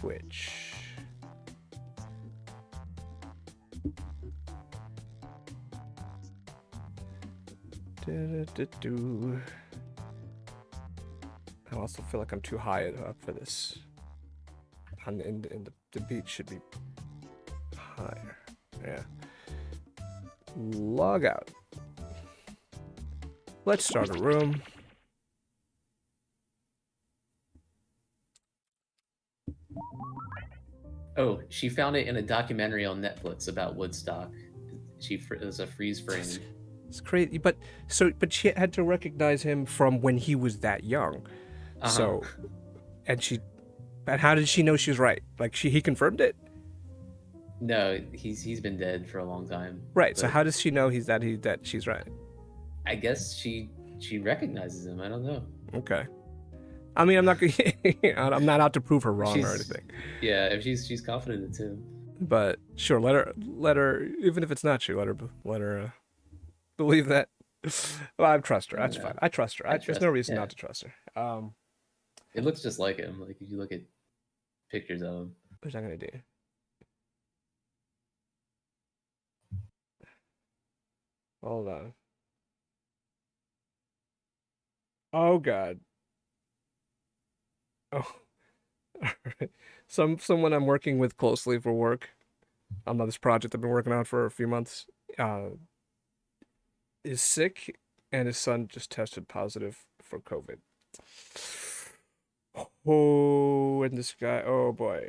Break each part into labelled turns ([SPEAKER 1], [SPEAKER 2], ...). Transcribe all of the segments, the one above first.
[SPEAKER 1] Twitch. I also feel like I'm too high up for this. The beat should be higher. Yeah. Log out. Let's start a room.
[SPEAKER 2] Oh, she found it in a documentary on Netflix about Woodstock. It was a freeze frame.
[SPEAKER 1] It's crazy, but she had to recognize him from when he was that young. So, and how did she know she was right? Like he confirmed it?
[SPEAKER 2] No, he's been dead for a long time.
[SPEAKER 1] Right. So how does she know that she's right?
[SPEAKER 2] I guess she recognizes him. I don't know.
[SPEAKER 1] Okay. I mean, I'm not out to prove her wrong or anything.
[SPEAKER 2] Yeah, if she's confident it's him.
[SPEAKER 1] But sure, let her even if it's not true, let her believe that. Well, I trust her. That's fine. I trust her. There's no reason not to trust her.
[SPEAKER 2] It looks just like him. Like if you look at pictures of him.
[SPEAKER 1] What's that gonna do? Hold on. Oh God. Oh. All right. Someone I'm working with closely for work on this project I've been working on for a few months is sick, and his son just tested positive for COVID. Oh, and this guy, oh boy.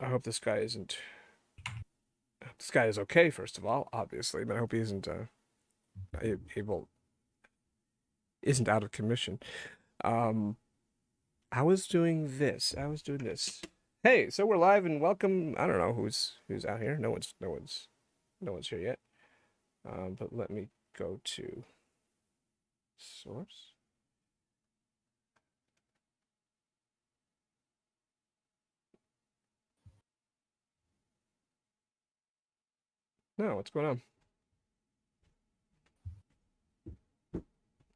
[SPEAKER 1] I hope this guy isn't. This guy is okay, first of all, obviously, but I hope he isn't isn't out of commission. I was doing this. Hey, so we're live and welcome. I don't know who's out here. No one's here yet. But let me go to source. No, what's going on?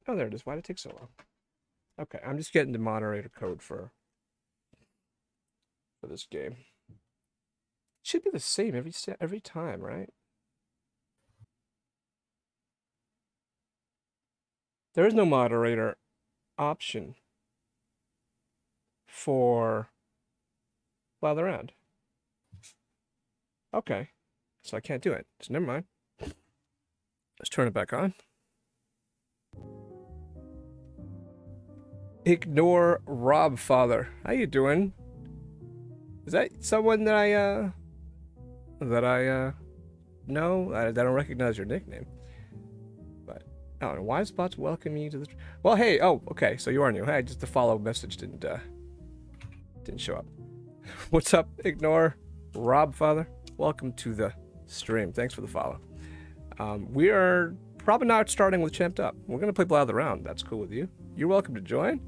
[SPEAKER 1] Oh, there it is. Why did it take so long? Okay, I'm just getting the moderator code for this game. It should be the same every time, right? There is no moderator option for Lather Around. Okay, so I can't do it. So never mind. Let's turn it back on. Ignore Rob Father. How you doing? Is that someone that I know? I don't recognize your nickname. But I don't know why is bots welcoming you to the. Well, hey. Oh, okay. So you are new. Hey, just the follow message didn't show up. What's up? Ignore Rob Father. Welcome to the stream. Thanks for the follow. We are probably not starting with Champed Up. We're gonna play Blather Round. That's cool with you. You're welcome to join.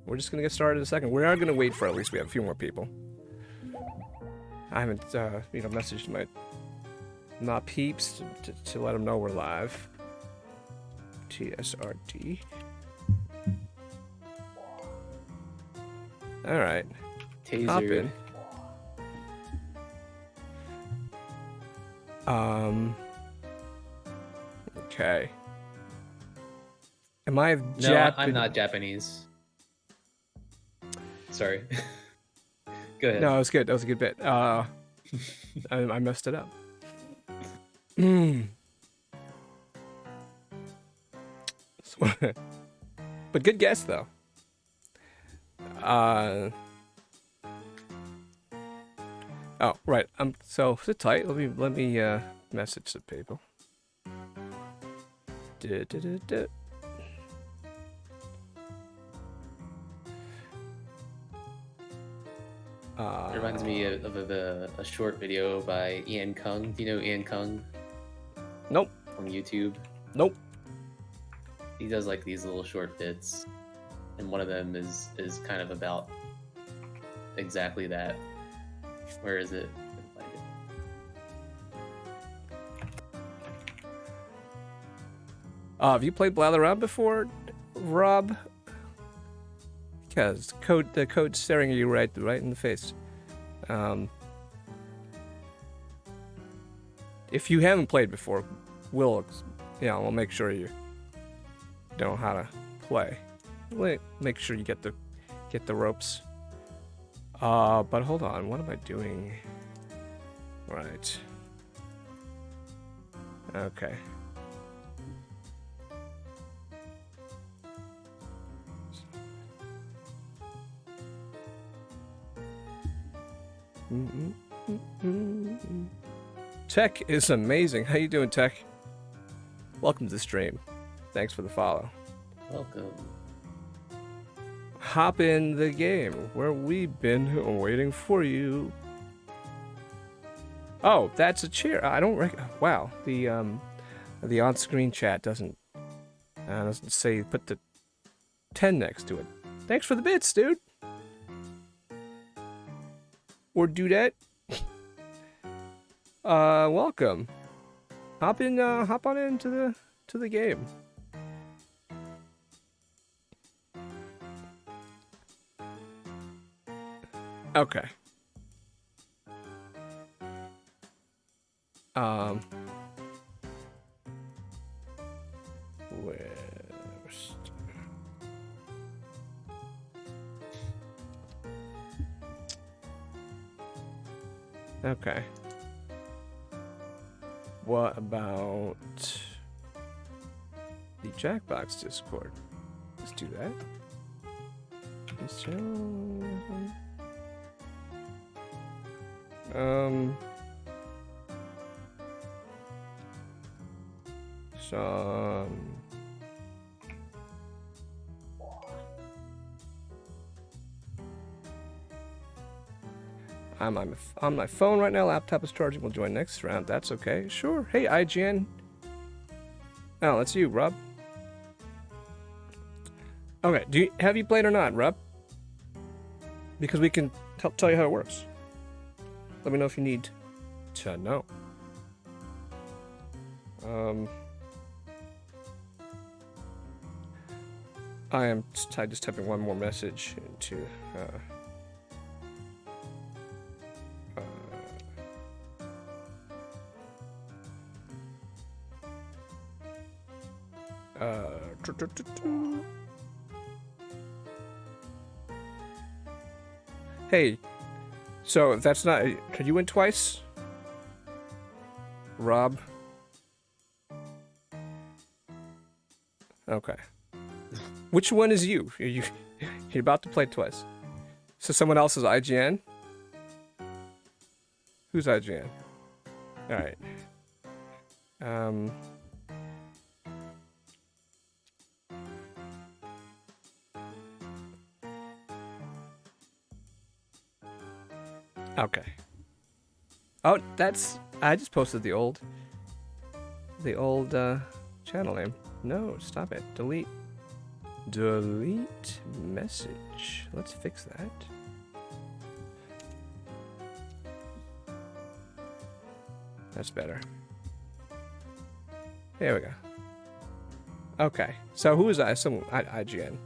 [SPEAKER 1] We're just gonna get started in a second. We are gonna wait for at least we have a few more people. I haven't, messaged my peeps to let them know we're live. TSRT. All right.
[SPEAKER 2] Taser.
[SPEAKER 1] Okay. Am I
[SPEAKER 2] No, I'm not Japanese. Sorry. Go ahead.
[SPEAKER 1] No, it was good. That was a good bit. I messed it up. But good guess though. Oh, right. So sit tight. Let me message the people.
[SPEAKER 2] It reminds me of a short video by Ian Kung. Do you know Ian Kung?
[SPEAKER 1] Nope.
[SPEAKER 2] On YouTube?
[SPEAKER 1] Nope.
[SPEAKER 2] He does like these little short bits, and one of them is kind of about exactly that. Where is it?
[SPEAKER 1] Have you played Blather Around before, Rob? Because the code's staring at you right in the face. If you haven't played before, we'll make sure you know how to play. Make sure you get the ropes. But hold on, what am I doing? Right. Okay. Tech is amazing. How you doing, Tech? Welcome to the stream. Thanks for the follow.
[SPEAKER 2] Welcome.
[SPEAKER 1] Hop in the game where we've been waiting for you. Oh, that's a cheer. I don't wow, the on-screen chat doesn't say put the 10 next to it. Thanks for the bits, dude. Or dudette. Welcome. Hop on into the game. Okay. Okay. What about the Jackbox Discord? Let's do that. I'm on my phone right now. Laptop is charging. We'll join next round. That's okay. Sure. Hey, IGN. Oh, that's you, Rob. Okay. Have you played or not, Rob? Because we can tell you how it works. Let me know if you need to know. I am just typing one more message into. Hey, so if that's not, can you win twice, Rob? Okay. Which one is you? You're about to play twice. So someone else is IGN? Who's IGN? All right. Okay. Oh, I just posted the old channel name. No, stop it. Delete message. Let's fix that. That's better. There we go. Okay. So who is I? Someone IGN.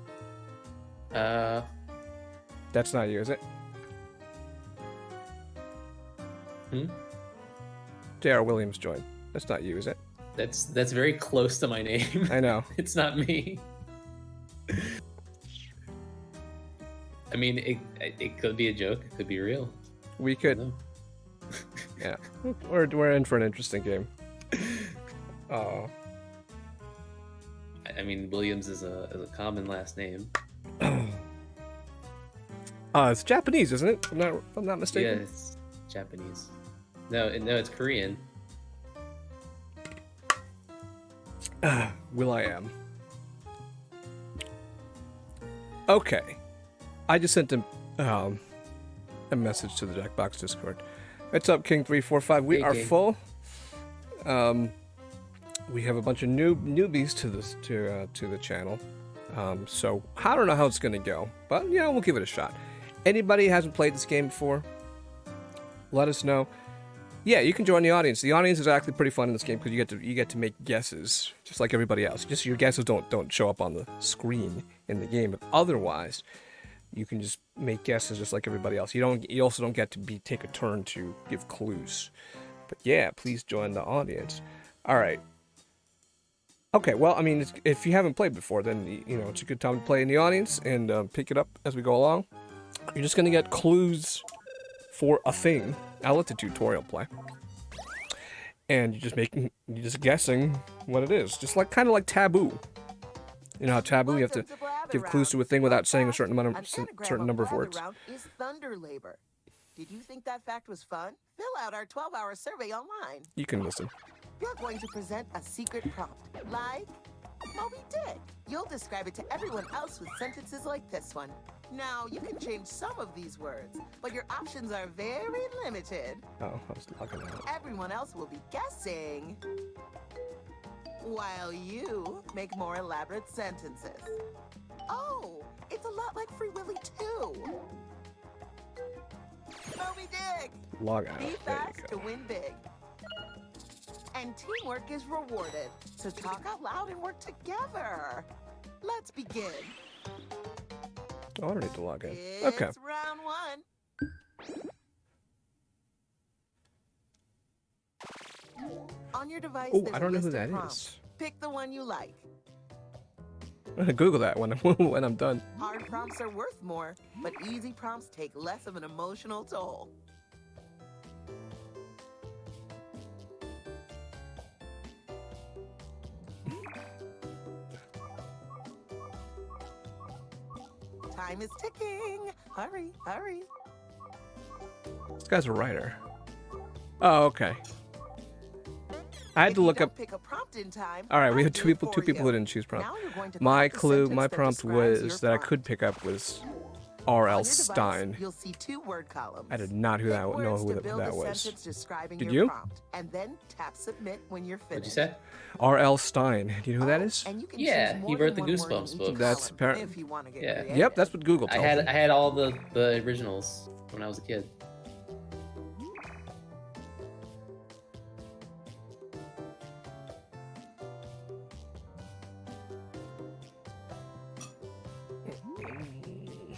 [SPEAKER 1] That's not you, is it? J.R. Williams joined. That's not you, is it?
[SPEAKER 2] That's very close to my name.
[SPEAKER 1] I know.
[SPEAKER 2] It's not me. I mean, it could be a joke. It could be real.
[SPEAKER 1] We could. Yeah, we're in for an interesting game. Oh.
[SPEAKER 2] I mean, Williams is a common last name.
[SPEAKER 1] It's Japanese, isn't it? If I'm not mistaken.
[SPEAKER 2] Yeah, it's Japanese. No, it's Korean.
[SPEAKER 1] Will.i.am. Okay. I just sent him a message to the Jackbox Discord. What's up, King345? We are King. Full. We have a bunch of newbies to the channel. So I don't know how it's gonna go, but we'll give it a shot. Anybody who hasn't played this game before, let us know. Yeah, you can join the audience. The audience is actually pretty fun in this game because you get to make guesses, just like everybody else. Just your guesses don't show up on the screen in the game, but otherwise, you can just make guesses just like everybody else. You also don't get to take a turn to give clues. But yeah, please join the audience. All right. Okay, well, I mean, if you haven't played before, then, you know, it's a good time to play in the audience and pick it up as we go along. You're just going to get clues for a thing. I'll let the tutorial play. And you're just guessing what it is. Just like, kind of like Taboo. You know how Taboo, you have to give clues to a thing without saying a certain number of words.
[SPEAKER 3] Is thunder labor. Did you think that fact was fun? Fill out our 12-hour survey online.
[SPEAKER 1] You can listen.
[SPEAKER 3] You're going to present a secret prompt, like Moby Dick. You'll describe it to everyone else with sentences like this one. Now, you can change some of these words, but your options are very limited.
[SPEAKER 1] Oh, I was logging out.
[SPEAKER 3] Everyone else will be guessing, while you make more elaborate sentences. Oh, it's a lot like Free Willy 2. Moby Dick!
[SPEAKER 1] Log out.
[SPEAKER 3] Be
[SPEAKER 1] There
[SPEAKER 3] fast
[SPEAKER 1] you
[SPEAKER 3] to
[SPEAKER 1] go.
[SPEAKER 3] win big. And teamwork is rewarded, so talk out loud and work together. Let's begin.
[SPEAKER 1] Oh, I don't need to log in.
[SPEAKER 3] It's
[SPEAKER 1] Okay.
[SPEAKER 3] round one. On your device,
[SPEAKER 1] Oh,
[SPEAKER 3] there's
[SPEAKER 1] I
[SPEAKER 3] a
[SPEAKER 1] don't know who
[SPEAKER 3] list of
[SPEAKER 1] that
[SPEAKER 3] prompts.
[SPEAKER 1] is.
[SPEAKER 3] Pick the one you like.
[SPEAKER 1] I'm gonna Google that when when I'm done.
[SPEAKER 3] Hard prompts are worth more, but easy prompts take less of an emotional toll. Time is ticking. Hurry, hurry.
[SPEAKER 1] This guy's a writer. Oh, okay. I had
[SPEAKER 3] If
[SPEAKER 1] to
[SPEAKER 3] you
[SPEAKER 1] look
[SPEAKER 3] don't
[SPEAKER 1] up.
[SPEAKER 3] pick a prompt in time,
[SPEAKER 1] All right, we
[SPEAKER 3] I'll
[SPEAKER 1] had
[SPEAKER 3] do
[SPEAKER 1] two
[SPEAKER 3] it
[SPEAKER 1] people
[SPEAKER 3] for
[SPEAKER 1] who
[SPEAKER 3] you.
[SPEAKER 1] didn't choose prompt.
[SPEAKER 3] Now you're going to
[SPEAKER 1] My
[SPEAKER 3] craft a
[SPEAKER 1] clue,
[SPEAKER 3] sentence
[SPEAKER 1] my
[SPEAKER 3] that
[SPEAKER 1] prompt
[SPEAKER 3] describes your
[SPEAKER 1] was that I
[SPEAKER 3] prompt.
[SPEAKER 1] could pick up was
[SPEAKER 3] On
[SPEAKER 1] R.L.
[SPEAKER 3] your device,
[SPEAKER 1] Stein.
[SPEAKER 3] You'll see two word columns.
[SPEAKER 1] I did not
[SPEAKER 3] Pick
[SPEAKER 1] know
[SPEAKER 3] words
[SPEAKER 1] who
[SPEAKER 3] to build
[SPEAKER 1] that
[SPEAKER 3] a
[SPEAKER 1] was.
[SPEAKER 3] sentence describing
[SPEAKER 1] Did
[SPEAKER 3] your
[SPEAKER 1] you?
[SPEAKER 3] prompt, and then tap submit when you're
[SPEAKER 2] What'd
[SPEAKER 3] finished.
[SPEAKER 2] you say?
[SPEAKER 1] R.L. Stein. Do you know who that is?
[SPEAKER 3] And you can
[SPEAKER 2] Yeah,
[SPEAKER 3] choose
[SPEAKER 2] he
[SPEAKER 3] more
[SPEAKER 2] wrote
[SPEAKER 3] than
[SPEAKER 2] the
[SPEAKER 3] one word in
[SPEAKER 2] Goosebumps
[SPEAKER 3] each
[SPEAKER 2] books.
[SPEAKER 1] That's
[SPEAKER 3] column
[SPEAKER 1] apparent-
[SPEAKER 3] if you want to get
[SPEAKER 2] Yeah.
[SPEAKER 3] creative.
[SPEAKER 1] Yep, that's what Google
[SPEAKER 2] I
[SPEAKER 1] tells
[SPEAKER 2] had
[SPEAKER 1] me.
[SPEAKER 2] I had all the originals when I was a kid.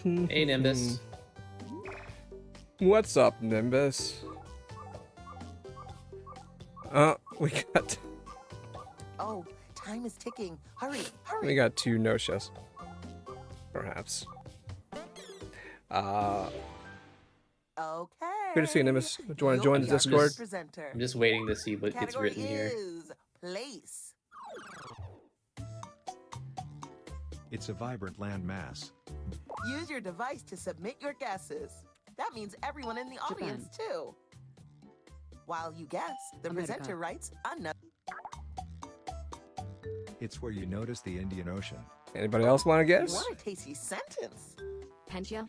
[SPEAKER 2] Hey Nimbus.
[SPEAKER 1] What's up, Nimbus? We got
[SPEAKER 3] Oh, time is ticking. Hurry, hurry.
[SPEAKER 1] we got two no-shows. Perhaps.
[SPEAKER 3] Okay.
[SPEAKER 1] Good to see you, Nimbus. Do you want to join the
[SPEAKER 3] You're
[SPEAKER 1] Discord?
[SPEAKER 3] presenter.
[SPEAKER 2] I'm just waiting to see what gets
[SPEAKER 3] Category
[SPEAKER 2] written here.
[SPEAKER 3] is place.
[SPEAKER 4] It's a vibrant landmass.
[SPEAKER 3] Use your device to submit your guesses. That means everyone in the audience too. While you guess, the
[SPEAKER 5] America.
[SPEAKER 3] presenter writes another.
[SPEAKER 4] It's where you notice the Indian Ocean.
[SPEAKER 1] Anybody else want to guess?
[SPEAKER 3] What a tasty sentence.
[SPEAKER 5] Pentia.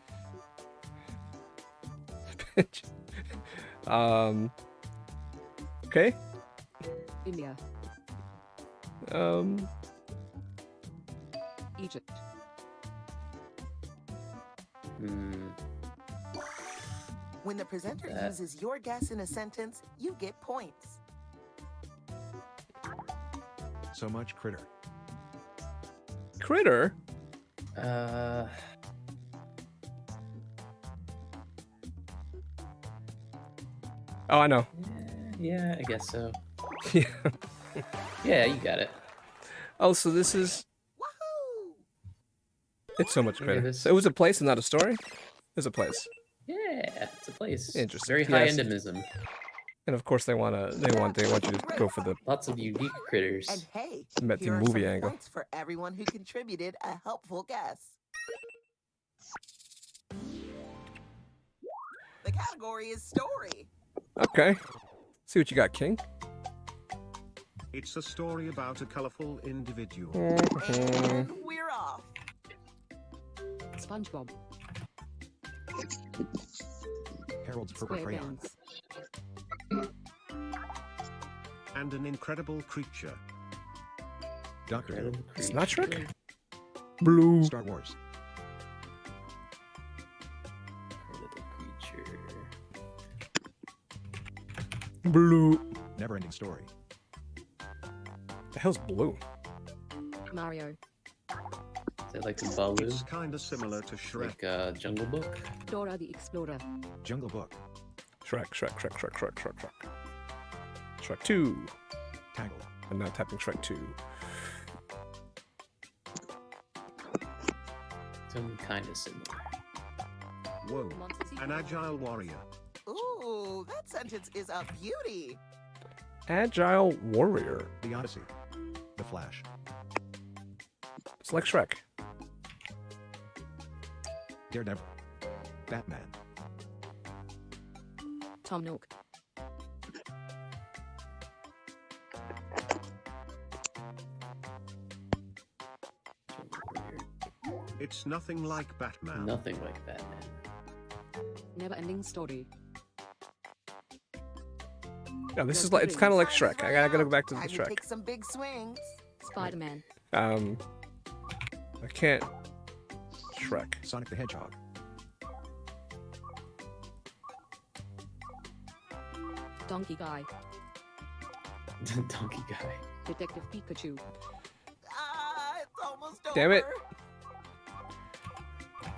[SPEAKER 1] Okay.
[SPEAKER 5] India. Egypt.
[SPEAKER 2] Hmm.
[SPEAKER 3] When the presenter
[SPEAKER 2] That-
[SPEAKER 3] uses your guess in a sentence, you get points.
[SPEAKER 4] So much critter.
[SPEAKER 1] Critter. Oh, I know.
[SPEAKER 2] Yeah, I guess so.
[SPEAKER 1] Yeah.
[SPEAKER 2] Yeah, you got it.
[SPEAKER 1] Oh, so this is.
[SPEAKER 3] Woohoo!
[SPEAKER 1] It's so much
[SPEAKER 2] Yeah,
[SPEAKER 1] critter.
[SPEAKER 2] this-
[SPEAKER 1] So it was a place and not a story. It's a place,
[SPEAKER 2] Yeah, it's a place.
[SPEAKER 1] Interesting.
[SPEAKER 2] Very high
[SPEAKER 1] Yes.
[SPEAKER 2] endemism.
[SPEAKER 1] and of course they want you to go for the
[SPEAKER 2] Lots of unique critters.
[SPEAKER 3] And hey,
[SPEAKER 1] Met the
[SPEAKER 3] here are
[SPEAKER 1] movie
[SPEAKER 3] some
[SPEAKER 1] angle.
[SPEAKER 3] points for everyone who contributed a helpful guess. The category is story.
[SPEAKER 1] Okay. See what you got, King.
[SPEAKER 6] It's a story about a colorful individual.
[SPEAKER 3] And we're off.
[SPEAKER 5] SpongeBob.
[SPEAKER 4] Harold's purple
[SPEAKER 5] Square
[SPEAKER 4] crayon.
[SPEAKER 5] Pants.
[SPEAKER 6] And an incredible creature.
[SPEAKER 4] Doctor Who.
[SPEAKER 2] Incredible
[SPEAKER 1] It's not
[SPEAKER 2] creature.
[SPEAKER 1] Shrek. Blue.
[SPEAKER 4] Star Wars.
[SPEAKER 2] Incredible creature.
[SPEAKER 1] Blue.
[SPEAKER 4] Never-ending story.
[SPEAKER 1] The hell's blue?
[SPEAKER 5] Mario.
[SPEAKER 2] Is They're like a Baloo,
[SPEAKER 6] It's kinda similar to Shrek.
[SPEAKER 2] like Jungle Book.
[SPEAKER 5] Dora the Explorer.
[SPEAKER 4] Jungle Book.
[SPEAKER 1] Shrek, Shrek, Shrek, Shrek, Shrek, Shrek, Shrek. Shrek 2.
[SPEAKER 4] Tangled.
[SPEAKER 1] I'm now tapping Shrek 2.
[SPEAKER 2] Some kind of similar.
[SPEAKER 6] Whoa.
[SPEAKER 5] Monster
[SPEAKER 6] An agile warrior.
[SPEAKER 3] Ooh, that sentence is a beauty.
[SPEAKER 1] Agile Warrior.
[SPEAKER 4] The Odyssey. The Flash.
[SPEAKER 1] It's like Shrek.
[SPEAKER 4] Daredevil. Batman.
[SPEAKER 5] Tom Nook.
[SPEAKER 6] It's nothing like Batman.
[SPEAKER 2] Nothing like Batman.
[SPEAKER 5] Never ending story.
[SPEAKER 1] Yeah, this is like, it's kind of like Shrek. I gotta go back to the
[SPEAKER 3] Time to
[SPEAKER 1] Shrek.
[SPEAKER 3] take some big swings.
[SPEAKER 5] Spider-Man.
[SPEAKER 1] I can't. Shrek.
[SPEAKER 4] Sonic the Hedgehog.
[SPEAKER 5] Donkey Guy.
[SPEAKER 2] Donkey Guy.
[SPEAKER 5] Detective Pikachu.
[SPEAKER 3] Ah, it's almost over.
[SPEAKER 1] Damn it.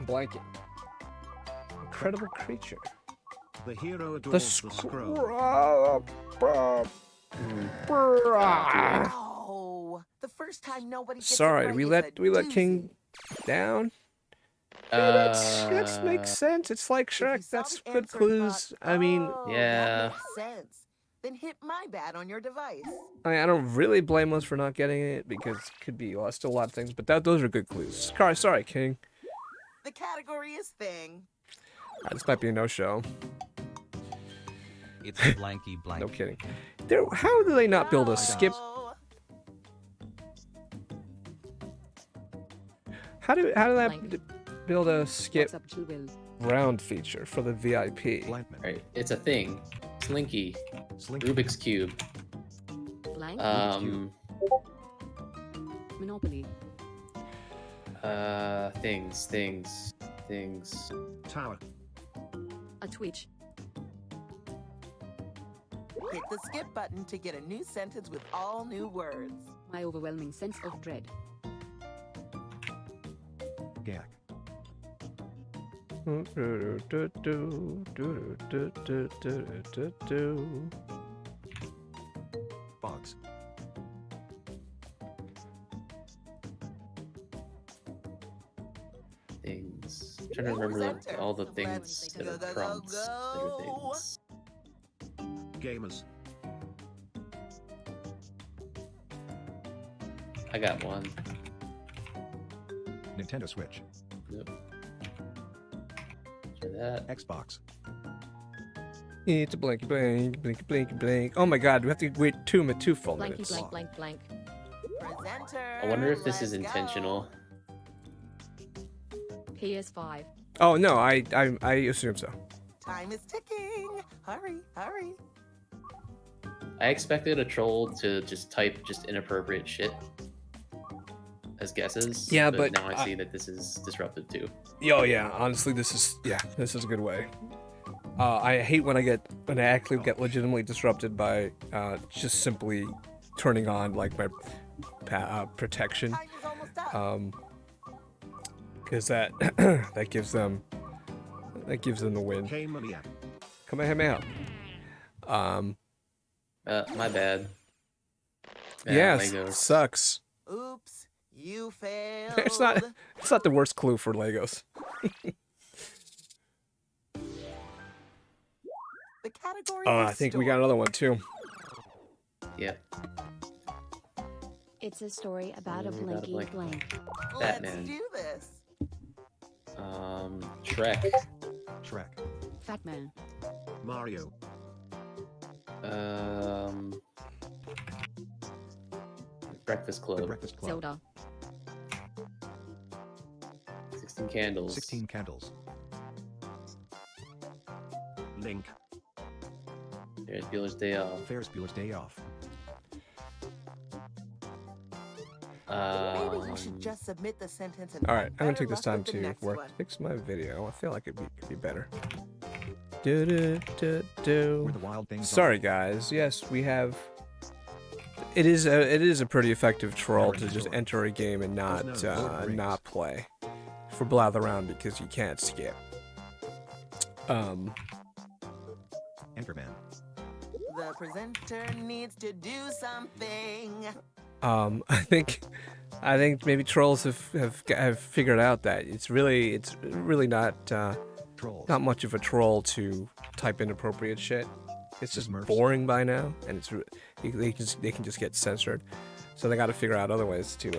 [SPEAKER 1] Blanket. Incredible creature.
[SPEAKER 6] The hero
[SPEAKER 1] The
[SPEAKER 6] adores the scroll.
[SPEAKER 3] Oh, the first time nobody gets it
[SPEAKER 1] Sorry,
[SPEAKER 3] right
[SPEAKER 1] we
[SPEAKER 3] is
[SPEAKER 1] let
[SPEAKER 3] a
[SPEAKER 1] King
[SPEAKER 3] doozy.
[SPEAKER 1] down. That makes sense. It's like
[SPEAKER 3] If you
[SPEAKER 1] Shrek.
[SPEAKER 3] saw
[SPEAKER 1] That's
[SPEAKER 3] the
[SPEAKER 1] good
[SPEAKER 3] answer and
[SPEAKER 1] clues.
[SPEAKER 3] thought,
[SPEAKER 1] I mean,
[SPEAKER 3] "Oh,
[SPEAKER 2] Yeah.
[SPEAKER 3] that makes sense. Then hit my bad on your device.
[SPEAKER 1] I don't really blame us for not getting it because it could be still a lot of things. But those are good clues. Sorry, King.
[SPEAKER 3] The category is thing.
[SPEAKER 1] This might be a no-show.
[SPEAKER 7] It's a blanky blank.
[SPEAKER 1] No kidding. How do they not build a skip?
[SPEAKER 3] Oh,
[SPEAKER 1] How do they
[SPEAKER 5] Blank.
[SPEAKER 1] build a skip
[SPEAKER 5] What's up, Chill Will?
[SPEAKER 1] round feature for the VIP?
[SPEAKER 4] Blankman.
[SPEAKER 2] Right. It's a thing. Slinky.
[SPEAKER 4] Slinky.
[SPEAKER 2] Rubik's Cube.
[SPEAKER 5] Blank. Monopoly.
[SPEAKER 2] Things.
[SPEAKER 6] Tower.
[SPEAKER 5] A Twitch.
[SPEAKER 3] hit the skip button to get a new sentence with all new words.
[SPEAKER 5] My overwhelming sense of dread.
[SPEAKER 4] Gag. Bogs.
[SPEAKER 2] Things. I'm trying to remember like, all the things
[SPEAKER 3] Let's
[SPEAKER 2] that are
[SPEAKER 3] go, go,
[SPEAKER 2] prompts that are
[SPEAKER 3] go.
[SPEAKER 2] things.
[SPEAKER 6] Gamers.
[SPEAKER 2] I got one.
[SPEAKER 4] Nintendo Switch.
[SPEAKER 2] Yep. For that.
[SPEAKER 4] Xbox.
[SPEAKER 1] It's a blanky blank, blanky blanky blank. Oh my god, we have to wait two full
[SPEAKER 5] Blanky
[SPEAKER 1] minutes.
[SPEAKER 5] blank blank blank.
[SPEAKER 3] Presenter.
[SPEAKER 2] I wonder if this is
[SPEAKER 3] let's go.
[SPEAKER 2] intentional.
[SPEAKER 5] PS5.
[SPEAKER 1] Oh no, I assume so.
[SPEAKER 3] Time is ticking. Hurry, hurry.
[SPEAKER 2] I expected a troll to just type just inappropriate shit as guesses.
[SPEAKER 1] Yeah,
[SPEAKER 2] but
[SPEAKER 1] but
[SPEAKER 2] now I see that this is disruptive too.
[SPEAKER 1] Oh yeah, honestly, this is a good way. I hate when I actually get legitimately disrupted by just simply turning on like my protection,
[SPEAKER 3] Time is almost up.
[SPEAKER 1] because that that gives them the win.
[SPEAKER 6] K-Maria.
[SPEAKER 1] Come on, help me out.
[SPEAKER 2] My bad.
[SPEAKER 1] Yes,
[SPEAKER 2] Legos.
[SPEAKER 1] sucks.
[SPEAKER 3] Oops, you failed.
[SPEAKER 1] It's not the worst clue for Legos.
[SPEAKER 3] The category
[SPEAKER 1] Oh,
[SPEAKER 3] is
[SPEAKER 1] I think we
[SPEAKER 3] story.
[SPEAKER 1] got another one too.
[SPEAKER 2] Yep.
[SPEAKER 8] It's a story about a
[SPEAKER 2] About a
[SPEAKER 8] blanky
[SPEAKER 2] blank.
[SPEAKER 8] blank.
[SPEAKER 3] Let's
[SPEAKER 2] Batman.
[SPEAKER 3] do this.
[SPEAKER 2] Shrek.
[SPEAKER 4] Shrek.
[SPEAKER 5] Fat Man.
[SPEAKER 6] Mario.
[SPEAKER 2] Breakfast
[SPEAKER 4] The
[SPEAKER 2] Club.
[SPEAKER 4] Breakfast Club.
[SPEAKER 5] Zelda.
[SPEAKER 2] 16 Candles.
[SPEAKER 4] 16 Candles.
[SPEAKER 6] Link.
[SPEAKER 2] Ferris Bueller's Day Off.
[SPEAKER 4] Ferris Bueller's Day Off.
[SPEAKER 3] Maybe you should just submit the sentence and
[SPEAKER 1] All
[SPEAKER 3] have
[SPEAKER 1] right, I'm gonna
[SPEAKER 3] better
[SPEAKER 1] take this
[SPEAKER 3] luck
[SPEAKER 1] time
[SPEAKER 3] with the
[SPEAKER 1] to
[SPEAKER 3] next one.
[SPEAKER 1] fix my video. I feel like it could be better. Do.
[SPEAKER 4] Where the wild things
[SPEAKER 1] Sorry, guys. Yes, we have It is a pretty effective troll to just enter a game and
[SPEAKER 4] There's no Lord of the Rings.
[SPEAKER 1] not play for blather around because you can't skip.
[SPEAKER 4] Anchorman.
[SPEAKER 3] The presenter needs to do something.
[SPEAKER 1] I think maybe trolls have figured out that it's really not
[SPEAKER 4] Trolls.
[SPEAKER 1] not much of a troll to type inappropriate shit. It's just
[SPEAKER 4] Smurfs.
[SPEAKER 1] boring by now, and they can just get censored. So they got to figure out other ways to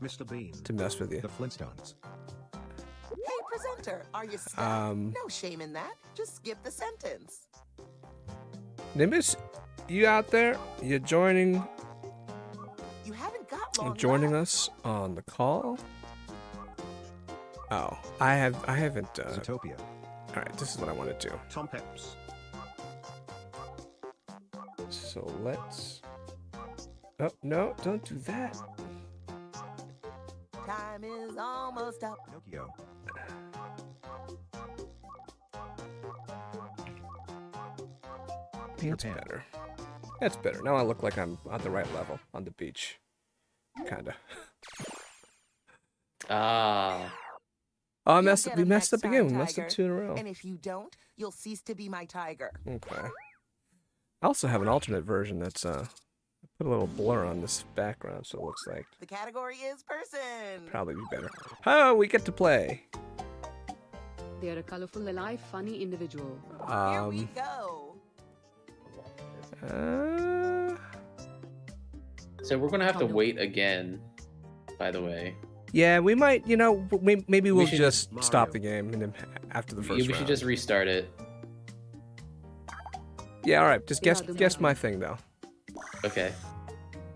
[SPEAKER 6] Mr. Bean.
[SPEAKER 1] mess with you.
[SPEAKER 4] The Flintstones.
[SPEAKER 3] Hey, presenter, are you stuck? No shame in that. Just skip the sentence.
[SPEAKER 1] Nimbus, you out there? You joining
[SPEAKER 3] You haven't got long
[SPEAKER 1] joining
[SPEAKER 3] left.
[SPEAKER 1] us on the call? Oh, I haven't.
[SPEAKER 4] Zootopia.
[SPEAKER 1] All right, this is what I want to do.
[SPEAKER 6] Tom Peps.
[SPEAKER 1] So let's. Oh no! Don't do that.
[SPEAKER 3] Time is almost up.
[SPEAKER 4] Pinocchio.
[SPEAKER 1] That's
[SPEAKER 4] Pan.
[SPEAKER 1] better. That's better. Now I look like I'm on the right level on the beach. Kinda.
[SPEAKER 2] Ah.
[SPEAKER 1] Oh, I
[SPEAKER 3] You'll
[SPEAKER 1] messed up.
[SPEAKER 3] get
[SPEAKER 1] We
[SPEAKER 3] 'em
[SPEAKER 1] messed up
[SPEAKER 3] next
[SPEAKER 1] again.
[SPEAKER 3] time,
[SPEAKER 1] We messed up
[SPEAKER 3] Tiger.
[SPEAKER 1] 2 in a row.
[SPEAKER 3] And if you don't, you'll cease to be my tiger.
[SPEAKER 1] Okay. I also have an alternate version that's I put a little blur on this background so it looks like
[SPEAKER 3] The category is person.
[SPEAKER 1] probably be better. Oh, we get to play.
[SPEAKER 5] They are a colorful, alive, funny individual.
[SPEAKER 3] Here we go.
[SPEAKER 2] So we're gonna have to wait again. By the way,
[SPEAKER 1] Yeah, we might. You know, maybe we'll
[SPEAKER 2] should
[SPEAKER 1] just
[SPEAKER 6] just-
[SPEAKER 1] stop
[SPEAKER 6] Mario.
[SPEAKER 1] the game and then after the
[SPEAKER 2] we
[SPEAKER 1] first
[SPEAKER 2] should
[SPEAKER 1] round.
[SPEAKER 2] just restart it.
[SPEAKER 1] Yeah, all right. Just
[SPEAKER 5] Yeah,
[SPEAKER 1] guess
[SPEAKER 5] the
[SPEAKER 1] guess
[SPEAKER 5] Mario.
[SPEAKER 1] my thing though,
[SPEAKER 2] Okay.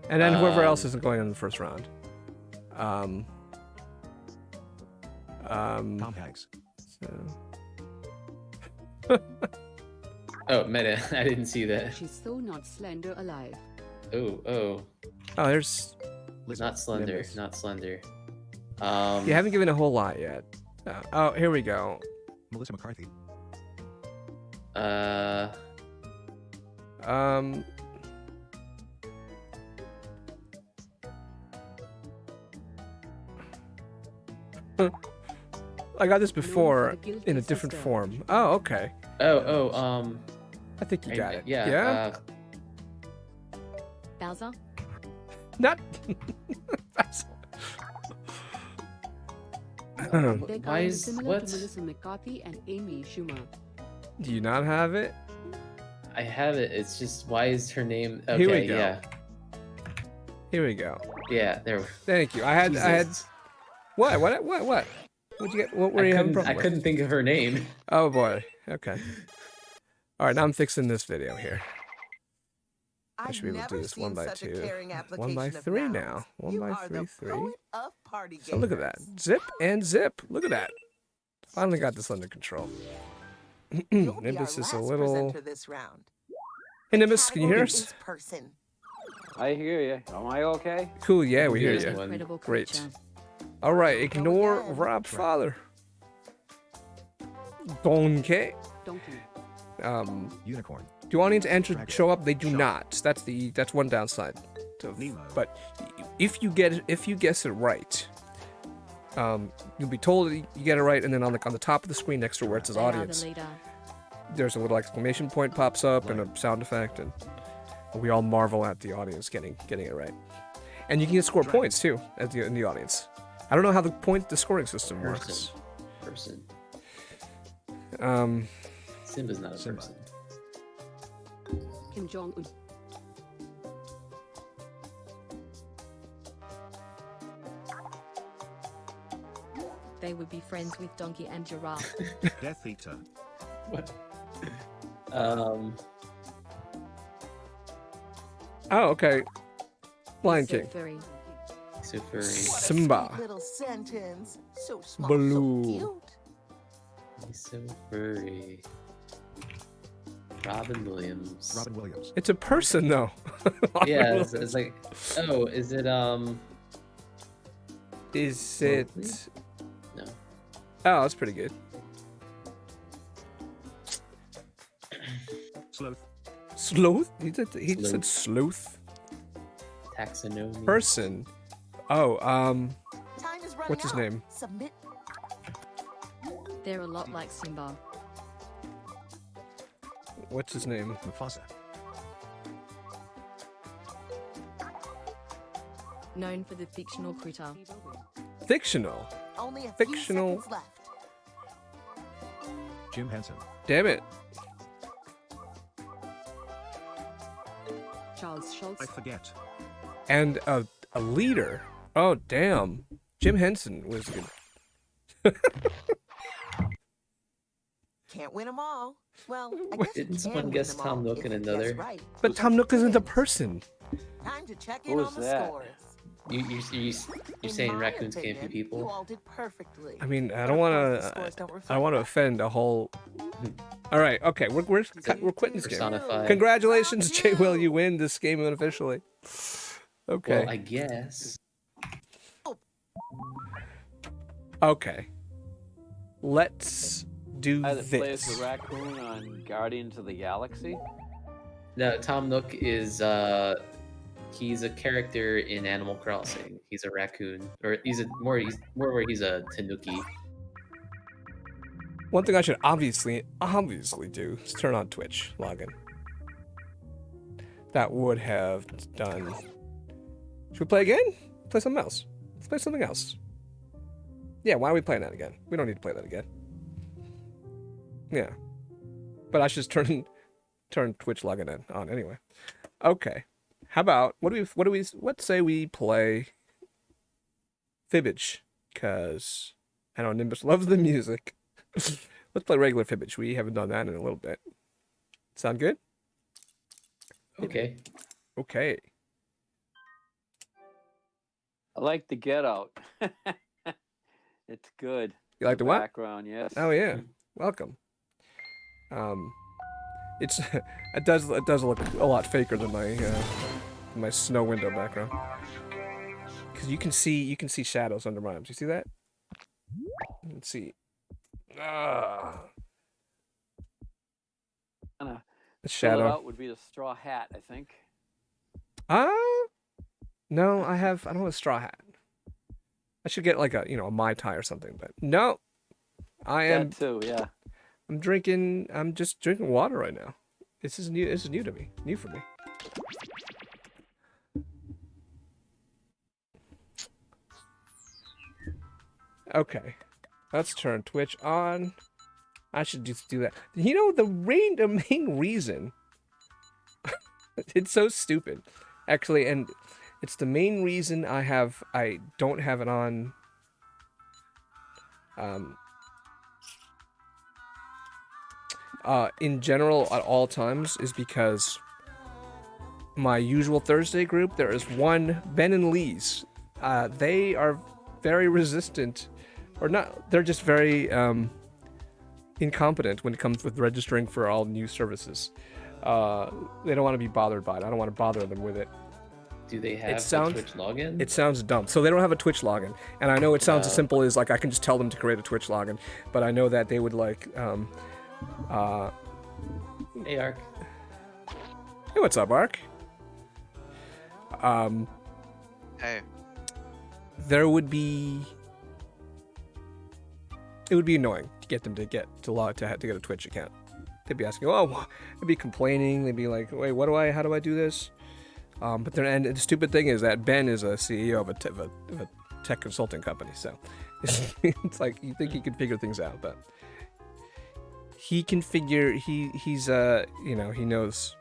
[SPEAKER 1] and then whoever else
[SPEAKER 2] Um,
[SPEAKER 1] isn't going in the first round.
[SPEAKER 4] Tom Hanks.
[SPEAKER 1] So,
[SPEAKER 2] Oh, meta. I didn't see that.
[SPEAKER 5] She's so not slender alive.
[SPEAKER 2] Oh, oh.
[SPEAKER 1] oh, there's.
[SPEAKER 4] Lizzo.
[SPEAKER 2] Not slender.
[SPEAKER 1] Nimbus.
[SPEAKER 2] Not slender.
[SPEAKER 1] You haven't given a whole lot yet. Oh, here we go.
[SPEAKER 4] Melissa McCarthy.
[SPEAKER 1] Um. I got this before
[SPEAKER 5] the guilty
[SPEAKER 1] in a different
[SPEAKER 5] sister.
[SPEAKER 1] form. Oh, okay. I think you got it.
[SPEAKER 2] Yeah.
[SPEAKER 1] Yeah.
[SPEAKER 5] Bowser?
[SPEAKER 1] Not.
[SPEAKER 5] Their
[SPEAKER 2] Why
[SPEAKER 5] kind
[SPEAKER 2] is
[SPEAKER 5] similar
[SPEAKER 2] what?
[SPEAKER 5] to Melissa McCarthy and Amy Schumer.
[SPEAKER 1] Do you not have it?
[SPEAKER 2] I have it. It's just why is her name? Okay,
[SPEAKER 1] Here we go.
[SPEAKER 2] Yeah.
[SPEAKER 1] Here we go.
[SPEAKER 2] Yeah. There.
[SPEAKER 1] Thank you. I had.
[SPEAKER 2] Jesus.
[SPEAKER 1] What? What'd you get? What were you having
[SPEAKER 2] I
[SPEAKER 1] problem with?
[SPEAKER 2] couldn't think of her name.
[SPEAKER 1] Oh boy. Okay. All right. Now I'm fixing this video here. I
[SPEAKER 3] I've
[SPEAKER 1] should be able to do
[SPEAKER 3] never
[SPEAKER 1] this
[SPEAKER 3] seen
[SPEAKER 1] 1 by
[SPEAKER 3] such a
[SPEAKER 1] 2.
[SPEAKER 3] caring
[SPEAKER 1] 1 by
[SPEAKER 3] application of
[SPEAKER 1] 3
[SPEAKER 3] nouns.
[SPEAKER 1] now. 1
[SPEAKER 3] You
[SPEAKER 1] by
[SPEAKER 3] are
[SPEAKER 1] 3,
[SPEAKER 3] the
[SPEAKER 1] 3.
[SPEAKER 3] poet of party
[SPEAKER 1] So look at that.
[SPEAKER 3] gamers.
[SPEAKER 1] Zip and zip. Look at that. Finally got this under control.
[SPEAKER 3] You'll be
[SPEAKER 1] Nimbus
[SPEAKER 3] our
[SPEAKER 1] is a
[SPEAKER 3] last
[SPEAKER 1] little.
[SPEAKER 3] presenter this round.
[SPEAKER 1] Hey Nimbus, can you hear
[SPEAKER 3] Category
[SPEAKER 1] us?
[SPEAKER 3] is person.
[SPEAKER 7] I hear you. Am I okay?
[SPEAKER 1] Cool. Yeah, we hear
[SPEAKER 2] Here's
[SPEAKER 1] you.
[SPEAKER 2] one.
[SPEAKER 5] Incredible
[SPEAKER 1] Great.
[SPEAKER 5] creature.
[SPEAKER 1] All right. Ignore
[SPEAKER 3] again.
[SPEAKER 1] Rob Father. Donkey.
[SPEAKER 5] Donkey.
[SPEAKER 4] Unicorn.
[SPEAKER 1] Do audience enter
[SPEAKER 4] Dragon.
[SPEAKER 1] show up? They do
[SPEAKER 6] Shark.
[SPEAKER 1] not. That's one downside.
[SPEAKER 6] Nemo.
[SPEAKER 1] But if you guess it right, you'll be told that you get it right, and then on the top of the screen next to where it says
[SPEAKER 5] They are
[SPEAKER 1] audience,
[SPEAKER 5] the leader.
[SPEAKER 1] there's a little exclamation point pops up and a sound effect, and we all marvel at the audience getting it right. And you can score
[SPEAKER 6] Dragon.
[SPEAKER 1] points too in the audience. I don't know how the scoring system works.
[SPEAKER 2] Person. Simba's not a
[SPEAKER 4] Simba.
[SPEAKER 2] person.
[SPEAKER 5] Kim Jong-un.
[SPEAKER 8] They would be friends with Donkey and Giraffe.
[SPEAKER 6] Death Eater.
[SPEAKER 2] What?
[SPEAKER 1] Oh, okay. Lion
[SPEAKER 5] So
[SPEAKER 1] King.
[SPEAKER 5] furry.
[SPEAKER 2] So furry.
[SPEAKER 3] What a
[SPEAKER 1] Simba.
[SPEAKER 3] sweet little sentence. So small,
[SPEAKER 1] Baloo.
[SPEAKER 3] so cute.
[SPEAKER 2] He's so furry. Robin Williams.
[SPEAKER 4] Robin Williams.
[SPEAKER 1] It's a person though.
[SPEAKER 2] Yeah, it's like. Oh, is it
[SPEAKER 1] Is it?
[SPEAKER 2] No.
[SPEAKER 1] Oh, that's pretty good.
[SPEAKER 6] Sloth.
[SPEAKER 1] Sleuth? He said sleuth.
[SPEAKER 2] Taxonomy.
[SPEAKER 1] Person. Oh,
[SPEAKER 3] Time is running
[SPEAKER 1] what's his
[SPEAKER 3] out.
[SPEAKER 1] name?
[SPEAKER 3] Submit.
[SPEAKER 8] They're a lot like Simba.
[SPEAKER 1] What's his name?
[SPEAKER 4] Mufasa.
[SPEAKER 8] Known for the fictional critter.
[SPEAKER 1] Fictional.
[SPEAKER 3] Only a
[SPEAKER 1] Fictional.
[SPEAKER 3] few seconds left.
[SPEAKER 4] Jim Henson.
[SPEAKER 1] Damn it.
[SPEAKER 8] Charles Schultz.
[SPEAKER 6] I forget.
[SPEAKER 1] And a leader. Oh, damn. Jim Henson was good.
[SPEAKER 3] Can't win them all. Well, I guess you
[SPEAKER 2] Didn't
[SPEAKER 3] can
[SPEAKER 2] someone
[SPEAKER 3] win
[SPEAKER 2] guess
[SPEAKER 3] them
[SPEAKER 2] Tom
[SPEAKER 3] all
[SPEAKER 2] Nook
[SPEAKER 3] if
[SPEAKER 2] and
[SPEAKER 3] you guess
[SPEAKER 2] another?
[SPEAKER 3] Right.
[SPEAKER 1] But Tom Nook isn't a person.
[SPEAKER 3] Time to check
[SPEAKER 7] Who
[SPEAKER 3] in
[SPEAKER 7] was
[SPEAKER 3] on the
[SPEAKER 7] that?
[SPEAKER 3] scores.
[SPEAKER 2] You're
[SPEAKER 3] In
[SPEAKER 2] saying
[SPEAKER 3] my
[SPEAKER 2] raccoons can't be
[SPEAKER 3] opinion,
[SPEAKER 2] people?
[SPEAKER 3] You all did perfectly.
[SPEAKER 1] I mean, I
[SPEAKER 3] But
[SPEAKER 1] don't
[SPEAKER 3] of
[SPEAKER 1] want
[SPEAKER 3] course the
[SPEAKER 1] to.
[SPEAKER 3] scores don't
[SPEAKER 1] I
[SPEAKER 3] reflect
[SPEAKER 1] don't want to
[SPEAKER 3] that.
[SPEAKER 1] offend a whole. All right. Okay. We're quitting this game.
[SPEAKER 2] Personified.
[SPEAKER 1] Congratulations, J. Will. You win this game unofficially. Okay.
[SPEAKER 2] Well, I guess.
[SPEAKER 1] Okay. Let's do
[SPEAKER 7] Guy that plays
[SPEAKER 1] this.
[SPEAKER 7] the raccoon on Guardians of the Galaxy.
[SPEAKER 2] No, Tom Nook is he's a character in Animal Crossing. He's a raccoon, or he's more where he's a tanuki.
[SPEAKER 1] One thing I should obviously do is turn on Twitch login. That would have done. Should we play again? Play something else. Let's play something else. Yeah, why are we playing that again? We don't need to play that again. Yeah. But I should just turn Twitch login on anyway. Okay. How about let's say we play Fibbage, because I know Nimbus loves the music. Let's play regular Fibbage. We haven't done that in a little bit. Sound good?
[SPEAKER 2] Okay.
[SPEAKER 1] Okay.
[SPEAKER 7] I like the Get Out. It's good.
[SPEAKER 1] You like the what?
[SPEAKER 7] Background, yes.
[SPEAKER 1] Oh yeah. Welcome. It's it does look a lot faker than my snow window background. Because you can see shadows under my arms. You see that? Let's see. Ah.
[SPEAKER 7] Gonna
[SPEAKER 1] The
[SPEAKER 7] fill it
[SPEAKER 1] shadow.
[SPEAKER 7] out would be the straw hat, I think.
[SPEAKER 1] No, I don't have a straw hat. I should get like a Mai Tai or something, but no.
[SPEAKER 7] That too, yeah.
[SPEAKER 1] I'm just drinking water right now. This is new to me. New for me. Okay. Let's turn Twitch on. I should just do that. You know, the main reason it's so stupid. Actually, and it's the main reason I don't have it on in general at all times is because my usual Thursday group, there is one, Ben and Lee's. They are very resistant, or not, they're just very incompetent when it comes with registering for all new services. They don't want to be bothered by it. I don't want to bother them with it.
[SPEAKER 2] Do they have
[SPEAKER 1] sounds-
[SPEAKER 2] a Twitch login?
[SPEAKER 1] It sounds dumb. So they don't have a Twitch login. And I know it sounds as simple as like I can just tell them to create a Twitch login, but I know that they would like
[SPEAKER 2] Hey, Ark.
[SPEAKER 1] hey, what's up, Ark?
[SPEAKER 9] Hey.
[SPEAKER 1] There would be it would be annoying to get them to get a Twitch account. They'd be asking, oh, they'd be complaining. They'd be like, wait, how do I do this? But then, and the stupid thing is that Ben is a CEO of a tech consulting company, so it's like you think he can figure things out, but he can figure. He's he knows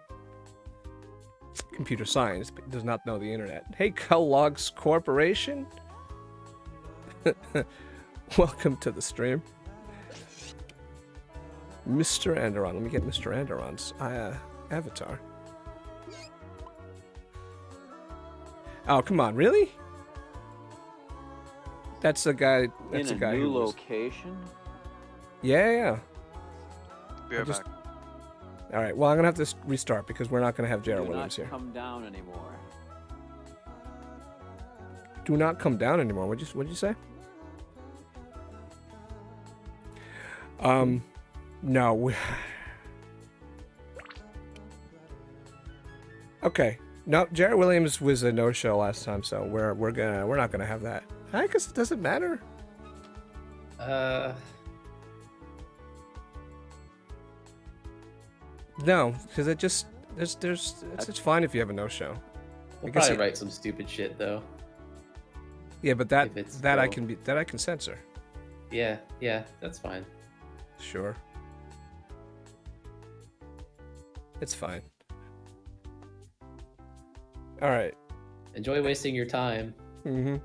[SPEAKER 1] computer science, but does not know the internet. Hey, Kellogg's Corporation, welcome to the stream, Mr. Anderon. Let me get Mr. Anderon's avatar. Oh, come on, really? That's a guy. That's
[SPEAKER 7] In
[SPEAKER 1] a guy
[SPEAKER 7] new
[SPEAKER 1] who was...
[SPEAKER 7] location?
[SPEAKER 1] Yeah.
[SPEAKER 9] Be right
[SPEAKER 1] just-
[SPEAKER 9] back.
[SPEAKER 1] All right. Well, I'm gonna have to restart because we're not gonna have
[SPEAKER 7] Do
[SPEAKER 1] Jared
[SPEAKER 7] not
[SPEAKER 1] Williams here.
[SPEAKER 7] come down anymore.
[SPEAKER 1] Do not come down anymore. What'd you say? No. Okay. No, Jared Williams was a no-show last time, so we're not gonna have that. I guess it doesn't matter. No, because it just it's fine if you have a no-show.
[SPEAKER 2] We'll
[SPEAKER 1] I guess
[SPEAKER 2] probably write some stupid shit though.
[SPEAKER 1] Yeah, but
[SPEAKER 2] if it's
[SPEAKER 1] that I
[SPEAKER 2] pro.
[SPEAKER 1] can censor.
[SPEAKER 2] Yeah, that's fine.
[SPEAKER 1] Sure. It's fine. All right.
[SPEAKER 2] Enjoy wasting your time.
[SPEAKER 1] Mm-hmm.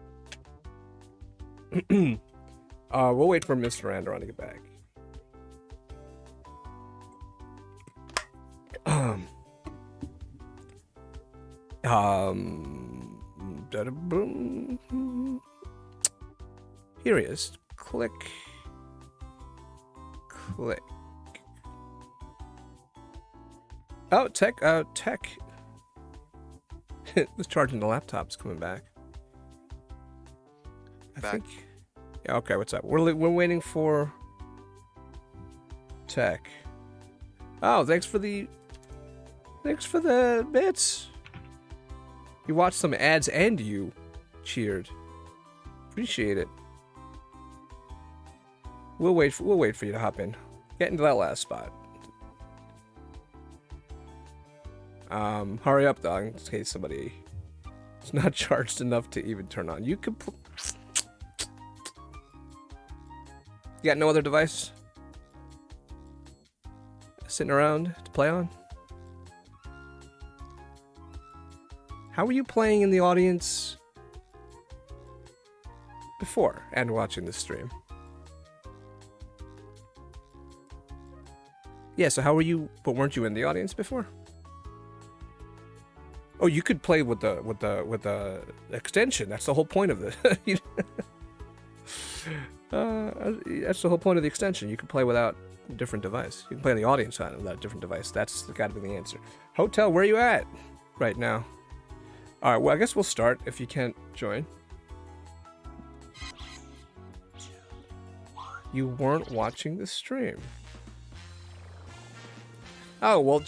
[SPEAKER 1] We'll wait for Mr. Andron to get back. Here he is. Click. Oh, tech. Was charging the laptop's coming back. I think. Yeah. Okay. What's up? We're waiting for tech. Oh, thanks for the bits. You watched some ads and you cheered. Appreciate it. We'll wait for you to hop in. Get into that last spot. Hurry up, dog, in case somebody is not charged enough to even turn on. You could. You got no other device sitting around to play on? How were you playing in the audience before and watching the stream? Yeah, so how were you, but weren't you in the audience before? Oh, you could play with the extension. That's the whole point of the that's the whole point of the extension. You can play without a different device. You can play on the audience side without a different device. That's got to be the answer. Hotel, where are you at right now? All right, well, I guess we'll start if you can't join. You weren't watching the stream. Oh, well,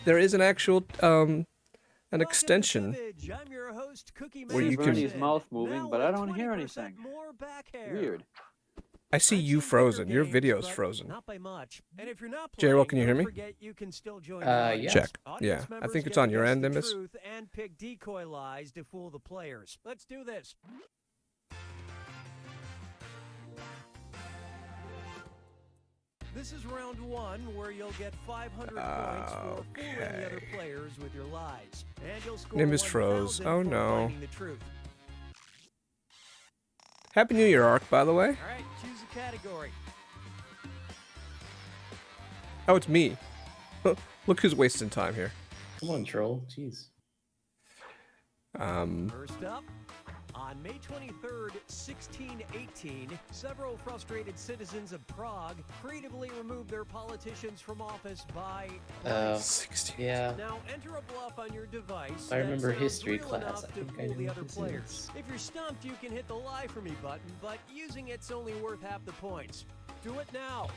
[SPEAKER 1] there is an actual, an extension where you can...
[SPEAKER 7] Bernie's mouth moving, but I don't hear anything. Weird.
[SPEAKER 1] I see you frozen. Your video's frozen. J-Roll, can you hear me?
[SPEAKER 2] Yeah.
[SPEAKER 1] Check. Yeah, I think it's on your end, Nimbus.
[SPEAKER 10] And pick decoy lies to fool the players. Let's do this. This is round one, where you'll get 500 points for fooling the other players with your lies, and you'll score
[SPEAKER 1] Nimbus froze.
[SPEAKER 10] 1,000
[SPEAKER 1] Oh
[SPEAKER 10] for
[SPEAKER 1] no.
[SPEAKER 10] finding the truth.
[SPEAKER 1] Happy New Year, Ark, by the way.
[SPEAKER 10] All right, choose a category.
[SPEAKER 1] Oh, it's me. Look who's wasting time here.
[SPEAKER 2] Come on, troll. Jeez.
[SPEAKER 10] First up, on May 23rd, 1618, several frustrated citizens of Prague creatively removed their politicians from office by...
[SPEAKER 1] 16.
[SPEAKER 2] Yeah.
[SPEAKER 10] Now enter a bluff on your device.
[SPEAKER 2] I remember
[SPEAKER 10] that sounds
[SPEAKER 2] history
[SPEAKER 10] real
[SPEAKER 2] class.
[SPEAKER 10] enough
[SPEAKER 2] I
[SPEAKER 10] to
[SPEAKER 2] think I
[SPEAKER 10] fool
[SPEAKER 2] knew
[SPEAKER 10] the
[SPEAKER 2] what
[SPEAKER 10] other
[SPEAKER 2] this
[SPEAKER 10] players.
[SPEAKER 2] is.
[SPEAKER 10] If you're stumped, you can hit the lie for me button, but using it's only worth half the points. Do it now.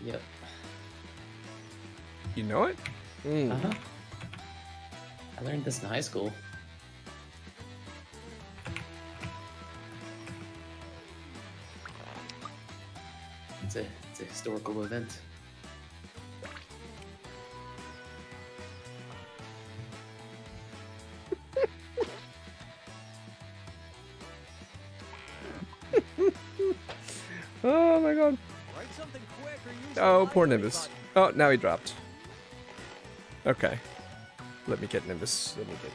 [SPEAKER 2] Yep.
[SPEAKER 1] You know it?
[SPEAKER 2] Uh-huh. I learned this in high school. It's a historical event.
[SPEAKER 1] Oh my god.
[SPEAKER 10] Write something quick or use
[SPEAKER 1] Oh,
[SPEAKER 10] the
[SPEAKER 1] poor
[SPEAKER 10] lie for me
[SPEAKER 1] Nimbus.
[SPEAKER 10] button.
[SPEAKER 1] Oh, now he dropped. Okay. Let me get Nimbus. Let me get...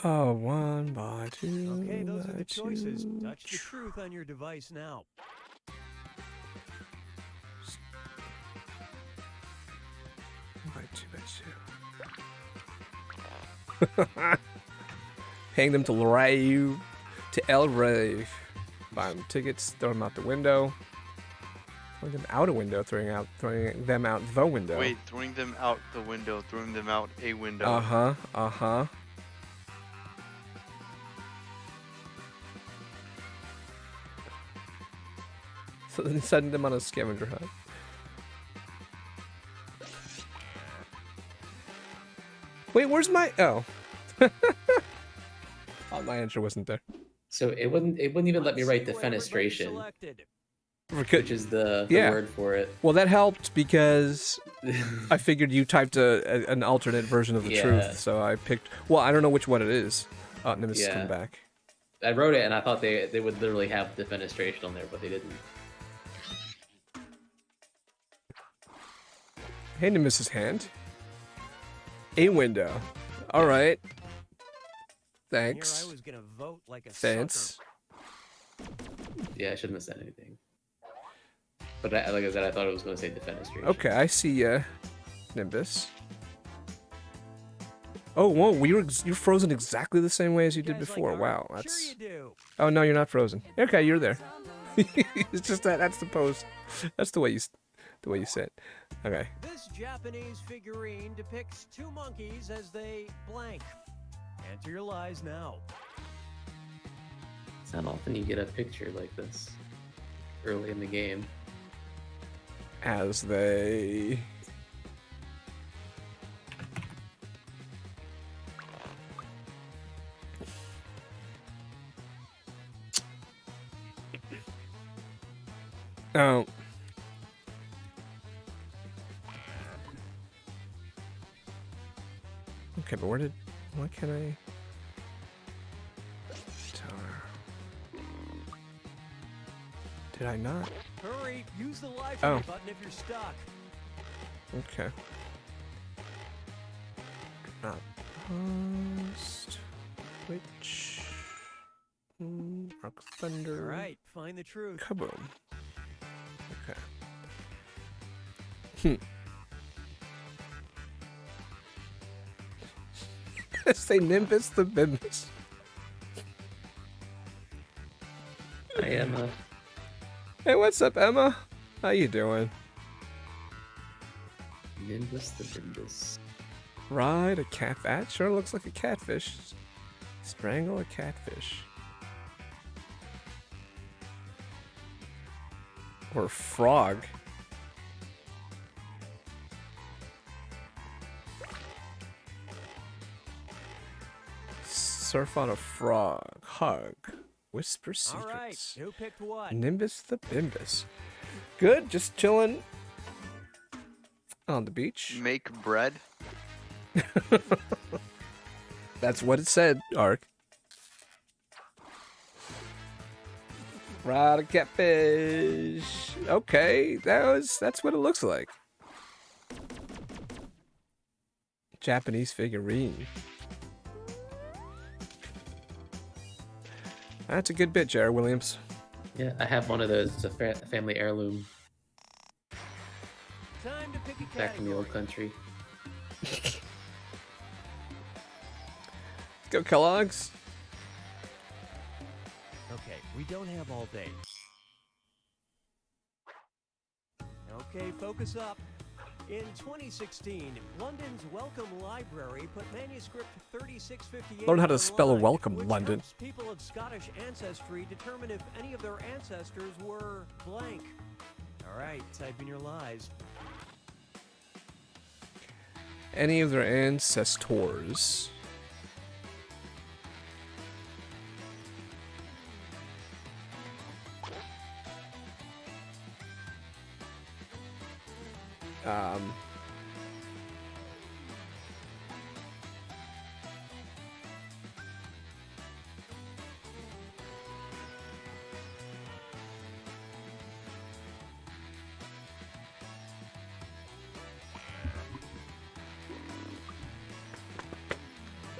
[SPEAKER 1] Oh, 1 by 2
[SPEAKER 10] Okay, those are
[SPEAKER 1] by
[SPEAKER 10] the choices.
[SPEAKER 1] 2.
[SPEAKER 10] Touch the truth on your device now.
[SPEAKER 1] By 2 by 2. Paying them to Rave. To El Rave. Buy them tickets, throw them out the window. Throwing them out a window, throwing them out the window.
[SPEAKER 9] Wait, throwing them out the window, throwing them out a window.
[SPEAKER 1] Uh-huh. Sending them on a scavenger hunt. Wait, where's my... Oh. Oh, my answer wasn't there.
[SPEAKER 2] So it wouldn't even let me write defenestration, which is the word for it.
[SPEAKER 1] Well, that helped because I figured you typed an alternate version of the truth, so I picked... Well, I don't know which one it is. Oh, Nimbus is coming back.
[SPEAKER 2] I wrote it, and I thought they would literally have defenestration on there, but they didn't.
[SPEAKER 1] Hey, Nimbus's hand. A window. All right. Thanks.
[SPEAKER 10] Here I was gonna vote like a
[SPEAKER 1] Thanks.
[SPEAKER 2] Yeah, I shouldn't have said anything. But like I said, I thought it was going to say defenestration.
[SPEAKER 1] Okay, I see Nimbus. Oh, whoa, you're frozen exactly the same way as you did before. Wow, that's...
[SPEAKER 10] Sure you do.
[SPEAKER 1] Oh, no, you're not frozen. Okay, you're there. It's just that's the pose. That's the way you sit. Okay.
[SPEAKER 10] This Japanese figurine depicts two monkeys as they blank. Enter your lies now.
[SPEAKER 2] It's not often you get a picture like this early in the game.
[SPEAKER 1] As they... Oh. Okay, but why can I... Did I not?
[SPEAKER 10] Hurry, use the live
[SPEAKER 1] Oh.
[SPEAKER 10] button if you're stuck.
[SPEAKER 1] Okay. Not post. Which... Arc Thunder.
[SPEAKER 10] All right, find the truth.
[SPEAKER 1] Kaboom. Okay. Say Nimbus the Bimbus.
[SPEAKER 2] Hi, Emma.
[SPEAKER 1] Hey, what's up, Emma? How you doing?
[SPEAKER 2] Nimbus the Bimbus.
[SPEAKER 1] Ride a cat. That sure looks like a catfish. Strangle a catfish. Or frog. Surf on a frog. Hug. Whisper secrets.
[SPEAKER 10] All right, who picked what?
[SPEAKER 1] Nimbus the Bimbus. Good, just chilling on the beach.
[SPEAKER 9] Make bread.
[SPEAKER 1] That's what it said, Ark. Ride a catfish. Okay, that's what it looks like. Japanese figurine. That's a good bit, Jared Williams.
[SPEAKER 2] Yeah, I have one of those. It's a family heirloom.
[SPEAKER 10] Time to pick a
[SPEAKER 2] Back from the
[SPEAKER 10] category.
[SPEAKER 2] old country.
[SPEAKER 1] Let's go, Kellogg's.
[SPEAKER 10] Okay, we don't have all day. Okay, focus up. In 2016, London's Wellcome Library put manuscript 3658
[SPEAKER 1] Learn how to spell
[SPEAKER 10] online,
[SPEAKER 1] welcome,
[SPEAKER 10] which
[SPEAKER 1] London.
[SPEAKER 10] helps people of Scottish ancestry determine if any of their ancestors were blank. All right, type in your lies.
[SPEAKER 1] Any of their ancestors.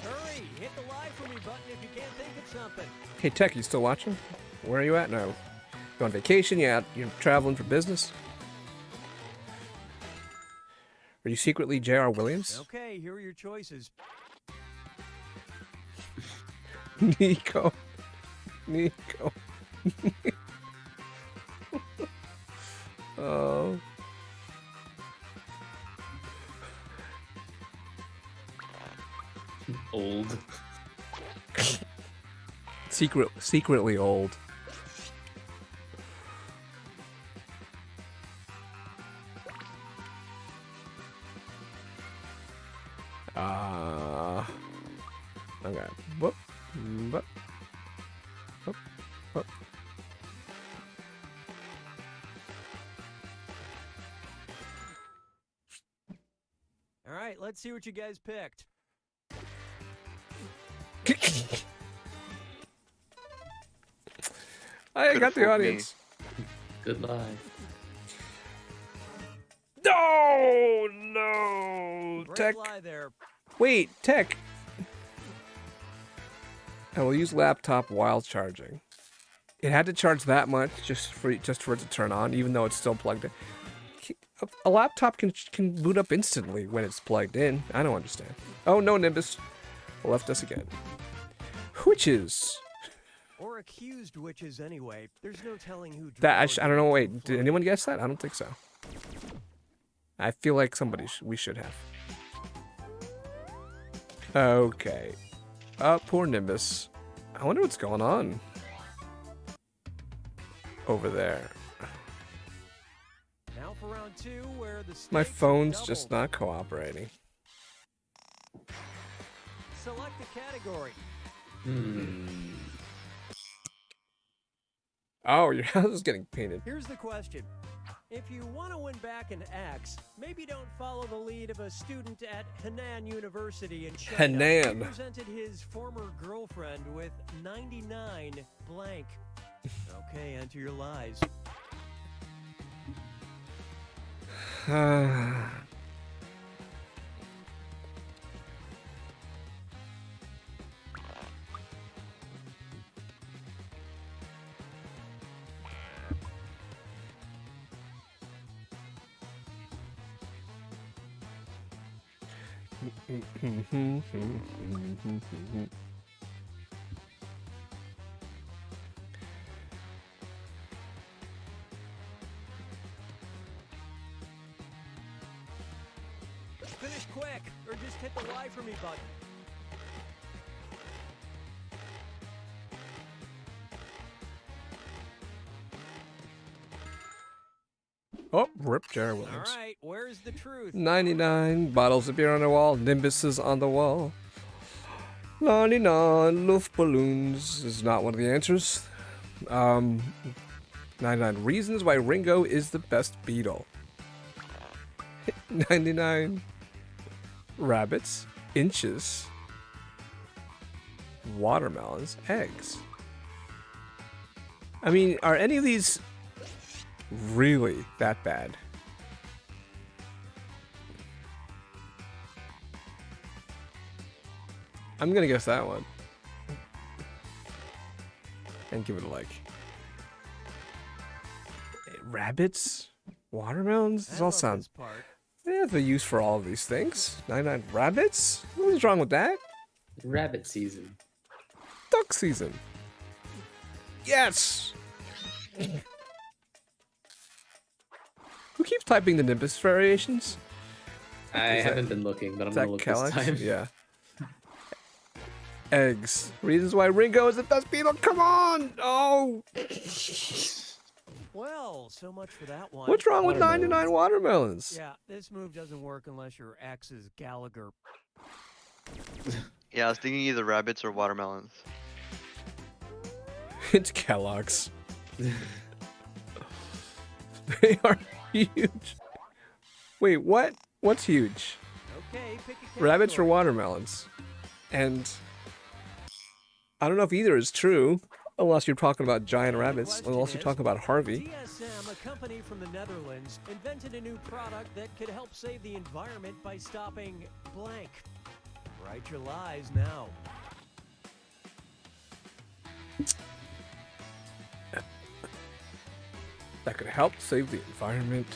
[SPEAKER 10] Hurry, hit the live for me button if you can't think of something.
[SPEAKER 1] Hey, Tech, you still watching? Where are you at now? You on vacation? You're traveling for business? Are you secretly J.R. Williams?
[SPEAKER 10] Okay, here are your choices.
[SPEAKER 1] Nico. Oh.
[SPEAKER 2] Old.
[SPEAKER 1] Secretly old. Okay. Whoop. Whoop. Whoop. Whoop.
[SPEAKER 10] All right, let's see what you guys picked.
[SPEAKER 1] I
[SPEAKER 9] Could've
[SPEAKER 1] got the
[SPEAKER 9] fooled me.
[SPEAKER 1] audience.
[SPEAKER 2] Good lie.
[SPEAKER 1] No, no,
[SPEAKER 10] Great
[SPEAKER 1] Tech.
[SPEAKER 10] lie there.
[SPEAKER 1] Wait, Tech. I will use laptop while charging. It had to charge that much just for it to turn on, even though it's still plugged in. A laptop can boot up instantly when it's plugged in. I don't understand. Oh no, Nimbus left us again. Witches.
[SPEAKER 10] Or accused witches anyway. There's no telling who
[SPEAKER 1] That I don't know. Wait,
[SPEAKER 10] drove
[SPEAKER 1] did anyone guess that? I don't think so. I feel like we should have. Okay. Poor Nimbus. I wonder what's going on over there.
[SPEAKER 10] Now for round 2, where the
[SPEAKER 1] My
[SPEAKER 10] stakes are
[SPEAKER 1] phone's just
[SPEAKER 10] doubled.
[SPEAKER 1] not cooperating.
[SPEAKER 10] Select a category.
[SPEAKER 1] Oh, your house is getting painted.
[SPEAKER 10] Here's the question. If you want to win back an X, maybe don't follow the lead of a student at Henan University in China.
[SPEAKER 1] Henan.
[SPEAKER 10] He presented his former girlfriend with 99 blank. Okay, enter your lies. Finish quick, or just hit the lie for me button.
[SPEAKER 1] Oh, rip Jared
[SPEAKER 10] All
[SPEAKER 1] Williams.
[SPEAKER 10] right, where's the truth?
[SPEAKER 1] 99 bottles of beer on the wall, Nimbuses on the wall. 99 Luft balloons is not one of the answers. 99 reasons why Ringo is the best Beatle. 99 rabbits, inches, watermelons, eggs. I mean, are any of these really that bad? I'm gonna guess that one. And give it a like. Rabbits? Watermelons? This all sounds... They have a use for all of these things. 99 rabbits? What's wrong with that?
[SPEAKER 2] Rabbit season.
[SPEAKER 1] Duck season. Yes! Who keeps typing the Nimbus variations?
[SPEAKER 2] I haven't been looking, but I'm gonna look
[SPEAKER 1] Kellogg's?
[SPEAKER 2] this time.
[SPEAKER 1] Yeah. Eggs. Reasons why Ringo is the best Beatle. Come on! Oh!
[SPEAKER 10] Well, so much for that one.
[SPEAKER 1] What's wrong with 99 watermelons?
[SPEAKER 10] Yeah, this move doesn't work unless your ex is Gallagher.
[SPEAKER 9] Yeah, I was thinking either rabbits or watermelons.
[SPEAKER 1] It's Kellogg's. They are huge. Wait, what? What's huge?
[SPEAKER 10] Okay, pick a
[SPEAKER 1] Rabbits or
[SPEAKER 10] category.
[SPEAKER 1] watermelons? And I don't know if either is true, unless you're talking about giant rabbits, unless you're talking about Harvey.
[SPEAKER 10] DSM, a company from the Netherlands, invented a new product that could help save the environment by stopping blank. Write your lies now.
[SPEAKER 1] That could help save the environment.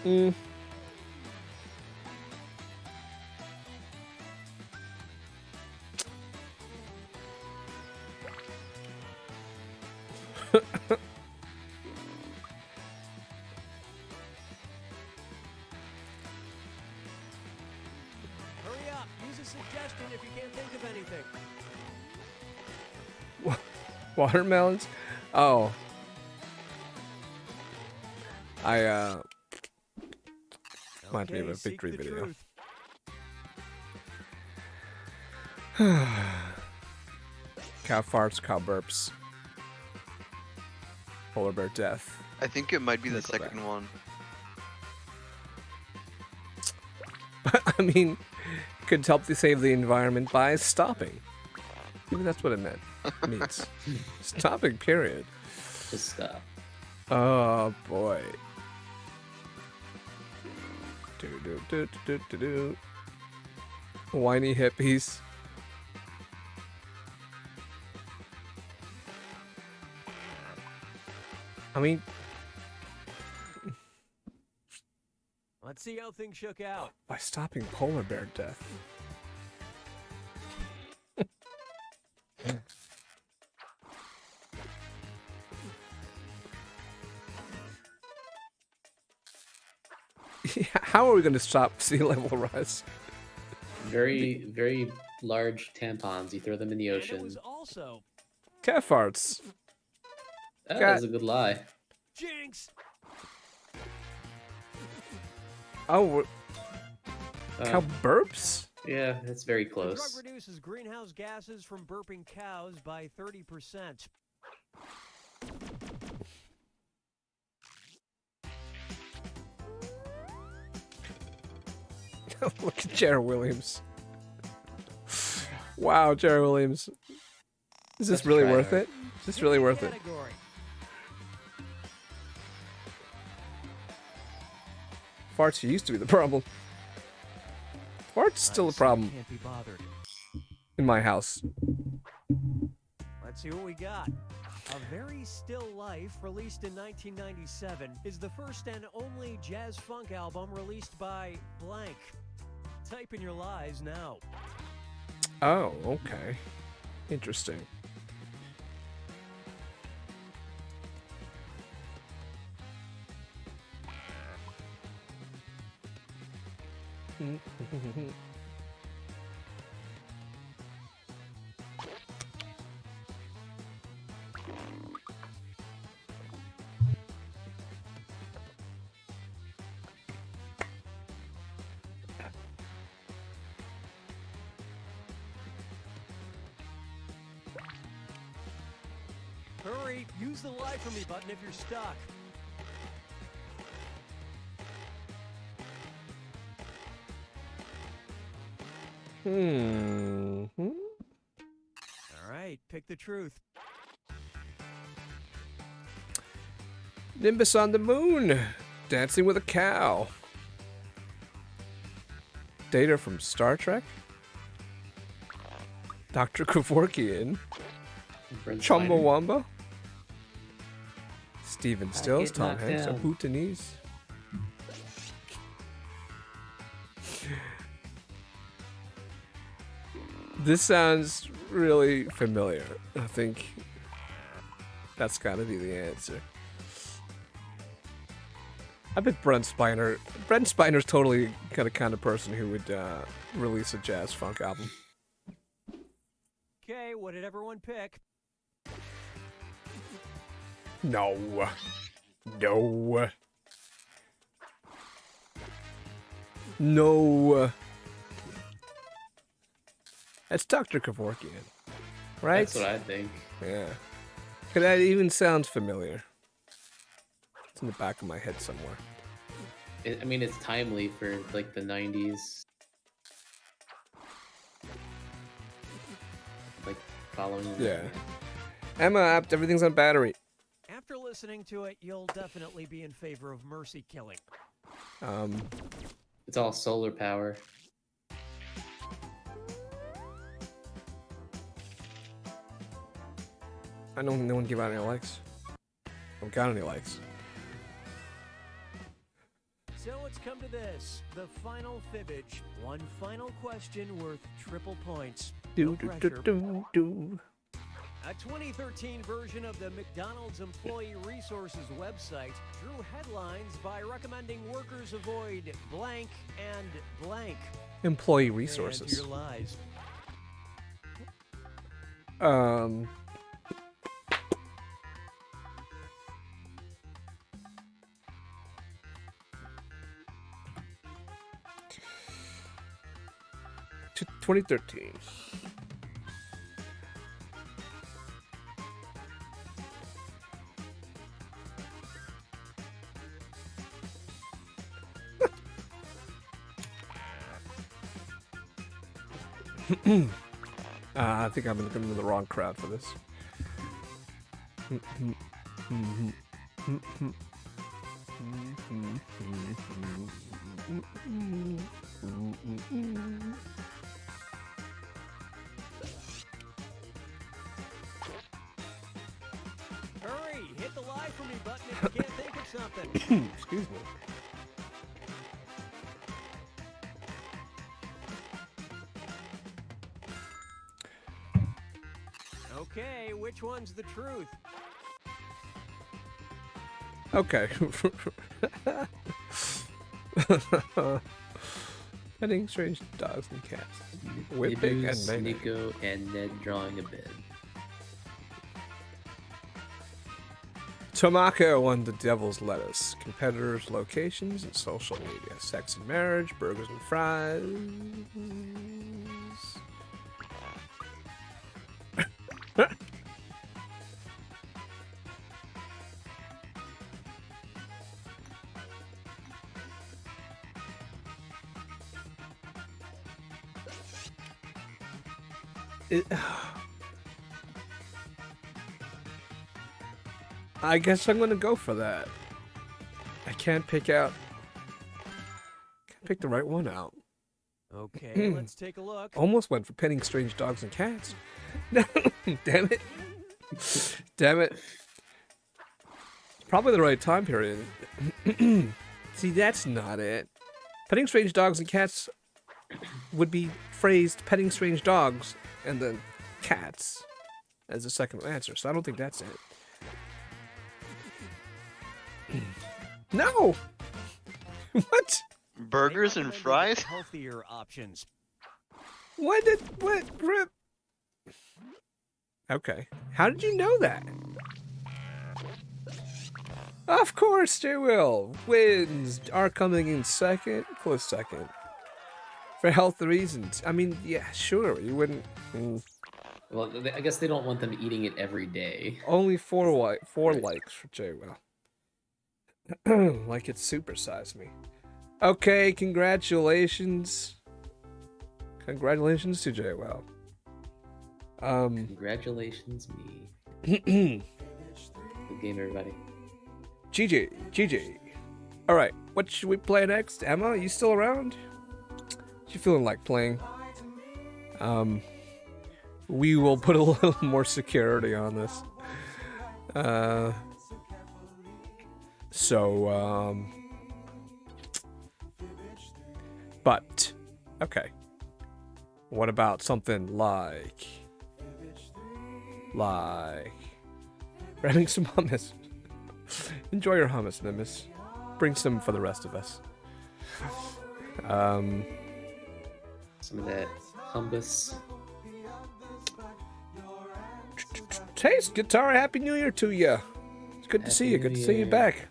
[SPEAKER 10] Hurry up, use a suggestion if you can't think of anything.
[SPEAKER 1] Watermelons? Oh. I might be
[SPEAKER 10] Okay,
[SPEAKER 1] a
[SPEAKER 10] seek
[SPEAKER 1] victory
[SPEAKER 10] the
[SPEAKER 1] video.
[SPEAKER 10] truth.
[SPEAKER 1] Cow farts, cow burps. Polar bear death.
[SPEAKER 9] I think it might be the
[SPEAKER 1] Nickelback.
[SPEAKER 9] second one.
[SPEAKER 1] I mean, could help to save the environment by stopping. Maybe that's what it meant. Means stopping. Period.
[SPEAKER 2] Just stop.
[SPEAKER 1] Oh boy. Do. Whiny hippies. I mean,
[SPEAKER 10] Let's see how things shook out.
[SPEAKER 1] by stopping polar bear death. Yeah, how are we going to stop sea level rise?
[SPEAKER 2] Very, very large tampons. You throw them in the
[SPEAKER 10] And it
[SPEAKER 2] ocean.
[SPEAKER 10] was also
[SPEAKER 1] Cat farts.
[SPEAKER 2] Oh,
[SPEAKER 1] got-
[SPEAKER 2] that's a good lie.
[SPEAKER 10] Jinx.
[SPEAKER 1] Oh, we're-
[SPEAKER 2] Uh,
[SPEAKER 1] cow burps?
[SPEAKER 2] Yeah, that's very
[SPEAKER 10] The drug
[SPEAKER 2] close.
[SPEAKER 10] reduces greenhouse gases from burping cows by 30%.
[SPEAKER 1] Look at Jared Williams. Wow, Jared Williams. Is this
[SPEAKER 2] Let's
[SPEAKER 1] really
[SPEAKER 2] try
[SPEAKER 1] worth
[SPEAKER 2] her.
[SPEAKER 1] it? Is this really worth it?
[SPEAKER 10] Category.
[SPEAKER 1] Farts used to be the problem. Farts still a
[SPEAKER 10] I
[SPEAKER 1] problem
[SPEAKER 10] can't be bothered.
[SPEAKER 1] in my house.
[SPEAKER 10] Let's see what we got. A Very Still Life, released in 1997, is the first and only jazz funk album released by blank. Type in your lies now.
[SPEAKER 1] Oh, okay. Interesting.
[SPEAKER 10] Hurry, use the lie for me button if you're stuck. All right, pick the truth.
[SPEAKER 1] Nimbus on the moon. Dancing with a cow. Data from Star Trek. Dr. Kevorkian.
[SPEAKER 2] Brent Spiner.
[SPEAKER 1] Chumbawamba. Steven
[SPEAKER 2] I
[SPEAKER 1] Stills,
[SPEAKER 2] get
[SPEAKER 1] Tom
[SPEAKER 2] knocked
[SPEAKER 1] Hanks,
[SPEAKER 2] down.
[SPEAKER 1] and Bhutanese. This sounds really familiar. I think that's gotta be the answer. I bet Brent Spiner's totally kind of person who would release a jazz funk album.
[SPEAKER 10] Okay, what did everyone pick?
[SPEAKER 1] No. No. No. That's Dr. Kevorkian, right?
[SPEAKER 2] That's what I think.
[SPEAKER 1] Yeah. That even sounds familiar. It's in the back of my head somewhere.
[SPEAKER 2] I mean, it's timely for like the 90s. Like following.
[SPEAKER 1] Yeah. Emma, everything's on battery.
[SPEAKER 10] After listening to it, you'll definitely be in favor of mercy killing.
[SPEAKER 2] It's all solar power.
[SPEAKER 1] I don't think no one give out any likes. Don't got any likes.
[SPEAKER 10] So it's come to this, the final fibbage. One final question worth triple points. No pressure. A 2013 version of the McDonald's Employee Resources website drew headlines by recommending workers avoid blank and blank.
[SPEAKER 1] Employee
[SPEAKER 10] And
[SPEAKER 1] resources.
[SPEAKER 10] your lies.
[SPEAKER 1] 2013. I think I'm in the wrong crowd for this.
[SPEAKER 10] Hurry, hit the live for me button if you can't think of something.
[SPEAKER 1] Excuse me.
[SPEAKER 10] Okay, which one's the truth?
[SPEAKER 1] Okay. Petting strange dogs and cats. Whipping and banging.
[SPEAKER 2] Nico and Ned drawing a bed.
[SPEAKER 1] Tomako on the Devil's Lettuce. Competitors, locations, and social media. Sex and marriage, burgers and fries. I guess I'm gonna go for that. I can't pick the right one out.
[SPEAKER 10] Okay, let's take a look.
[SPEAKER 1] Almost went for petting strange dogs and cats. No, damn it. Damn it. Probably the right time period. See, that's not it. Petting strange dogs and cats would be phrased petting strange dogs and then cats as the second answer. So I don't think that's it. No! What?
[SPEAKER 9] Burgers and fries?
[SPEAKER 10] Healthier options.
[SPEAKER 1] What? Rip? Okay. How did you know that? Of course, J-Will wins. Are coming in second, close second. For health reasons. I mean, yeah, sure. You wouldn't.
[SPEAKER 2] Well, I guess they don't want them eating it every day.
[SPEAKER 1] Only four likes for J-Will. Like it's supersized me. Okay, congratulations. Congratulations to J-Will.
[SPEAKER 2] Congratulations, me. Good game, everybody.
[SPEAKER 1] GG. Alright, what should we play next? Emma, are you still around? You feeling like playing? We will put a little more security on this. But, okay. What about something like grabbing some hummus? Enjoy your hummus, Nimbus. Bring some for the rest of us.
[SPEAKER 2] Some of that hummus.
[SPEAKER 1] Taste Skatari, Happy New Year to you. It's good to see you. Good to see you back.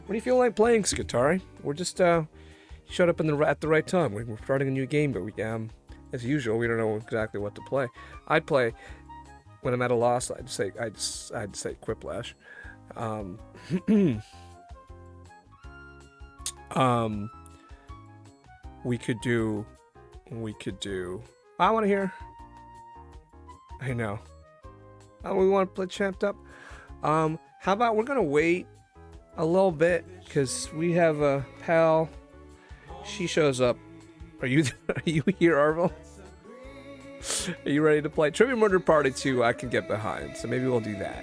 [SPEAKER 1] What do you feel like playing, Skatari? We're just showed up at the right time. We're starting a new game, but we as usual, we don't know exactly what to play. I'd play when I'm at a loss. I'd say Quiplash. We could do. I want to hear. I know. We want to play Champed Up. How about we're gonna wait a little bit because we have a pal. She shows up. Are you here, Arvel? Are you ready to play Trivia Murder Party 2? I can get behind, so maybe we'll do that.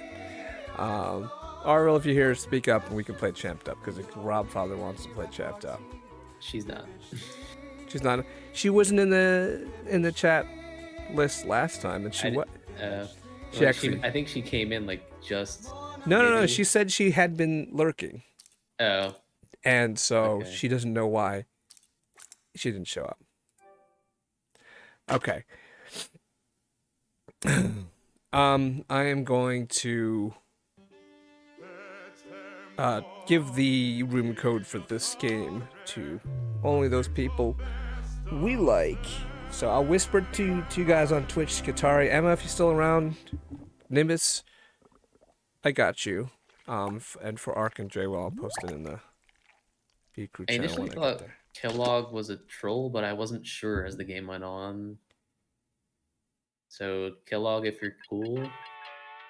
[SPEAKER 1] Arvel, if you're here, speak up and we can play Champed Up because Rob Father wants to play Champed Up.
[SPEAKER 2] She's not.
[SPEAKER 1] She's not. She wasn't in the chat list last time, and she what? She actually.
[SPEAKER 2] I think she came in like just.
[SPEAKER 1] No. She said she had been lurking.
[SPEAKER 2] Oh.
[SPEAKER 1] And so
[SPEAKER 2] okay.
[SPEAKER 1] She doesn't know why she didn't show up. Okay. I am going to give the room code for this game to only those people we like So I'll whisper to you guys on Twitch, Skatari. Emma, if you're still around, Nimbus, I got you. And for Ark and Jay, well, I'll post it in the B Crew
[SPEAKER 2] I
[SPEAKER 1] channel
[SPEAKER 2] initially
[SPEAKER 1] when I get
[SPEAKER 2] thought
[SPEAKER 1] there.
[SPEAKER 2] Kellogg was a troll, but I wasn't sure as the game went on. So Kellogg, if you're cool.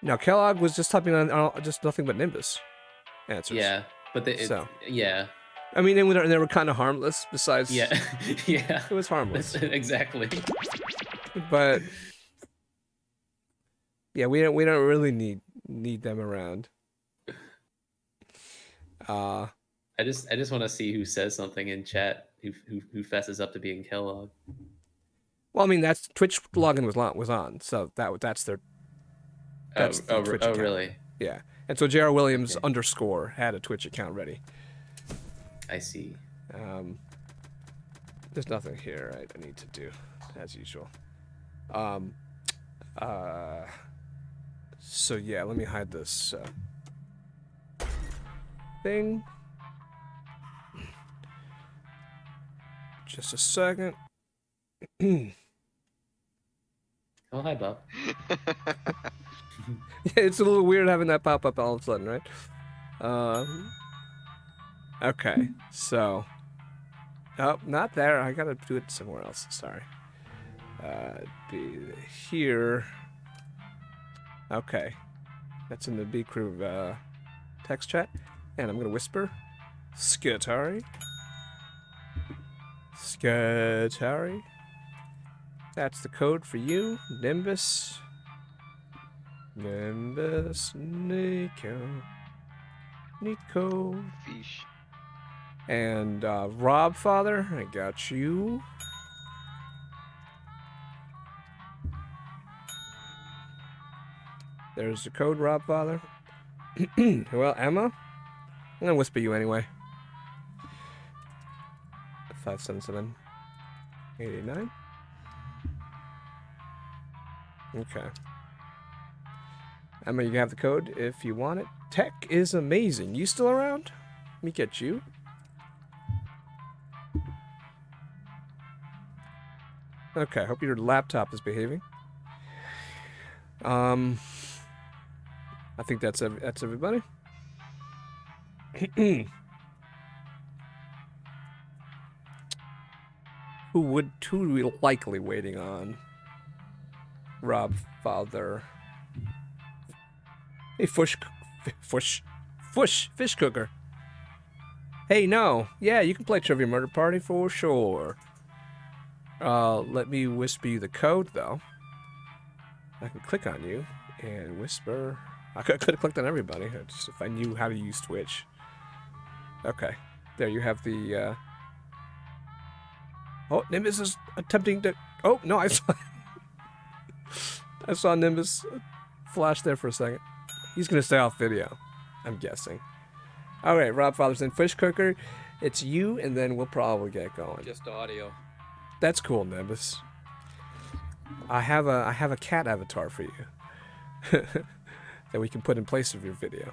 [SPEAKER 1] No, Kellogg was just typing on just nothing but Nimbus answers.
[SPEAKER 2] Yeah, but yeah.
[SPEAKER 1] I mean, they were kind of harmless. Besides,
[SPEAKER 2] Yeah, yeah.
[SPEAKER 1] it was harmless.
[SPEAKER 2] Exactly.
[SPEAKER 1] But yeah, we don't really need them around.
[SPEAKER 2] I just want to see who says something in chat who fesses up to being Kellogg.
[SPEAKER 1] Well, I mean, that's Twitch login was on, so that's their. That's the Twitch account.
[SPEAKER 2] Really?
[SPEAKER 1] Yeah, and so J.R. Williams _ had a Twitch account ready.
[SPEAKER 2] I see.
[SPEAKER 1] There's nothing here I need to do, as usual. So yeah, let me hide this thing. Just a second.
[SPEAKER 2] Oh, hi, Bob.
[SPEAKER 1] It's a little weird having that pop up all of a sudden, right? Okay, so. Oh, not there. I gotta do it somewhere else. Sorry. Be here. Okay. That's in the B Crew text chat. And I'm gonna whisper. Skatari. Skatari. That's the code for you. Nimbus. Nimbus. Nico.
[SPEAKER 9] Fish.
[SPEAKER 1] And Rob Father, I got you. There's the code, Rob Father. Well, Emma, I'm gonna whisper you anyway. 577 89. Okay. Emma, you have the code if you want it. Tech is amazing. You still around? Let me get you. Okay, hope your laptop is behaving. I think that's everybody. Who would be likely waiting on? Rob Father. Hey, Fish Cooker. Hey, no. Yeah, you can play Trivia Murder Party for sure. Let me whisper you the code, though. I can click on you and whisper. I could have clicked on everybody just if I knew how to use Twitch. Okay. There, you have the, Oh, Nimbus is attempting to... Oh, no, I saw... I saw Nimbus flash there for a second. He's going to stay off video, I'm guessing. Alright, Rob Father's in Fish Cooker. It's you, and then we'll probably get going.
[SPEAKER 7] Just audio.
[SPEAKER 1] That's cool, Nimbus. I have a cat avatar for you that we can put in place of your video.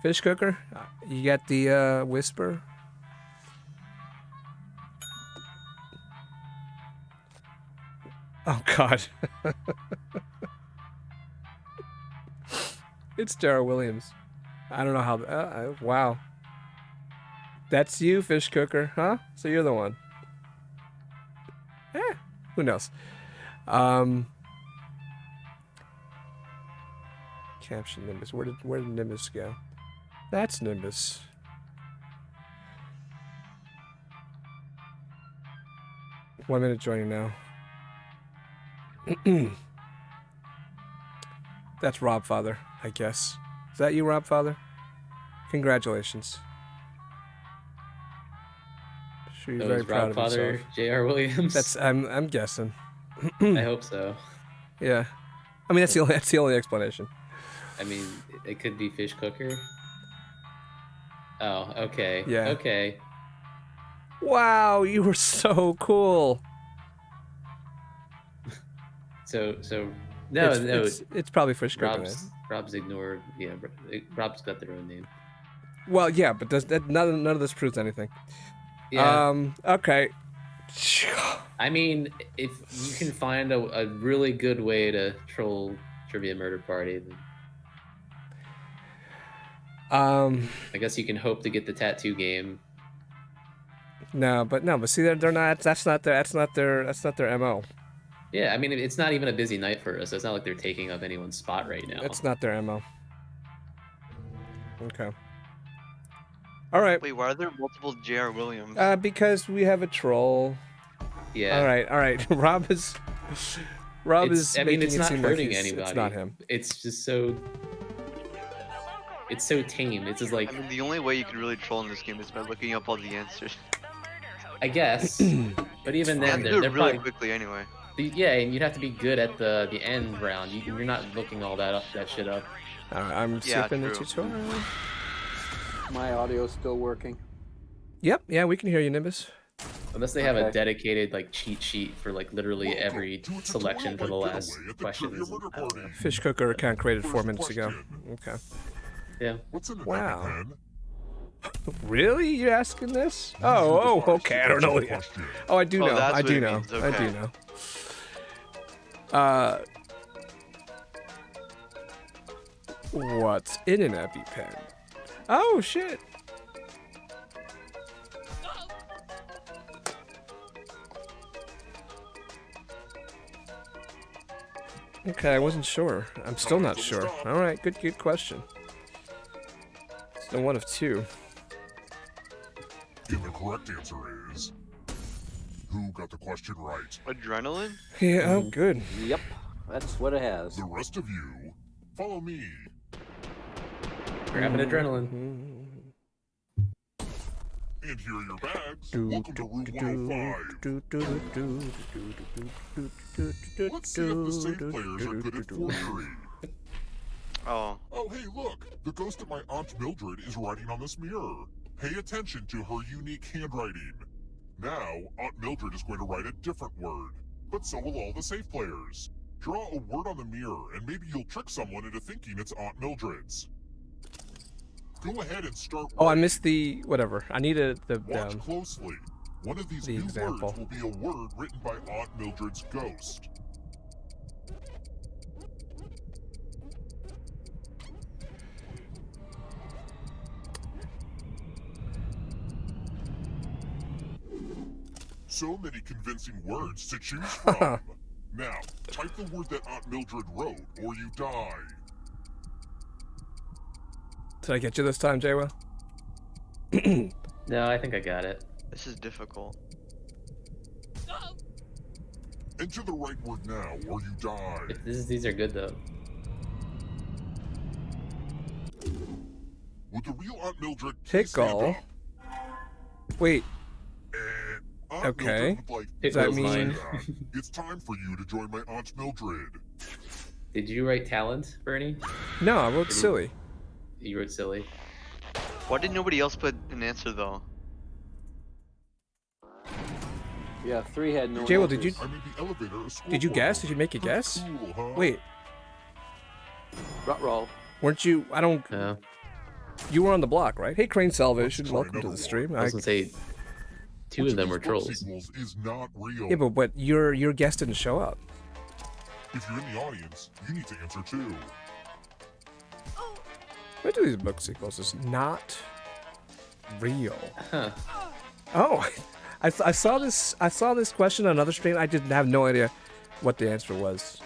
[SPEAKER 1] Fish Cooker, you got the whisper. Oh God, it's Dara Williams. I don't know how. Wow, that's you, Fish Cooker, huh? So you're the one. Who knows? Caption Nimbus. Where did Nimbus go? That's Nimbus. One minute joining now. That's Rob Father, I guess. Is that you, Rob Father? Congratulations. Sure you're very proud of
[SPEAKER 2] Father,
[SPEAKER 1] yourself.
[SPEAKER 2] J.R. Williams.
[SPEAKER 1] That's I'm guessing.
[SPEAKER 2] I hope so.
[SPEAKER 1] Yeah, I mean that's the only explanation.
[SPEAKER 2] I mean, it could be Fish Cooker. Oh, okay.
[SPEAKER 1] Yeah.
[SPEAKER 2] Okay.
[SPEAKER 1] Wow, you were so cool.
[SPEAKER 2] So no,
[SPEAKER 1] it's probably Fish Cooker.
[SPEAKER 2] Rob's ignored. Yeah, Rob's got their own name.
[SPEAKER 1] Well, yeah, but none of this proves anything.
[SPEAKER 2] Yeah.
[SPEAKER 1] Okay.
[SPEAKER 2] I mean, if you can find a really good way to troll Trivia Murder Party, then I guess you can hope to get the tattoo game.
[SPEAKER 1] No, but see, they're not. That's not their MO.
[SPEAKER 2] Yeah, I mean, it's not even a busy night for us. It's not like they're taking up anyone's spot right now.
[SPEAKER 1] It's not their MO. Okay. All right.
[SPEAKER 9] Wait, why are there multiple J.R. Williams?
[SPEAKER 1] Because we have a troll.
[SPEAKER 2] Yeah.
[SPEAKER 1] All right. Rob is.
[SPEAKER 2] I mean, it's
[SPEAKER 1] making it
[SPEAKER 2] not
[SPEAKER 1] seem like
[SPEAKER 2] hurting anybody.
[SPEAKER 1] It's not him.
[SPEAKER 2] It's just so. It's so tame. It's just like.
[SPEAKER 9] I mean, the only way you can really troll in this game is by looking up all the answers.
[SPEAKER 2] I guess. But even then,
[SPEAKER 9] you have to do
[SPEAKER 2] they're
[SPEAKER 9] it really
[SPEAKER 2] probably,
[SPEAKER 9] quickly anyway.
[SPEAKER 2] yeah, and you'd have to be good at the end round. You're not looking all that shit up.
[SPEAKER 1] I'm skipping the
[SPEAKER 9] true.
[SPEAKER 1] tutorial.
[SPEAKER 7] My audio's still working.
[SPEAKER 1] Yep. Yeah, we can hear you, Nimbus.
[SPEAKER 2] Unless they have a
[SPEAKER 7] Okay.
[SPEAKER 2] dedicated like cheat sheet for like literally every selection for the last question.
[SPEAKER 1] Fish cooker account created 4 minutes ago. Okay.
[SPEAKER 2] Yeah.
[SPEAKER 1] Wow. Really? You asking this? Oh, okay. I don't know. Oh, I do know.
[SPEAKER 9] that's
[SPEAKER 1] I
[SPEAKER 9] what
[SPEAKER 1] do
[SPEAKER 9] it
[SPEAKER 1] know.
[SPEAKER 9] means,
[SPEAKER 1] I do
[SPEAKER 9] okay.
[SPEAKER 1] know. What's in an EpiPen? Oh shit. Okay, I wasn't sure. I'm still not sure. All right, good question. Still one of two.
[SPEAKER 11] And the correct answer is... Who got the question right?
[SPEAKER 9] Adrenaline?
[SPEAKER 1] Yeah, oh, good.
[SPEAKER 7] Yep, that's what it has.
[SPEAKER 11] The rest of you, follow me.
[SPEAKER 2] Grabbing adrenaline.
[SPEAKER 11] And here are your bags. Welcome to room 105. Let's see if the safe players are good at forgery.
[SPEAKER 9] Oh.
[SPEAKER 11] Oh, hey, look! The ghost of my Aunt Mildred is writing on this mirror. Pay attention to her unique handwriting. Now, Aunt Mildred is going to write a different word, but so will all the safe players. Draw a word on the mirror, and maybe you'll trick someone into thinking it's Aunt Mildred's. Go ahead and start.
[SPEAKER 1] Oh, I missed the whatever. I needed the
[SPEAKER 11] Watch closely. One of these
[SPEAKER 1] the
[SPEAKER 11] new
[SPEAKER 1] example.
[SPEAKER 11] words will be a word written by Aunt Mildred's ghost. So many convincing words to choose from. Now, type the word that Aunt Mildred wrote, or you die.
[SPEAKER 1] Did I get you this time, Jaywa?
[SPEAKER 2] No, I think I got it.
[SPEAKER 9] This is difficult.
[SPEAKER 11] Enter the right word now, or you die.
[SPEAKER 2] These are good though.
[SPEAKER 11] Would the real Aunt Mildred please stand
[SPEAKER 1] Pickle.
[SPEAKER 11] up?
[SPEAKER 1] Wait.
[SPEAKER 11] Aunt
[SPEAKER 1] Okay.
[SPEAKER 11] Mildred would like
[SPEAKER 1] Does that
[SPEAKER 2] Pickle's
[SPEAKER 1] mean?
[SPEAKER 2] mine.
[SPEAKER 11] It's time for you to join my Aunt Mildred.
[SPEAKER 2] Did you write talent, Bernie?
[SPEAKER 1] No, I wrote silly.
[SPEAKER 2] You wrote silly.
[SPEAKER 9] Why did nobody else put an answer though?
[SPEAKER 7] Yeah, 3 had no
[SPEAKER 1] Jaywa, did you
[SPEAKER 11] I'm in the elevator.
[SPEAKER 1] did you guess? Did you make a guess?
[SPEAKER 11] Cool, huh?
[SPEAKER 1] Wait,
[SPEAKER 7] roll.
[SPEAKER 1] weren't you? I don't.
[SPEAKER 2] No.
[SPEAKER 1] You were on the block, right? Hey, Crane Salvation,
[SPEAKER 11] Let's try
[SPEAKER 1] welcome to the
[SPEAKER 11] another
[SPEAKER 1] stream.
[SPEAKER 2] I was gonna say two of them were
[SPEAKER 11] Which of these
[SPEAKER 2] trolls.
[SPEAKER 11] sequels is not real.
[SPEAKER 1] Yeah, but your guest didn't show up.
[SPEAKER 11] If you're in the audience, you need to answer too.
[SPEAKER 1] Which of these book sequels is not real?
[SPEAKER 2] Huh.
[SPEAKER 1] Oh, I saw this. I saw this question on another stream. I didn't have no idea what the answer was.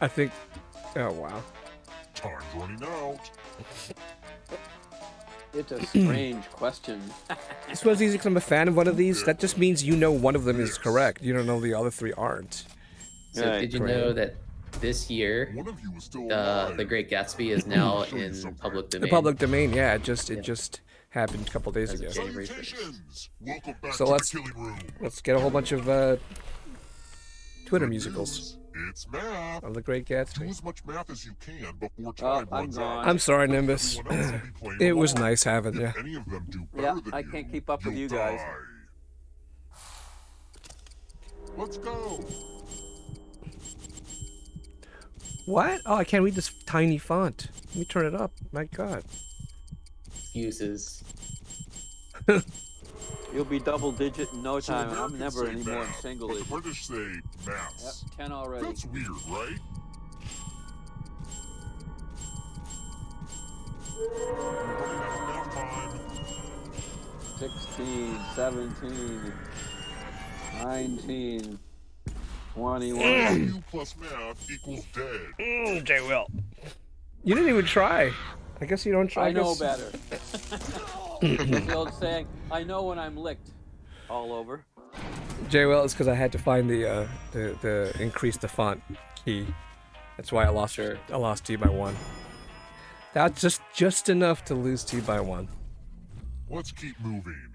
[SPEAKER 1] I think. Oh wow.
[SPEAKER 11] Time's running out.
[SPEAKER 7] It's a strange question.
[SPEAKER 1] This one's easy because I'm a fan of one of these. That just means you know one of them is correct. You don't know the other three aren't.
[SPEAKER 2] So
[SPEAKER 7] Right.
[SPEAKER 2] did you know that this year
[SPEAKER 11] One of you is still
[SPEAKER 2] The
[SPEAKER 11] alive.
[SPEAKER 2] Great Gatsby is now in public domain?
[SPEAKER 1] The public domain, yeah. It just happened a couple days
[SPEAKER 2] As of
[SPEAKER 1] ago.
[SPEAKER 2] January 1st.
[SPEAKER 11] Salutations! Welcome back
[SPEAKER 1] So
[SPEAKER 11] to
[SPEAKER 1] let's-
[SPEAKER 11] the killing room.
[SPEAKER 1] Let's get a whole bunch of Twitter
[SPEAKER 11] Good
[SPEAKER 1] musicals
[SPEAKER 11] news, It's math.
[SPEAKER 1] of the Great
[SPEAKER 11] Do
[SPEAKER 1] Gatsby.
[SPEAKER 11] as much math as you can before
[SPEAKER 7] Oh,
[SPEAKER 11] time
[SPEAKER 7] I'm
[SPEAKER 11] runs
[SPEAKER 7] gone.
[SPEAKER 11] out.
[SPEAKER 1] I'm sorry, Nimbus.
[SPEAKER 11] Everyone else will be playing
[SPEAKER 1] It was
[SPEAKER 11] along.
[SPEAKER 1] nice having you.
[SPEAKER 11] If any of them do better
[SPEAKER 7] Yeah,
[SPEAKER 11] than
[SPEAKER 7] I
[SPEAKER 11] you,
[SPEAKER 7] can't keep up with
[SPEAKER 11] you'll
[SPEAKER 7] you guys.
[SPEAKER 11] die. Let's go.
[SPEAKER 1] What? Oh, I can't read this tiny font. Let me turn it up. My God.
[SPEAKER 2] excuses.
[SPEAKER 7] You'll be double digit in no
[SPEAKER 11] So
[SPEAKER 7] time, and I'm
[SPEAKER 11] Americans
[SPEAKER 7] never
[SPEAKER 11] say
[SPEAKER 7] anymore in
[SPEAKER 11] math,
[SPEAKER 7] single
[SPEAKER 11] but the
[SPEAKER 7] digit.
[SPEAKER 11] British say maths.
[SPEAKER 7] Yep, 10 already.
[SPEAKER 11] That's weird, right? We're running out of math time.
[SPEAKER 7] 16, 17, 19, 21.
[SPEAKER 11] 5Q plus math equals dead.
[SPEAKER 1] Jay Will. You didn't even try. I guess you don't try.
[SPEAKER 7] I know
[SPEAKER 1] guess-
[SPEAKER 7] better. It's the old saying, I know when I'm licked. All over.
[SPEAKER 1] Jay Will, it's because I had to find the increase the font key. That's why I lost.
[SPEAKER 2] Sure.
[SPEAKER 1] I lost T by 1. That's just enough to lose T by 1.
[SPEAKER 11] Let's keep moving.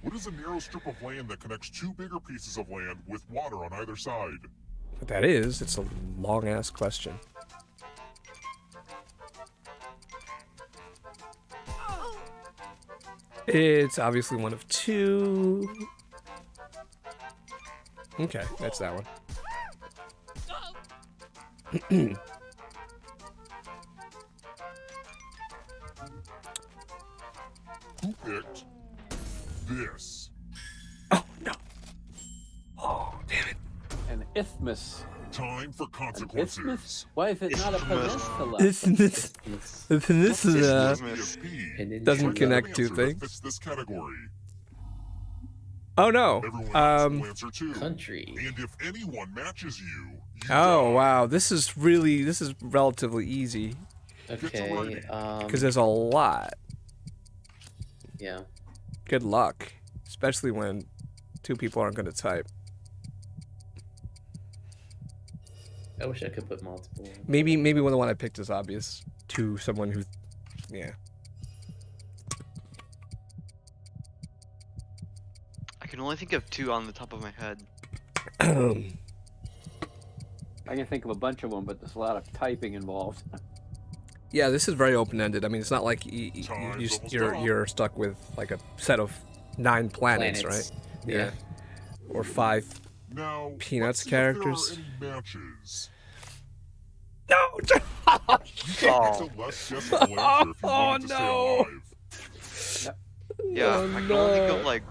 [SPEAKER 11] What is a narrow strip of land that connects two bigger pieces of land with water on either side?
[SPEAKER 1] What that is, it's a long ass question. It's obviously one of 2. Okay, that's that one.
[SPEAKER 11] Who picked this?
[SPEAKER 1] Oh no! Oh damn it!
[SPEAKER 7] An isthmus.
[SPEAKER 11] Time for
[SPEAKER 7] An
[SPEAKER 11] consequences.
[SPEAKER 7] isthmus? Why is it not a peninsula?
[SPEAKER 1] This
[SPEAKER 11] PSP.
[SPEAKER 1] doesn't
[SPEAKER 11] Check out
[SPEAKER 1] connect
[SPEAKER 11] an
[SPEAKER 1] to
[SPEAKER 11] answer that
[SPEAKER 1] things.
[SPEAKER 11] fits this category.
[SPEAKER 1] Oh no!
[SPEAKER 11] Everyone else will answer too.
[SPEAKER 2] Country.
[SPEAKER 11] And if anyone matches you,
[SPEAKER 1] Oh wow, this is relatively easy
[SPEAKER 2] Okay.
[SPEAKER 1] because there's a lot.
[SPEAKER 2] Yeah.
[SPEAKER 1] Good luck, especially when 2 people aren't going to type.
[SPEAKER 2] I wish I could put multiple.
[SPEAKER 1] Maybe when the one I picked is obvious to someone who, yeah.
[SPEAKER 9] I can only think of 2 on the top of my head.
[SPEAKER 7] I can think of a bunch of them, but there's a lot of typing involved.
[SPEAKER 1] Yeah, this is very open-ended. I mean, it's not like you're stuck with like a set of 9 planets, right?
[SPEAKER 2] Yeah.
[SPEAKER 1] Or 5
[SPEAKER 11] now
[SPEAKER 1] Peanuts
[SPEAKER 11] let's see
[SPEAKER 1] characters.
[SPEAKER 11] If there are any matches.
[SPEAKER 1] No!
[SPEAKER 11] You can pick a less guessable answer if you want to stay alive.
[SPEAKER 9] Yeah, I can only think of like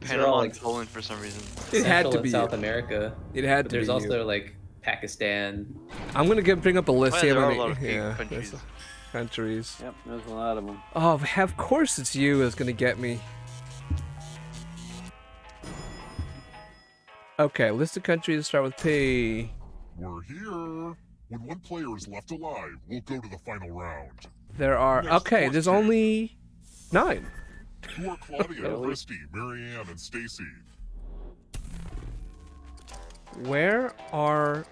[SPEAKER 2] These are all,
[SPEAKER 9] Panama
[SPEAKER 2] like,
[SPEAKER 9] and Poland for some reason.
[SPEAKER 1] It had
[SPEAKER 2] Central
[SPEAKER 1] to
[SPEAKER 2] and
[SPEAKER 1] be
[SPEAKER 2] South
[SPEAKER 1] you.
[SPEAKER 2] America.
[SPEAKER 1] It had
[SPEAKER 2] But
[SPEAKER 1] to
[SPEAKER 2] there's
[SPEAKER 1] be
[SPEAKER 2] also
[SPEAKER 1] you.
[SPEAKER 2] like Pakistan.
[SPEAKER 1] I'm gonna bring up a list.
[SPEAKER 9] Oh, yeah,
[SPEAKER 1] See how
[SPEAKER 9] there are a
[SPEAKER 1] many-
[SPEAKER 9] lot of big
[SPEAKER 1] yeah,
[SPEAKER 9] countries.
[SPEAKER 1] there's countries.
[SPEAKER 7] Yep, there's a lot of them.
[SPEAKER 1] Oh, of course it's you that's gonna get me. Okay, list of countries start with P.
[SPEAKER 11] We're here. When one player is left alive, we'll go to the final round.
[SPEAKER 1] There are
[SPEAKER 11] Next
[SPEAKER 1] okay. There's
[SPEAKER 11] question.
[SPEAKER 1] only 9.
[SPEAKER 11] Who are Claudia,
[SPEAKER 7] Really?
[SPEAKER 11] Christy, Marianne, and Stacy?
[SPEAKER 1] Where are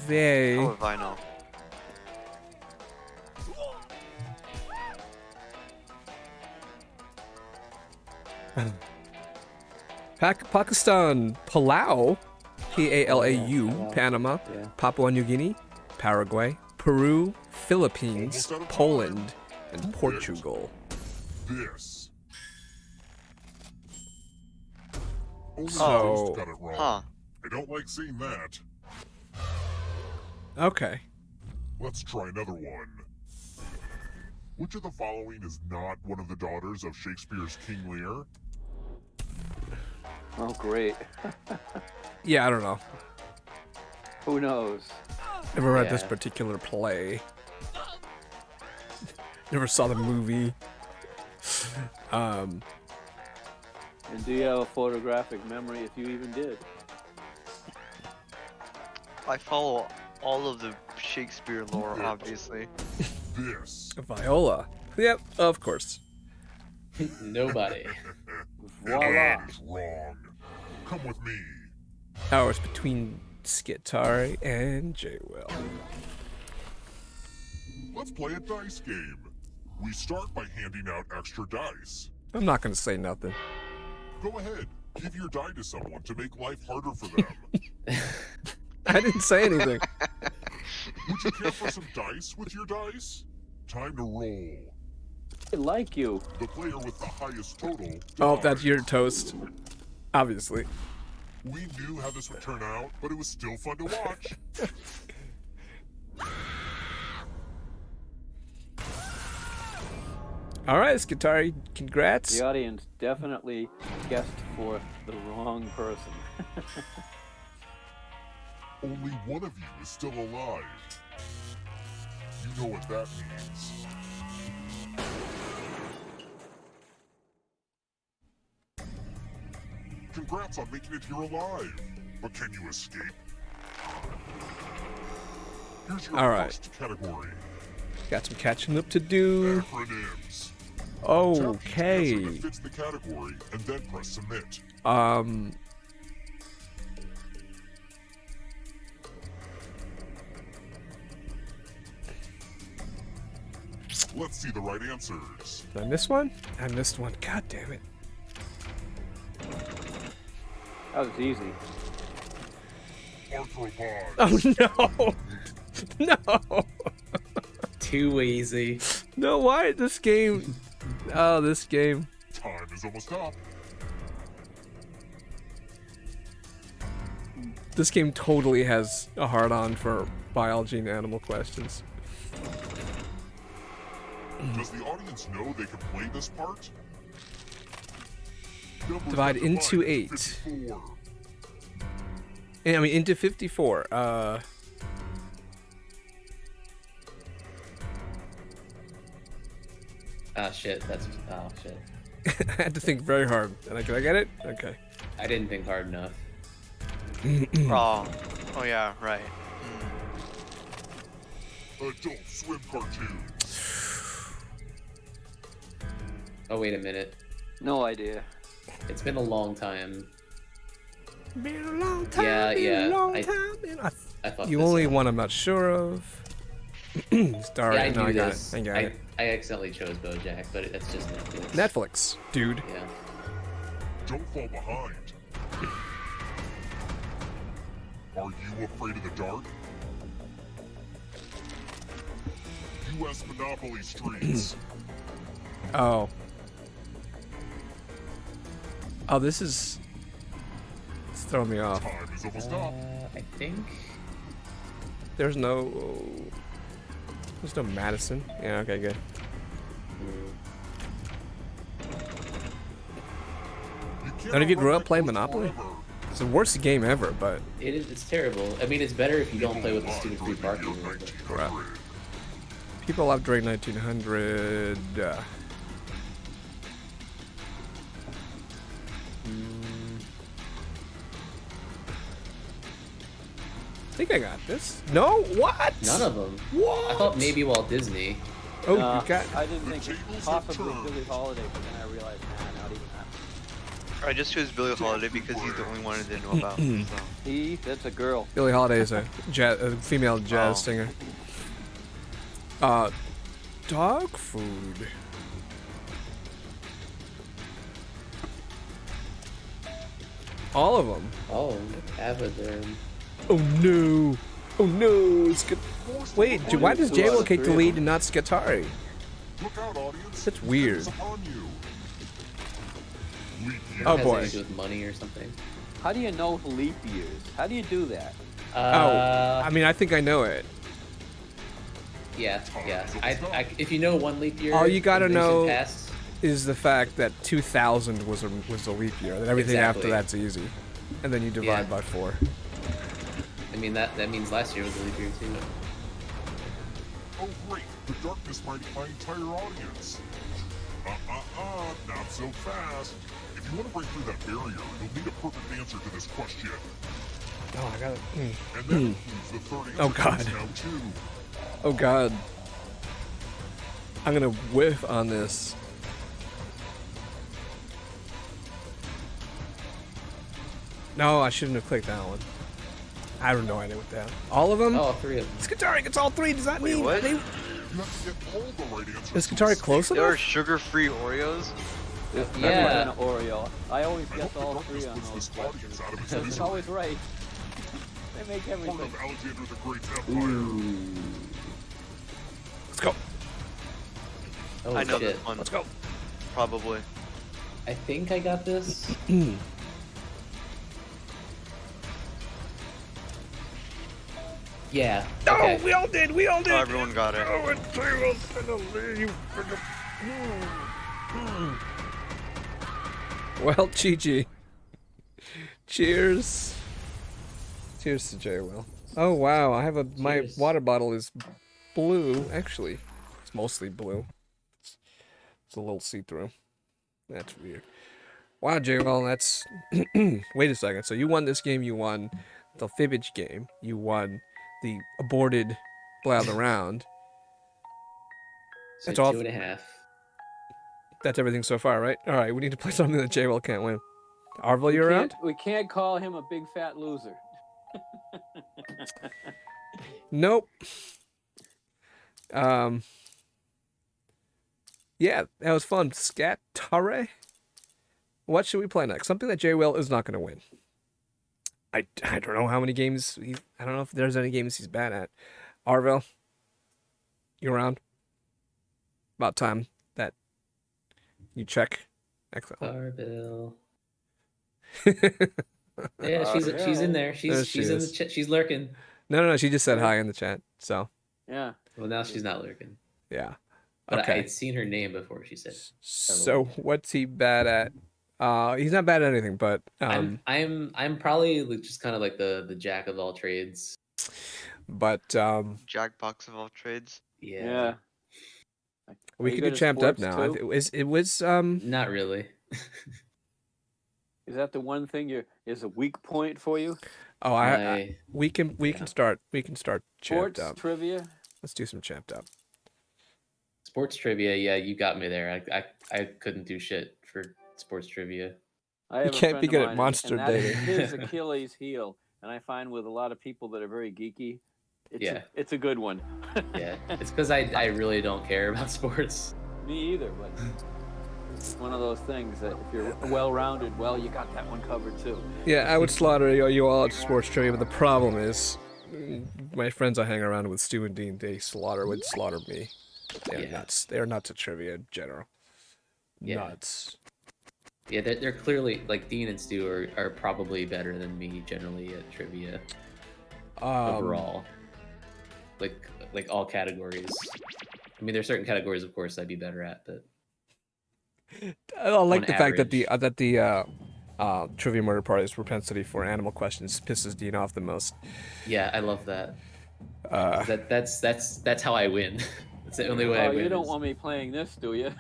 [SPEAKER 1] they?
[SPEAKER 9] How if I know?
[SPEAKER 1] Pakistan, Palau, P-A-L-A-U,
[SPEAKER 7] Palau.
[SPEAKER 1] Panama,
[SPEAKER 7] Yeah.
[SPEAKER 1] Papua New Guinea, Paraguay, Peru, Philippines,
[SPEAKER 11] Almost out of time.
[SPEAKER 1] Poland, and Portugal.
[SPEAKER 11] This. Only
[SPEAKER 1] So-
[SPEAKER 11] Ghost got it wrong.
[SPEAKER 9] Huh.
[SPEAKER 11] I don't like seeing that.
[SPEAKER 1] Okay.
[SPEAKER 11] Let's try another one. Which of the following is not one of the daughters of Shakespeare's King Lear?
[SPEAKER 7] Oh, great.
[SPEAKER 1] Yeah, I don't know.
[SPEAKER 7] Who knows?
[SPEAKER 1] Never read this
[SPEAKER 2] Yeah.
[SPEAKER 1] particular play. Never saw the movie.
[SPEAKER 7] And do you have a photographic memory if you even did?
[SPEAKER 9] I follow all of the Shakespeare lore, obviously.
[SPEAKER 11] This.
[SPEAKER 1] Viola. Yep, of course.
[SPEAKER 2] Nobody.
[SPEAKER 7] Voila.
[SPEAKER 11] That is wrong. Come with me.
[SPEAKER 1] Oh, it's between Skitari and J-Will.
[SPEAKER 11] Let's play a dice game. We start by handing out extra dice.
[SPEAKER 1] I'm not gonna say nothing.
[SPEAKER 11] Go ahead. Give your die to someone to make life harder for them.
[SPEAKER 1] I didn't say anything.
[SPEAKER 11] Would you care for some dice with your dice? Time to roll.
[SPEAKER 7] I like you.
[SPEAKER 11] The player with the highest total.
[SPEAKER 1] Oh, that's
[SPEAKER 11] dies.
[SPEAKER 1] your toast. Obviously.
[SPEAKER 11] We knew how this would turn out, but it was still fun to watch.
[SPEAKER 1] All right, Skitari, congrats.
[SPEAKER 7] The audience definitely guessed for the wrong person.
[SPEAKER 11] Only one of you is still alive. You know what that means. Congrats on making it here alive. But can you escape? Here's your
[SPEAKER 1] All right.
[SPEAKER 11] first category.
[SPEAKER 1] Got some catching up to do.
[SPEAKER 11] Acronyms.
[SPEAKER 1] Okay.
[SPEAKER 11] Tap each answer that fits the category and then press submit. Let's see the right answers.
[SPEAKER 1] Did I miss one? I missed one. God damn it.
[SPEAKER 7] That was easy.
[SPEAKER 11] Arthropods.
[SPEAKER 1] Oh no. No.
[SPEAKER 2] Too easy.
[SPEAKER 1] No, why this game? Oh, this game.
[SPEAKER 11] Time is almost up.
[SPEAKER 1] This game totally has a hard-on for biology and animal questions.
[SPEAKER 11] Does the audience know they can play this part? Numbers
[SPEAKER 1] Divide
[SPEAKER 11] that
[SPEAKER 1] into 8.
[SPEAKER 11] 54.
[SPEAKER 1] And, I mean, into 54.
[SPEAKER 2] Ah, shit. That's. Oh, shit.
[SPEAKER 1] I had to think very hard. Did I get it? Okay.
[SPEAKER 2] I didn't think hard enough.
[SPEAKER 9] Oh yeah, right.
[SPEAKER 11] Adult Swim cartoons.
[SPEAKER 2] Oh, wait a minute.
[SPEAKER 7] No idea.
[SPEAKER 2] It's been a long time.
[SPEAKER 1] Been a long time.
[SPEAKER 2] Yeah,
[SPEAKER 1] been
[SPEAKER 2] yeah,
[SPEAKER 1] a long
[SPEAKER 2] I-
[SPEAKER 1] time.
[SPEAKER 2] I thought
[SPEAKER 1] You
[SPEAKER 2] this
[SPEAKER 1] only
[SPEAKER 2] one.
[SPEAKER 1] one I'm not sure of. Star.
[SPEAKER 2] Yeah, I
[SPEAKER 1] no,
[SPEAKER 2] knew
[SPEAKER 1] I got
[SPEAKER 2] this.
[SPEAKER 1] it. I got it.
[SPEAKER 2] I accidentally chose BoJack, but that's just Netflix.
[SPEAKER 1] Netflix, dude.
[SPEAKER 2] Yeah.
[SPEAKER 11] Don't fall behind. Are you afraid of the dark? U.S. Monopoly Streets.
[SPEAKER 1] Oh. Oh, this is. It's throwing me off.
[SPEAKER 11] Time is almost up.
[SPEAKER 2] I think.
[SPEAKER 1] There's no. There's no Madison. Yeah. Okay. Good. None of you grew up playing Monopoly? It's the worst game ever, but.
[SPEAKER 2] It's terrible. I mean, it's better if you don't play with the stupid free parking.
[SPEAKER 1] Right. People love during 1900. I think I got this. No, what?
[SPEAKER 2] None of them.
[SPEAKER 1] What?
[SPEAKER 2] I thought maybe Walt Disney.
[SPEAKER 1] Oh,
[SPEAKER 7] Nah,
[SPEAKER 1] you got.
[SPEAKER 7] I didn't think possibly Billie Holiday, but then I realized, nah, not even that.
[SPEAKER 9] I just chose Billie Holiday because he's the only one I didn't know about. So.
[SPEAKER 7] That's a girl.
[SPEAKER 1] Billie Holiday is a female jazz singer. Dog food. All of them.
[SPEAKER 2] Oh, Avatar.
[SPEAKER 1] Oh no! Oh no! It's good. Wait, why does J-Will take the lead and not Skitari?
[SPEAKER 11] Look out, audience.
[SPEAKER 1] That's weird.
[SPEAKER 11] It's upon you. Leap year.
[SPEAKER 1] Oh
[SPEAKER 2] Has
[SPEAKER 1] boy.
[SPEAKER 2] anything to do with money or something.
[SPEAKER 7] How do you know leap years? How do you do that?
[SPEAKER 1] I mean, I think I know it.
[SPEAKER 2] Yeah, yeah. If you know one leap year,
[SPEAKER 1] All you gotta
[SPEAKER 2] in
[SPEAKER 1] know
[SPEAKER 2] recent past,
[SPEAKER 1] is the fact that 2000 was a leap year. That everything after
[SPEAKER 2] Exactly.
[SPEAKER 1] that's easy, and then you divide
[SPEAKER 2] Yeah.
[SPEAKER 1] by 4.
[SPEAKER 2] I mean that means last year was a leap year too.
[SPEAKER 11] Oh great, the darkness might eat my entire audience. Not so fast. If you want to break through that barrier, you'll need a perfect answer to this question.
[SPEAKER 1] Oh, I got it.
[SPEAKER 11] And that includes the third answer
[SPEAKER 1] Oh, God.
[SPEAKER 11] quiz now too.
[SPEAKER 1] Oh god. I'm gonna whiff on this. No, I shouldn't have clicked that one. I have no idea what that. All of them?
[SPEAKER 2] Oh, 3 of them.
[SPEAKER 1] Skitari gets all 3. Does that mean
[SPEAKER 9] what?
[SPEAKER 1] they?
[SPEAKER 11] You have to get all the right answers.
[SPEAKER 1] Is Skitari close
[SPEAKER 9] There are
[SPEAKER 1] enough?
[SPEAKER 9] sugar-free Oreos.
[SPEAKER 2] Yeah.
[SPEAKER 7] An Oreo. I always
[SPEAKER 11] I
[SPEAKER 7] guess
[SPEAKER 11] hope
[SPEAKER 7] all
[SPEAKER 11] the
[SPEAKER 7] 3
[SPEAKER 11] darkness
[SPEAKER 7] on
[SPEAKER 11] puts
[SPEAKER 7] those
[SPEAKER 11] this audience
[SPEAKER 7] questions.
[SPEAKER 11] out of its
[SPEAKER 7] It's
[SPEAKER 11] misery.
[SPEAKER 7] always right. They make
[SPEAKER 11] Part
[SPEAKER 7] everything.
[SPEAKER 11] of Alexander the Great's empire.
[SPEAKER 1] Let's go.
[SPEAKER 2] Oh
[SPEAKER 9] I know
[SPEAKER 2] shit.
[SPEAKER 9] this one.
[SPEAKER 1] Let's go.
[SPEAKER 9] Probably.
[SPEAKER 2] I think I got this. Yeah.
[SPEAKER 1] No,
[SPEAKER 2] Okay.
[SPEAKER 1] we all did. We all did.
[SPEAKER 9] Oh, everyone got it.
[SPEAKER 1] Oh, it's Well, GG. Cheers. Cheers to Jay Will. Oh wow, I have my
[SPEAKER 2] Cheers.
[SPEAKER 1] water bottle is blue. Actually, it's mostly blue. It's a little see-through. That's weird. Wow, Jay Will, that's wait a second. So you won this game, you won the fibbage game, you won the aborted Blather round.
[SPEAKER 2] So
[SPEAKER 1] That's all.
[SPEAKER 2] 2.5.
[SPEAKER 1] That's everything so far, right? All right, we need to play something that Jay Will can't win. Arvel, you around?
[SPEAKER 7] We can't call him a big fat loser.
[SPEAKER 1] Nope. Yeah, that was fun. Scat Tare. What should we play next? Something that Jay Will is not going to win. I don't know how many games I don't know if there's any games he's bad at. Arvel, you around? About time that you check. Excellent.
[SPEAKER 2] Arvel. Yeah, she's in there. She's in the chat. She's lurking.
[SPEAKER 1] No. She just said hi in the chat. So.
[SPEAKER 7] Yeah.
[SPEAKER 2] Well, now she's not lurking.
[SPEAKER 1] Yeah.
[SPEAKER 2] But
[SPEAKER 1] Okay.
[SPEAKER 2] I'd seen her name before she said.
[SPEAKER 1] So what's he bad at? He's not bad at anything, but
[SPEAKER 2] I'm probably just kind of like the jack of all trades.
[SPEAKER 1] But
[SPEAKER 9] Jackbox of all trades.
[SPEAKER 2] Yeah.
[SPEAKER 1] We could get champed up now. It was
[SPEAKER 2] not really.
[SPEAKER 7] Is that the one thing is a weak point for you?
[SPEAKER 1] Oh, we can start champed
[SPEAKER 7] Sports
[SPEAKER 1] up.
[SPEAKER 7] trivia.
[SPEAKER 1] Let's do some champed up.
[SPEAKER 2] Sports trivia, yeah, you got me there. I couldn't do shit for sports trivia.
[SPEAKER 1] You can't be good at monster dating.
[SPEAKER 7] His Achilles heel, and I find with a lot of people that are very geeky, it's a good one.
[SPEAKER 2] Yeah, it's because I really don't care about sports.
[SPEAKER 7] Me either, but it's one of those things that if you're well-rounded, you got that one covered too.
[SPEAKER 1] Yeah, I would slaughter you all at sports trivia, but the problem is, my friends I hang around with, Stu and Dean, they would slaughter me. They're nuts. They're nuts at trivia in general.
[SPEAKER 2] Yeah.
[SPEAKER 1] Nuts.
[SPEAKER 2] Yeah, they're clearly, like, Dean and Stu are probably better than me generally at trivia. Overall. Like all categories. I mean, there's certain categories, of course, I'd be better at, but...
[SPEAKER 1] I like the fact that the Trivia Murder Party's propensity for animal questions pisses Dean off the most.
[SPEAKER 2] Yeah, I love that. That's how I win. That's the only way I win.
[SPEAKER 7] You don't want me playing this, do you?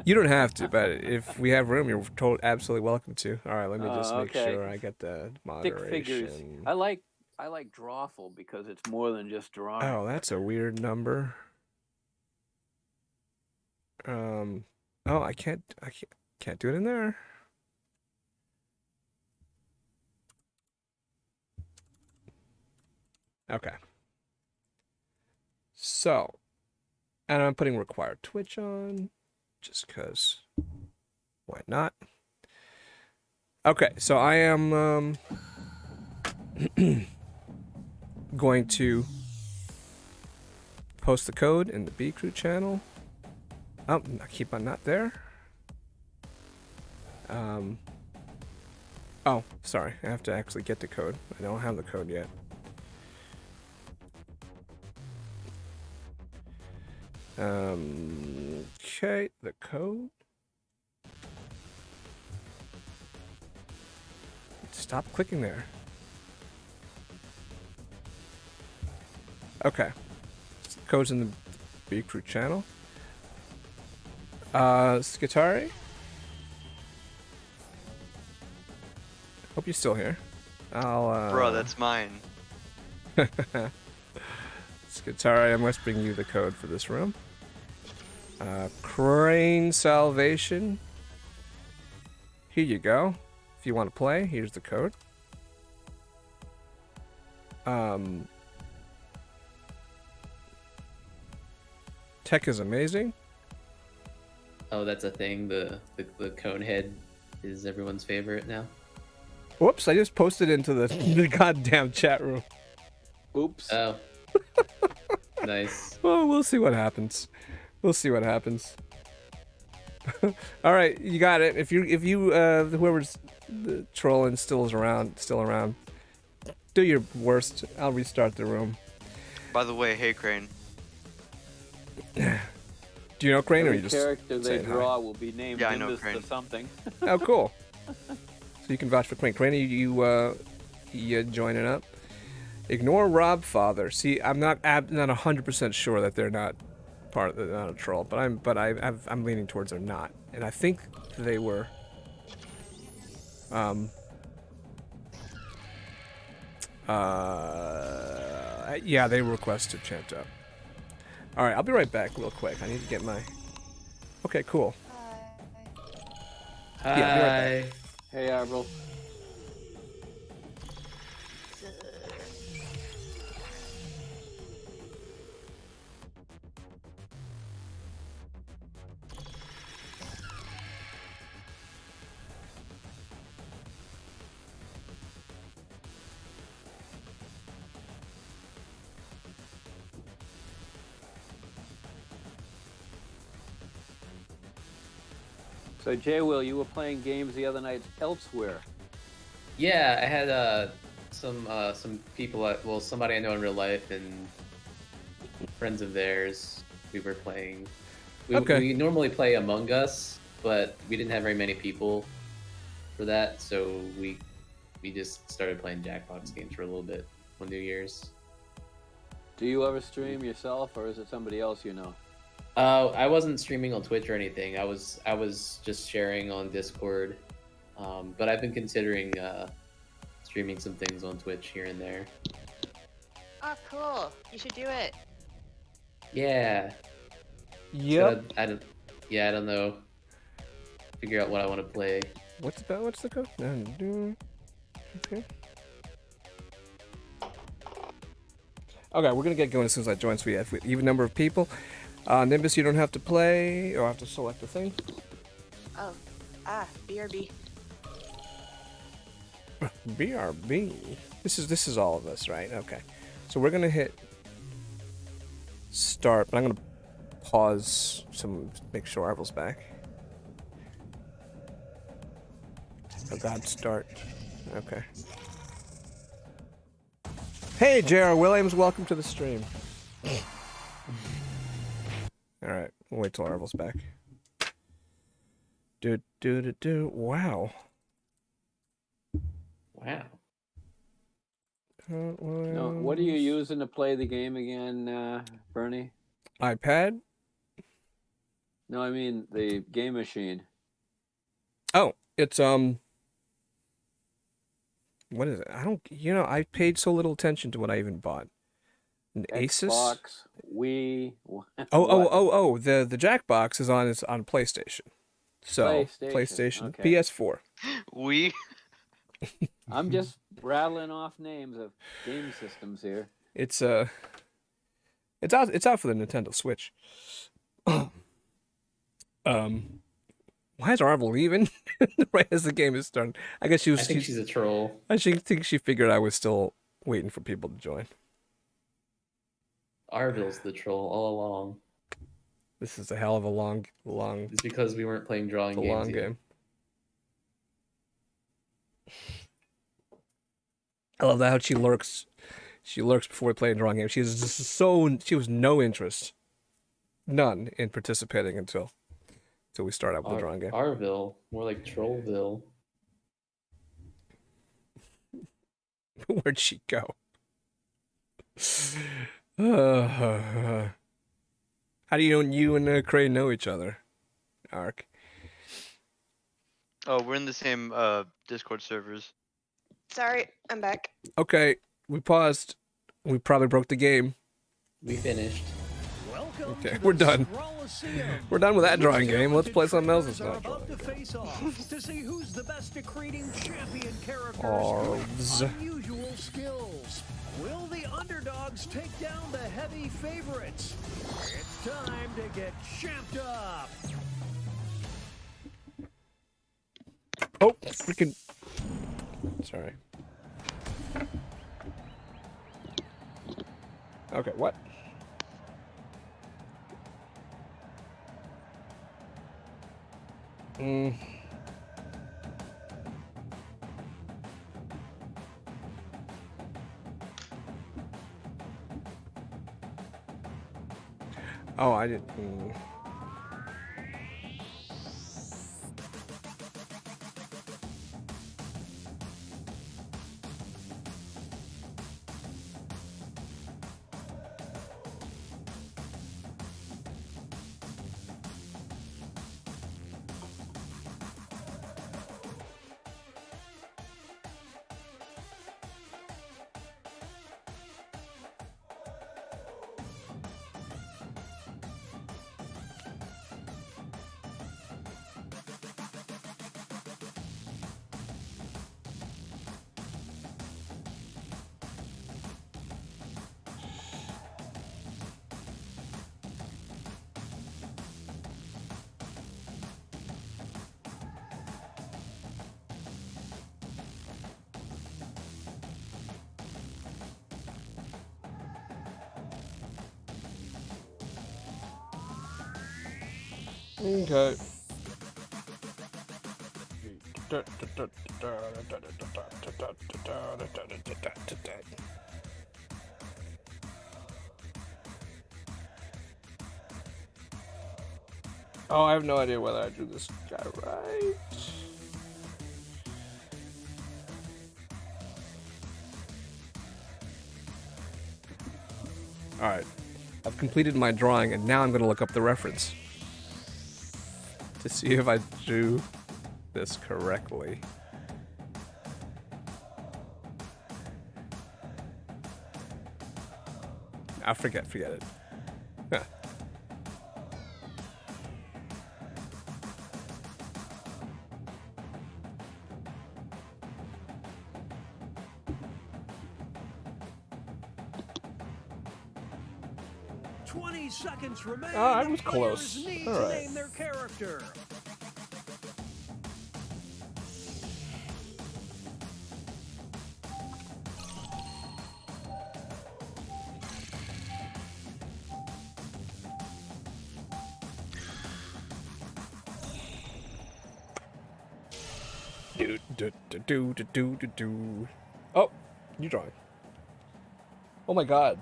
[SPEAKER 1] You don't have to, but if we have room, you're absolutely welcome to. All right, let me just make sure I get the moderation.
[SPEAKER 7] Stick figures. I like drawful because it's more than just drawing.
[SPEAKER 1] Oh, that's a weird number. Oh, I can't do it in there. Okay. So, and I'm putting required Twitch on, just because. Why not? Okay, so I am going to post the code in the B Crew channel. Oh, I keep on not there. Oh, sorry. I have to actually get the code. I don't have the code yet. Okay, the code. Stop clicking there. Okay. So the code's in the B Crew channel. Skitari? Hope you're still here.
[SPEAKER 9] Bro, that's mine.
[SPEAKER 1] Skitari, I must bring you the code for this room. Crane Salvation. Here you go. If you want to play, here's the code. Tech is amazing.
[SPEAKER 2] Oh, that's a thing. The cone head is everyone's favorite now.
[SPEAKER 1] Whoops! I just posted into the goddamn chat room.
[SPEAKER 7] Oops.
[SPEAKER 2] Oh. Nice.
[SPEAKER 1] Well, we'll see what happens. We'll see what happens. All right, you got it. If you whoever's trolling still around, do your worst. I'll restart the room.
[SPEAKER 9] By the way, hey Crane.
[SPEAKER 1] Do you know Crane, or
[SPEAKER 7] Every
[SPEAKER 1] you just
[SPEAKER 7] character they
[SPEAKER 1] saying hi?
[SPEAKER 7] draw will be named
[SPEAKER 9] Yeah, I know
[SPEAKER 7] Nimbus
[SPEAKER 9] Crane.
[SPEAKER 7] to something.
[SPEAKER 1] Oh, cool. So you can vouch for Crane. Crane, you joining up? Ignore Rob Father. See, I'm not 100% sure that they're not not a troll, but I'm leaning towards they're not, and I think they were. Yeah, they requested chant up. All right, I'll be right back real quick. I need to get my. Okay, cool.
[SPEAKER 2] Hi.
[SPEAKER 1] Yeah, I'll be right back.
[SPEAKER 7] Hey, Arvel. So, Jay Will, you were playing games the other night elsewhere.
[SPEAKER 2] Yeah, I had some people, well, somebody I know in real life and friends of theirs. We were playing. We normally play Among Us, but we didn't have very many people for that, so we just started playing Jackbox games for a little bit on New Year's.
[SPEAKER 7] Do you ever stream yourself, or is it somebody else you know?
[SPEAKER 2] I wasn't streaming on Twitch or anything. I was just sharing on Discord, but I've been considering streaming some things on Twitch here and there.
[SPEAKER 12] Oh, cool! You should do it.
[SPEAKER 2] Yeah.
[SPEAKER 1] Yep.
[SPEAKER 2] So I don't know. Figure out what I want to play.
[SPEAKER 1] What's the code? Okay. Okay, we're gonna get going as soon as I join. So we have an even number of people. Nimbus, you don't have to play, or have to select a thing.
[SPEAKER 12] Oh, BRB.
[SPEAKER 1] BRB. This is all of us, right? Okay. So we're gonna hit start, but I'm gonna pause some, make sure Arvel's back. Oh God, start. Okay. Hey, J.R. Williams, welcome to the stream. All right, we'll wait till Arvel's back. Wow.
[SPEAKER 2] Wow.
[SPEAKER 7] No, what are you using to play the game again, Bernie?
[SPEAKER 1] iPad?
[SPEAKER 7] No, I mean the game machine.
[SPEAKER 1] Oh, it's what is it? I paid so little attention to what I even bought. An Asus?
[SPEAKER 7] Xbox, Wii.
[SPEAKER 1] Oh, the Jackbox is on PlayStation. So PlayStation,
[SPEAKER 7] okay.
[SPEAKER 1] PS4.
[SPEAKER 9] We.
[SPEAKER 7] I'm just rattling off names of game systems here.
[SPEAKER 1] It's out for the Nintendo Switch. Why is Arvel leaving right as the game is starting? I guess
[SPEAKER 2] I think she's a troll.
[SPEAKER 1] I think she figured I was still waiting for people to join.
[SPEAKER 2] Arvil's the troll all along.
[SPEAKER 1] This is a hell of a long.
[SPEAKER 2] It's because we weren't playing drawing games.
[SPEAKER 1] Long
[SPEAKER 2] yet.
[SPEAKER 1] game. I love that how she lurks. She lurks before we play a drawing game. She was no interest, none in participating until we start out with the drawing game.
[SPEAKER 2] Arville, more like Trollville.
[SPEAKER 1] Where'd she go? How do you and Cray know each other, Ark?
[SPEAKER 9] Oh, we're in the same Discord servers.
[SPEAKER 12] Sorry, I'm back.
[SPEAKER 1] Okay, we paused. We probably broke the game.
[SPEAKER 2] We finished.
[SPEAKER 1] Okay, we're done. We're done with that drawing game. Let's play something else that's not
[SPEAKER 10] about to face off to see who's the best at creating champion characters
[SPEAKER 1] Arvs.
[SPEAKER 10] with unusual skills. Will the underdogs take down the heavy favorites? It's time to get champed up.
[SPEAKER 1] Oh, freaking. Sorry. Okay, what? Oh, I didn't. Okay. Oh, I have no idea whether I drew this guy right. Alright. I've completed my drawing, and now I'm going to look up the reference to see if I drew this correctly. Forget it. Huh.
[SPEAKER 10] Seconds remain.
[SPEAKER 1] Oh, I was close.
[SPEAKER 10] Need
[SPEAKER 1] All
[SPEAKER 10] to
[SPEAKER 1] right.
[SPEAKER 10] name their character.
[SPEAKER 1] Do. Oh, you drawing. Oh my god.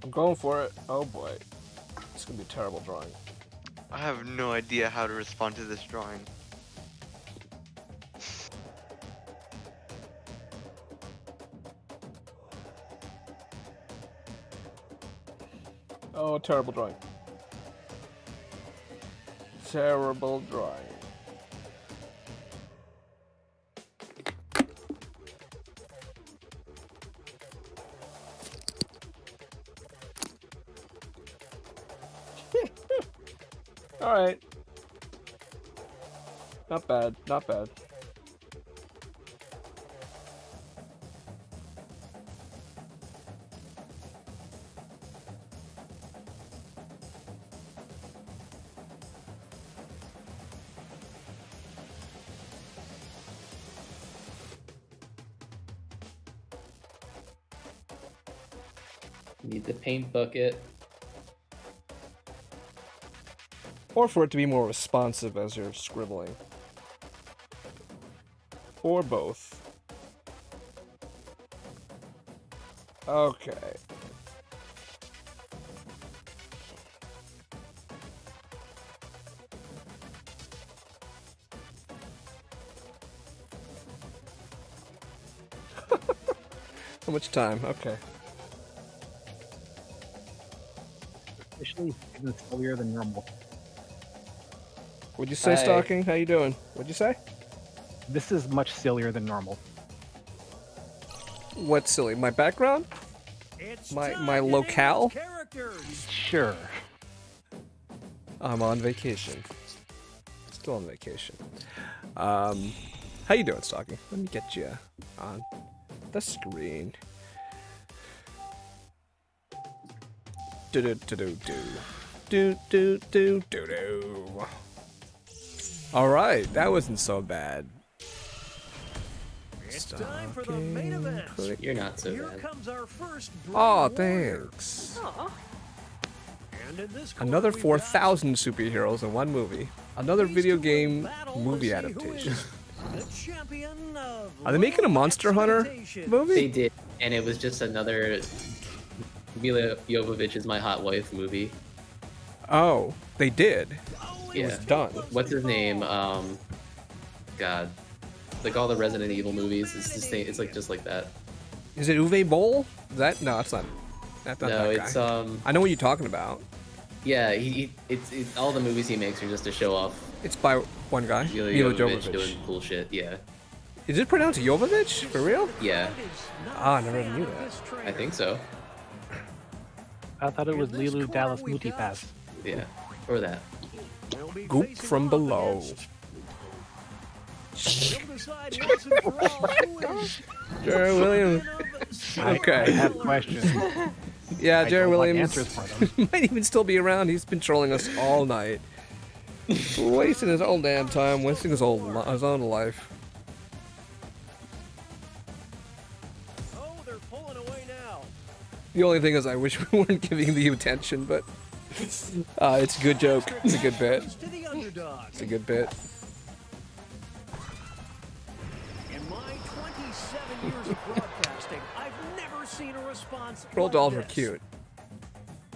[SPEAKER 1] I'm going for it. Oh boy. It's gonna be a terrible drawing.
[SPEAKER 9] I have no idea how to respond to this drawing.
[SPEAKER 1] Oh, terrible drawing. Terrible drawing. Alright. Not bad, not bad.
[SPEAKER 2] Need the paint bucket.
[SPEAKER 1] Or for it to be more responsive as you're scribbling. Or both. Okay. How much time? Okay.
[SPEAKER 13] Officially, it's sillier than normal.
[SPEAKER 1] What'd you say, Stalking? How you doing? What'd you say?
[SPEAKER 13] This is much sillier than normal.
[SPEAKER 1] What's silly? My background? My locale?
[SPEAKER 13] Sure.
[SPEAKER 1] I'm on vacation. Still on vacation. How you doing, Stalking? Let me get you on the screen. Do. All right, that wasn't so bad.
[SPEAKER 10] It's time for the main event.
[SPEAKER 2] You're not so
[SPEAKER 10] Here
[SPEAKER 2] bad.
[SPEAKER 10] comes our first
[SPEAKER 1] Oh,
[SPEAKER 10] warrior.
[SPEAKER 1] thanks.
[SPEAKER 10] And in this
[SPEAKER 1] Another
[SPEAKER 10] corner, we've
[SPEAKER 1] 4,000 superheroes in one movie. Another video game
[SPEAKER 10] battle
[SPEAKER 1] movie
[SPEAKER 10] to see who
[SPEAKER 1] adaptation.
[SPEAKER 10] is the champion of
[SPEAKER 1] Are they making a Monster Hunter movie?
[SPEAKER 2] They did, and it was just another Mila Jovovich is my hot wife movie.
[SPEAKER 1] Oh, they did. It
[SPEAKER 2] Yeah.
[SPEAKER 1] was done.
[SPEAKER 2] What's his name? God, like all the Resident Evil movies. It's the same. It's like just like that.
[SPEAKER 1] Is it Uwe Boll? Is that no? It's not. That's not
[SPEAKER 2] No,
[SPEAKER 1] that guy.
[SPEAKER 2] it's
[SPEAKER 1] I know what you're talking about.
[SPEAKER 2] Yeah, it's all the movies he makes are just to show off.
[SPEAKER 1] It's by one guy,
[SPEAKER 2] Mila
[SPEAKER 1] Mila
[SPEAKER 2] Jovovich
[SPEAKER 1] Jovovich.
[SPEAKER 2] doing cool shit. Yeah.
[SPEAKER 1] Is it pronounced Jovovich? For real?
[SPEAKER 2] Yeah,
[SPEAKER 1] Ah, I never knew that.
[SPEAKER 2] I think so.
[SPEAKER 13] I thought it was Lilu Dallas Multipass.
[SPEAKER 2] Yeah, or that.
[SPEAKER 1] Goop from below.
[SPEAKER 10] We'll decide once and for all who is
[SPEAKER 1] Jared Williams.
[SPEAKER 13] I
[SPEAKER 1] Okay.
[SPEAKER 13] have questions.
[SPEAKER 1] Yeah,
[SPEAKER 13] I
[SPEAKER 1] Jared
[SPEAKER 13] don't want
[SPEAKER 1] Williams
[SPEAKER 13] answers for them.
[SPEAKER 1] might even still be around. He's been trolling us all night. Wasting his own damn time, wasting his own life.
[SPEAKER 10] Oh, they're pulling away now.
[SPEAKER 1] The only thing is I wish we weren't giving the attention, but it's a good joke. It's a good bit.
[SPEAKER 10] To the underdog.
[SPEAKER 1] It's a good bit.
[SPEAKER 10] In my 27 years of broadcasting, I've never seen a response
[SPEAKER 1] Troll
[SPEAKER 10] like
[SPEAKER 1] dolls are
[SPEAKER 10] this.
[SPEAKER 1] cute.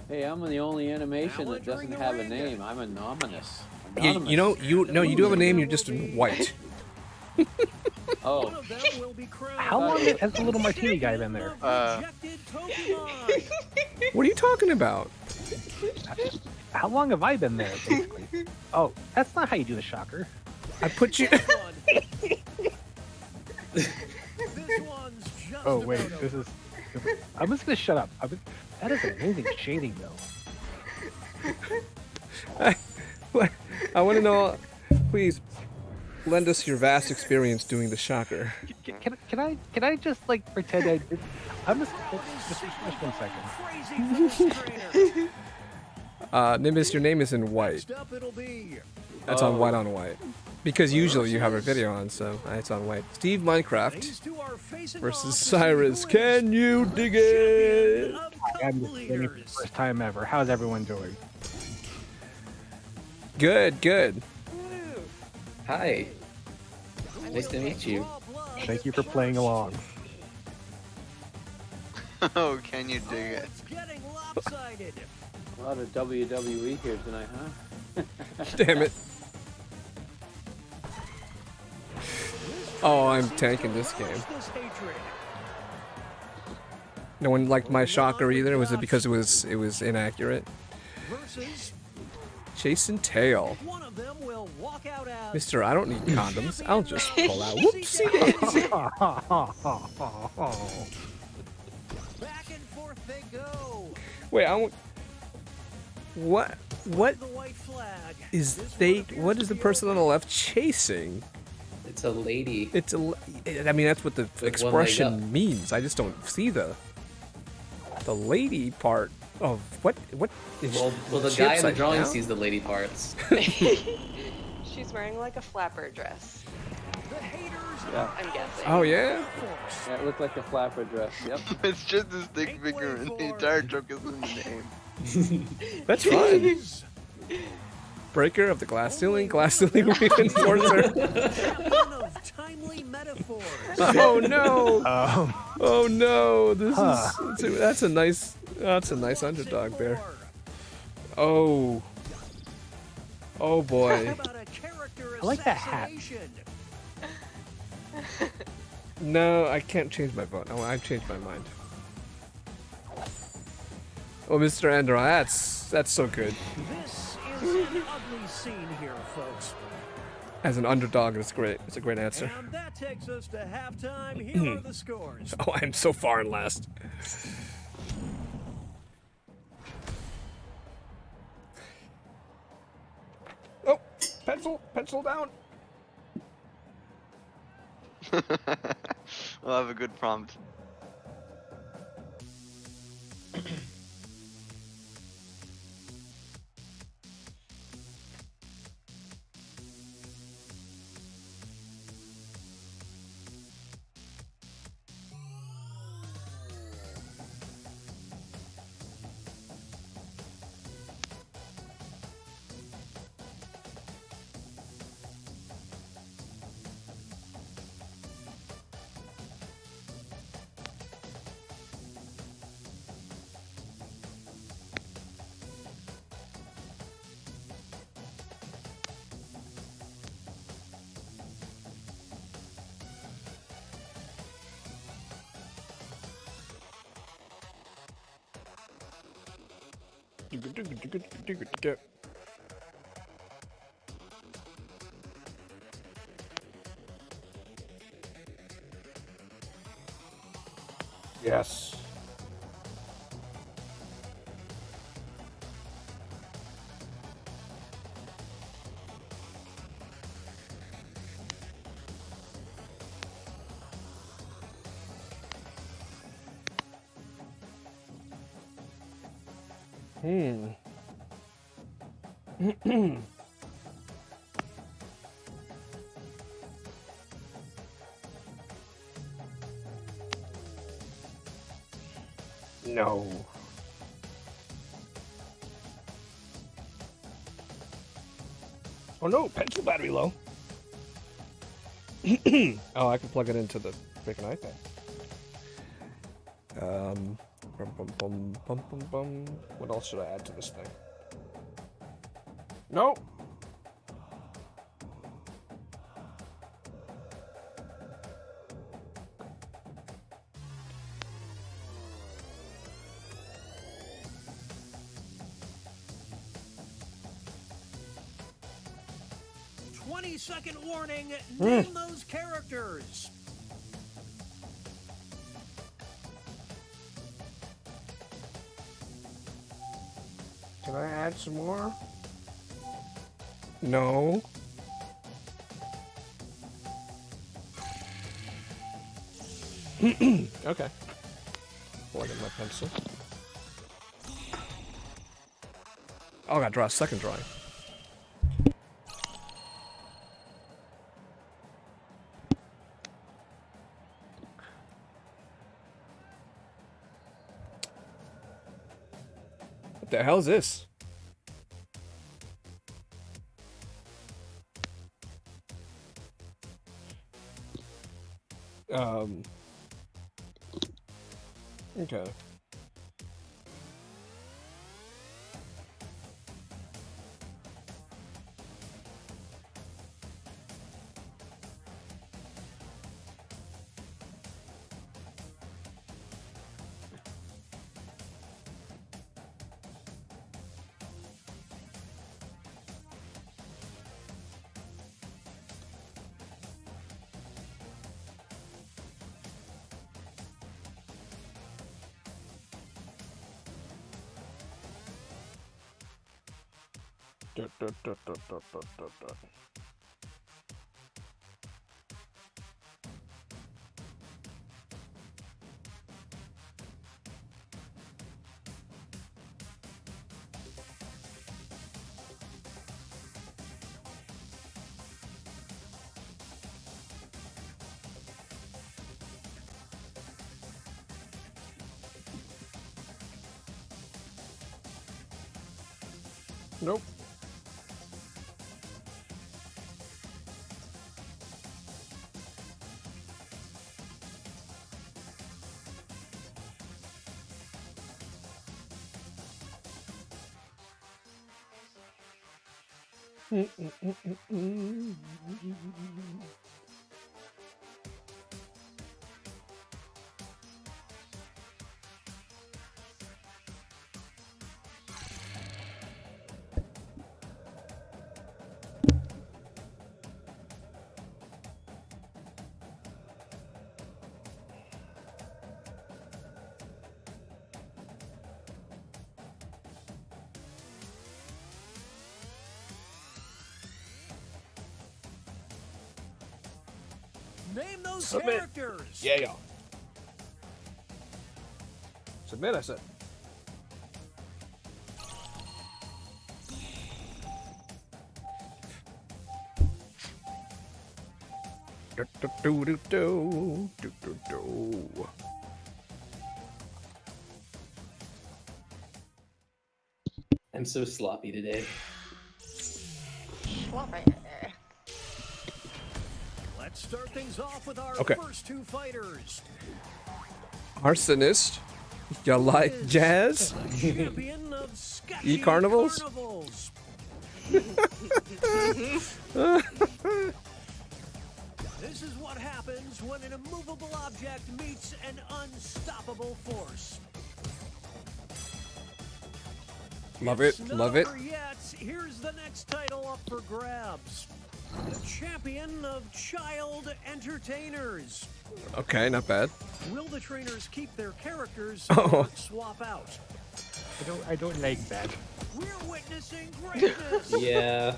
[SPEAKER 7] Hey, I'm the only animation
[SPEAKER 10] Now
[SPEAKER 7] that doesn't
[SPEAKER 10] entering the
[SPEAKER 7] have a
[SPEAKER 10] ring.
[SPEAKER 7] name. I'm anonymous.
[SPEAKER 1] You do have a name. You're just in white.
[SPEAKER 7] Oh.
[SPEAKER 10] One of them will be crowned
[SPEAKER 13] How long has the little martini guy been there?
[SPEAKER 10] rejected Pokemon.
[SPEAKER 1] What are you talking about?
[SPEAKER 13] How long have I been there, basically? Oh, that's not how you do the shocker.
[SPEAKER 1] I put you.
[SPEAKER 10] This one's just
[SPEAKER 13] Oh, wait,
[SPEAKER 10] about
[SPEAKER 13] this
[SPEAKER 10] over.
[SPEAKER 13] is... I'm just gonna shut up. That is amazing shading, though.
[SPEAKER 1] I want to know. Please lend us your vast experience doing the shocker.
[SPEAKER 13] Can I just like pretend I did? I'm just 1 second.
[SPEAKER 1] Nimbus, your name is in white.
[SPEAKER 10] Next up, it'll be
[SPEAKER 1] That's on white on white. Because usually you have a video on, so it's on white. Steve Minecraft
[SPEAKER 10] these two are facing
[SPEAKER 1] versus
[SPEAKER 10] off to see
[SPEAKER 1] Cyrus.
[SPEAKER 10] who is
[SPEAKER 1] Can you dig it?
[SPEAKER 10] champion of
[SPEAKER 13] I'm
[SPEAKER 10] Cup
[SPEAKER 13] just winning for the
[SPEAKER 10] Leaders.
[SPEAKER 13] first time ever. How's everyone doing?
[SPEAKER 1] Good, good.
[SPEAKER 2] Hi. Nice to meet you.
[SPEAKER 13] Thank you for playing along.
[SPEAKER 9] Oh, can you dig it?
[SPEAKER 10] It's getting lopsided.
[SPEAKER 7] A lot of WWE here tonight, huh?
[SPEAKER 1] Damn it. Oh, I'm tanking this game.
[SPEAKER 10] This hatred.
[SPEAKER 1] No one liked my shocker either. Was it because it was inaccurate?
[SPEAKER 10] Versus
[SPEAKER 1] Chasing tail.
[SPEAKER 10] one of them will walk out as
[SPEAKER 1] Mister, I don't need condoms. I'll just pull out. Whoopsie.
[SPEAKER 10] back and forth they go.
[SPEAKER 1] Wait, I want. What
[SPEAKER 10] The white flag.
[SPEAKER 1] is they? What is the person on the left chasing?
[SPEAKER 2] It's a lady.
[SPEAKER 1] It's a. I mean, that's what the
[SPEAKER 2] one leg up.
[SPEAKER 1] expression means. I just don't see the lady part of what is.
[SPEAKER 2] Well, the
[SPEAKER 1] she
[SPEAKER 2] guy in the
[SPEAKER 1] upside
[SPEAKER 2] drawing
[SPEAKER 1] down?
[SPEAKER 2] sees the lady parts.
[SPEAKER 12] She's wearing like a flapper dress.
[SPEAKER 10] The haters
[SPEAKER 7] Yeah.
[SPEAKER 12] I'm guessing.
[SPEAKER 1] Oh yeah.
[SPEAKER 7] Yeah, it looked like a flapper dress. Yep.
[SPEAKER 9] It's just a stick figure and the entire joke is in the name.
[SPEAKER 1] That's fine. Breaker of the glass ceiling reinforcer.
[SPEAKER 10] champion of timely metaphors.
[SPEAKER 1] Oh no!
[SPEAKER 13] Um,
[SPEAKER 1] Oh no! This
[SPEAKER 13] Huh.
[SPEAKER 1] is that's a nice underdog there. Oh. Oh boy.
[SPEAKER 10] About a character
[SPEAKER 13] I like that hat.
[SPEAKER 10] assassination.
[SPEAKER 1] No, I can't change my vote. No, I've changed my mind. Oh, Mr. Andrew, that's so good.
[SPEAKER 10] This is an ugly scene here, folks.
[SPEAKER 1] As an underdog, it's great. It's a great answer.
[SPEAKER 10] And that takes us to halftime. Here are the scores.
[SPEAKER 1] Oh, I'm so far in last. Oh, pencil down.
[SPEAKER 9] We'll have a good prompt.
[SPEAKER 1] Yes. No. Oh no, pencil battery low. Oh, I can plug it into the freaking iPad. What else should I add to this thing? No.
[SPEAKER 10] Second warning, name those characters.
[SPEAKER 1] Can I add some more? No. Okay. Plug in my pencil. Oh, I gotta draw a second drawing. What the hell is this? Okay. Nope.
[SPEAKER 10] Name those
[SPEAKER 1] Submit.
[SPEAKER 10] characters.
[SPEAKER 1] Yeah. Submit, I said.
[SPEAKER 2] I'm so sloppy today.
[SPEAKER 10] Let's start things off with our
[SPEAKER 1] Okay.
[SPEAKER 10] first two fighters.
[SPEAKER 1] Arsonist. You like jazz?
[SPEAKER 10] Champion of sketchy
[SPEAKER 1] E-carnivals?
[SPEAKER 10] carnivals. This is what happens when an immovable object meets an unstoppable force.
[SPEAKER 1] Love it,
[SPEAKER 10] It's not
[SPEAKER 1] love it.
[SPEAKER 10] over yet. Here's the next title up for grabs. The champion of child entertainers.
[SPEAKER 1] Okay, not bad.
[SPEAKER 10] Will the trainers keep their characters
[SPEAKER 1] Oh.
[SPEAKER 10] or swap out?
[SPEAKER 13] I don't like that.
[SPEAKER 10] We're witnessing greatness.
[SPEAKER 2] Yeah.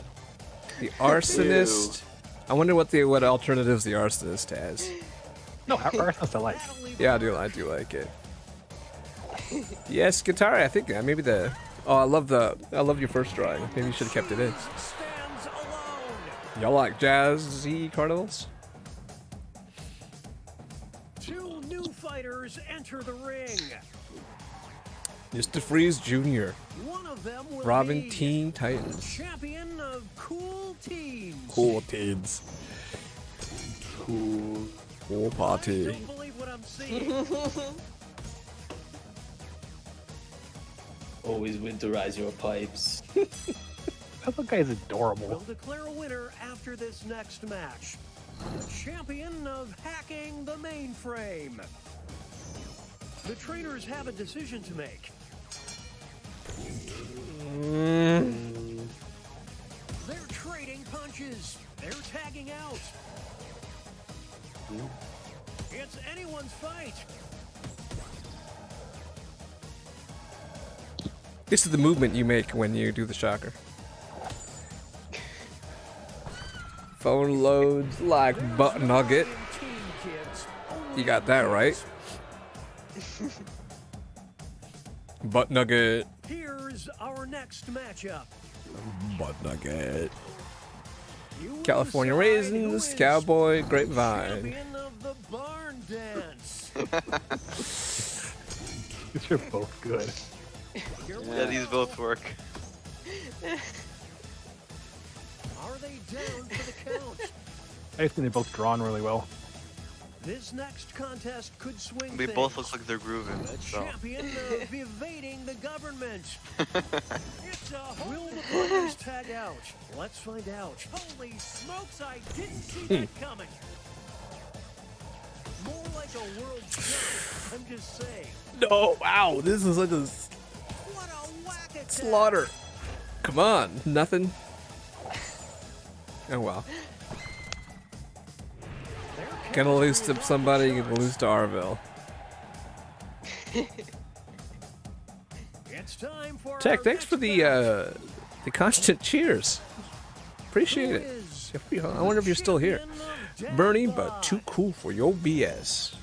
[SPEAKER 1] The arsonist. I wonder what alternatives the arsonist has.
[SPEAKER 13] No, Arsonist I like.
[SPEAKER 1] Yeah, I do like it. Yes, guitar. I think maybe the Oh, I love your first drawing. Maybe you should have kept it in. Y'all like jazzy carnivals?
[SPEAKER 10] Two new fighters enter the ring.
[SPEAKER 1] Mr. Freeze Jr.
[SPEAKER 10] One of them will
[SPEAKER 1] Robin
[SPEAKER 10] be
[SPEAKER 1] Teen Titans.
[SPEAKER 10] champion of Cool Teens.
[SPEAKER 1] Cool teens. Cool party.
[SPEAKER 10] Don't believe what I'm seeing.
[SPEAKER 2] Always winterize your pipes.
[SPEAKER 13] That little guy is adorable.
[SPEAKER 10] We'll declare a winner after this next match. The champion of hacking the mainframe. The trainers have a decision to make. They're trading punches. They're tagging out. It's anyone's fight.
[SPEAKER 1] This is the movement you make when you do the shocker. Phone loads like butt nugget. You got that right. Butt nugget.
[SPEAKER 10] Here's our next matchup.
[SPEAKER 1] Butt nugget. California raisins, cowboy, grapevine.
[SPEAKER 10] Champion of the barn dance.
[SPEAKER 13] These are both good.
[SPEAKER 9] Yeah, these both work.
[SPEAKER 10] Are they down for the count?
[SPEAKER 13] I just think they're both drawn really well.
[SPEAKER 10] This next contest could swing
[SPEAKER 9] They
[SPEAKER 10] things.
[SPEAKER 9] both look like they're grooving.
[SPEAKER 10] The
[SPEAKER 9] So.
[SPEAKER 10] champion of evading the government. It's a will the players tag out. Let's find out. Holy smokes, I didn't see that coming. More like a world champ, I'm just saying.
[SPEAKER 1] No, wow, this is like a
[SPEAKER 10] What a whack attack.
[SPEAKER 1] slaughter. Come on, nothing. Oh well. Gonna lose to somebody, gonna lose to Arville.
[SPEAKER 10] It's time for
[SPEAKER 1] Tech,
[SPEAKER 10] our
[SPEAKER 1] thanks for the constant cheers. Appreciate it. I wonder if you're still here. Bernie, but too cool for your BS.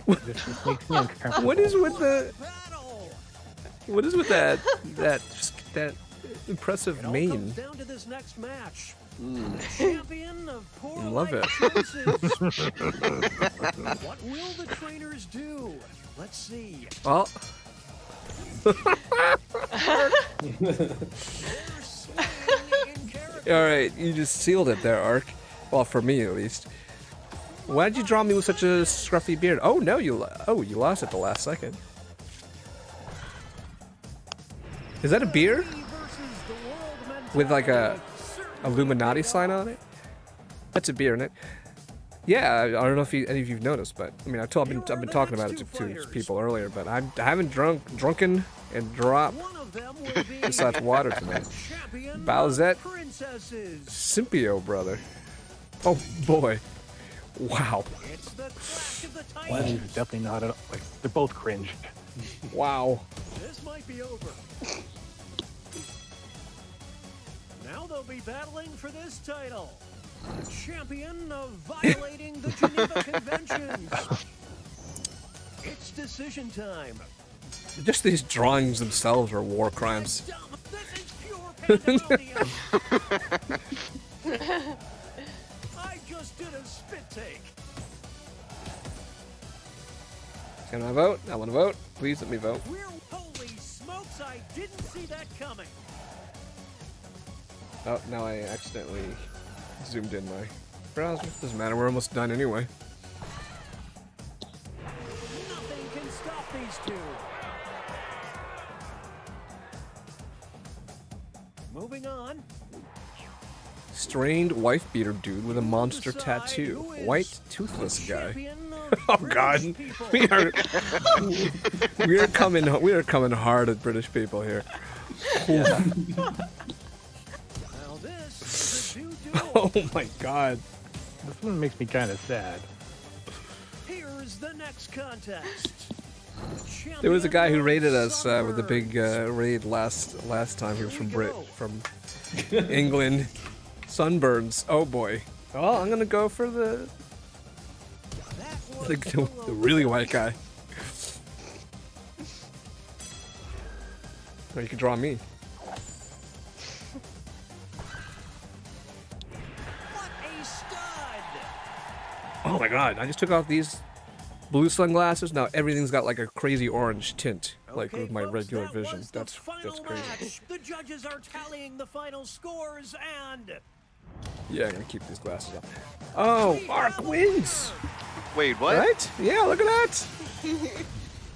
[SPEAKER 13] This just makes me uncomfortable.
[SPEAKER 1] What is with the? What is with that impressive mane?
[SPEAKER 10] comes down to this next match. Champion of poor
[SPEAKER 1] Love it.
[SPEAKER 10] choices. What will the trainers do? Let's see.
[SPEAKER 1] Well. Alright, you just sealed it there, Ark. Well, for me at least. Why'd you draw me with such a scruffy beard? Oh no, you lost at the last second. Is that a beer? With like a Illuminati sign on it? That's a beer, isn't it? Yeah, I don't know if any of you've noticed, but I mean, I've been talking about it to people earlier, but I haven't drunken and dropped besides water tonight. Bowsette, Simpio, brother. Oh boy, wow.
[SPEAKER 13] One is definitely not like they're both cringe.
[SPEAKER 1] Wow.
[SPEAKER 10] This might be over. Now they'll be battling for this title. Champion of violating the Geneva Conventions. It's decision time.
[SPEAKER 1] Just these drawings themselves are war crimes.
[SPEAKER 10] This is pure pandemonium. I just did a spit take.
[SPEAKER 1] Can I vote? I want to vote. Please let me vote.
[SPEAKER 10] Holy smokes, I didn't see that coming.
[SPEAKER 1] Oh, now I accidentally zoomed in my browser. Doesn't matter, we're almost done anyway.
[SPEAKER 10] Nothing can stop these two. Moving on.
[SPEAKER 1] Strained wife beater dude with a monster tattoo. White toothless guy. Oh god. We are coming hard at British people here.
[SPEAKER 10] Now this is a duo.
[SPEAKER 1] Oh my god.
[SPEAKER 13] This one makes me kind of sad.
[SPEAKER 10] Here's the next contest.
[SPEAKER 1] There was a guy who raided us with a big raid last time. He was from England. Sunburns. Oh boy. Well, I'm gonna go for the really white guy. Or you can draw me.
[SPEAKER 10] What a stud!
[SPEAKER 1] Oh my god, I just took off these blue sunglasses. Now everything's got like a crazy orange tint, like with my regular
[SPEAKER 10] that
[SPEAKER 1] vision.
[SPEAKER 10] was the
[SPEAKER 1] That's
[SPEAKER 10] final
[SPEAKER 1] crazy.
[SPEAKER 10] match. The judges are tallying the final scores and
[SPEAKER 1] Yeah, I'm gonna keep these glasses on. Oh, Ark wins!
[SPEAKER 9] Wait, what?
[SPEAKER 1] Right? Yeah, look at that!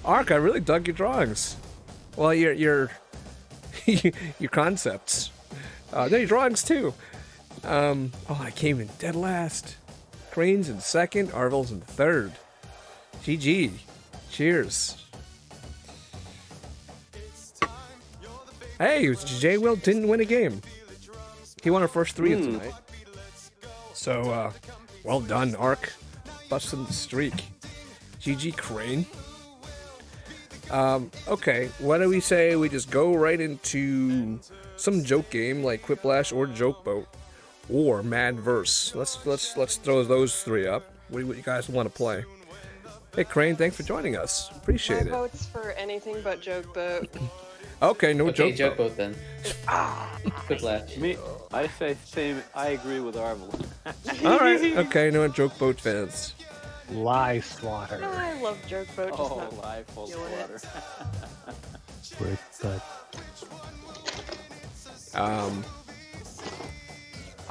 [SPEAKER 1] Ark, I really dug your drawings. Well, your your concepts. No, your drawings too. Oh, I came in dead last. Crane's in second, Arvel's in third. GG. Cheers. Hey, J. Will didn't win a game. He won our first 3 of tonight. So, well done, Ark. Busting the streak. GG, Crane. Okay, what do we say we just go right into some joke game like Quiplash or Joke Boat or Mad Verse. Let's throw those 3 up. What do you guys want to play? Hey, Crane, thanks for joining us. Appreciate
[SPEAKER 12] My
[SPEAKER 1] it.
[SPEAKER 12] vote's for anything but Joke Boat.
[SPEAKER 1] Okay, no
[SPEAKER 2] Okay,
[SPEAKER 1] Joke Boat.
[SPEAKER 2] Boat then. Quiplash.
[SPEAKER 7] Me, I say same. I agree with Arvel.
[SPEAKER 1] All right. Okay, no Joke Boat fans.
[SPEAKER 13] Lie swatter.
[SPEAKER 12] No, I love Joke Boat. Just
[SPEAKER 7] Oh,
[SPEAKER 12] not
[SPEAKER 7] lie full
[SPEAKER 12] feeling it.
[SPEAKER 7] water.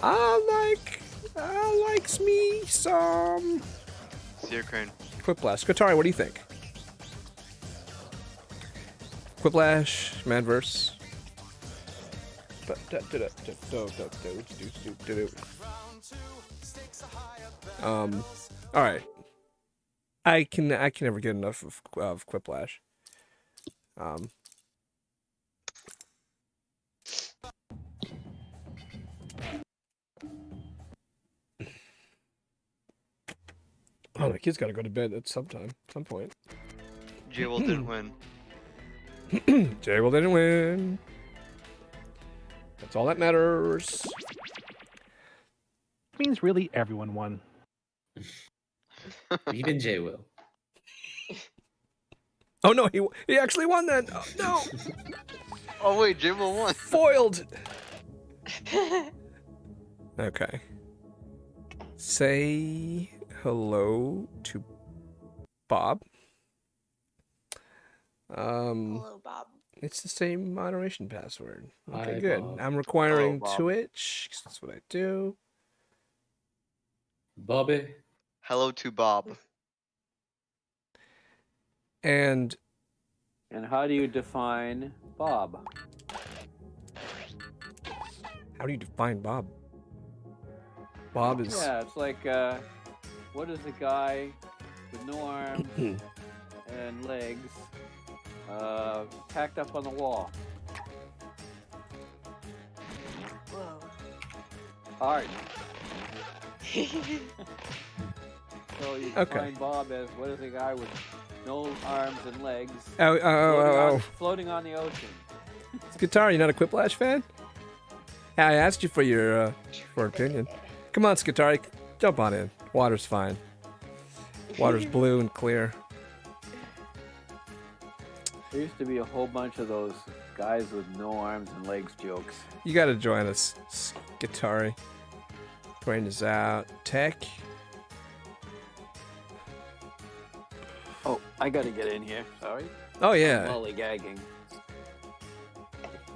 [SPEAKER 1] I likes me some
[SPEAKER 9] See you, Crane.
[SPEAKER 1] Quiplash. Katari, what do you think? Quiplash, Madverse. All right. I can never get enough of Quiplash. Oh, the kid's got to go to bed at some point.
[SPEAKER 9] J. Will didn't win.
[SPEAKER 1] J. Will didn't win. That's all that matters.
[SPEAKER 13] Means really everyone won.
[SPEAKER 2] Even J. Will.
[SPEAKER 1] Oh no, he actually won then. Oh, no.
[SPEAKER 9] Oh wait, J. Will won.
[SPEAKER 1] Foiled. Okay. Say hello to Bob.
[SPEAKER 12] Hello, Bob.
[SPEAKER 1] It's the same moderation password. Okay,
[SPEAKER 2] Hi,
[SPEAKER 1] good.
[SPEAKER 2] Bob.
[SPEAKER 1] I'm requiring
[SPEAKER 7] Hello, Bob.
[SPEAKER 1] Twitch. 'Cause that's what I do.
[SPEAKER 2] Bobby.
[SPEAKER 9] Hello to Bob.
[SPEAKER 1] And
[SPEAKER 7] And how do you define Bob?
[SPEAKER 1] how do you define Bob? Bob is
[SPEAKER 7] Yeah, it's like, what is a guy with no arms and legs, tacked up on the wall?
[SPEAKER 12] Whoa.
[SPEAKER 7] Art. So you
[SPEAKER 1] Okay.
[SPEAKER 7] define Bob as what is a guy with no arms and legs
[SPEAKER 1] Oh.
[SPEAKER 7] floating on the ocean?
[SPEAKER 1] Skatar, you not a Quiplash fan? I asked you for your for opinion. Come on, Skatari, jump on in. Water's fine. Water's blue and clear.
[SPEAKER 7] There used to be a whole bunch of those guys with no arms and legs jokes.
[SPEAKER 1] You gotta join us, Skatari. Brain is out. Tech.
[SPEAKER 7] Oh, I gotta get in here. Sorry.
[SPEAKER 1] Oh yeah.
[SPEAKER 7] Lollygagging.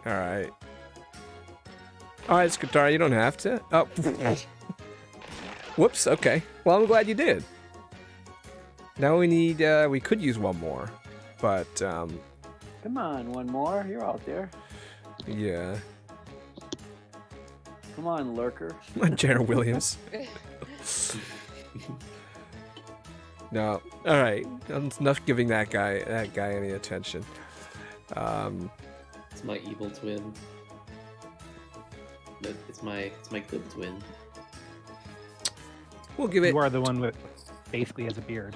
[SPEAKER 1] All right. All right, Skatari, you don't have to. Oh. Whoops. Okay. Well, I'm glad you did. Now we need. We could use one more, but
[SPEAKER 7] Come on, one more. You're out there.
[SPEAKER 1] yeah.
[SPEAKER 7] Come on, lurker.
[SPEAKER 1] Jared Williams. No. All right. Enough giving that guy any attention.
[SPEAKER 2] It's my evil twin. It's my good twin.
[SPEAKER 1] We'll give it.
[SPEAKER 13] You are the one with basically has a beard.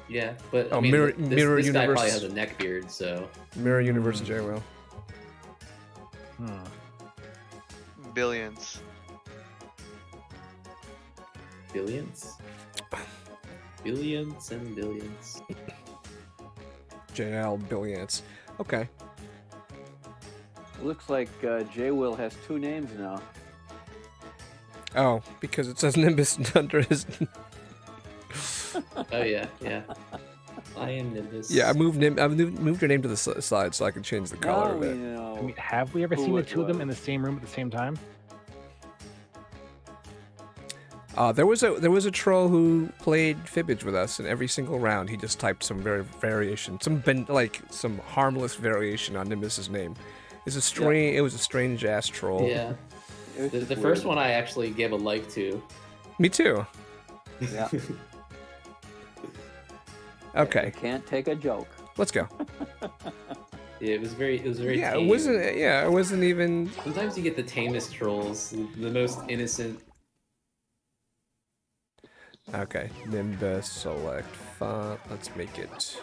[SPEAKER 2] Yeah, but
[SPEAKER 1] Oh,
[SPEAKER 2] I mean,
[SPEAKER 1] Mirror-
[SPEAKER 2] this
[SPEAKER 1] Mirror
[SPEAKER 2] guy
[SPEAKER 1] Universe.
[SPEAKER 2] probably has a neck beard, so
[SPEAKER 1] Mirror Universe and J. Will.
[SPEAKER 9] Billions.
[SPEAKER 2] billions, billions and billions.
[SPEAKER 1] JL Billionts. Okay.
[SPEAKER 7] Looks like J Will has 2 names now.
[SPEAKER 1] Oh, because it says Nimbus under his.
[SPEAKER 2] Oh yeah, yeah. I am Nimbus.
[SPEAKER 1] Yeah, I moved your name to the side so I can change the color of it.
[SPEAKER 13] I mean, have we ever seen the two of them in the same room at the same time?
[SPEAKER 1] There was a troll who played Fibbage with us, and every single round he just typed some variation, some harmless variation on Nimbus's name. It's a strange. It was a strange ass troll.
[SPEAKER 2] Yeah. The first one I actually gave a like to.
[SPEAKER 1] Me too.
[SPEAKER 7] Yeah.
[SPEAKER 1] Okay.
[SPEAKER 7] You can't take a joke.
[SPEAKER 1] Let's go.
[SPEAKER 2] Yeah, it was very.
[SPEAKER 1] Yeah,
[SPEAKER 2] tame.
[SPEAKER 1] it wasn't. Yeah, it wasn't even.
[SPEAKER 2] Sometimes you get the tamest trolls, the most innocent.
[SPEAKER 1] Okay, Nimbus select font. Let's make it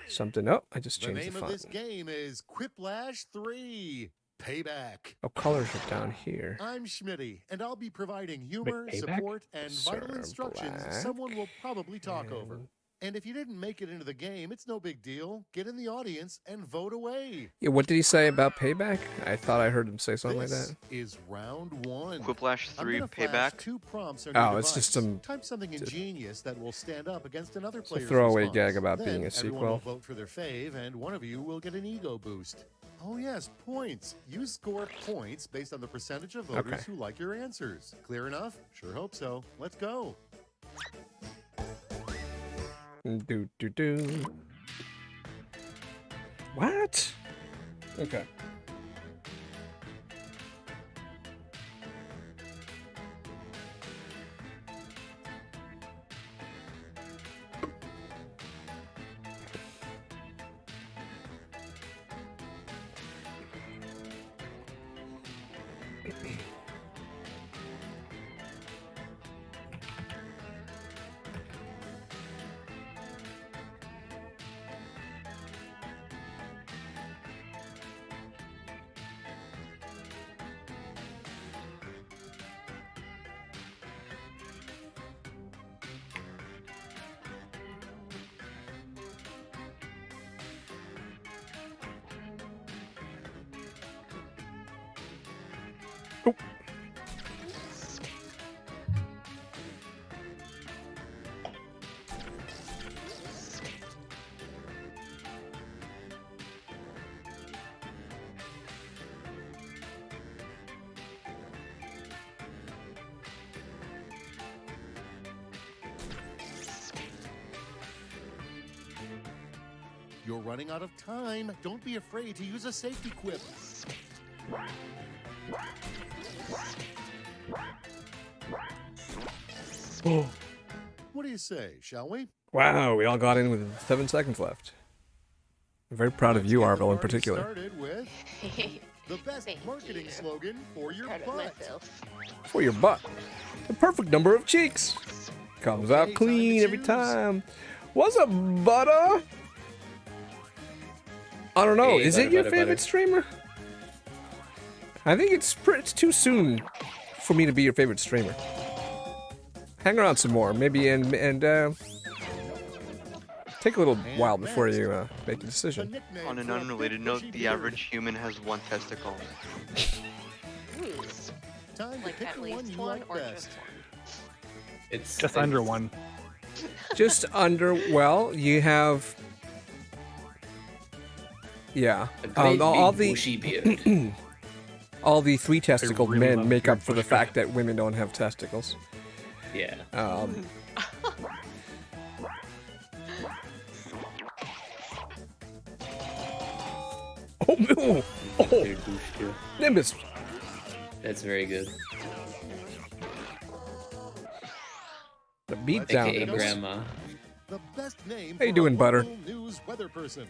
[SPEAKER 1] something. Oh, I just changed the
[SPEAKER 14] name
[SPEAKER 1] font.
[SPEAKER 14] of this game is Quiplash 3 Payback.
[SPEAKER 1] Oh, colors are down here.
[SPEAKER 14] I'm Schmitty, and I'll be providing humor,
[SPEAKER 1] Payback?
[SPEAKER 14] support, and vital
[SPEAKER 1] Sir
[SPEAKER 14] instructions
[SPEAKER 1] Black.
[SPEAKER 14] someone will probably talk over. And if you didn't make it into the game, it's no big deal. Get in the audience and vote away.
[SPEAKER 1] Yeah, what did he say about payback? I thought I heard him say something like
[SPEAKER 14] This
[SPEAKER 1] that.
[SPEAKER 14] is round 1.
[SPEAKER 9] Quiplash 3
[SPEAKER 14] I'm gonna flash
[SPEAKER 9] Payback.
[SPEAKER 14] 2 prompts on
[SPEAKER 1] Oh,
[SPEAKER 14] your
[SPEAKER 1] it's just
[SPEAKER 14] device.
[SPEAKER 1] some-
[SPEAKER 14] Type something ingenious that will stand up against another
[SPEAKER 1] It's a
[SPEAKER 14] player's
[SPEAKER 1] throwaway
[SPEAKER 14] response.
[SPEAKER 1] gag about
[SPEAKER 14] Then
[SPEAKER 1] being a
[SPEAKER 14] everyone
[SPEAKER 1] sequel.
[SPEAKER 14] will vote for their fave, and one of you will get an ego boost. Oh yes, points. You score points based on the percentage of voters
[SPEAKER 1] Okay.
[SPEAKER 14] who like your answers. Clear enough? Sure hope so. Let's go.
[SPEAKER 1] Do. What? Okay.
[SPEAKER 14] You're running out of time. Don't be afraid to use a safety quip.
[SPEAKER 1] Oh.
[SPEAKER 14] What do you say, shall we?
[SPEAKER 1] Wow, we all got in with 7 seconds left. I'm very proud of you, Arvel, in particular.
[SPEAKER 14] Started with the best marketing slogan for your butt.
[SPEAKER 1] For your butt. The perfect number of cheeks. Comes out clean every time. What's up, butter? I don't know.
[SPEAKER 2] Hey,
[SPEAKER 1] Is
[SPEAKER 2] butter,
[SPEAKER 1] it your
[SPEAKER 2] butter,
[SPEAKER 1] favorite
[SPEAKER 2] butter.
[SPEAKER 1] streamer? I think it's too soon for me to be your favorite streamer. Hang around some more, maybe, and take a little while before you make a decision.
[SPEAKER 9] On an unrelated note, the average human has 1 testicle.
[SPEAKER 14] Time to
[SPEAKER 12] Like
[SPEAKER 14] pick
[SPEAKER 12] at
[SPEAKER 14] the
[SPEAKER 12] least
[SPEAKER 14] one you
[SPEAKER 12] one
[SPEAKER 14] like
[SPEAKER 12] or
[SPEAKER 14] best.
[SPEAKER 12] just one?
[SPEAKER 2] It's
[SPEAKER 13] Just under 1.
[SPEAKER 1] Just under. Well, you have. Yeah.
[SPEAKER 2] A great
[SPEAKER 1] All
[SPEAKER 2] big
[SPEAKER 1] the
[SPEAKER 2] bushy beard.
[SPEAKER 1] all the 3 testicled
[SPEAKER 13] really
[SPEAKER 1] men
[SPEAKER 13] love
[SPEAKER 1] make
[SPEAKER 13] beard
[SPEAKER 1] up for the
[SPEAKER 13] pushing.
[SPEAKER 1] fact that women don't have testicles.
[SPEAKER 2] Yeah.
[SPEAKER 1] Oh, no. Oh, Nimbus.
[SPEAKER 2] That's very good.
[SPEAKER 1] The beat down.
[SPEAKER 2] AKA
[SPEAKER 1] Nimbus.
[SPEAKER 2] Grandma.
[SPEAKER 14] The best name
[SPEAKER 1] How you
[SPEAKER 14] for a
[SPEAKER 1] doing, Butter?
[SPEAKER 14] local news weather person.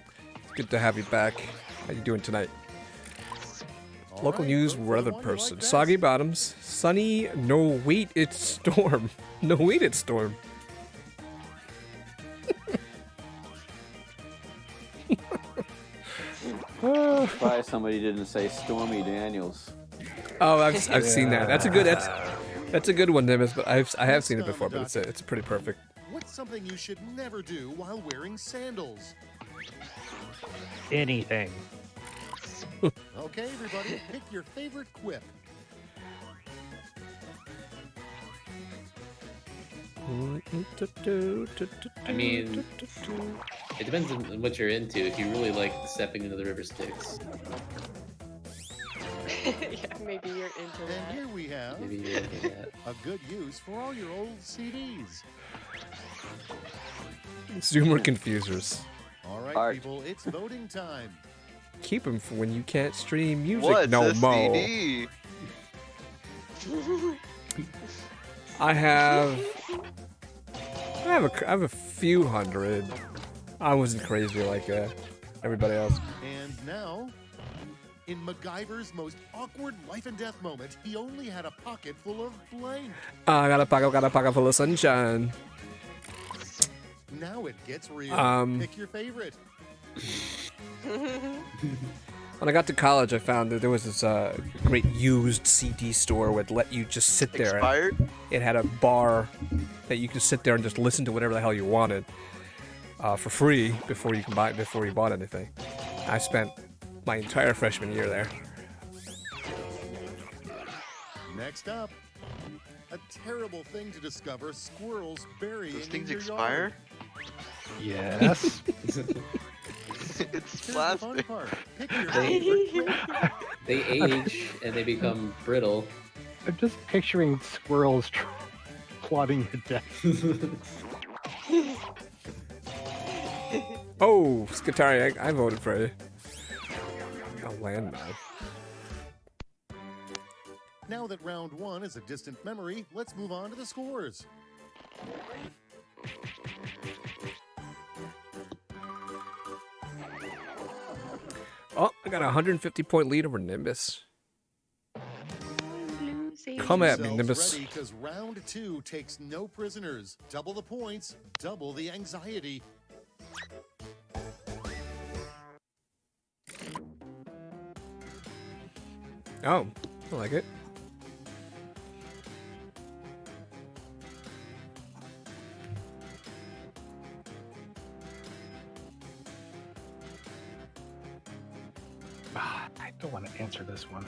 [SPEAKER 1] Good to have you back. How you doing tonight?
[SPEAKER 14] All
[SPEAKER 1] Local
[SPEAKER 14] right,
[SPEAKER 1] news
[SPEAKER 14] vote for the
[SPEAKER 1] weather
[SPEAKER 14] one you
[SPEAKER 1] person.
[SPEAKER 14] like best.
[SPEAKER 1] Soggy bottoms. Sunny. No wait, it's storm. No wait, it's storm.
[SPEAKER 7] Surprised somebody didn't say Stormy Daniels.
[SPEAKER 1] Oh, I've seen that. That's a good one, Nimbus. But I have seen it before. But it's pretty perfect.
[SPEAKER 14] What's something you should never do while wearing sandals?
[SPEAKER 13] Anything.
[SPEAKER 14] Okay, everybody, pick your favorite quip.
[SPEAKER 2] I mean, it depends on what you're into. If you really like stepping into the river Styx,
[SPEAKER 12] Yeah, maybe you're into
[SPEAKER 14] And
[SPEAKER 12] that.
[SPEAKER 14] here we have
[SPEAKER 2] maybe you're into that.
[SPEAKER 14] a good use for all your old CDs.
[SPEAKER 1] Zoomer confusers.
[SPEAKER 14] All right,
[SPEAKER 7] Art.
[SPEAKER 14] people, it's voting time.
[SPEAKER 1] Keep them for when you can't stream music
[SPEAKER 9] What's
[SPEAKER 1] no
[SPEAKER 9] a
[SPEAKER 1] more.
[SPEAKER 9] CD?
[SPEAKER 1] I have a few hundred. I wasn't crazy like everybody else.
[SPEAKER 14] And now, in MacGyver's most awkward life and death moment, he only had a pocket full of blank.
[SPEAKER 1] I got a pocket full of sunshine.
[SPEAKER 14] Now it gets real. Pick your favorite.
[SPEAKER 1] When I got to college, I found that there was this great used CD store would let you just sit there.
[SPEAKER 9] Expired?
[SPEAKER 1] It had a bar that you could sit there and just listen to whatever the hell you wanted for free before you bought anything. I spent my entire freshman year there.
[SPEAKER 14] Next up, a terrible thing to discover: squirrels burying
[SPEAKER 9] Those things
[SPEAKER 14] in your
[SPEAKER 9] expire?
[SPEAKER 14] yard.
[SPEAKER 13] Yes.
[SPEAKER 9] It's
[SPEAKER 14] Here's the fun
[SPEAKER 9] plastic.
[SPEAKER 14] part. Pick your favorite quip.
[SPEAKER 2] They age and they become brittle.
[SPEAKER 13] I'm just picturing squirrels plotting your death.
[SPEAKER 1] Oh, Skatari, I voted for you. A landmine.
[SPEAKER 14] Now that round one is a distant memory, let's move on to the scores.
[SPEAKER 1] Oh, I got a 150-point lead over Nimbus. Come at me, Nimbus.
[SPEAKER 14] Ready, because round two takes no prisoners. Double the points, double the anxiety.
[SPEAKER 1] Oh, I like it.
[SPEAKER 13] I don't want to answer this one.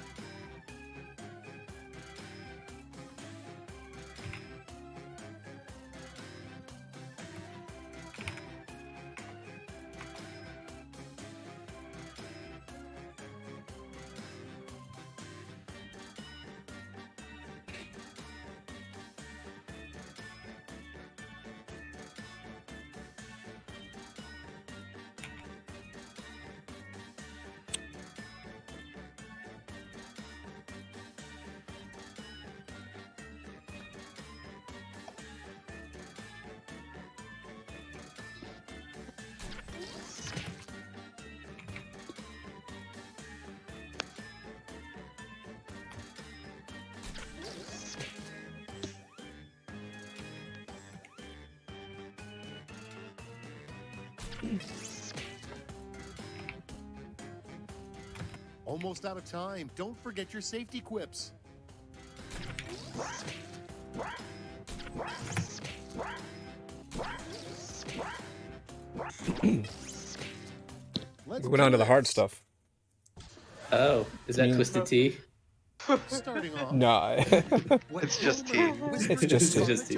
[SPEAKER 14] Almost out of time. Don't forget your safety quips.
[SPEAKER 1] We went on to the hard stuff.
[SPEAKER 2] Oh, is that Twisted Tea?
[SPEAKER 14] Starting off.
[SPEAKER 1] No.
[SPEAKER 9] It's just tea.
[SPEAKER 1] It's just tea.
[SPEAKER 2] It's just tea.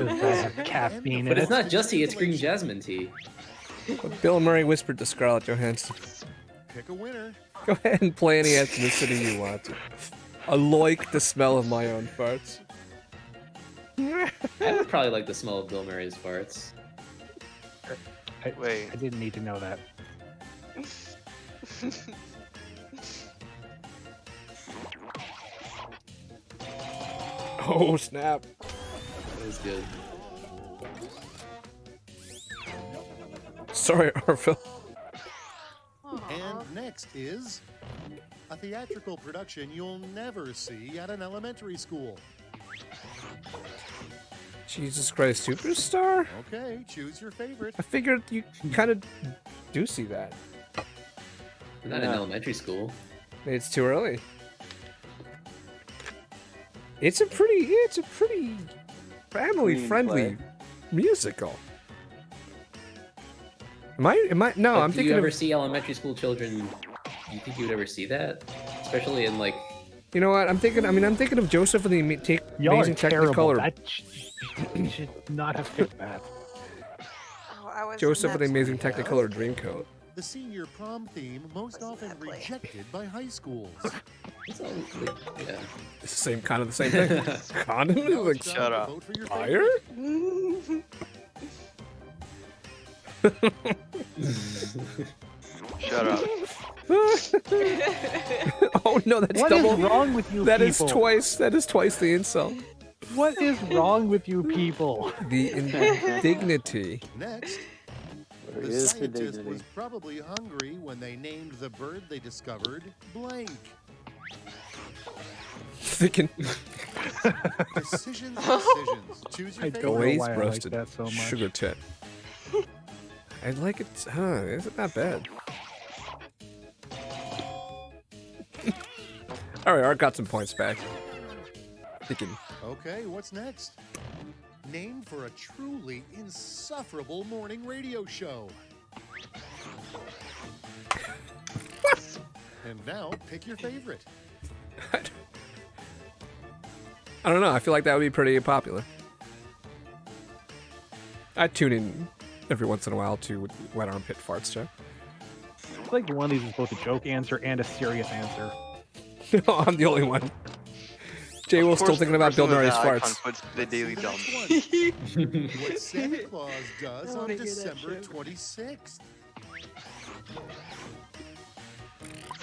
[SPEAKER 13] Caffeine
[SPEAKER 2] But
[SPEAKER 13] in
[SPEAKER 2] it's
[SPEAKER 13] it.
[SPEAKER 2] not just tea, it's green jasmine tea.
[SPEAKER 1] What Bill Murray whispered to Scarlett Johansson.
[SPEAKER 14] Pick a winner.
[SPEAKER 1] Go ahead and play any ethnicity you want. I like the smell of my own farts.
[SPEAKER 2] I would probably like the smell of Bill Murray's farts.
[SPEAKER 9] Wait.
[SPEAKER 13] I didn't need to know that.
[SPEAKER 1] Oh, snap.
[SPEAKER 2] That was good.
[SPEAKER 1] Sorry, Arville.
[SPEAKER 14] And next is a theatrical production you'll never see at an elementary school.
[SPEAKER 1] Jesus Christ, Superstar?
[SPEAKER 14] Okay, choose your favorite.
[SPEAKER 1] I figured you kind of do see that.
[SPEAKER 2] Not in elementary school.
[SPEAKER 1] It's too early. It's a pretty family-friendly musical. Am I? No,
[SPEAKER 2] Like,
[SPEAKER 1] I'm
[SPEAKER 2] do
[SPEAKER 1] thinking
[SPEAKER 2] you ever
[SPEAKER 1] of.
[SPEAKER 2] see elementary school children? Do you think you would ever see that? Especially in like.
[SPEAKER 1] You know what? I'm thinking of Joseph and the
[SPEAKER 13] Y'all are
[SPEAKER 1] Amazing
[SPEAKER 13] terrible.
[SPEAKER 1] Technicolor.
[SPEAKER 13] That you should not have picked that.
[SPEAKER 12] Oh, I was
[SPEAKER 1] Joseph and the Amazing
[SPEAKER 12] next.
[SPEAKER 1] Technicolor Dreamcoat.
[SPEAKER 14] The senior prom theme most often rejected by high schools.
[SPEAKER 2] It's all, like, yeah.
[SPEAKER 1] It's the same kind of the same thing. Condom is like
[SPEAKER 9] Shut up.
[SPEAKER 1] fire.
[SPEAKER 9] Shut up.
[SPEAKER 1] Oh no, that's
[SPEAKER 13] What
[SPEAKER 1] double.
[SPEAKER 13] is wrong with you
[SPEAKER 1] That
[SPEAKER 13] people?
[SPEAKER 1] is twice. That is twice the insult.
[SPEAKER 13] What is wrong with you people?
[SPEAKER 1] The indignity.
[SPEAKER 14] Next,
[SPEAKER 7] There
[SPEAKER 14] the
[SPEAKER 7] is
[SPEAKER 14] scientist
[SPEAKER 7] dignity.
[SPEAKER 14] was probably hungry when they named the bird they discovered blank.
[SPEAKER 1] Thinking
[SPEAKER 14] Decisions. Choose your
[SPEAKER 13] I
[SPEAKER 14] favorite.
[SPEAKER 13] don't know
[SPEAKER 1] glazed
[SPEAKER 13] why I like
[SPEAKER 1] roasted
[SPEAKER 13] that so much.
[SPEAKER 1] sugar tit. I like it. Isn't that bad? All right, Art got some points back. Thinking.
[SPEAKER 14] Okay, what's next? Name for a truly insufferable morning radio show. And now, pick your favorite.
[SPEAKER 1] I don't know. I feel like that would be pretty popular. I tune in every once in a while to Wet Armpit Farts show.
[SPEAKER 13] I feel like one of these is both a joke answer and a serious answer.
[SPEAKER 1] No, I'm the only one. Jay Will's still thinking about Bill Murray's farts.
[SPEAKER 9] Puts the daily dump.
[SPEAKER 14] What Santa Claus does on December 26th.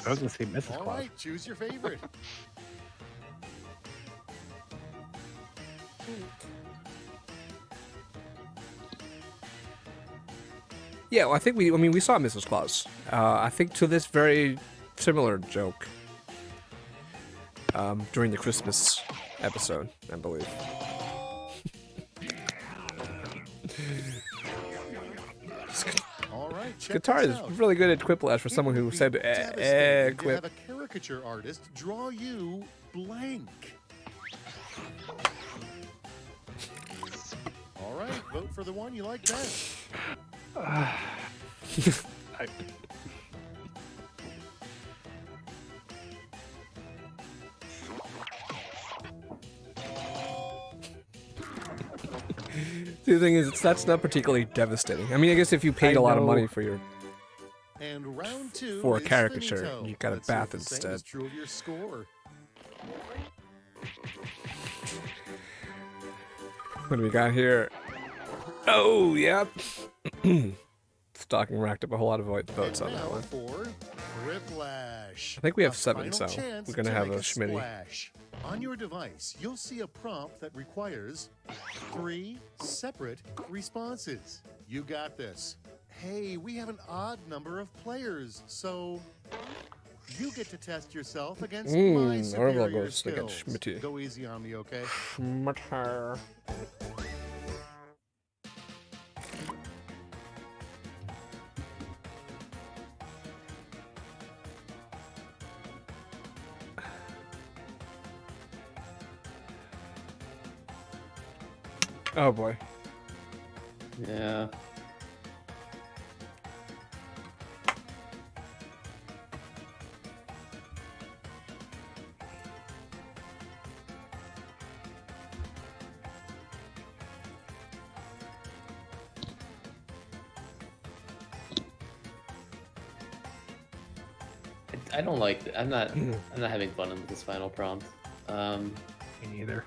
[SPEAKER 13] I was gonna say Mrs.
[SPEAKER 14] All
[SPEAKER 13] Claus.
[SPEAKER 14] right, choose your favorite.
[SPEAKER 1] Yeah, well, I think we saw Mrs. Claus. I think to this very similar joke during the Christmas episode, I believe.
[SPEAKER 14] All right, check
[SPEAKER 1] Guitar
[SPEAKER 14] this
[SPEAKER 1] is
[SPEAKER 14] out.
[SPEAKER 1] really good at quiplash for someone who said
[SPEAKER 14] Devastating to
[SPEAKER 1] quip.
[SPEAKER 14] have a caricature artist draw you blank. All right, vote for the one you like best.
[SPEAKER 1] The thing is, that's not particularly devastating. I mean, I guess if you paid a lot of money for your
[SPEAKER 14] And round two
[SPEAKER 1] for a
[SPEAKER 14] is
[SPEAKER 1] caricature,
[SPEAKER 14] finito.
[SPEAKER 1] you got a
[SPEAKER 14] Let's see if
[SPEAKER 1] bath
[SPEAKER 14] the same
[SPEAKER 1] instead.
[SPEAKER 14] is true of your score.
[SPEAKER 1] What do we got here? Oh, yep. Stocking racked up a whole lot of votes on that
[SPEAKER 14] Now
[SPEAKER 1] one.
[SPEAKER 14] for Riplash.
[SPEAKER 1] I think we have
[SPEAKER 14] A
[SPEAKER 1] 7,
[SPEAKER 14] final
[SPEAKER 1] so
[SPEAKER 14] chance
[SPEAKER 1] we're gonna
[SPEAKER 14] to
[SPEAKER 1] have
[SPEAKER 14] make
[SPEAKER 1] a schmitty.
[SPEAKER 14] splash. On your device, you'll see a prompt that requires 3 separate responses. You got this. Hey, we have an odd number of players, so you get to test yourself against my
[SPEAKER 1] Orville
[SPEAKER 14] superior
[SPEAKER 1] goes
[SPEAKER 14] skills.
[SPEAKER 1] against Schmitty.
[SPEAKER 14] Go easy on me, okay?
[SPEAKER 1] Schmitter. Oh boy.
[SPEAKER 2] Yeah. I don't like. I'm not having fun with this final prompt.
[SPEAKER 13] Me neither.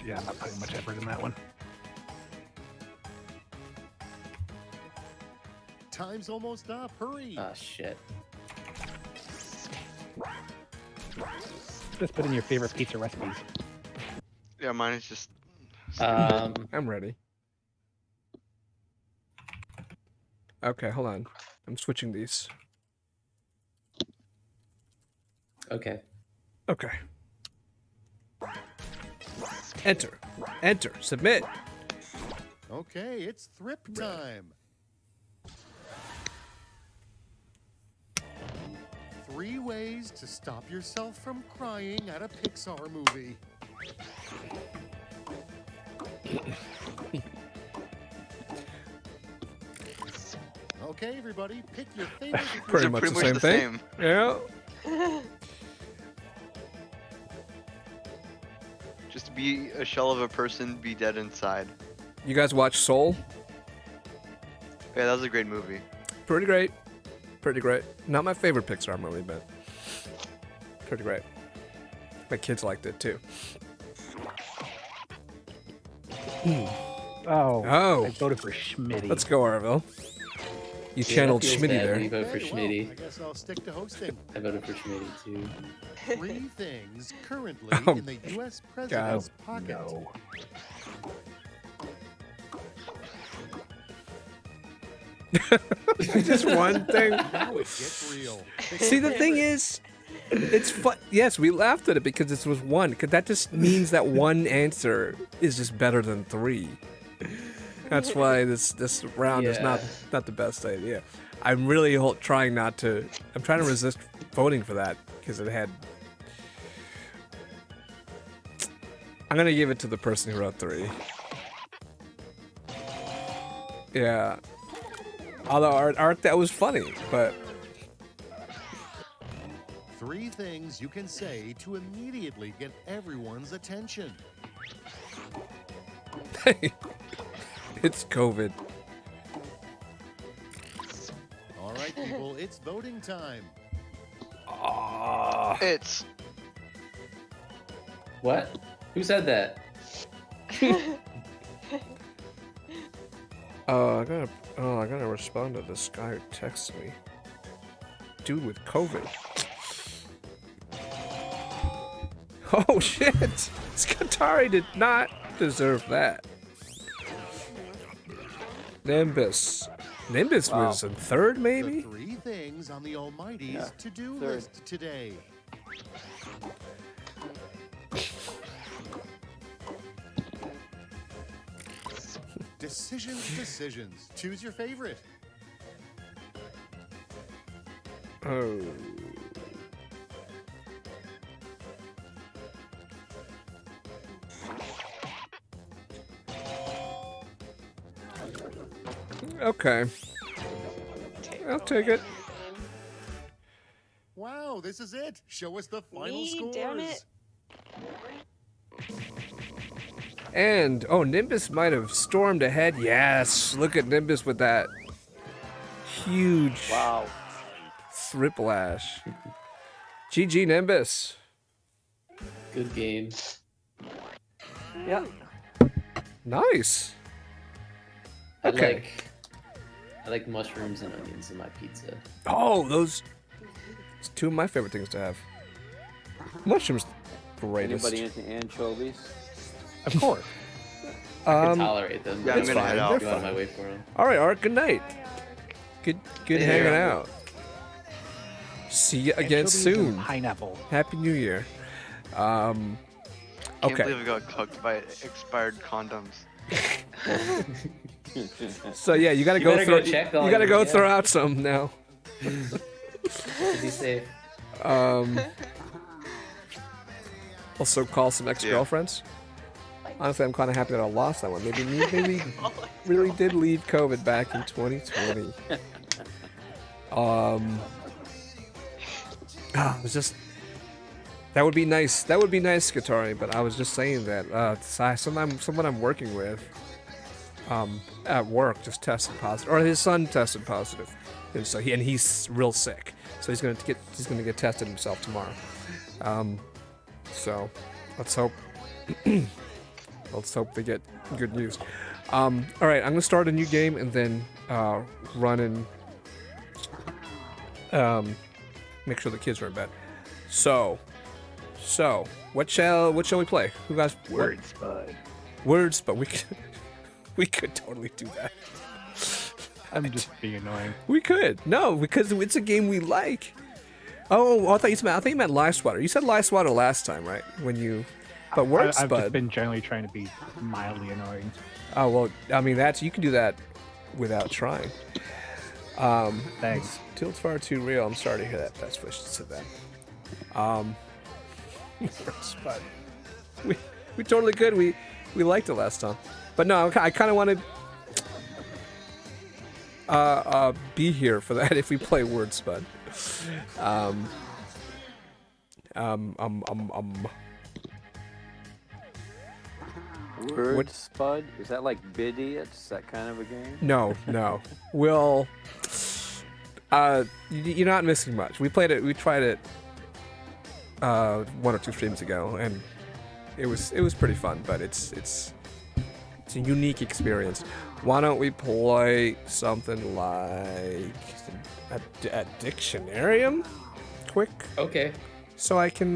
[SPEAKER 13] Yeah, I'm not putting much effort in that one.
[SPEAKER 14] Time's almost up. Hurry.
[SPEAKER 2] Ah, shit.
[SPEAKER 13] Just put in your favorite pizza recipes.
[SPEAKER 9] Yeah, mine is just.
[SPEAKER 1] I'm ready. Okay, hold on. I'm switching these.
[SPEAKER 2] Okay.
[SPEAKER 1] Okay. Enter. Enter. Submit.
[SPEAKER 14] Okay, it's Thrip time. 3 ways to stop yourself from crying at a Pixar movie. Okay, everybody, pick your favorite.
[SPEAKER 1] Pretty much the same thing. Yeah.
[SPEAKER 9] Just be a shell of a person, be dead inside.
[SPEAKER 1] You guys watch Soul?
[SPEAKER 9] Yeah, that was a great movie.
[SPEAKER 1] Pretty great. Pretty great. Not my favorite Pixar movie, but pretty great. My kids liked it too.
[SPEAKER 13] Oh. I voted for Schmitty.
[SPEAKER 1] Let's go, Arville. You channeled Schmitty there.
[SPEAKER 2] You vote for Schmitty.
[SPEAKER 14] I guess I'll stick to hosting.
[SPEAKER 2] I voted for Schmitty too.
[SPEAKER 14] 3 things currently in the U.S. president's pocket.
[SPEAKER 13] No.
[SPEAKER 1] Just one thing.
[SPEAKER 14] Now it gets real.
[SPEAKER 1] See, the thing is, it's fun. Yes, we laughed at it because this was one. Because that just means that one answer is just better than 3. That's why this round is not the best idea. I'm really trying not to. I'm trying to resist voting for that because it had. I'm gonna give it to the person who wrote 3. Yeah. Although art that was funny, but
[SPEAKER 14] 3 things you can say to immediately get everyone's attention.
[SPEAKER 1] It's COVID.
[SPEAKER 14] All right, people, it's voting time.
[SPEAKER 9] It's.
[SPEAKER 2] What? Who said that?
[SPEAKER 1] I gotta respond to this guy who texted me. Dude with COVID. Oh shit! Skatari did not deserve that. Nimbus. Nimbus was in 3rd, maybe?
[SPEAKER 14] The 3 things on the Almighty's to-do
[SPEAKER 7] 3rd.
[SPEAKER 14] list today. Decisions. Choose your favorite.
[SPEAKER 1] Oh. Okay. I'll take it.
[SPEAKER 14] Wow, this is it. Show us the final
[SPEAKER 12] Me,
[SPEAKER 14] scores.
[SPEAKER 12] damn it.
[SPEAKER 1] And, Nimbus might have stormed ahead. Yes, look at Nimbus with that huge thriplash. GG, Nimbus.
[SPEAKER 2] Good game.
[SPEAKER 7] Yeah.
[SPEAKER 1] Nice. Okay.
[SPEAKER 2] I like mushrooms and onions in my pizza.
[SPEAKER 1] Oh, those... It's 2 of my favorite things to have. Mushrooms, greatest.
[SPEAKER 7] Anybody into anchovies?
[SPEAKER 1] Of course.
[SPEAKER 2] I can tolerate them.
[SPEAKER 9] Yeah, I'm
[SPEAKER 2] It's
[SPEAKER 9] gonna
[SPEAKER 2] fine.
[SPEAKER 9] head
[SPEAKER 2] I'll
[SPEAKER 9] out.
[SPEAKER 2] go out of my way for them.
[SPEAKER 1] All right, Art. Good night. Good hanging out. See you again
[SPEAKER 13] Anchovies
[SPEAKER 1] soon.
[SPEAKER 13] and pineapple.
[SPEAKER 1] Happy New Year.
[SPEAKER 9] Can't
[SPEAKER 1] Okay.
[SPEAKER 9] believe I got cooked by expired condoms.
[SPEAKER 1] So yeah, you gotta
[SPEAKER 2] You
[SPEAKER 1] go
[SPEAKER 2] better
[SPEAKER 1] throw.
[SPEAKER 2] go check
[SPEAKER 1] You
[SPEAKER 2] on
[SPEAKER 1] gotta
[SPEAKER 2] them,
[SPEAKER 1] go
[SPEAKER 2] yeah.
[SPEAKER 1] throw out some now.
[SPEAKER 2] Be safe.
[SPEAKER 1] Also call some ex-girlfriends. Honestly, I'm kind of happy that I lost that one. Maybe really did leave COVID back in 2020. It was just that would be nice. That would be nice, Skatari. But I was just saying that someone I'm working with at work just tested positive, or his son tested positive, and so he's real sick. So he's gonna get tested himself tomorrow. So let's hope. Let's hope they get good news. All right, I'm gonna start a new game and then run and make sure the kids are in bed. So, what shall we play? Who guys?
[SPEAKER 13] Words, bud.
[SPEAKER 1] Words, but we could totally do that.
[SPEAKER 13] I'm just being annoying.
[SPEAKER 1] We could. No, because it's a game we like. Oh, I thought you meant Live Swatter. You said Live Swatter last time, right? But Word
[SPEAKER 13] I've
[SPEAKER 1] Spud.
[SPEAKER 13] just been generally trying to be mildly annoying.
[SPEAKER 1] Oh well, I mean you can do that without trying.
[SPEAKER 13] Thanks.
[SPEAKER 1] Till it's far too real. I'm sorry to hear that. That's what she said that. Word Spud. We totally could. We liked it last time, but no, I kind of wanted be here for that if we play Word Spud.
[SPEAKER 7] Word Spud? Is that like Bidiots? That kind of a game?
[SPEAKER 1] No. We'll. You're not missing much. We played it. We tried it 1 or 2 streams ago, and it was pretty fun. But it's a unique experience. Why don't we play something like a Dictionarium? Quick.
[SPEAKER 2] Okay.
[SPEAKER 1] So I can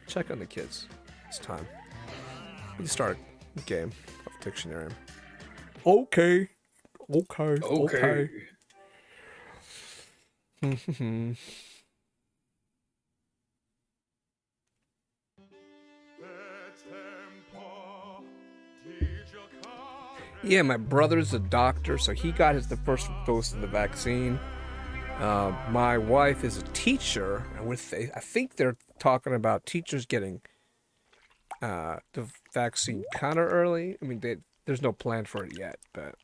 [SPEAKER 1] check on the kids. It's time. We start a game of Dictionarium. Okay. Yeah, my brother's a doctor, so he got the first dose of the vaccine. My wife is a teacher, and I think they're talking about teachers getting the vaccine kind of early. I mean, there's no plan for it yet, but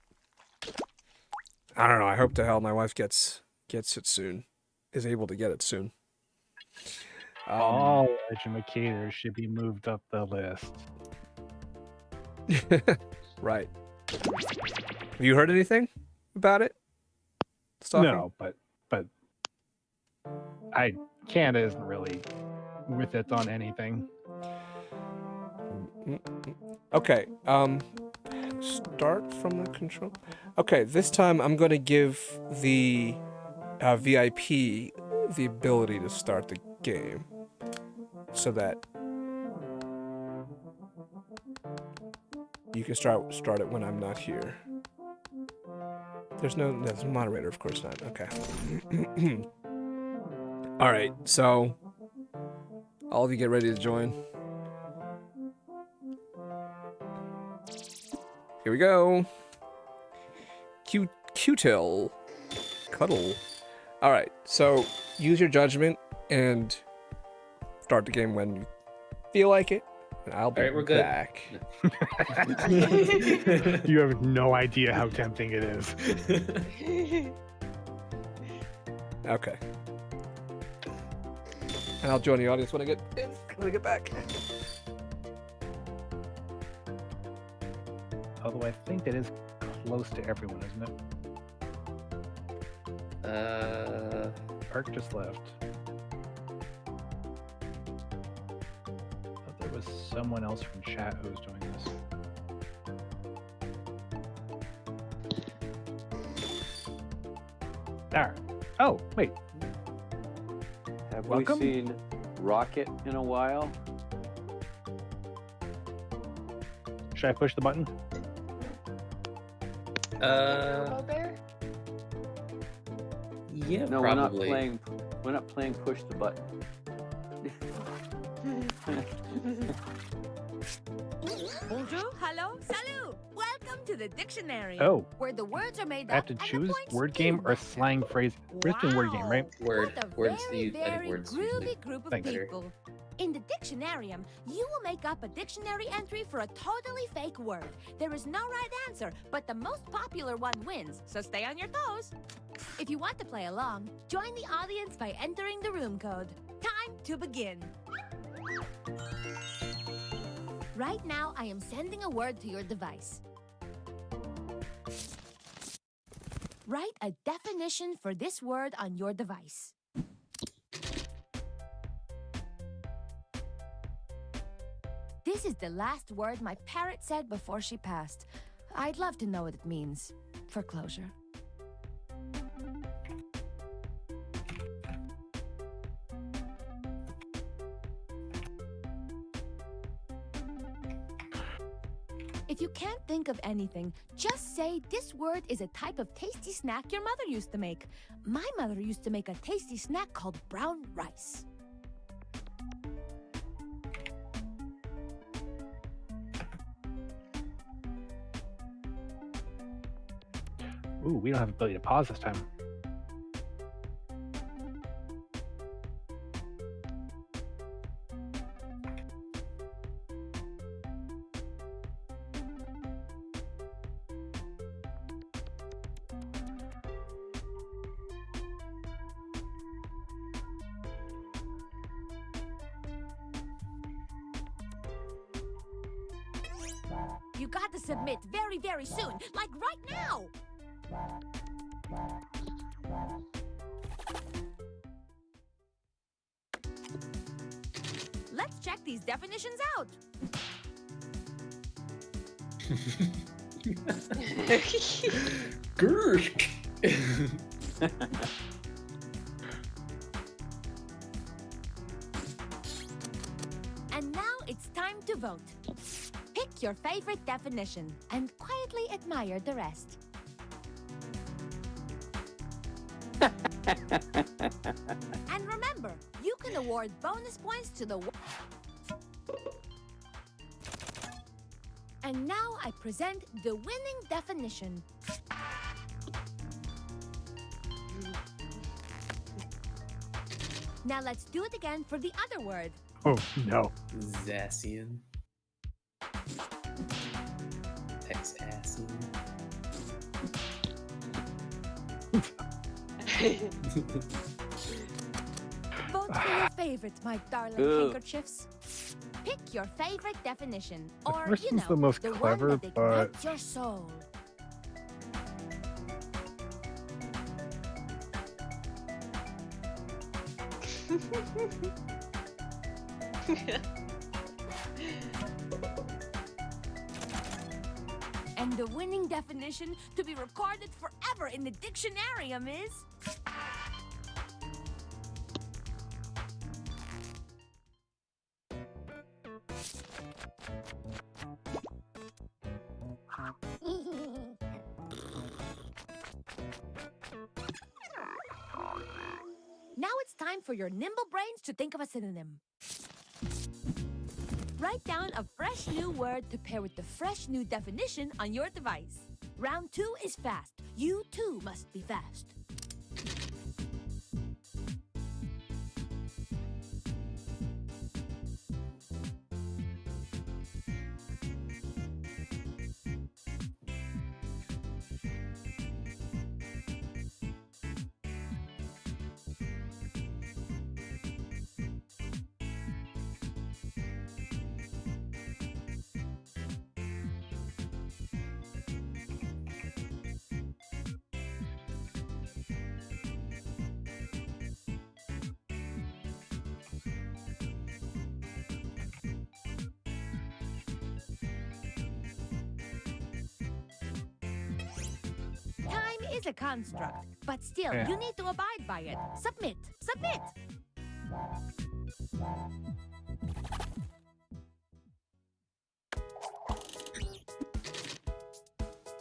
[SPEAKER 1] I don't know. I hope to hell my wife gets it soon, is able to get it soon.
[SPEAKER 13] All educators should be moved up the list.
[SPEAKER 1] Right. Have you heard anything about it? Stalking?
[SPEAKER 13] No, but Canada isn't really with it on anything.
[SPEAKER 1] Okay. Start from the control. Okay, this time I'm going to give the VIP the ability to start the game, so that you can start it when I'm not here. There's a moderator, of course not. Okay. All right, so all of you get ready to join. Here we go. Q-Till. Cuddle. All right, so use your judgment and start the game when you feel like it. And I'll be
[SPEAKER 2] we're good.
[SPEAKER 1] back.
[SPEAKER 13] You have no idea how tempting it is.
[SPEAKER 1] Okay. And I'll join the audience when I get back.
[SPEAKER 13] Although I think that is close to everyone, isn't it? Park just left. Thought there was someone else from chat who was doing this. There. Oh, wait.
[SPEAKER 7] Have
[SPEAKER 13] Welcome?
[SPEAKER 7] we seen Rocket in a while?
[SPEAKER 13] Should I push the button?
[SPEAKER 2] Yeah,
[SPEAKER 7] No,
[SPEAKER 2] probably.
[SPEAKER 7] we're not playing push the button.
[SPEAKER 8] Bonjour, hello, salut! Welcome to the dictionary.
[SPEAKER 13] Oh.
[SPEAKER 8] Where the words are made
[SPEAKER 13] I have
[SPEAKER 8] up
[SPEAKER 13] to
[SPEAKER 8] and the
[SPEAKER 13] choose
[SPEAKER 8] points
[SPEAKER 13] word game or slang phrase. We're just doing word game, right?
[SPEAKER 2] Word.
[SPEAKER 8] What a
[SPEAKER 2] Words.
[SPEAKER 8] very,
[SPEAKER 2] I think
[SPEAKER 8] very
[SPEAKER 2] words
[SPEAKER 8] groovy
[SPEAKER 2] usually
[SPEAKER 8] group of
[SPEAKER 13] Thanks.
[SPEAKER 8] people. In the dictionarium, you will make up a dictionary entry for a totally fake word. There is no right answer, but the most popular one wins, so stay on your toes. If you want to play along, join the audience by entering the room code. Time to begin. Right now, I am sending a word to your device. Write a definition for this word on your device. This is the last word my parrot said before she passed. I'd love to know what it means, for closure. If you can't think of anything, just say this word is a type of tasty snack your mother used to make. My mother used to make a tasty snack called brown rice.
[SPEAKER 13] Ooh, we don't have the ability to pause this time.
[SPEAKER 8] You got to submit very, very soon, like right now. Let's check these definitions out.
[SPEAKER 2] Gersh.
[SPEAKER 8] And now it's time to vote. Pick your favorite definition and quietly admire the rest. And remember, you can award bonus points to the... And now I present the winning definition. Now let's do it again for the other word.
[SPEAKER 13] Oh, no.
[SPEAKER 2] Zacian. Texacian.
[SPEAKER 8] Vote for your favorite, my darling handkerchiefs. Pick your favorite definition, or,
[SPEAKER 13] first
[SPEAKER 8] you
[SPEAKER 13] one's
[SPEAKER 8] know,
[SPEAKER 13] the most
[SPEAKER 8] one
[SPEAKER 13] clever,
[SPEAKER 8] that
[SPEAKER 13] but-
[SPEAKER 8] ignites your soul. And the winning definition to be recorded forever in the dictionarium is... Now it's time for your nimble brains to think of a synonym. Write down a fresh new word to pair with the fresh new definition on your device. Round 2 is fast. You too must be fast. Time is a construct, but still,
[SPEAKER 13] Yeah.
[SPEAKER 8] you need to abide by it. Submit! Submit!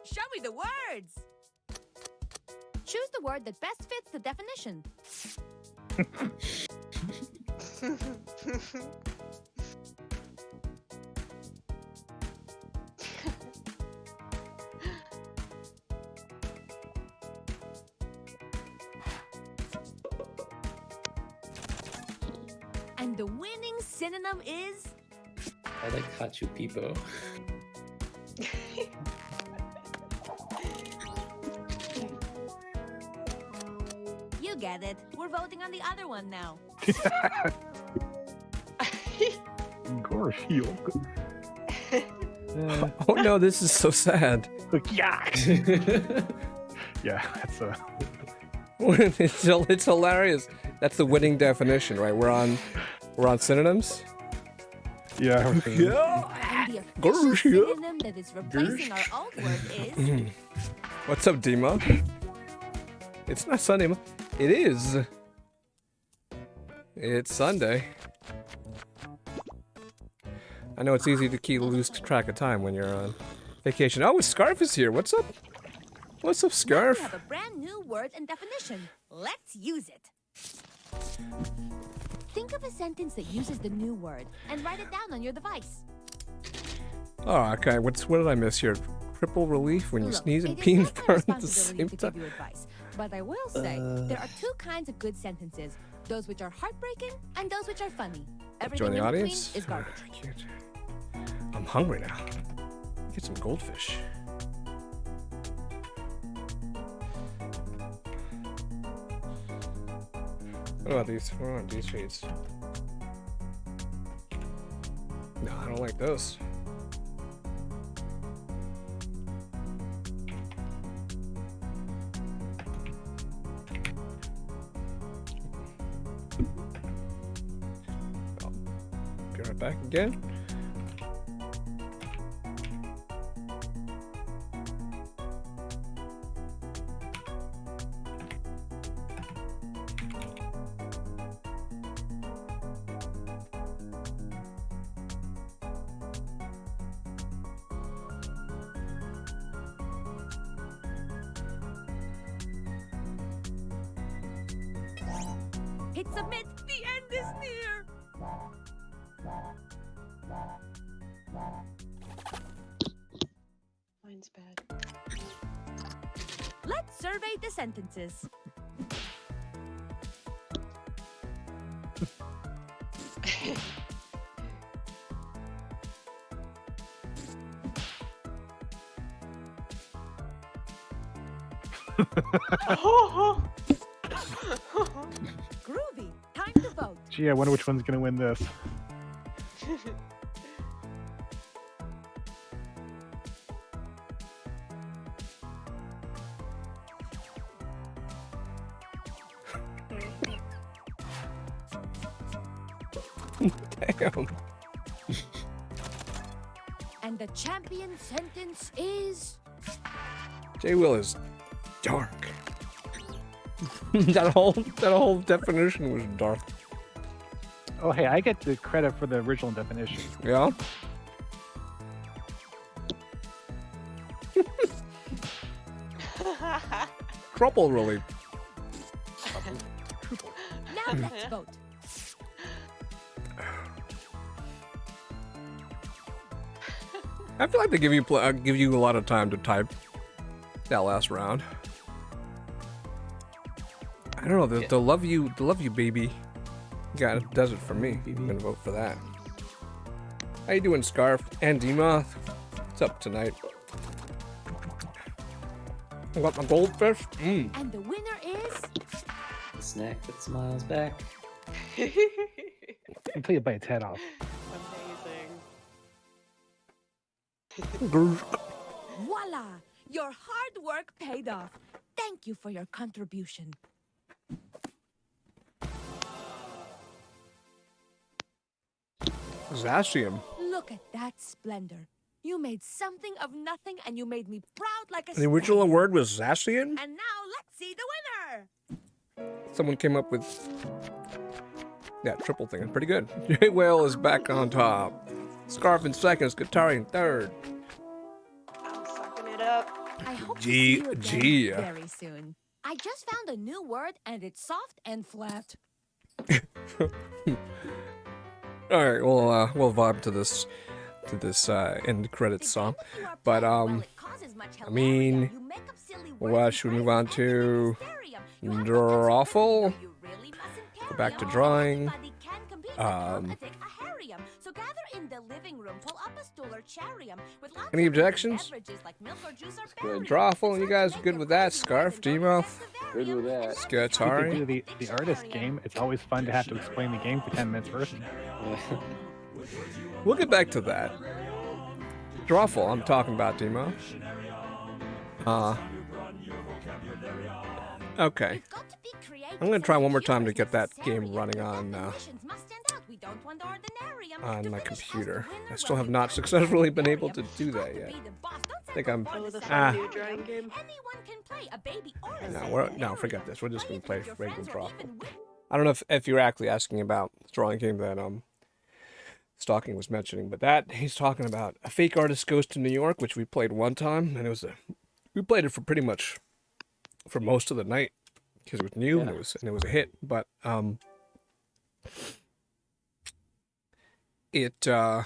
[SPEAKER 8] Show me the words! Choose the word that best fits the definition. And the winning synonym is...
[SPEAKER 2] I like Hachu Pipo.
[SPEAKER 8] You get it. We're voting on the other one now.
[SPEAKER 13] Garfield.
[SPEAKER 1] Oh no, this is so sad.
[SPEAKER 13] Yeah. Yeah, that's a...
[SPEAKER 1] It's hilarious. That's the winning definition, right? We're on synonyms.
[SPEAKER 13] Yeah.
[SPEAKER 8] And the official synonym that is replacing our old word is...
[SPEAKER 1] What's up, Dima? It's not Sunday. It is. It's Sunday. I know it's easy to keep lose track of time when you're on Vacation. Oh, Scarf is here. What's up? What's up,
[SPEAKER 8] Now
[SPEAKER 1] Scarf?
[SPEAKER 8] we have a brand new word and definition. Let's use it. Think of a sentence that uses the new word and write it down on your device.
[SPEAKER 1] Oh, okay. What did I miss here? Triple relief when you
[SPEAKER 8] Look,
[SPEAKER 1] sneeze and
[SPEAKER 8] it is
[SPEAKER 1] penis
[SPEAKER 8] not my
[SPEAKER 1] burn at the
[SPEAKER 8] responsibility
[SPEAKER 1] same
[SPEAKER 8] to
[SPEAKER 1] time.
[SPEAKER 8] give you advice, but I will say there are two kinds of good sentences: those which are heartbreaking and those which are funny. Everything
[SPEAKER 1] Join the
[SPEAKER 8] in between
[SPEAKER 1] audience.
[SPEAKER 8] is garbage.
[SPEAKER 1] Cute. I'm hungry now. Get some goldfish. What about these? What about these shades? No, I don't like those. I'll be right back again.
[SPEAKER 8] Hit submit. The end is near.
[SPEAKER 12] Mine's bad.
[SPEAKER 8] Let's survey the sentences. Groovy. Time to vote.
[SPEAKER 13] Gee, I wonder which one's gonna win this.
[SPEAKER 1] Damn.
[SPEAKER 8] And the champion sentence is
[SPEAKER 1] J Will is dark. that whole definition was dark.
[SPEAKER 13] Oh, hey, I get the credit for the original definition.
[SPEAKER 1] Yeah. Trouble really.
[SPEAKER 8] now. Let's vote.
[SPEAKER 1] I feel like they give you a lot of time to type that last round. I don't know. The love you baby. God, does it for me. I'm gonna vote for that. How you doing, Scarf and Demoth? What's up tonight? I got my goldfish.
[SPEAKER 8] And the winner is
[SPEAKER 2] The snack that smiles back.
[SPEAKER 13] Until you bite its head off.
[SPEAKER 8] voila! Your hard work paid off. Thank you for your contribution.
[SPEAKER 1] Zacium.
[SPEAKER 8] Look at that splendor. You made something of nothing and you made me proud like a
[SPEAKER 1] The original
[SPEAKER 8] stallion.
[SPEAKER 1] word was Zacian?
[SPEAKER 8] And now let's see the winner.
[SPEAKER 1] Someone came up with that triple thing. Pretty good. J Whale is back on top. Scarf in second, Skatari in third.
[SPEAKER 12] I'm sucking it up.
[SPEAKER 8] I hope to
[SPEAKER 1] G-
[SPEAKER 8] see you again
[SPEAKER 1] G.
[SPEAKER 8] very soon. I just found a new word and it's soft and flat.
[SPEAKER 1] All right, we'll vibe to this end credits song, but I mean, what should we move on to? Drawful. Go back to drawing.
[SPEAKER 8] So gather in the living room, pull up a stool or charium with lots
[SPEAKER 1] Any
[SPEAKER 8] of
[SPEAKER 1] objections?
[SPEAKER 8] beverages like milk or juice or
[SPEAKER 1] Good. Drawful, you guys good with that? Scarf, Demoth,
[SPEAKER 7] Good with that.
[SPEAKER 13] If you
[SPEAKER 1] Skatari.
[SPEAKER 13] do the artist game, it's always fun to have to explain the game for 10 minutes first.
[SPEAKER 1] We'll get back to that. Drawful, I'm talking about, Demo. Okay. I'm gonna try one more time to get that game running on my computer. I still have not successfully been able to do that yet. I think I'm.
[SPEAKER 12] New drawing game.
[SPEAKER 1] No, forget this. We're just gonna play regular Drawful. I don't know if you're actually asking about the drawing game that Stalking was mentioning, but that he's talking about a fake artist goes to New York, which we played one time, and we played it for pretty much for most of the night because it was new and it was a hit. But yeah,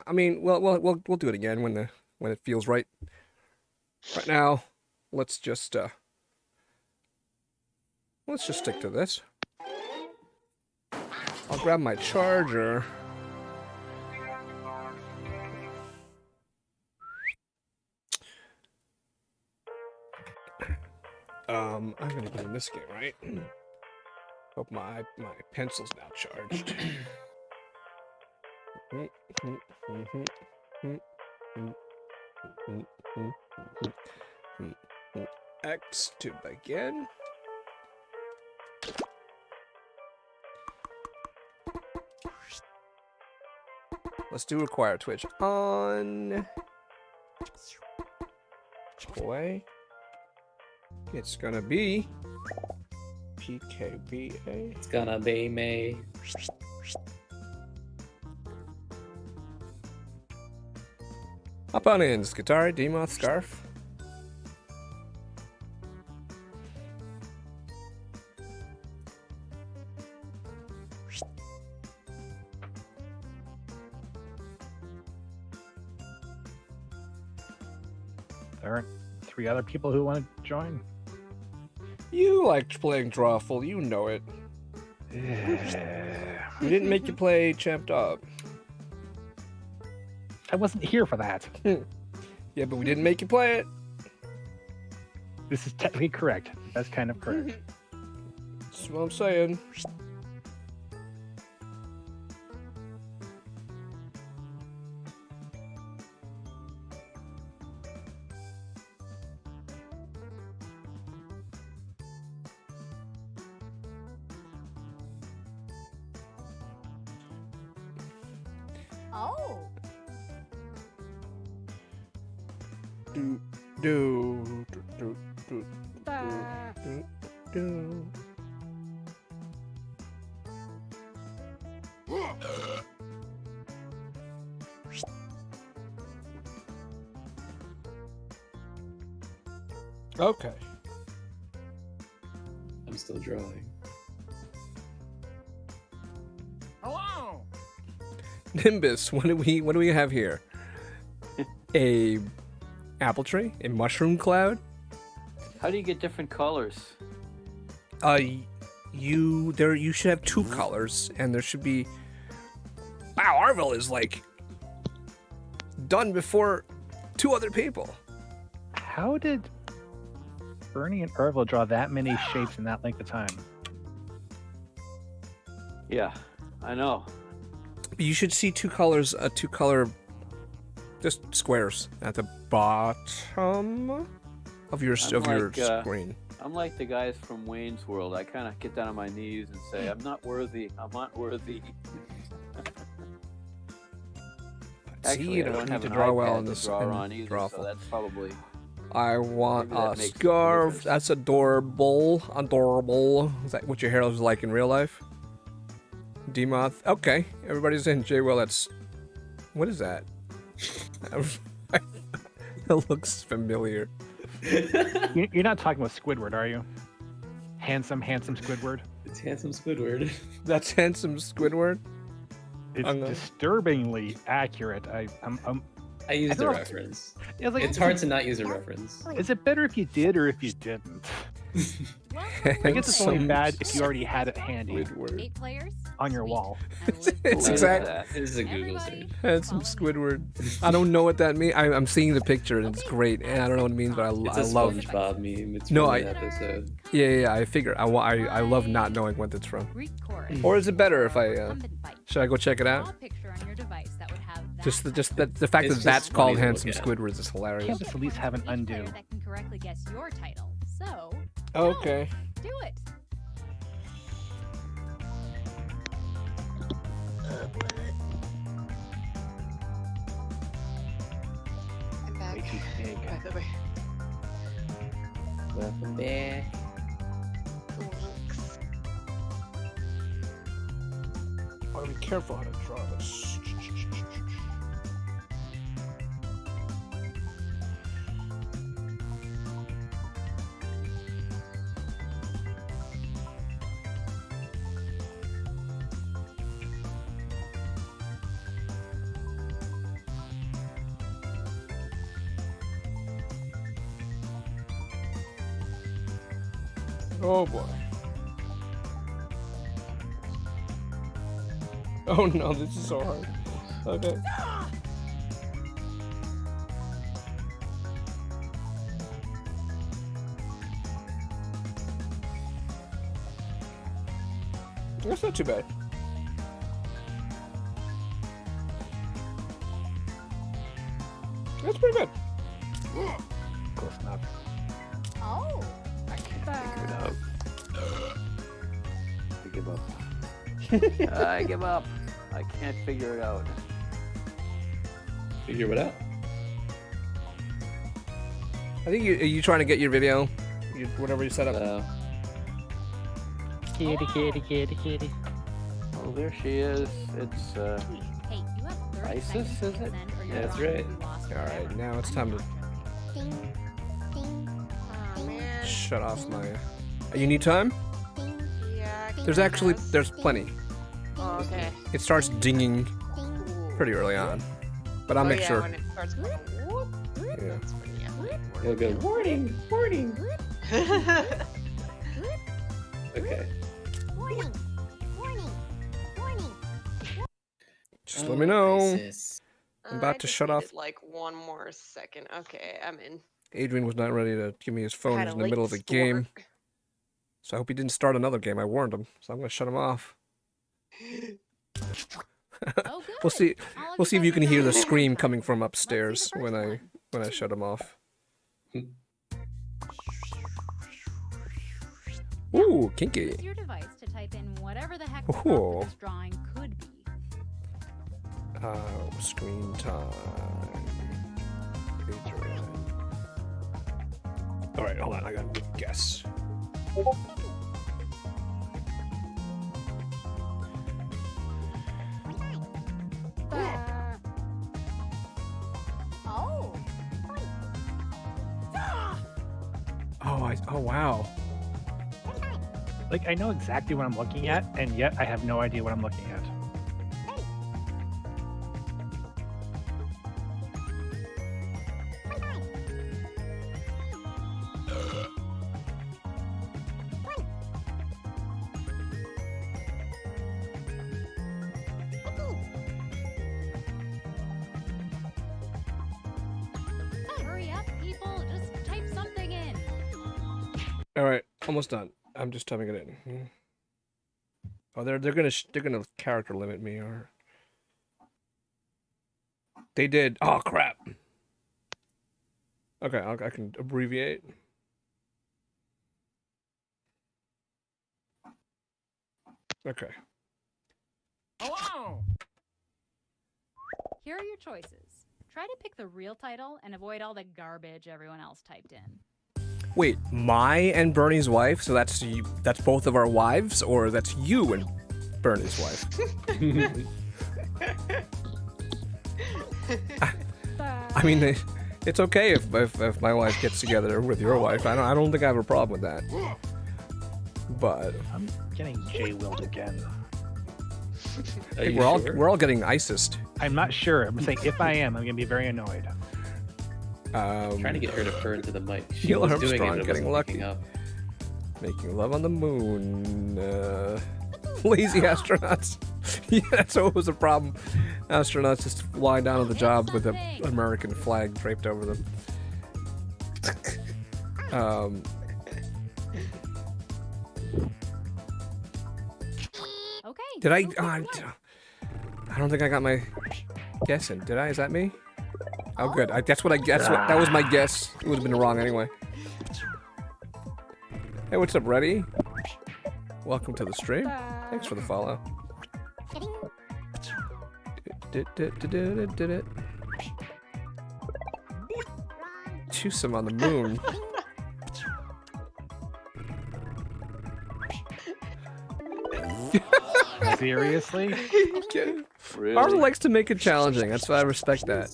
[SPEAKER 1] I mean, we'll do it again when it feels right. Right now, let's just stick to this. I'll grab my charger. I'm gonna get in this game, right? Hope my pencil's now charged. X to begin. Let's do require Twitch on. Play. It's gonna be PKBA.
[SPEAKER 2] It's gonna be me.
[SPEAKER 1] Hop on in, Skatari, Demoth, Scarf.
[SPEAKER 13] There aren't 3 other people who want to join.
[SPEAKER 1] You liked playing Drawful, you know it. We didn't make you play Champed Up.
[SPEAKER 13] I wasn't here for that.
[SPEAKER 1] Yeah, but we didn't make you play it.
[SPEAKER 13] This is technically correct. That's kind of correct.
[SPEAKER 1] That's what I'm saying.
[SPEAKER 8] Oh.
[SPEAKER 1] Do do do do do do do. Okay.
[SPEAKER 2] I'm still drawing.
[SPEAKER 10] Hello.
[SPEAKER 1] Nimbus, what do we have here? A apple tree? A mushroom cloud?
[SPEAKER 7] How do you get different colors?
[SPEAKER 1] You should have 2 colors, and there should be. Wow, Arville is like done before 2 other people.
[SPEAKER 13] How did Bernie and Ervil draw that many shapes in that length of time?
[SPEAKER 7] Yeah, I know.
[SPEAKER 1] You should see 2 colors, 2 color, just squares at the bottom of your screen.
[SPEAKER 7] I'm like the guys from Wayne's World. I kind of get down on my knees and say, "I'm not worthy. I'm not worthy." Actually,
[SPEAKER 1] you
[SPEAKER 7] I
[SPEAKER 1] don't
[SPEAKER 7] don't
[SPEAKER 1] need
[SPEAKER 7] have
[SPEAKER 1] to
[SPEAKER 7] an
[SPEAKER 1] draw
[SPEAKER 7] iPad
[SPEAKER 1] well in
[SPEAKER 7] to
[SPEAKER 1] this
[SPEAKER 7] draw on either,
[SPEAKER 1] Drawful.
[SPEAKER 7] so that's probably.
[SPEAKER 1] I want
[SPEAKER 7] Maybe that
[SPEAKER 1] a
[SPEAKER 7] makes a
[SPEAKER 1] scarf.
[SPEAKER 7] difference.
[SPEAKER 1] That's adorable. Adorable. Is that what your hair was like in real life? Demoth. Okay, everybody's in. J-Will, that's. What is that? That looks familiar.
[SPEAKER 13] You're not talking about Squidward, are you? Handsome Squidward?
[SPEAKER 2] It's handsome Squidward.
[SPEAKER 1] That's handsome Squidward?
[SPEAKER 13] It's disturbingly accurate. I
[SPEAKER 2] used
[SPEAKER 13] I
[SPEAKER 2] a
[SPEAKER 13] don't know.
[SPEAKER 2] reference.
[SPEAKER 13] Yeah, like,
[SPEAKER 2] It's hard to not use a reference.
[SPEAKER 13] Is it better if you did or if you didn't? I guess it's only
[SPEAKER 1] Handsome
[SPEAKER 13] bad if you already had it handy
[SPEAKER 8] 8 players.
[SPEAKER 13] on your wall.
[SPEAKER 1] It's exactly.
[SPEAKER 2] This is a Google search.
[SPEAKER 1] Handsome Squidward. I don't know what that means. I'm seeing the picture and it's great, and I don't know what it means, but I
[SPEAKER 2] It's a
[SPEAKER 1] love.
[SPEAKER 2] SpongeBob meme. It's
[SPEAKER 1] No,
[SPEAKER 2] from
[SPEAKER 1] I-
[SPEAKER 2] an episode.
[SPEAKER 1] Yeah. I figure. I love not knowing what it's from. Or is it better if I? Should I go check it out? Just the fact
[SPEAKER 2] It's
[SPEAKER 1] that that's
[SPEAKER 2] just
[SPEAKER 1] called
[SPEAKER 2] funny to
[SPEAKER 1] Handsome
[SPEAKER 2] look at.
[SPEAKER 1] Squidward is hilarious.
[SPEAKER 13] Can't just at least have an undo.
[SPEAKER 8] That can correctly guess your title. So
[SPEAKER 1] Okay.
[SPEAKER 8] do it.
[SPEAKER 12] I'm back.
[SPEAKER 13] Way too big.
[SPEAKER 12] By the way.
[SPEAKER 2] Welcome back.
[SPEAKER 12] Thanks.
[SPEAKER 1] want to be careful how to draw this. Oh boy. Oh no, this is so hard. Okay. That's not too bad. That's pretty good.
[SPEAKER 13] Close enough.
[SPEAKER 8] Oh.
[SPEAKER 7] I can't figure it out. I give up. I give up. I can't figure it out.
[SPEAKER 2] Figure what out?
[SPEAKER 1] I think you trying to get your video, whatever you set up.
[SPEAKER 13] Kitty, kitty, kitty, kitty.
[SPEAKER 7] Oh, there she is. It's
[SPEAKER 8] Hey, you have 30
[SPEAKER 7] ISIS,
[SPEAKER 8] seconds
[SPEAKER 7] is
[SPEAKER 8] to
[SPEAKER 7] it?
[SPEAKER 8] present or your
[SPEAKER 2] Yeah, that's
[SPEAKER 8] line will
[SPEAKER 2] right.
[SPEAKER 8] be lost
[SPEAKER 1] All right,
[SPEAKER 8] forever.
[SPEAKER 1] now it's time to
[SPEAKER 12] Oh man.
[SPEAKER 1] shut off my. You need time?
[SPEAKER 12] Yeah. I
[SPEAKER 1] There's actually
[SPEAKER 12] guess.
[SPEAKER 1] there's plenty.
[SPEAKER 12] Oh, okay.
[SPEAKER 1] It starts dinging
[SPEAKER 12] Ooh.
[SPEAKER 1] pretty early on, but I'll
[SPEAKER 12] Oh,
[SPEAKER 1] make
[SPEAKER 12] yeah,
[SPEAKER 1] sure.
[SPEAKER 12] When it starts going, whoop,
[SPEAKER 1] Yeah.
[SPEAKER 12] that's when, yeah.
[SPEAKER 2] He'll go, warning, warning. Okay.
[SPEAKER 8] Warning! Warning! Warning!
[SPEAKER 1] Just let me know.
[SPEAKER 2] ISIS.
[SPEAKER 1] I'm about
[SPEAKER 12] I
[SPEAKER 1] to
[SPEAKER 12] just
[SPEAKER 1] shut off.
[SPEAKER 12] needed, like one more second. Okay, I'm in.
[SPEAKER 1] Adrian was not ready to give me his phone.
[SPEAKER 12] Had
[SPEAKER 1] He was
[SPEAKER 12] a
[SPEAKER 1] in the middle of
[SPEAKER 12] late
[SPEAKER 1] a game,
[SPEAKER 12] score.
[SPEAKER 1] so I hope he didn't start another game. I warned him, so I'm gonna shut him off.
[SPEAKER 8] Oh, good.
[SPEAKER 1] We'll see.
[SPEAKER 8] All of
[SPEAKER 1] We'll see if you can
[SPEAKER 8] guys
[SPEAKER 1] hear the
[SPEAKER 8] are on
[SPEAKER 1] scream
[SPEAKER 8] track.
[SPEAKER 1] coming from
[SPEAKER 8] Let's see the
[SPEAKER 1] upstairs
[SPEAKER 8] first
[SPEAKER 1] when
[SPEAKER 8] one.
[SPEAKER 1] I shut him off. Ooh, kinky.
[SPEAKER 8] Use your device to type in whatever the heck
[SPEAKER 1] Ooh.
[SPEAKER 8] the prompt of this drawing could be.
[SPEAKER 1] Screen time. Adrian. All right, hold on. I gotta guess.
[SPEAKER 8] Oh!
[SPEAKER 1] Oh wow.
[SPEAKER 13] Like, I know exactly what I'm looking at, and yet I have no idea what I'm looking at.
[SPEAKER 8] Hurry up, people! Just type something in.
[SPEAKER 1] All right, almost done. I'm just typing it in. Oh, they're gonna character limit me, or they did. Oh crap. Okay, I can abbreviate. Okay.
[SPEAKER 13] Hello.
[SPEAKER 8] Here are your choices. Try to pick the real title and avoid all the garbage everyone else typed in.
[SPEAKER 1] Wait, my and Bernie's wife. So that's you, that's both of our wives, or that's you and Bernie's wife. I mean, it's okay if my wife gets together with your wife. I don't think I have a problem with that. But
[SPEAKER 13] I'm getting J-willed again.
[SPEAKER 1] I think we're all getting ISIS'd.
[SPEAKER 13] I'm not sure. I'm saying if I am, I'm gonna be very annoyed.
[SPEAKER 2] Trying to get her to purr into the mic. She
[SPEAKER 1] Neil
[SPEAKER 2] was doing
[SPEAKER 1] Armstrong
[SPEAKER 2] it, but it
[SPEAKER 1] getting
[SPEAKER 2] wasn't picking
[SPEAKER 1] lucky.
[SPEAKER 2] up.
[SPEAKER 1] Making love on the moon. Lazy astronauts. Yeah, that's always a problem. Astronauts just lying down on the job with an American flag draped over them.
[SPEAKER 8] Okay.
[SPEAKER 1] Did I?
[SPEAKER 8] go pick
[SPEAKER 1] I
[SPEAKER 8] one.
[SPEAKER 1] don't think I got my guess in. Did I? Is that me? Oh, good. That's what I guess. That was my guess. It would have been wrong anyway. Hey, what's up, Reddy? Welcome to the stream. Thanks for the follow. Twosome on the moon.
[SPEAKER 13] Seriously?
[SPEAKER 1] Okay.
[SPEAKER 7] Really?
[SPEAKER 1] Arlo likes to make it challenging. That's why I respect that.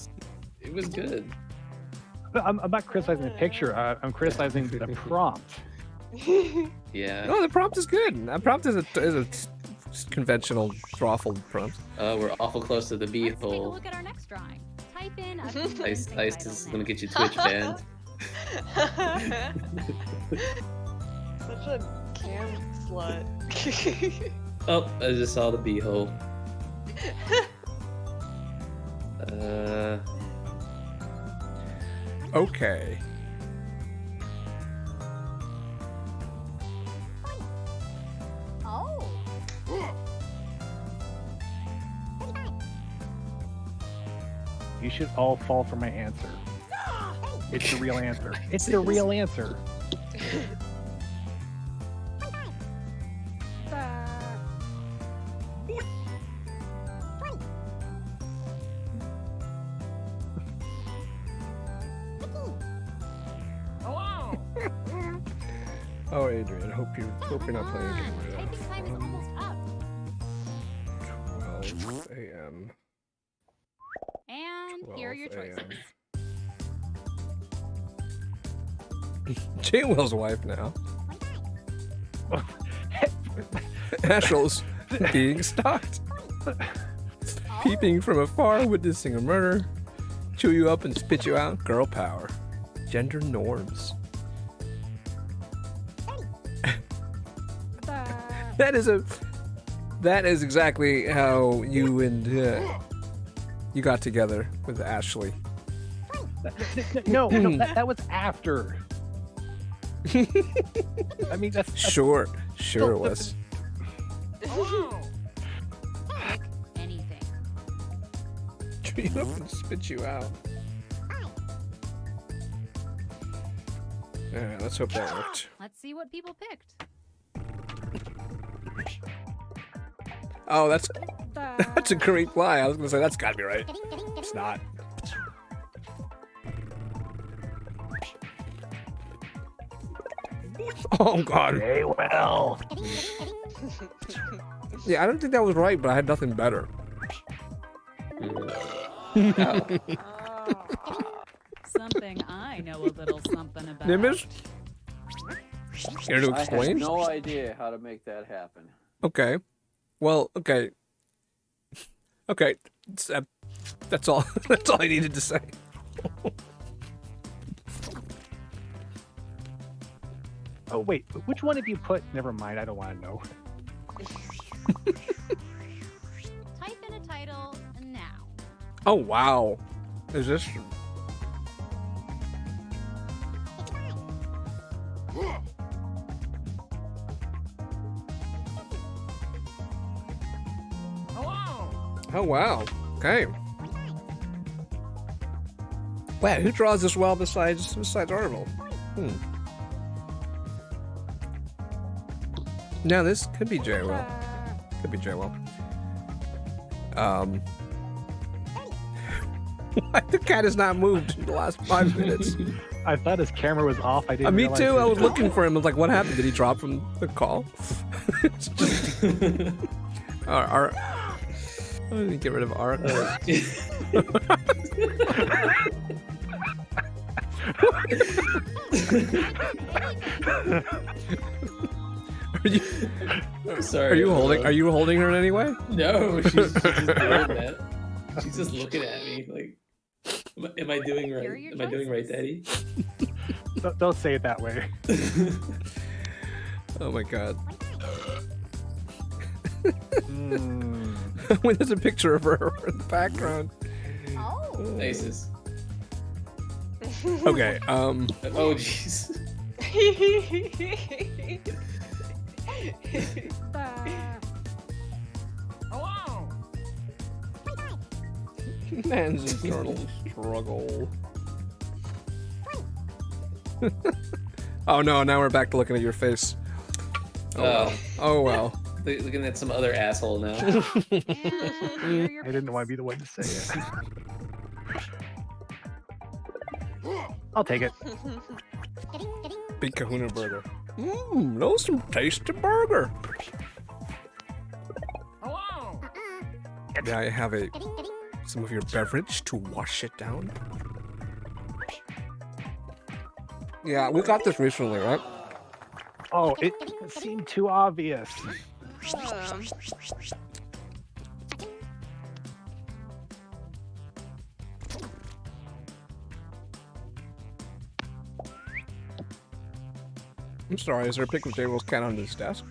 [SPEAKER 2] It was good.
[SPEAKER 13] I'm not criticizing the picture. I'm criticizing the prompt.
[SPEAKER 2] Yeah.
[SPEAKER 1] No, the prompt is good. That prompt is a conventional drawful prompt.
[SPEAKER 2] We're awful close to the
[SPEAKER 5] Let's take a
[SPEAKER 2] B-hole.
[SPEAKER 5] look at our next drawing. Type in a
[SPEAKER 2] Ice
[SPEAKER 5] convincing
[SPEAKER 2] Ice
[SPEAKER 5] title
[SPEAKER 2] is
[SPEAKER 5] now.
[SPEAKER 2] gonna get you Twitch banned.
[SPEAKER 12] Such a cam slut.
[SPEAKER 2] Oh, I just saw the B-hole.
[SPEAKER 1] Okay.
[SPEAKER 8] Oh.
[SPEAKER 13] You should all fall for my answer. It's the real answer. It's the real answer.
[SPEAKER 1] Oh, Adrian, hope you're not playing a game right
[SPEAKER 8] Typing time is almost up.
[SPEAKER 1] now. 12 a.m.
[SPEAKER 5] And here are your
[SPEAKER 1] 12
[SPEAKER 5] choices.
[SPEAKER 1] J-Will's wife now. Ashel's being stalked. Peeping from afar, witnessing a murder. Chew you up and spit you out. Girl power. Gender norms. That is exactly how you and you got together with Ashley.
[SPEAKER 13] No, that was after. I mean, that's
[SPEAKER 1] Sure it was.
[SPEAKER 5] Pick anything.
[SPEAKER 1] Chew you up and spit you out. Alright, let's hope that worked.
[SPEAKER 5] Let's see what people picked.
[SPEAKER 1] Oh, that's a great lie. I was gonna say that's gotta be right. It's not. Oh God.
[SPEAKER 13] Hey, well.
[SPEAKER 1] Yeah, I don't think that was right, but I had nothing better.
[SPEAKER 5] Something I know a little something about.
[SPEAKER 1] Nimbus? Here to
[SPEAKER 7] I have
[SPEAKER 1] explain?
[SPEAKER 7] no idea how to make that happen.
[SPEAKER 1] Okay. Well, okay. Okay. That's all. That's all I needed to say.
[SPEAKER 13] Oh wait, which one did you put? Never mind, I don't want to know.
[SPEAKER 5] Type in a title now.
[SPEAKER 1] Oh wow. Is this? Oh wow. Okay. Wow, who draws this well besides Arnold? No, this could be J-Will. Could be J-Will. Why the cat has not moved in the last 5 minutes?
[SPEAKER 13] I thought his camera was off. I didn't.
[SPEAKER 1] Me
[SPEAKER 13] realize
[SPEAKER 1] too.
[SPEAKER 13] it.
[SPEAKER 1] I was looking for him. I was like, what happened? Did he drop from the call? I didn't get rid of Art.
[SPEAKER 2] Sorry.
[SPEAKER 1] Are you holding her in any way?
[SPEAKER 2] No, she's just doing that. She's just looking at me like, am I doing right? Am I doing right, Daddy?
[SPEAKER 13] Don't say it that way.
[SPEAKER 1] Oh my God. When there's a picture of her in the background.
[SPEAKER 8] Oh.
[SPEAKER 2] Aces.
[SPEAKER 1] Okay.
[SPEAKER 2] Oh jeez.
[SPEAKER 1] Man's internal struggle. Oh no! Now we're back to looking at your face. Oh well. Oh well.
[SPEAKER 2] Looking at some other asshole now.
[SPEAKER 13] I didn't want to be the one to say it. I'll take it.
[SPEAKER 1] Big Kahuna burger. Mmm, those some tasty burger. May I have some of your beverage to wash it down? Yeah, we got this recently, right?
[SPEAKER 13] Oh, it seemed too obvious.
[SPEAKER 1] I'm sorry, is there a picture of J-Roll's cat on this desk?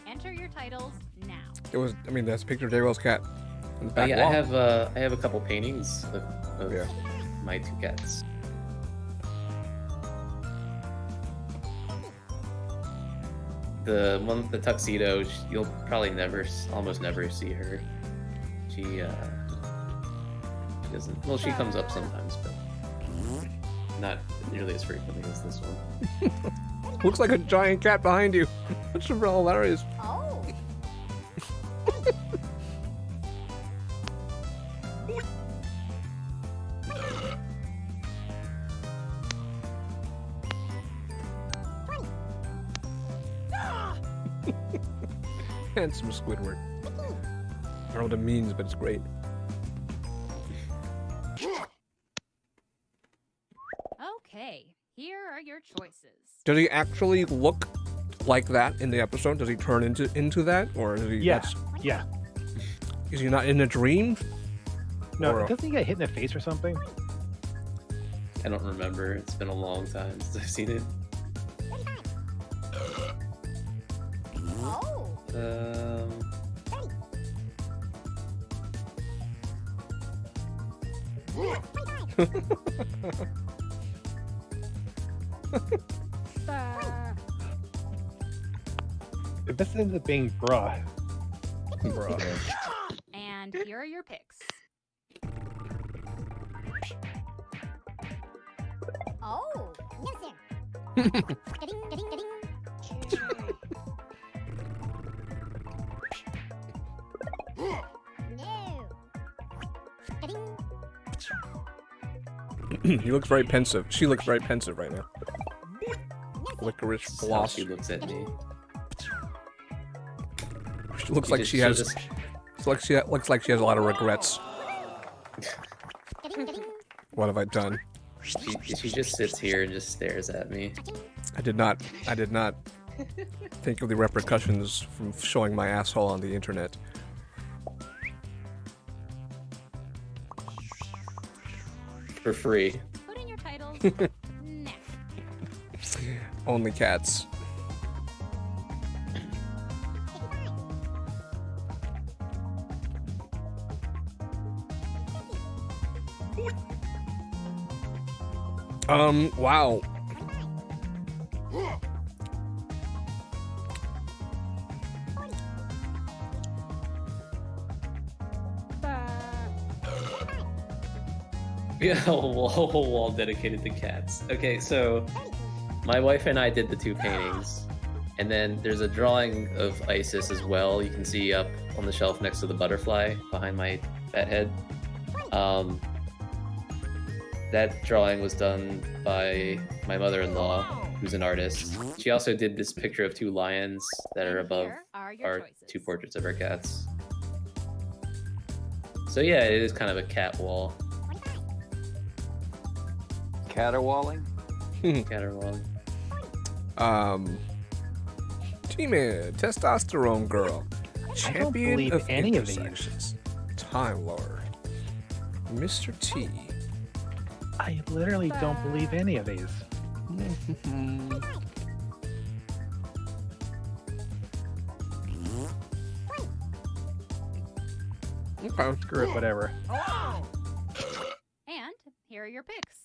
[SPEAKER 15] Enter your titles now.
[SPEAKER 1] It was, I mean, that's a picture of J-Roll's cat on the back
[SPEAKER 2] Yeah,
[SPEAKER 1] wall.
[SPEAKER 2] I have a couple paintings of my two cats. The one with the tuxedo, you'll probably almost never see her. She doesn't. Well, she comes up sometimes, but not nearly as frequently as this one.
[SPEAKER 1] Looks like a giant cat behind you. That's real hilarious.
[SPEAKER 8] Oh.
[SPEAKER 1] Handsome Squidward. I don't know what it means, but it's great.
[SPEAKER 15] Okay, here are your choices.
[SPEAKER 1] Does he actually look like that in the episode? Does he turn into that, or is he?
[SPEAKER 13] Yeah. Yeah.
[SPEAKER 1] Is he not in a dream?
[SPEAKER 13] No,
[SPEAKER 1] Or-
[SPEAKER 13] doesn't he get hit in the face or something?
[SPEAKER 2] I don't remember. It's been a long time since I've seen it.
[SPEAKER 8] Oh.
[SPEAKER 13] It best ends up being bruh.
[SPEAKER 15] And here are your picks.
[SPEAKER 8] Oh. No, sir.
[SPEAKER 1] He looks very pensive. She looks very pensive right now. Licorice
[SPEAKER 2] That's how
[SPEAKER 1] floss.
[SPEAKER 2] she looks at me.
[SPEAKER 1] She looks like she has. It's like she looks like she has a lot of regrets. What have I done?
[SPEAKER 2] She just sits here and just stares at me.
[SPEAKER 1] I did not think of the repercussions from showing my asshole on the internet.
[SPEAKER 2] For free.
[SPEAKER 15] Put in your titles now.
[SPEAKER 1] Only cats. Wow.
[SPEAKER 2] Yeah, a whole wall dedicated to cats. Okay, so my wife and I did the two paintings, and then there's a drawing of Isis as well. You can see up on the shelf next to the butterfly behind my bat head. That drawing was done by my mother-in-law, who's an artist. She also did this picture of two lions that are above
[SPEAKER 15] Here are your
[SPEAKER 2] our
[SPEAKER 15] choices.
[SPEAKER 2] two portraits of our cats. So yeah, it is kind of a cat wall.
[SPEAKER 7] Caterwauling?
[SPEAKER 2] Caterwauling.
[SPEAKER 1] T-Man, Testosterone Girl, Champion
[SPEAKER 13] believe
[SPEAKER 1] of
[SPEAKER 13] any of these.
[SPEAKER 1] Intersections, Time Lord, Mr. T.
[SPEAKER 13] I literally don't believe any of these.
[SPEAKER 1] Okay,
[SPEAKER 13] Screw it, whatever.
[SPEAKER 15] And here are your picks.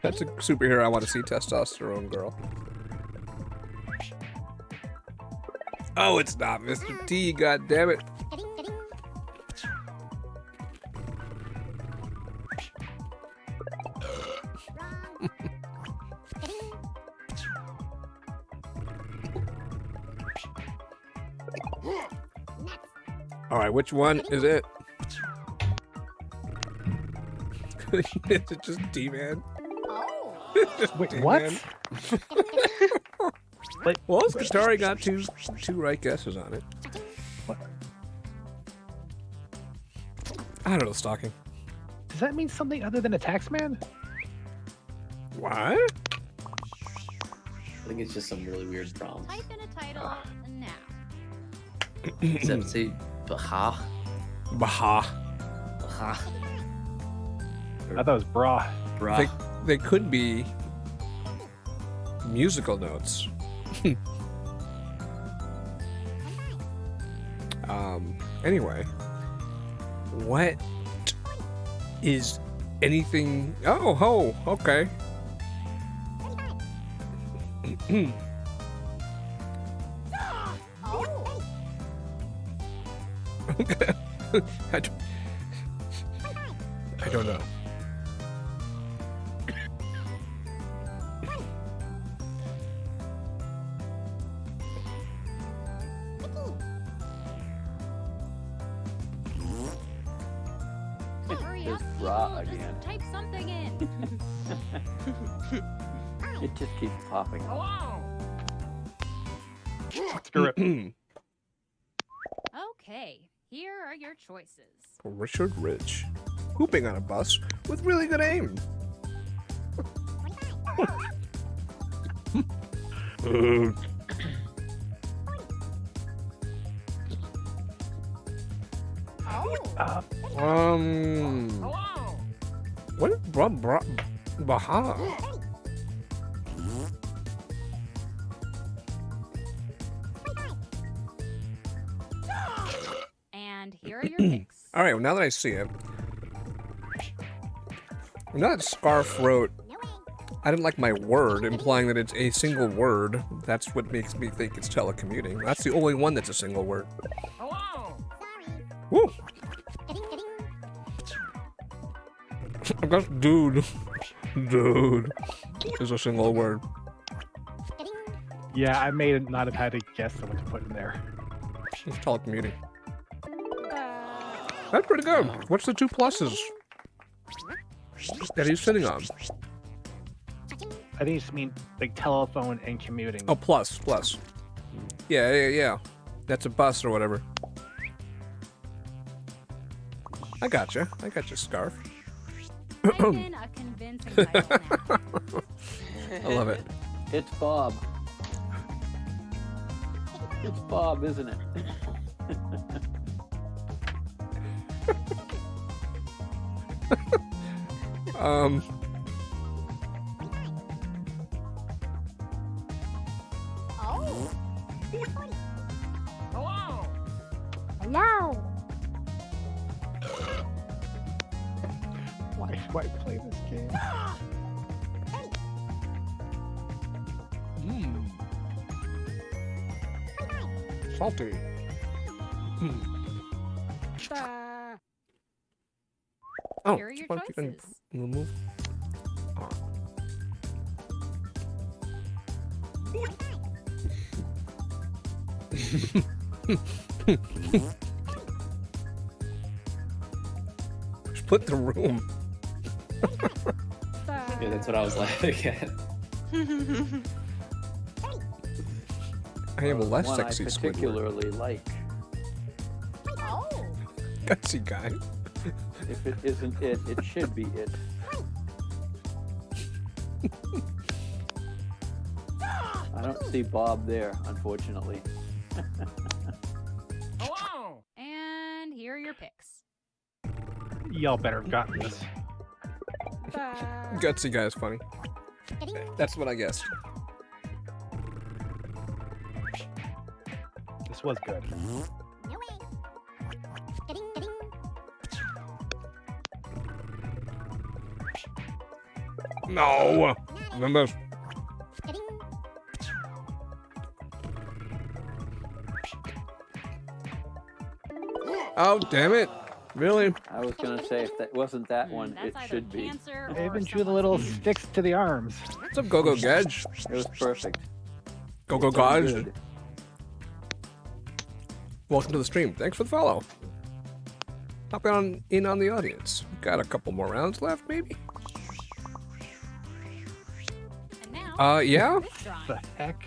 [SPEAKER 1] That's a superhero I want to see, Testosterone Girl. Oh, it's not Mr. T, god damn it. All right, which one is it? Is it just D-Man?
[SPEAKER 8] Oh.
[SPEAKER 1] Just
[SPEAKER 13] Wait,
[SPEAKER 1] D-Man?
[SPEAKER 13] what?
[SPEAKER 1] Well, Katari got two right guesses on it.
[SPEAKER 13] What?
[SPEAKER 1] I don't know, stalking.
[SPEAKER 13] Does that mean something other than a taxman?
[SPEAKER 1] What?
[SPEAKER 2] I think it's just some really weird prompt.
[SPEAKER 15] Type in a title now.
[SPEAKER 2] Except say Baha.
[SPEAKER 1] Baha.
[SPEAKER 2] Baha.
[SPEAKER 13] I thought it was bra.
[SPEAKER 2] Bra.
[SPEAKER 1] They could be musical notes. Anyway, what is anything? Oh, ho, okay. I don't know.
[SPEAKER 15] Hurry up,
[SPEAKER 7] bra
[SPEAKER 15] people,
[SPEAKER 7] again.
[SPEAKER 15] just type something in.
[SPEAKER 7] It just keeps popping.
[SPEAKER 13] Screw it.
[SPEAKER 15] Okay, here are your choices.
[SPEAKER 1] Richard Rich, hooping on a bus with really good aim. What? Baha.
[SPEAKER 15] And here are your picks.
[SPEAKER 1] All right. Well, now that I see it, now that Scarf wrote, I didn't like my word, implying that it's a single word. That's what makes me think it's telecommuting. That's the only one that's a single word. Woo! I guess dude is a single word.
[SPEAKER 13] Yeah, I may not have had to guess what to put in there.
[SPEAKER 1] It's telecommuting. That's pretty good. What's the 2 pluses that he's sitting on?
[SPEAKER 13] I think you just mean like telephone and commuting.
[SPEAKER 1] Oh, plus. Yeah. That's a bus or whatever. I gotcha, Scarf.
[SPEAKER 15] Type in a convincing title now.
[SPEAKER 1] I love it.
[SPEAKER 7] It's Bob. It's Bob, isn't it?
[SPEAKER 8] Hello.
[SPEAKER 13] Why play this game?
[SPEAKER 1] Salty. Oh,
[SPEAKER 15] Here are your
[SPEAKER 1] what if you can
[SPEAKER 15] choices.
[SPEAKER 1] remove? Split the room.
[SPEAKER 2] Yeah, that's what I was laughing at.
[SPEAKER 1] I am less
[SPEAKER 7] One
[SPEAKER 1] sexy,
[SPEAKER 7] I
[SPEAKER 1] Squidward.
[SPEAKER 7] particularly like.
[SPEAKER 1] Gutsy guy.
[SPEAKER 7] If it isn't it, it should be it. I don't see Bob there, unfortunately.
[SPEAKER 15] And here are your picks.
[SPEAKER 13] Y'all better have gotten this.
[SPEAKER 1] Gutsy guy is funny. That's what I guessed.
[SPEAKER 13] This was good.
[SPEAKER 1] No! Remember? Oh, damn it. Really?
[SPEAKER 7] I was gonna say if that wasn't that one,
[SPEAKER 15] That's
[SPEAKER 7] it
[SPEAKER 15] either
[SPEAKER 7] should be.
[SPEAKER 15] cancer
[SPEAKER 13] They
[SPEAKER 15] or
[SPEAKER 13] even drew the
[SPEAKER 15] someone's
[SPEAKER 13] little
[SPEAKER 15] name.
[SPEAKER 13] sticks to the arms.
[SPEAKER 1] What's up, Go-Go Gadge?
[SPEAKER 7] It was perfect.
[SPEAKER 1] Go-Go
[SPEAKER 7] Done
[SPEAKER 1] Gadge.
[SPEAKER 7] good.
[SPEAKER 1] Welcome to the stream. Thanks for the follow. Hop in on the audience. Got a couple more rounds left, maybe?
[SPEAKER 15] And now,
[SPEAKER 1] Yeah?
[SPEAKER 15] this drawing.
[SPEAKER 13] The heck?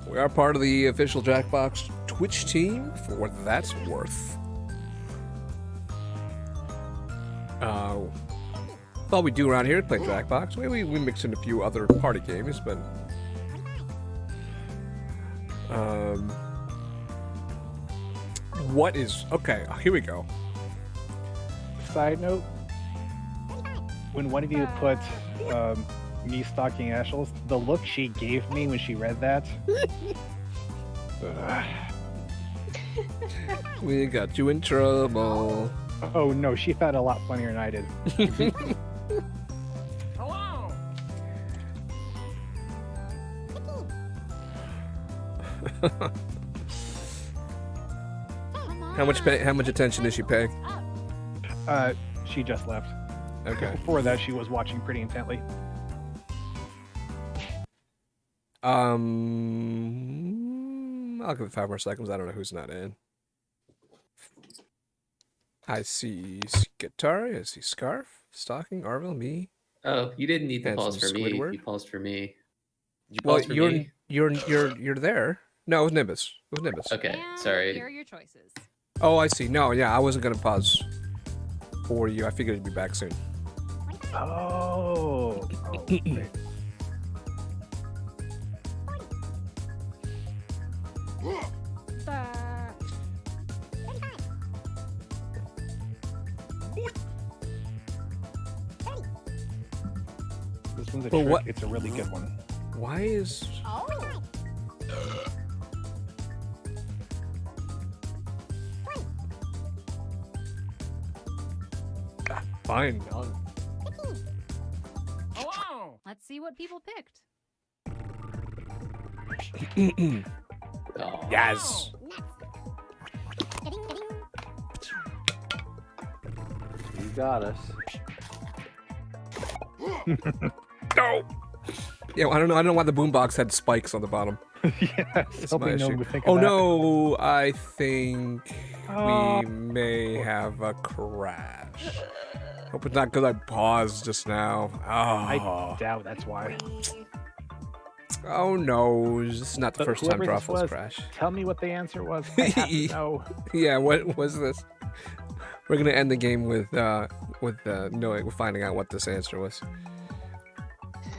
[SPEAKER 1] We are part of the official Jackbox Twitch team, for what that's worth. All we do around here is play Jackbox. We mix in a few other party games, but what is okay? Here we go.
[SPEAKER 13] Side note: when one of you put me stalking Ashles, the look she gave me when she read that.
[SPEAKER 1] We got you in trouble.
[SPEAKER 13] Oh no, she found it a lot funnier than I did.
[SPEAKER 10] Hello.
[SPEAKER 1] How much attention is she paying?
[SPEAKER 13] She just left.
[SPEAKER 1] Okay.
[SPEAKER 13] Before that, she was watching pretty intently.
[SPEAKER 1] I'll give it 5 more seconds. I don't know who's not in. I see Guitar. I see Scarf, Stocking, Arville, me.
[SPEAKER 2] Oh, you didn't need to
[SPEAKER 1] And
[SPEAKER 2] pause
[SPEAKER 1] some
[SPEAKER 2] for me.
[SPEAKER 1] Squidward.
[SPEAKER 2] You paused for me. Did you
[SPEAKER 1] Well,
[SPEAKER 2] pause for me?
[SPEAKER 1] you're there. No, it was Nimbus. It was Nimbus.
[SPEAKER 2] Okay,
[SPEAKER 15] And
[SPEAKER 2] sorry.
[SPEAKER 15] here are your choices.
[SPEAKER 1] Oh, I see. No, yeah, I wasn't gonna pause for you. I figured you'd be back soon.
[SPEAKER 13] Oh. Great. This one's a
[SPEAKER 1] But
[SPEAKER 13] trick.
[SPEAKER 1] what-
[SPEAKER 13] It's a really good one.
[SPEAKER 1] Why is? Fine.
[SPEAKER 10] Hello.
[SPEAKER 15] Let's see what people picked.
[SPEAKER 2] Oh.
[SPEAKER 1] Yes.
[SPEAKER 7] You got us.
[SPEAKER 1] No. Yeah, I don't know. I don't know why the boombox had spikes on the bottom.
[SPEAKER 13] Yes.
[SPEAKER 1] That's my
[SPEAKER 13] Hoping no one
[SPEAKER 1] issue.
[SPEAKER 13] would think
[SPEAKER 1] Oh
[SPEAKER 13] of that.
[SPEAKER 1] no! I think
[SPEAKER 13] Oh.
[SPEAKER 1] we may have a crash. Hope it's not because I paused just now.
[SPEAKER 13] I
[SPEAKER 1] Oh.
[SPEAKER 13] doubt that's why.
[SPEAKER 1] Oh no! This is not the
[SPEAKER 13] But
[SPEAKER 1] first time
[SPEAKER 13] whoever this
[SPEAKER 1] Drawfuls
[SPEAKER 13] was,
[SPEAKER 1] crash.
[SPEAKER 13] Tell me what the answer was. I have to know.
[SPEAKER 1] Yeah, what was this? We're gonna end the game with knowing, finding out what this answer was.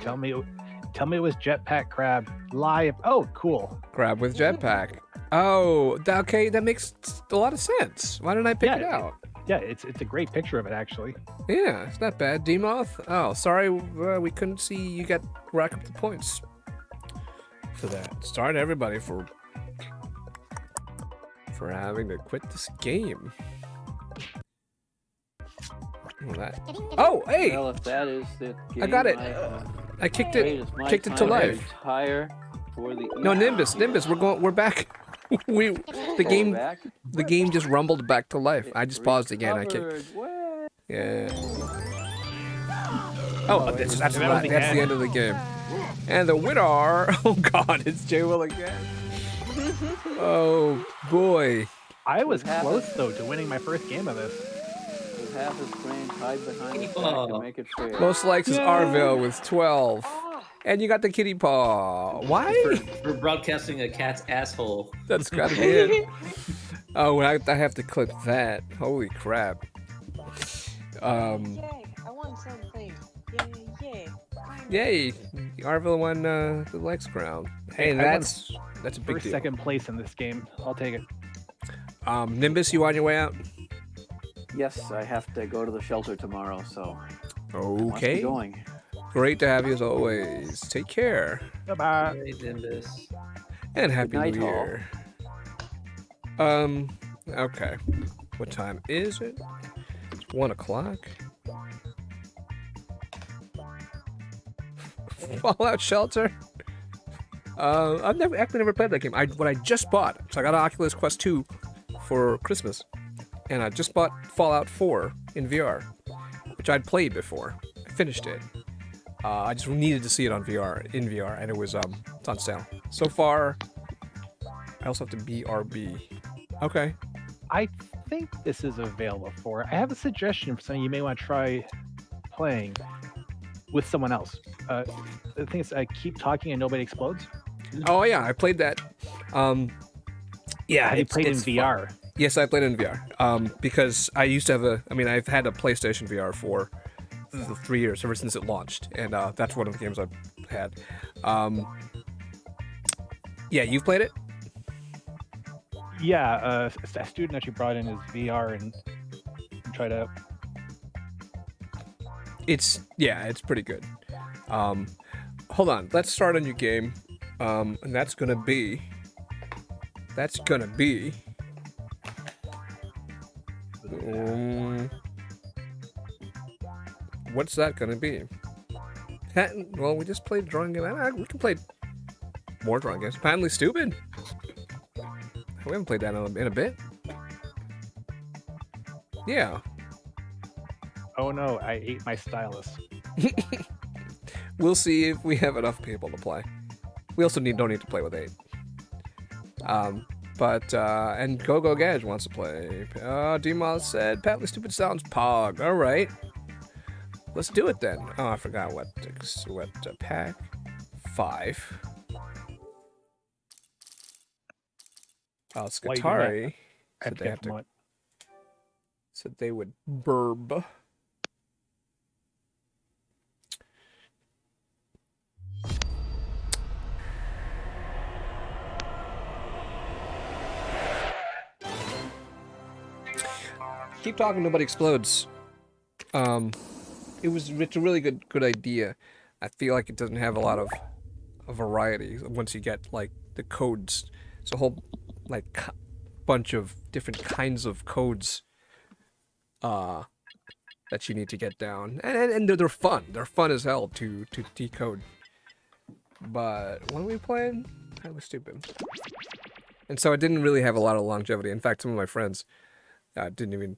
[SPEAKER 13] Tell me it was Jetpack Crab live. Oh, cool.
[SPEAKER 1] Crab with jetpack. Oh, okay, that makes a lot of sense. Why didn't I pick
[SPEAKER 13] Yeah,
[SPEAKER 1] it out?
[SPEAKER 13] Yeah, it's a great picture of it actually.
[SPEAKER 1] Yeah, it's not bad. D-Moth? Oh, sorry, we couldn't see you got rack up the points for that. Sorry to everybody for having to quit this game. Oh, hey!
[SPEAKER 7] Well, if that is the game,
[SPEAKER 1] I got it. I kicked it to life.
[SPEAKER 7] Retire for the
[SPEAKER 1] No, Nimbus, we're back. The game just rumbled back to life. I just paused again. I kicked. Yeah. Oh, that's the end of the game. And the winner, oh god, it's J Will again. Oh boy.
[SPEAKER 13] I was close though to winning my first game of this.
[SPEAKER 7] With half his brain tied behind his back to make it fair.
[SPEAKER 1] Most likes is Arville with 12. And you got the kitty paw. Why?
[SPEAKER 2] For broadcasting a cat's asshole.
[SPEAKER 1] That's gotta be it. Oh, I have to clip that. Holy crap.
[SPEAKER 12] Yay, I won something. Yay.
[SPEAKER 1] Yay. Arville won the Lex crown. Hey,
[SPEAKER 13] I
[SPEAKER 1] that's a big
[SPEAKER 13] First,
[SPEAKER 1] deal.
[SPEAKER 13] second place in this game. I'll take it.
[SPEAKER 1] Nimbus, you on your way out?
[SPEAKER 7] Yes, I have to go to the shelter tomorrow, so I must
[SPEAKER 1] Okay.
[SPEAKER 7] be going.
[SPEAKER 1] Great to have you as always. Take care.
[SPEAKER 13] Bye-bye.
[SPEAKER 2] Hey, Nimbus.
[SPEAKER 1] And happy
[SPEAKER 7] Good night,
[SPEAKER 1] New
[SPEAKER 7] all.
[SPEAKER 1] Year. Okay. What time is it? It's 1 o'clock. Fallout Shelter? I've never played that game. What I just bought. So I got an Oculus Quest 2 for Christmas. And I just bought Fallout 4 in VR, which I'd played before. I finished it. I just needed to see it on VR, and it was it's on sale. So far, I also have to BRB. Okay.
[SPEAKER 13] I think this is available for. I have a suggestion for something you may want to try playing with someone else. The thing is, I keep talking and nobody explodes.
[SPEAKER 1] Oh yeah, I played that. Yeah,
[SPEAKER 13] Have you
[SPEAKER 1] it's-
[SPEAKER 13] played in
[SPEAKER 1] it's fun.
[SPEAKER 13] VR?
[SPEAKER 1] Yes, I played in VR. Because I used to have I've had a PlayStation VR for 3 years, ever since it launched, and that's one of the games I've had. Yeah, you've played it?
[SPEAKER 13] Yeah, a student actually brought in his VR and tried out.
[SPEAKER 1] It's pretty good. Hold on, let's start a new game, and that's gonna be. What's that gonna be? Well, we just played drawing game. We can play more drawing games. Patently Stupid. We haven't played that in a bit. Yeah.
[SPEAKER 13] Oh no, I ate my stylus.
[SPEAKER 1] We'll see if we have enough people to play. We also don't need to play with 8. And Go Gadge wants to play. D-Moth said, Patently Stupid sounds pog. All right. Let's do it then. Oh, I forgot what pack 5. Skatari said they would burb. Keep talking, nobody explodes. It's a really good idea. I feel like it doesn't have a lot of variety once you get like the codes. It's a whole like bunch of different kinds of codes that you need to get down, and they're fun. They're fun as hell to decode. But when we played, that was stupid. And so it didn't really have a lot of longevity. In fact, some of my friends didn't even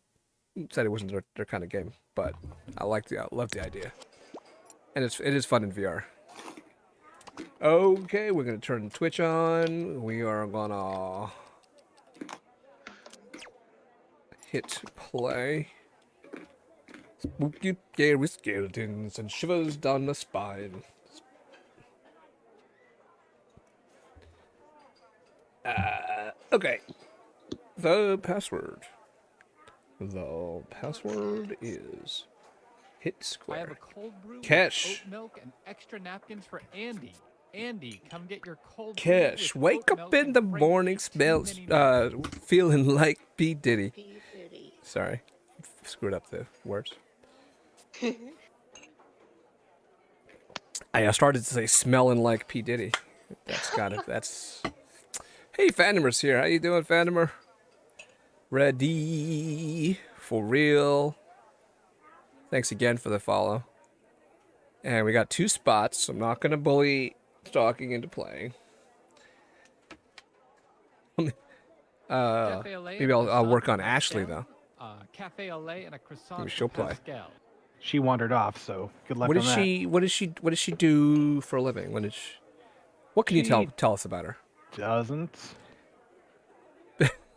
[SPEAKER 1] said it wasn't their kind of game. But I love the idea, and it is fun in VR. Okay, we're gonna turn Twitch on. We are gonna hit play. Spooky, scary skeletons and shivers down the spine. Okay. The password. The password is hit square.
[SPEAKER 16] I have a cold brew
[SPEAKER 1] Cash.
[SPEAKER 16] with oat milk and extra napkins for Andy. Andy, come get your cold brew
[SPEAKER 1] Cash.
[SPEAKER 16] with
[SPEAKER 1] Wake
[SPEAKER 16] oat
[SPEAKER 1] up
[SPEAKER 16] milk
[SPEAKER 1] in
[SPEAKER 16] and
[SPEAKER 1] the
[SPEAKER 16] break
[SPEAKER 1] morning, feeling like P. Diddy. Sorry. Screwed up the words. I started to say smelling like P. Diddy. That's got it. That's... Hey, Fandomer's here. How you doing, Fandomer? Ready for real. Thanks again for the follow. And we got 2 spots, so I'm not going to bully Stalking into playing. Maybe I'll work on Ashley, though.
[SPEAKER 16] Cafe au lait and a croissant.
[SPEAKER 1] Maybe she'll play.
[SPEAKER 13] She wandered off, so good luck
[SPEAKER 1] What
[SPEAKER 13] on
[SPEAKER 1] does
[SPEAKER 13] that.
[SPEAKER 1] What does she do for a living? What can you tell us about her?
[SPEAKER 13] Doesn't.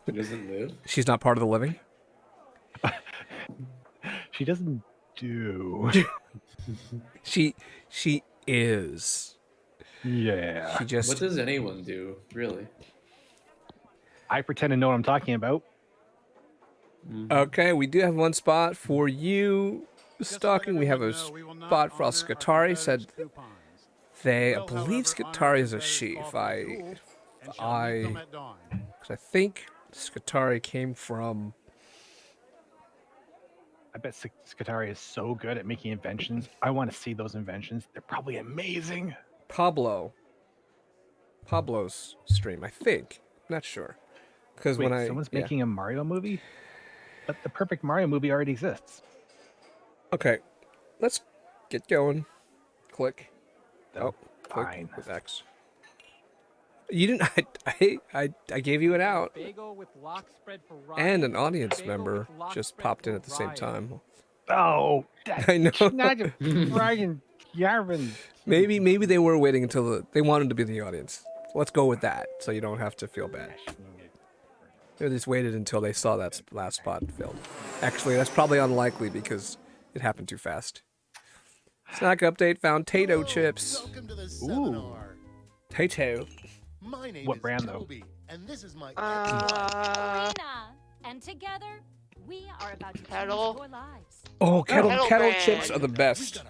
[SPEAKER 2] She doesn't live?
[SPEAKER 1] She's not part of the living?
[SPEAKER 13] She doesn't do.
[SPEAKER 1] She is.
[SPEAKER 13] Yeah.
[SPEAKER 1] She just...
[SPEAKER 2] What does anyone do, really?
[SPEAKER 13] I pretend to know what I'm talking about.
[SPEAKER 1] Okay, we do have 1 spot for you, Stalking. We have a spot for Skatari. Said I believe Skatari is a she. Because I think Skatari came from...
[SPEAKER 13] I bet Skatari is so good at making inventions. I want to see those inventions. They're probably amazing.
[SPEAKER 1] Pablo's stream, I think. Not sure. Because
[SPEAKER 13] Wait, someone's making a Mario movie? But the perfect Mario movie already exists.
[SPEAKER 1] Okay, let's get going. Click.
[SPEAKER 13] Oh,
[SPEAKER 1] click
[SPEAKER 13] fine.
[SPEAKER 1] with X. You didn't... I gave you an out. And an audience member just popped in at the same time.
[SPEAKER 13] Oh,
[SPEAKER 1] I know.
[SPEAKER 13] Not Brian Yarvin.
[SPEAKER 1] Maybe they were waiting until they wanted to be the audience. Let's go with that, so you don't have to feel bad. They just waited until they saw that last spot filled. Actually, that's probably unlikely because it happened too fast. Snack update found Tato chips.
[SPEAKER 14] Welcome to the
[SPEAKER 1] Ooh.
[SPEAKER 14] seminar.
[SPEAKER 1] Tato.
[SPEAKER 14] My name
[SPEAKER 13] What
[SPEAKER 14] is
[SPEAKER 13] brand, though?
[SPEAKER 14] Toby, and this is my
[SPEAKER 15] Arena. And together, we are about to change
[SPEAKER 12] Kettle.
[SPEAKER 15] your lives.
[SPEAKER 1] Oh, kettle
[SPEAKER 12] Kettle
[SPEAKER 1] chips
[SPEAKER 12] brand.
[SPEAKER 1] are the best.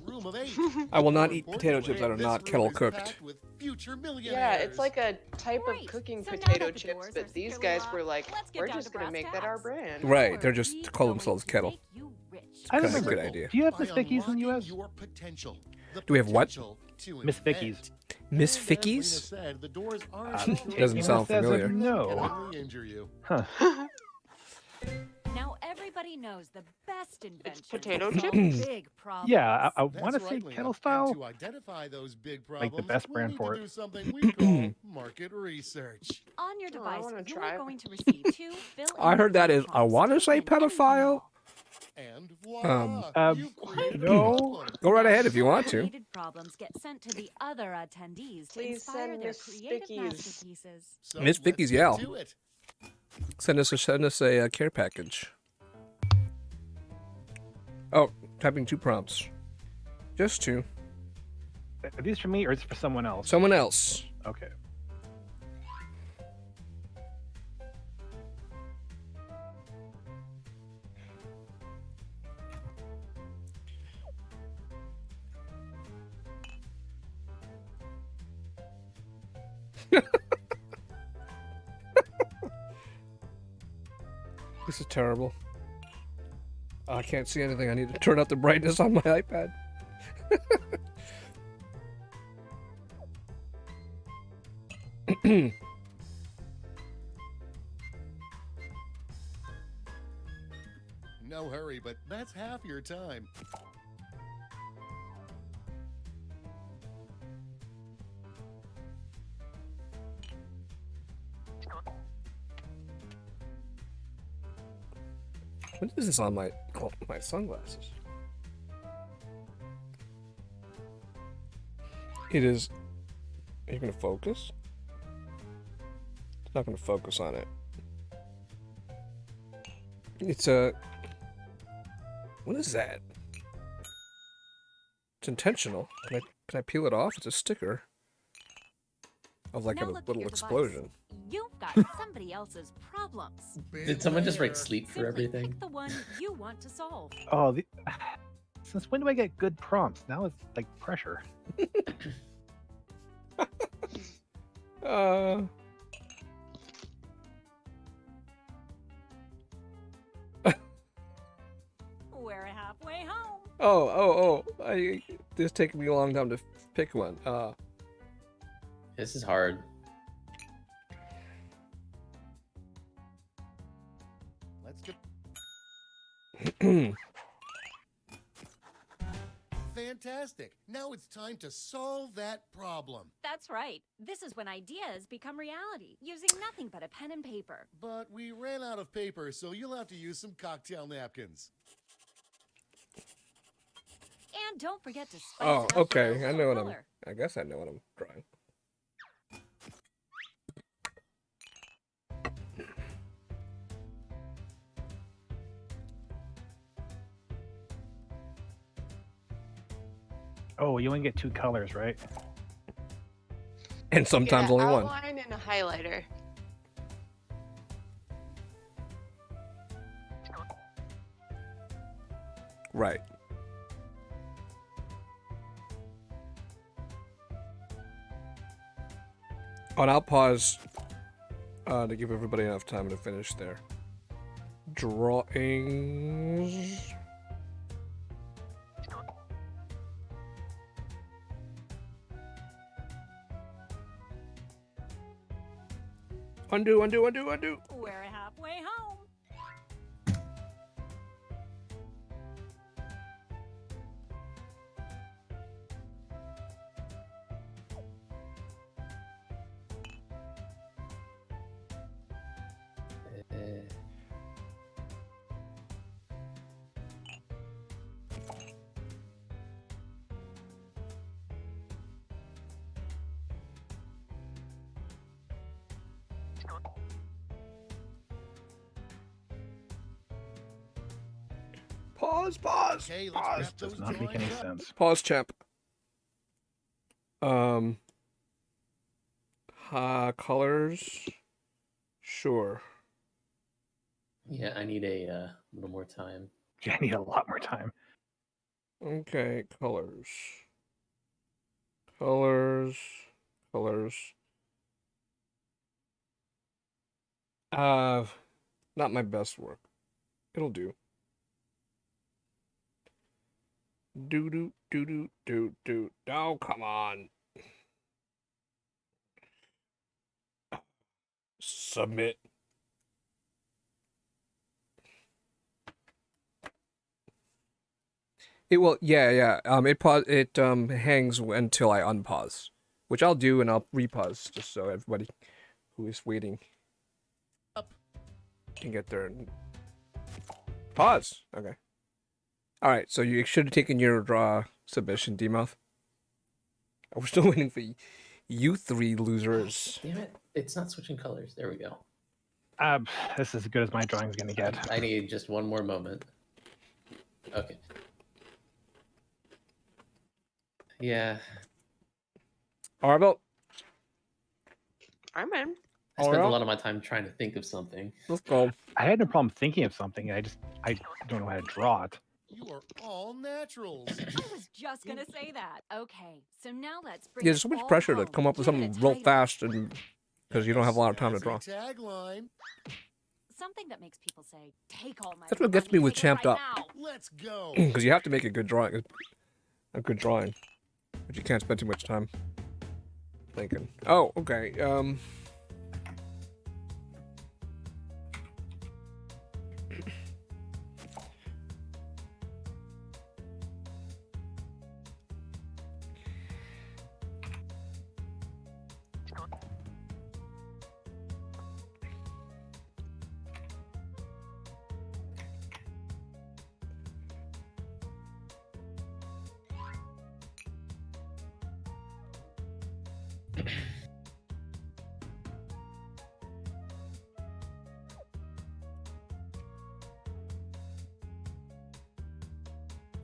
[SPEAKER 14] room of 8.
[SPEAKER 1] I will not
[SPEAKER 14] More
[SPEAKER 1] eat potato chips that are
[SPEAKER 14] importantly,
[SPEAKER 1] not
[SPEAKER 14] this
[SPEAKER 1] kettle
[SPEAKER 14] room is
[SPEAKER 1] cooked.
[SPEAKER 14] packed with future millionaires.
[SPEAKER 12] Yeah, it's like a type
[SPEAKER 15] Great.
[SPEAKER 12] of cooking
[SPEAKER 15] So now
[SPEAKER 12] potato
[SPEAKER 15] that the
[SPEAKER 12] chips,
[SPEAKER 15] doors
[SPEAKER 12] but
[SPEAKER 15] are
[SPEAKER 12] these
[SPEAKER 15] securely
[SPEAKER 12] guys were
[SPEAKER 15] locked,
[SPEAKER 12] like,
[SPEAKER 15] let's get
[SPEAKER 12] we're
[SPEAKER 15] down
[SPEAKER 12] just
[SPEAKER 15] to
[SPEAKER 12] gonna
[SPEAKER 15] brass
[SPEAKER 12] make that our
[SPEAKER 15] tacks.
[SPEAKER 12] brand.
[SPEAKER 1] Right, they're
[SPEAKER 15] How are
[SPEAKER 1] just
[SPEAKER 15] we
[SPEAKER 1] call
[SPEAKER 15] going
[SPEAKER 1] themselves
[SPEAKER 15] to
[SPEAKER 1] kettle.
[SPEAKER 15] make you rich?
[SPEAKER 13] I
[SPEAKER 1] Good-
[SPEAKER 13] remember.
[SPEAKER 1] good idea.
[SPEAKER 13] Do you have
[SPEAKER 14] By
[SPEAKER 13] Miss Vicky's in the
[SPEAKER 14] unlocking
[SPEAKER 13] U.S.?
[SPEAKER 14] your potential. The
[SPEAKER 1] Do we have what?
[SPEAKER 14] potential to
[SPEAKER 13] Miss
[SPEAKER 14] invent.
[SPEAKER 13] Vicky's.
[SPEAKER 1] Miss
[SPEAKER 14] And as Lena
[SPEAKER 1] Ficky's?
[SPEAKER 14] said, the doors aren't
[SPEAKER 13] I'm
[SPEAKER 14] secure
[SPEAKER 1] Doesn't
[SPEAKER 13] taking
[SPEAKER 1] sound
[SPEAKER 13] this as a
[SPEAKER 1] familiar.
[SPEAKER 14] Can
[SPEAKER 13] no.
[SPEAKER 14] only injure you.
[SPEAKER 13] Huh.
[SPEAKER 15] Now everybody knows the best invention.
[SPEAKER 12] potato
[SPEAKER 15] solve
[SPEAKER 12] chips?
[SPEAKER 15] big problems.
[SPEAKER 13] Yeah, I
[SPEAKER 14] That's
[SPEAKER 13] want to
[SPEAKER 14] right,
[SPEAKER 13] say
[SPEAKER 14] Lena.
[SPEAKER 13] kettle
[SPEAKER 14] And
[SPEAKER 13] style.
[SPEAKER 14] to identify those big
[SPEAKER 13] Like
[SPEAKER 14] problems,
[SPEAKER 13] the best
[SPEAKER 14] we
[SPEAKER 13] brand
[SPEAKER 14] need
[SPEAKER 13] for
[SPEAKER 14] to
[SPEAKER 13] it.
[SPEAKER 14] do something we call market research.
[SPEAKER 15] On your
[SPEAKER 12] Oh, I
[SPEAKER 15] device,
[SPEAKER 12] wanna
[SPEAKER 15] you
[SPEAKER 12] try
[SPEAKER 15] are
[SPEAKER 12] it.
[SPEAKER 15] going to receive 2 fill-in
[SPEAKER 1] I heard that is, I
[SPEAKER 15] prompts
[SPEAKER 1] want to say
[SPEAKER 15] and anything
[SPEAKER 1] pedophile.
[SPEAKER 14] And voila, you created a
[SPEAKER 13] no.
[SPEAKER 14] problem.
[SPEAKER 1] Go right
[SPEAKER 15] Now,
[SPEAKER 1] ahead if you
[SPEAKER 15] your
[SPEAKER 1] want to.
[SPEAKER 15] created problems get sent to the other attendees to
[SPEAKER 12] Please
[SPEAKER 15] inspire
[SPEAKER 12] send
[SPEAKER 15] their
[SPEAKER 12] Miss
[SPEAKER 15] creative
[SPEAKER 12] Vicky's.
[SPEAKER 15] masterpieces.
[SPEAKER 14] So
[SPEAKER 1] Miss Vicky's,
[SPEAKER 14] let's
[SPEAKER 1] yeah.
[SPEAKER 14] get to it.
[SPEAKER 1] Send us a care package. Oh, typing 2 prompts. Just 2.
[SPEAKER 13] Are these for me or is it for someone else?
[SPEAKER 1] Someone else.
[SPEAKER 13] Okay.
[SPEAKER 1] This is terrible. I can't see anything. I need to turn up the brightness on my iPad.
[SPEAKER 14] No hurry, but that's half your time.
[SPEAKER 1] What is this on my sunglasses? It is. Are you gonna focus? It's not gonna focus on it. It's a. What is that? It's intentional. Can I peel it off? It's a sticker of like
[SPEAKER 15] Now
[SPEAKER 1] a
[SPEAKER 15] look at
[SPEAKER 1] little
[SPEAKER 15] your
[SPEAKER 1] explosion.
[SPEAKER 15] device. You've got somebody else's problems.
[SPEAKER 2] Did someone just write sleep for
[SPEAKER 15] Simply
[SPEAKER 2] everything?
[SPEAKER 15] pick the one you want to solve.
[SPEAKER 13] Oh, since when do I get good prompts? Now it's like pressure.
[SPEAKER 15] We're halfway home.
[SPEAKER 1] This taking me a long time to pick one.
[SPEAKER 2] This is hard.
[SPEAKER 14] Let's get.
[SPEAKER 1] Oh.
[SPEAKER 14] Fantastic. Now it's time to solve that problem.
[SPEAKER 15] That's right. This is when ideas become reality, using nothing but a pen and paper.
[SPEAKER 14] But we ran out of paper, so you'll have to use some cocktail napkins.
[SPEAKER 15] And don't forget to spice
[SPEAKER 1] Oh,
[SPEAKER 15] it up
[SPEAKER 1] okay.
[SPEAKER 15] with a
[SPEAKER 1] I
[SPEAKER 15] little
[SPEAKER 1] know what I'm.
[SPEAKER 15] color.
[SPEAKER 1] I guess I know what I'm drawing.
[SPEAKER 13] Oh, you only get 2 colors, right?
[SPEAKER 1] And sometimes
[SPEAKER 12] Get an
[SPEAKER 1] only one.
[SPEAKER 12] outline and a highlighter.
[SPEAKER 1] Right. Oh, and I'll pause to give everybody enough time to finish their drawings. Undo, undo, undo, undo.
[SPEAKER 15] We're halfway home.
[SPEAKER 1] Pause.
[SPEAKER 14] Okay, let's
[SPEAKER 1] Pause.
[SPEAKER 14] wrap those
[SPEAKER 13] Does not make any
[SPEAKER 14] drawings up.
[SPEAKER 13] sense.
[SPEAKER 1] Pause, champ. Colors. Sure.
[SPEAKER 2] Yeah, I need a little more time.
[SPEAKER 13] Yeah, I need a lot more time.
[SPEAKER 1] Okay, colors. Colors. Not my best work. It'll do. Do. Oh, come on. Submit. It will, yeah. It hangs until I unpause, which I'll do, and I'll repause just so everybody who is waiting can get their pause. Okay. All right. So you should have taken your submission, D-Mouth. We're still waiting for you three losers.
[SPEAKER 2] Damn it! It's not switching colors. There we go.
[SPEAKER 13] This is as good as my drawing's gonna get.
[SPEAKER 2] I need just one more moment. Okay. Yeah.
[SPEAKER 1] Arvel.
[SPEAKER 12] I'm in.
[SPEAKER 2] I spent a lot of my time trying to think of something.
[SPEAKER 1] Let's go.
[SPEAKER 13] I had no problem thinking of something. I don't know how to draw it.
[SPEAKER 14] You are all naturals.
[SPEAKER 15] I was just gonna say that. Okay, so now let's bring.
[SPEAKER 1] Yeah, there's so much pressure to come up with something real fast, and because you don't have a lot of time to draw.
[SPEAKER 14] Tagline.
[SPEAKER 15] Something that makes people say, "Take all my."
[SPEAKER 1] That's what gets me with
[SPEAKER 15] money, take
[SPEAKER 1] Champed
[SPEAKER 15] it
[SPEAKER 1] Up.
[SPEAKER 15] right now."
[SPEAKER 14] Let's go.
[SPEAKER 1] Because you have to make a good drawing. But you can't spend too much time thinking. Oh, okay.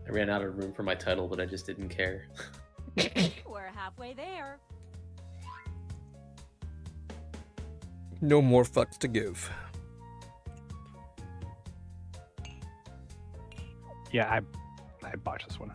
[SPEAKER 2] I ran out of room for my title, but I just didn't care.
[SPEAKER 15] We're halfway there.
[SPEAKER 1] No more fucks to give.
[SPEAKER 13] Yeah, I botched this one.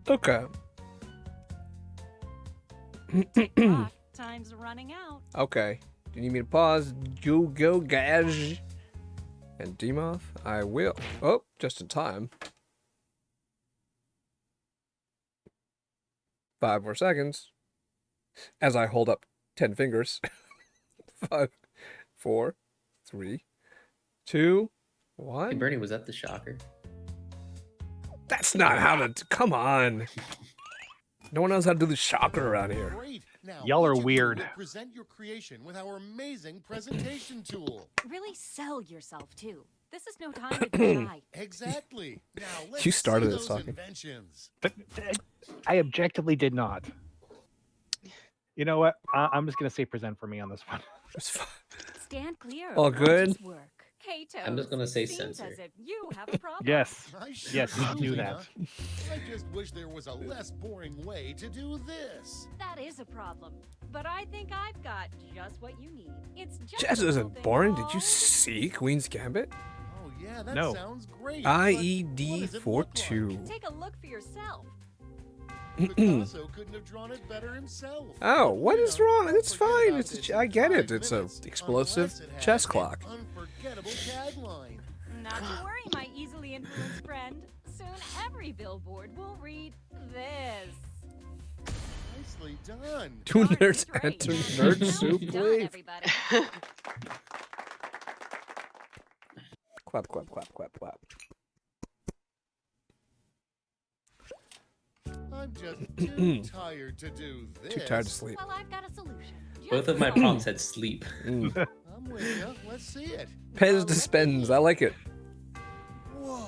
[SPEAKER 1] Okay.
[SPEAKER 15] Time's running out.
[SPEAKER 1] Okay. Do you need me to pause? Go, Gaj. And Demoth? I will. Oh, just in time. 5 more seconds. As I hold up 10 fingers. 5, 4, 3, 2, 1.
[SPEAKER 2] Hey, Bernie, was that the shocker?
[SPEAKER 1] That's not how to. Come on. No one knows how to do the shocker around here.
[SPEAKER 14] Great. Now,
[SPEAKER 13] Y'all are
[SPEAKER 14] each of you
[SPEAKER 13] weird.
[SPEAKER 14] will present your creation with our amazing presentation tool.
[SPEAKER 15] Really sell yourself too. This is no time to try.
[SPEAKER 14] Exactly. Now let's
[SPEAKER 1] You started
[SPEAKER 14] see
[SPEAKER 1] it
[SPEAKER 14] those
[SPEAKER 1] talking.
[SPEAKER 14] inventions.
[SPEAKER 13] But I objectively did not. You know what? I'm just gonna say present for me on this one.
[SPEAKER 15] Stand clear.
[SPEAKER 1] All
[SPEAKER 15] of
[SPEAKER 1] good?
[SPEAKER 15] Roger's work. Hey,
[SPEAKER 2] I'm just gonna say
[SPEAKER 15] seems
[SPEAKER 2] censor.
[SPEAKER 15] as if you have a problem.
[SPEAKER 13] Yes.
[SPEAKER 14] Nice
[SPEAKER 13] Yes,
[SPEAKER 14] shot,
[SPEAKER 13] do
[SPEAKER 14] Lena.
[SPEAKER 13] that.
[SPEAKER 14] I just wish there was a less boring way to do this.
[SPEAKER 15] That is a problem. But I think I've got just what you need. It's just
[SPEAKER 1] Jazz
[SPEAKER 15] a little
[SPEAKER 1] isn't
[SPEAKER 15] thing
[SPEAKER 1] boring. Did you
[SPEAKER 15] called-
[SPEAKER 1] see Queen's Gambit?
[SPEAKER 14] Oh yeah, that
[SPEAKER 13] No.
[SPEAKER 14] sounds great.
[SPEAKER 1] IED
[SPEAKER 14] but what does it look
[SPEAKER 1] 42.
[SPEAKER 15] Take a look for yourself.
[SPEAKER 14] like? Picasso couldn't have drawn it better himself.
[SPEAKER 1] Oh, what is wrong? It's
[SPEAKER 14] Forget
[SPEAKER 1] fine.
[SPEAKER 14] about
[SPEAKER 1] It's
[SPEAKER 14] this
[SPEAKER 1] I
[SPEAKER 14] in
[SPEAKER 1] get
[SPEAKER 14] 5
[SPEAKER 1] it. It's a
[SPEAKER 14] minutes,
[SPEAKER 1] explosive
[SPEAKER 14] unless it has
[SPEAKER 1] chess
[SPEAKER 14] an
[SPEAKER 1] clock.
[SPEAKER 14] Unforgettable tagline.
[SPEAKER 15] Not to worry, my easily influenced friend. Soon every billboard will read this.
[SPEAKER 14] Nicely done.
[SPEAKER 1] Two
[SPEAKER 15] Aren't we
[SPEAKER 1] nerds
[SPEAKER 15] great?
[SPEAKER 1] enter nerd
[SPEAKER 15] Well
[SPEAKER 1] soup
[SPEAKER 15] done,
[SPEAKER 1] wave.
[SPEAKER 15] everybody.
[SPEAKER 1] Clap, clap, clap, clap, clap.
[SPEAKER 14] I'm just too tired to do this.
[SPEAKER 1] Too tired to sleep.
[SPEAKER 15] Well, I've got a solution.
[SPEAKER 2] Both of my prompts had sleep.
[SPEAKER 14] I'm with you. Let's see it.
[SPEAKER 1] Pez dispens. I like it.
[SPEAKER 14] Whoa.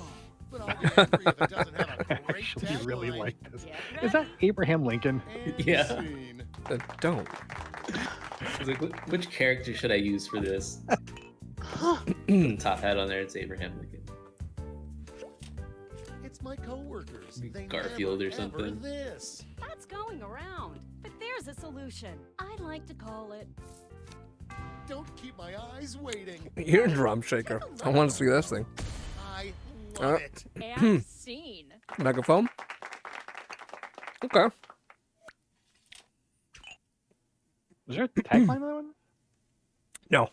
[SPEAKER 14] But I'll be angry if it doesn't have a great
[SPEAKER 13] actually really like this. Is that Abraham Lincoln?
[SPEAKER 2] Yeah.
[SPEAKER 1] Don't.
[SPEAKER 2] It's like, which character should I use for this? Top hat on there, it's Abraham Lincoln.
[SPEAKER 14] It's my coworkers. They
[SPEAKER 2] Garfield
[SPEAKER 14] never,
[SPEAKER 2] or something.
[SPEAKER 14] ever this.
[SPEAKER 15] That's going around. But there's a solution. I'd like to call it.
[SPEAKER 14] Don't keep my eyes waiting.
[SPEAKER 1] You're a drum shaker. I want to see this thing.
[SPEAKER 14] I love it.
[SPEAKER 15] And scene.
[SPEAKER 1] Megaphone. Okay.
[SPEAKER 13] Was there a tagline on that one?
[SPEAKER 1] No.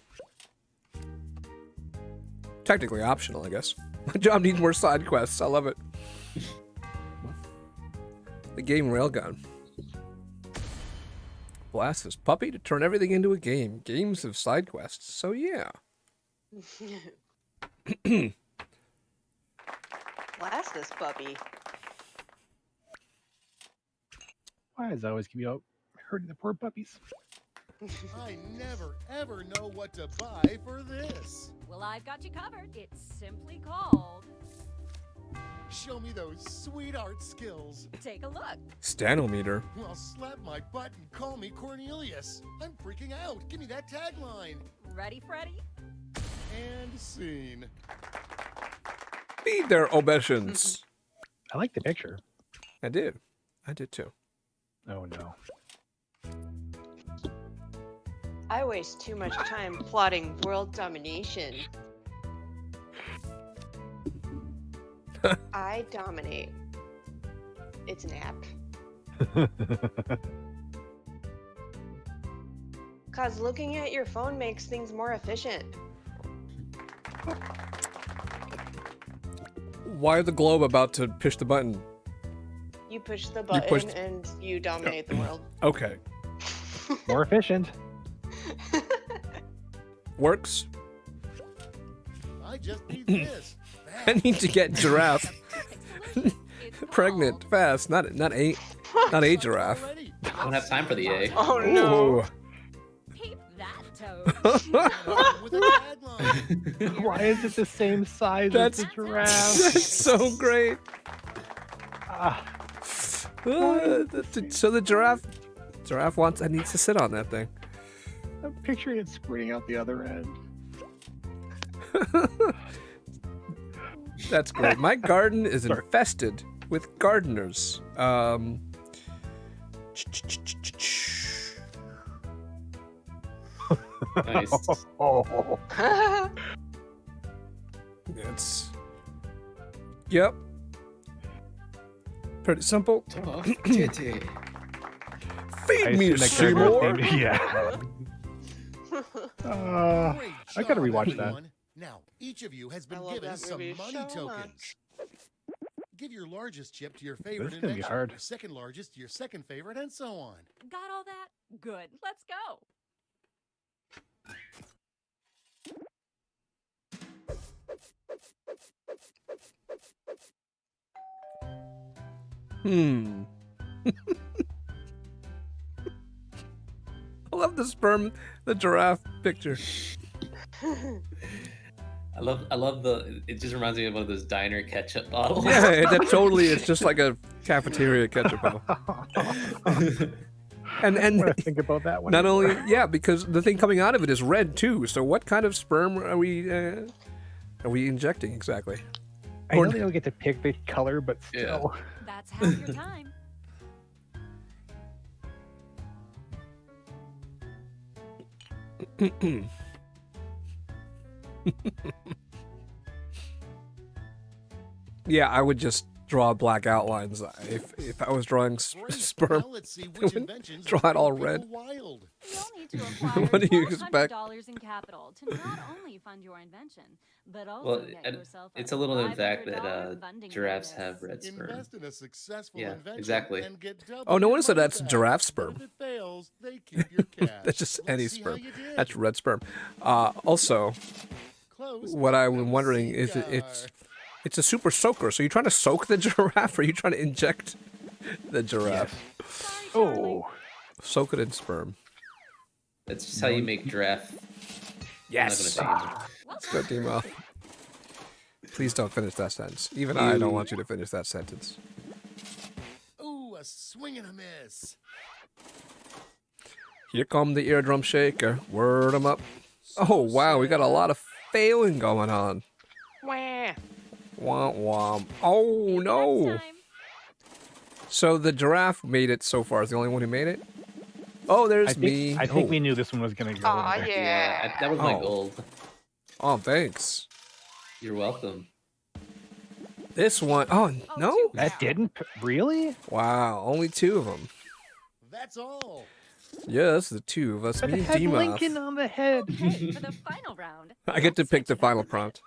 [SPEAKER 1] Technically optional, I guess. My job needs more side quests. I love it. The game railgun. Blast this puppy to turn everything into a game. Games of side quests. So yeah.
[SPEAKER 12] Blast this puppy.
[SPEAKER 13] Why does that always keep you out hurting the poor puppies?
[SPEAKER 14] I never ever know what to buy for this.
[SPEAKER 15] Well, I've got you covered. It's simply called.
[SPEAKER 14] Show me those sweet art skills.
[SPEAKER 15] Take a look.
[SPEAKER 1] Stanometer.
[SPEAKER 14] Well, slap my butt and call me Cornelius. I'm freaking out. Give me that tagline.
[SPEAKER 15] Ready, Freddy?
[SPEAKER 14] And scene.
[SPEAKER 1] Feed their obeisance.
[SPEAKER 13] I like the picture.
[SPEAKER 1] I did. I did too.
[SPEAKER 13] Oh no.
[SPEAKER 12] I waste too much time plotting world domination. I dominate. It's an app. Cause looking at your phone makes things more efficient.
[SPEAKER 1] Why the globe about to push the button?
[SPEAKER 12] You push the button
[SPEAKER 1] pushed-
[SPEAKER 12] and you dominate the world.
[SPEAKER 1] Okay.
[SPEAKER 13] More efficient.
[SPEAKER 1] Works.
[SPEAKER 14] I just need this.
[SPEAKER 1] I need to get giraffe pregnant fast. Not a giraffe.
[SPEAKER 2] I don't have time for the A.
[SPEAKER 12] Oh no.
[SPEAKER 1] Ooh.
[SPEAKER 15] Keep that toad.
[SPEAKER 14] With a tagline.
[SPEAKER 13] Why is it the same size
[SPEAKER 1] That's
[SPEAKER 13] as the giraffe?
[SPEAKER 1] That's so great.
[SPEAKER 13] Ah,
[SPEAKER 1] So the giraffe needs to sit on that thing.
[SPEAKER 13] I'm picturing it squirting out the other end.
[SPEAKER 1] That's great. My garden is infested with gardeners.
[SPEAKER 2] Nice.
[SPEAKER 13] Oh.
[SPEAKER 1] It's yep. Pretty simple.
[SPEAKER 2] Titty.
[SPEAKER 1] Feed me,
[SPEAKER 13] assume that
[SPEAKER 1] Seymour.
[SPEAKER 13] character's name- Yeah.
[SPEAKER 14] Great
[SPEAKER 13] I gotta
[SPEAKER 14] job,
[SPEAKER 13] rewatch that.
[SPEAKER 14] everyone. Now, each of you has been
[SPEAKER 12] I love
[SPEAKER 14] given
[SPEAKER 12] that
[SPEAKER 14] some
[SPEAKER 12] movie
[SPEAKER 14] money
[SPEAKER 12] so
[SPEAKER 14] tokens. Give your largest chip to your favorite
[SPEAKER 13] This is gonna be
[SPEAKER 14] invention,
[SPEAKER 13] hard.
[SPEAKER 14] your second largest to your second favorite, and so on.
[SPEAKER 15] Got all that? Good. Let's go.
[SPEAKER 1] I love the giraffe picture.
[SPEAKER 2] I love the. It just reminds me of one of those diner ketchup bottles.
[SPEAKER 1] Yeah, that totally. It's just like a cafeteria ketchup bottle. And
[SPEAKER 13] I'm gonna think about that one.
[SPEAKER 1] not only because the thing coming out of it is red too. So what kind of sperm are we injecting exactly?
[SPEAKER 13] I know they don't get to pick the color, but still.
[SPEAKER 15] That's half your time.
[SPEAKER 14] Yeah.
[SPEAKER 1] I would just draw black outlines if I was drawing sperm.
[SPEAKER 14] Now let's see which inventions
[SPEAKER 1] Draw
[SPEAKER 14] will
[SPEAKER 1] it all
[SPEAKER 14] make
[SPEAKER 1] red.
[SPEAKER 14] people wild.
[SPEAKER 15] You'll need to acquire
[SPEAKER 1] What do you expect?
[SPEAKER 15] $1,200 in capital to not only fund your invention, but also
[SPEAKER 2] Well,
[SPEAKER 15] get yourself
[SPEAKER 2] it's a little known fact
[SPEAKER 15] $500
[SPEAKER 2] that
[SPEAKER 15] funding
[SPEAKER 2] giraffes
[SPEAKER 15] bonus.
[SPEAKER 2] have red sperm.
[SPEAKER 14] Invest in a successful
[SPEAKER 2] Yeah,
[SPEAKER 14] invention
[SPEAKER 2] exactly.
[SPEAKER 14] and get double
[SPEAKER 1] Oh, no
[SPEAKER 14] your
[SPEAKER 1] one said
[SPEAKER 14] money
[SPEAKER 1] that's
[SPEAKER 14] back.
[SPEAKER 1] giraffe
[SPEAKER 14] But
[SPEAKER 1] sperm.
[SPEAKER 14] if it fails, they keep your cash.
[SPEAKER 1] That's just
[SPEAKER 14] Let's
[SPEAKER 1] any
[SPEAKER 14] see how
[SPEAKER 1] sperm.
[SPEAKER 14] you did.
[SPEAKER 1] That's red sperm. Also,
[SPEAKER 14] Close,
[SPEAKER 1] what
[SPEAKER 14] but
[SPEAKER 1] I'm
[SPEAKER 14] no
[SPEAKER 1] wondering is it's a super soaker. So you're trying to soak the giraffe, or are you trying to inject the giraffe?
[SPEAKER 13] Oh,
[SPEAKER 1] soak it in sperm.
[SPEAKER 2] That's just how you make giraffe.
[SPEAKER 1] Yes.
[SPEAKER 2] I'm not gonna say
[SPEAKER 1] Let's go, Timo. Please don't finish that sentence. Even I don't want you to finish that sentence.
[SPEAKER 14] a swing and a miss.
[SPEAKER 1] Here come the eardrum shaker. Word 'em up. Oh, wow, we got a lot of failing going on.
[SPEAKER 12] Wah.
[SPEAKER 1] Womp womp. Oh, no. So the giraffe made it so far. Is the only one who made it? Oh, there's me.
[SPEAKER 13] I think we knew this one was going to go.
[SPEAKER 12] Aw,
[SPEAKER 13] in there.
[SPEAKER 12] yeah.
[SPEAKER 2] That was my
[SPEAKER 1] Oh.
[SPEAKER 2] gold.
[SPEAKER 1] Oh, thanks.
[SPEAKER 2] You're welcome.
[SPEAKER 1] This one. Oh, no?
[SPEAKER 13] That didn't? Really?
[SPEAKER 1] Wow, only 2 of them.
[SPEAKER 14] That's all.
[SPEAKER 1] Yes, the 2 of us.
[SPEAKER 13] But
[SPEAKER 1] Me
[SPEAKER 13] it
[SPEAKER 1] and
[SPEAKER 13] had
[SPEAKER 1] Dima.
[SPEAKER 13] Lincoln on the head.
[SPEAKER 15] Okay, for the final round.
[SPEAKER 1] I get to pick the final prompt.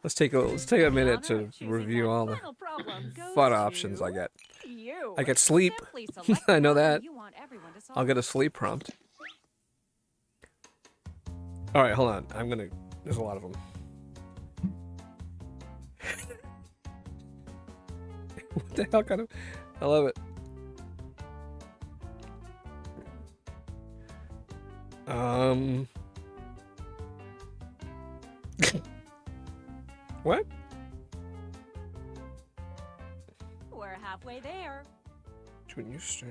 [SPEAKER 1] Let's take a minute to review all the
[SPEAKER 15] Final problem goes
[SPEAKER 1] fun
[SPEAKER 15] to
[SPEAKER 1] options I get.
[SPEAKER 15] you.
[SPEAKER 1] I get sleep.
[SPEAKER 15] Simply select
[SPEAKER 1] I know
[SPEAKER 15] the problem
[SPEAKER 1] that.
[SPEAKER 15] you want everyone to solve.
[SPEAKER 1] I'll get a sleep prompt. All right, hold on. There's a lot of them. What the hell kind of? I love it. What?
[SPEAKER 15] We're halfway there.
[SPEAKER 1] When you stand.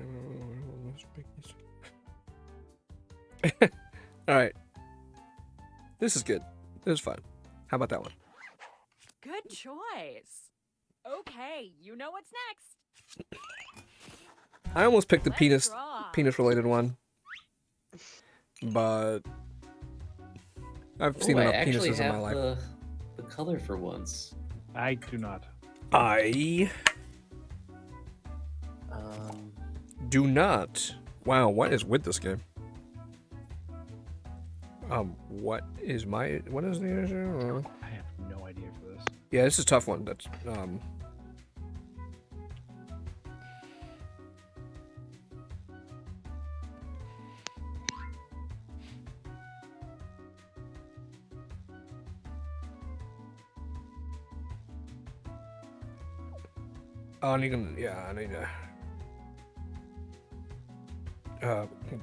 [SPEAKER 1] All right. This is good. This is fun. How about that one?
[SPEAKER 15] Good choice. Okay, you know what's next.
[SPEAKER 1] I almost picked the
[SPEAKER 15] Let's draw.
[SPEAKER 1] penis related one, but I've seen
[SPEAKER 2] I
[SPEAKER 1] enough
[SPEAKER 2] actually
[SPEAKER 1] penises in my
[SPEAKER 2] have
[SPEAKER 1] life.
[SPEAKER 2] the color for once.
[SPEAKER 13] I do not.
[SPEAKER 1] I do not. Wow, what is with this game? What is the answer?
[SPEAKER 13] I have no idea for this.
[SPEAKER 1] Yeah, this is a tough one. That's I need to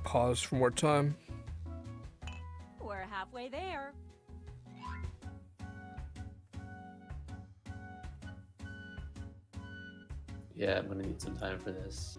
[SPEAKER 1] pause for more time.
[SPEAKER 15] We're halfway there.
[SPEAKER 2] Yeah, I'm gonna need some time for this.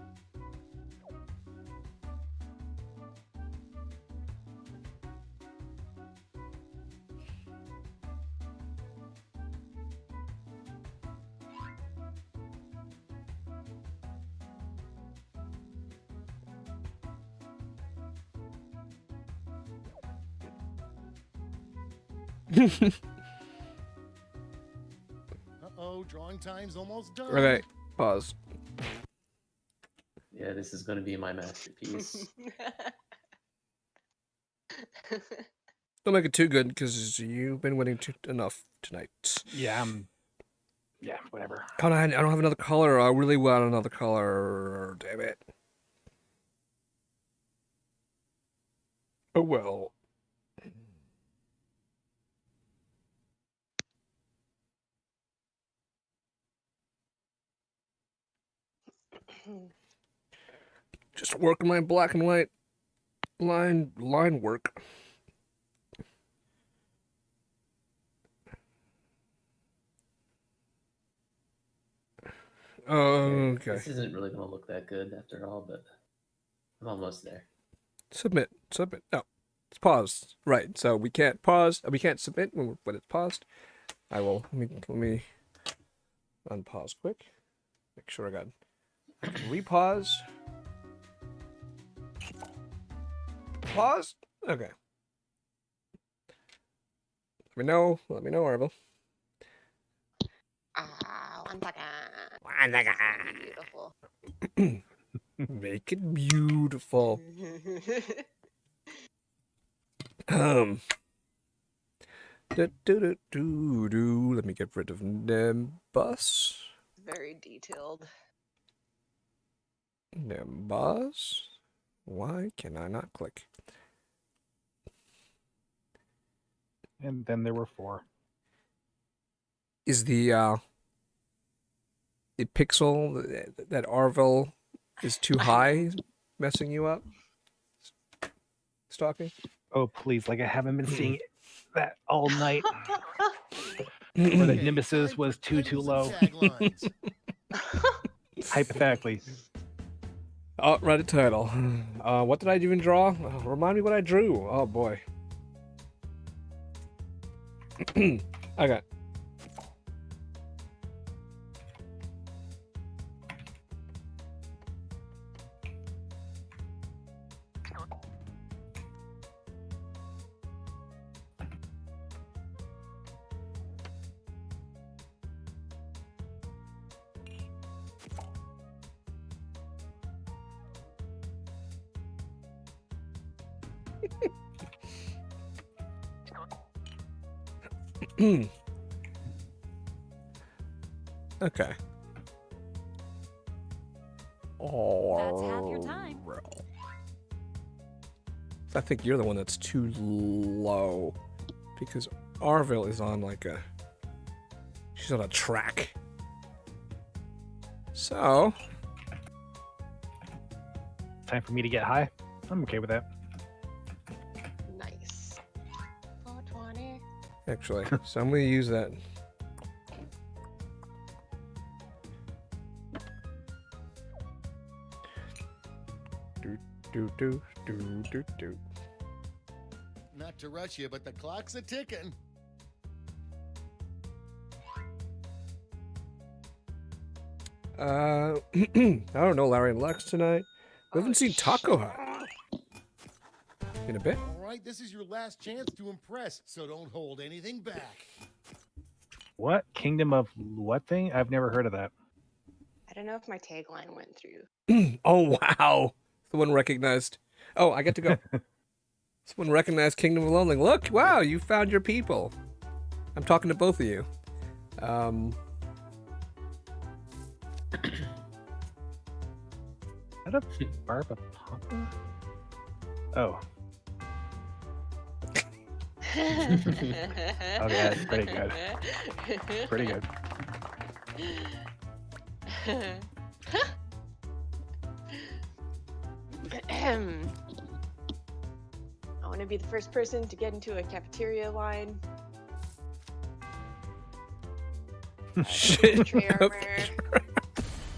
[SPEAKER 14] Uh-oh, drawing time's almost done.
[SPEAKER 1] Okay, pause.
[SPEAKER 2] Yeah, this is gonna be my masterpiece.
[SPEAKER 1] Don't make it too good because you've been winning enough tonight.
[SPEAKER 13] Yeah, yeah, whatever.
[SPEAKER 1] Oh, I don't have another color. I really want another color. Damn it. Oh well. Just working my black and white line work. Okay.
[SPEAKER 2] This isn't really gonna look that good after all, but I'm almost there.
[SPEAKER 1] Submit. No, it's paused. Right. So we can't pause. We can't submit when it's paused. I will. Let me unpause quick. Make sure I can repause. Pause. Okay. Let me know, Arvel.
[SPEAKER 12] 1 second.
[SPEAKER 1] 1 second.
[SPEAKER 12] Beautiful.
[SPEAKER 1] Make it beautiful. Let me get rid of Nimbus.
[SPEAKER 12] Very detailed.
[SPEAKER 1] Nimbus. Why can I not click?
[SPEAKER 13] And then there were 4.
[SPEAKER 1] Is the pixel that Arvel is too high messing you up? Stalking?
[SPEAKER 13] Oh, please. Like, I haven't been seeing that all night. Or that Nemesis was too low. Hypothetically.
[SPEAKER 1] Oh, Reddit title. What did I even draw? Remind me what I drew. Oh boy. Okay. Okay.
[SPEAKER 15] That's half your time.
[SPEAKER 1] I think you're the one that's too low, because Arville is on like a. She's on a track. So.
[SPEAKER 13] Time for me to get high. I'm okay with that.
[SPEAKER 12] Nice. 420.
[SPEAKER 1] Actually, so I'm gonna use that. Do.
[SPEAKER 14] Not to rush you, but the clock's a ticking.
[SPEAKER 1] I don't know, Larry and Lex tonight. We haven't seen Taco Hut in a bit.
[SPEAKER 14] All right, this is your last chance to impress, so don't hold anything back.
[SPEAKER 13] What? Kingdom of what thing? I've never heard of that.
[SPEAKER 12] I don't know if my tagline went through.
[SPEAKER 1] Oh, wow. Someone recognized. Oh, I get to go. Someone recognized Kingdom of Loneling. Look, wow, you found your people. I'm talking to both of you.
[SPEAKER 13] Is that a Barba Papa? Oh. Oh yeah, it's pretty good. It's pretty good.
[SPEAKER 12] I want to be the first person to get into a cafeteria line.
[SPEAKER 1] Shit.
[SPEAKER 12] Tray armor.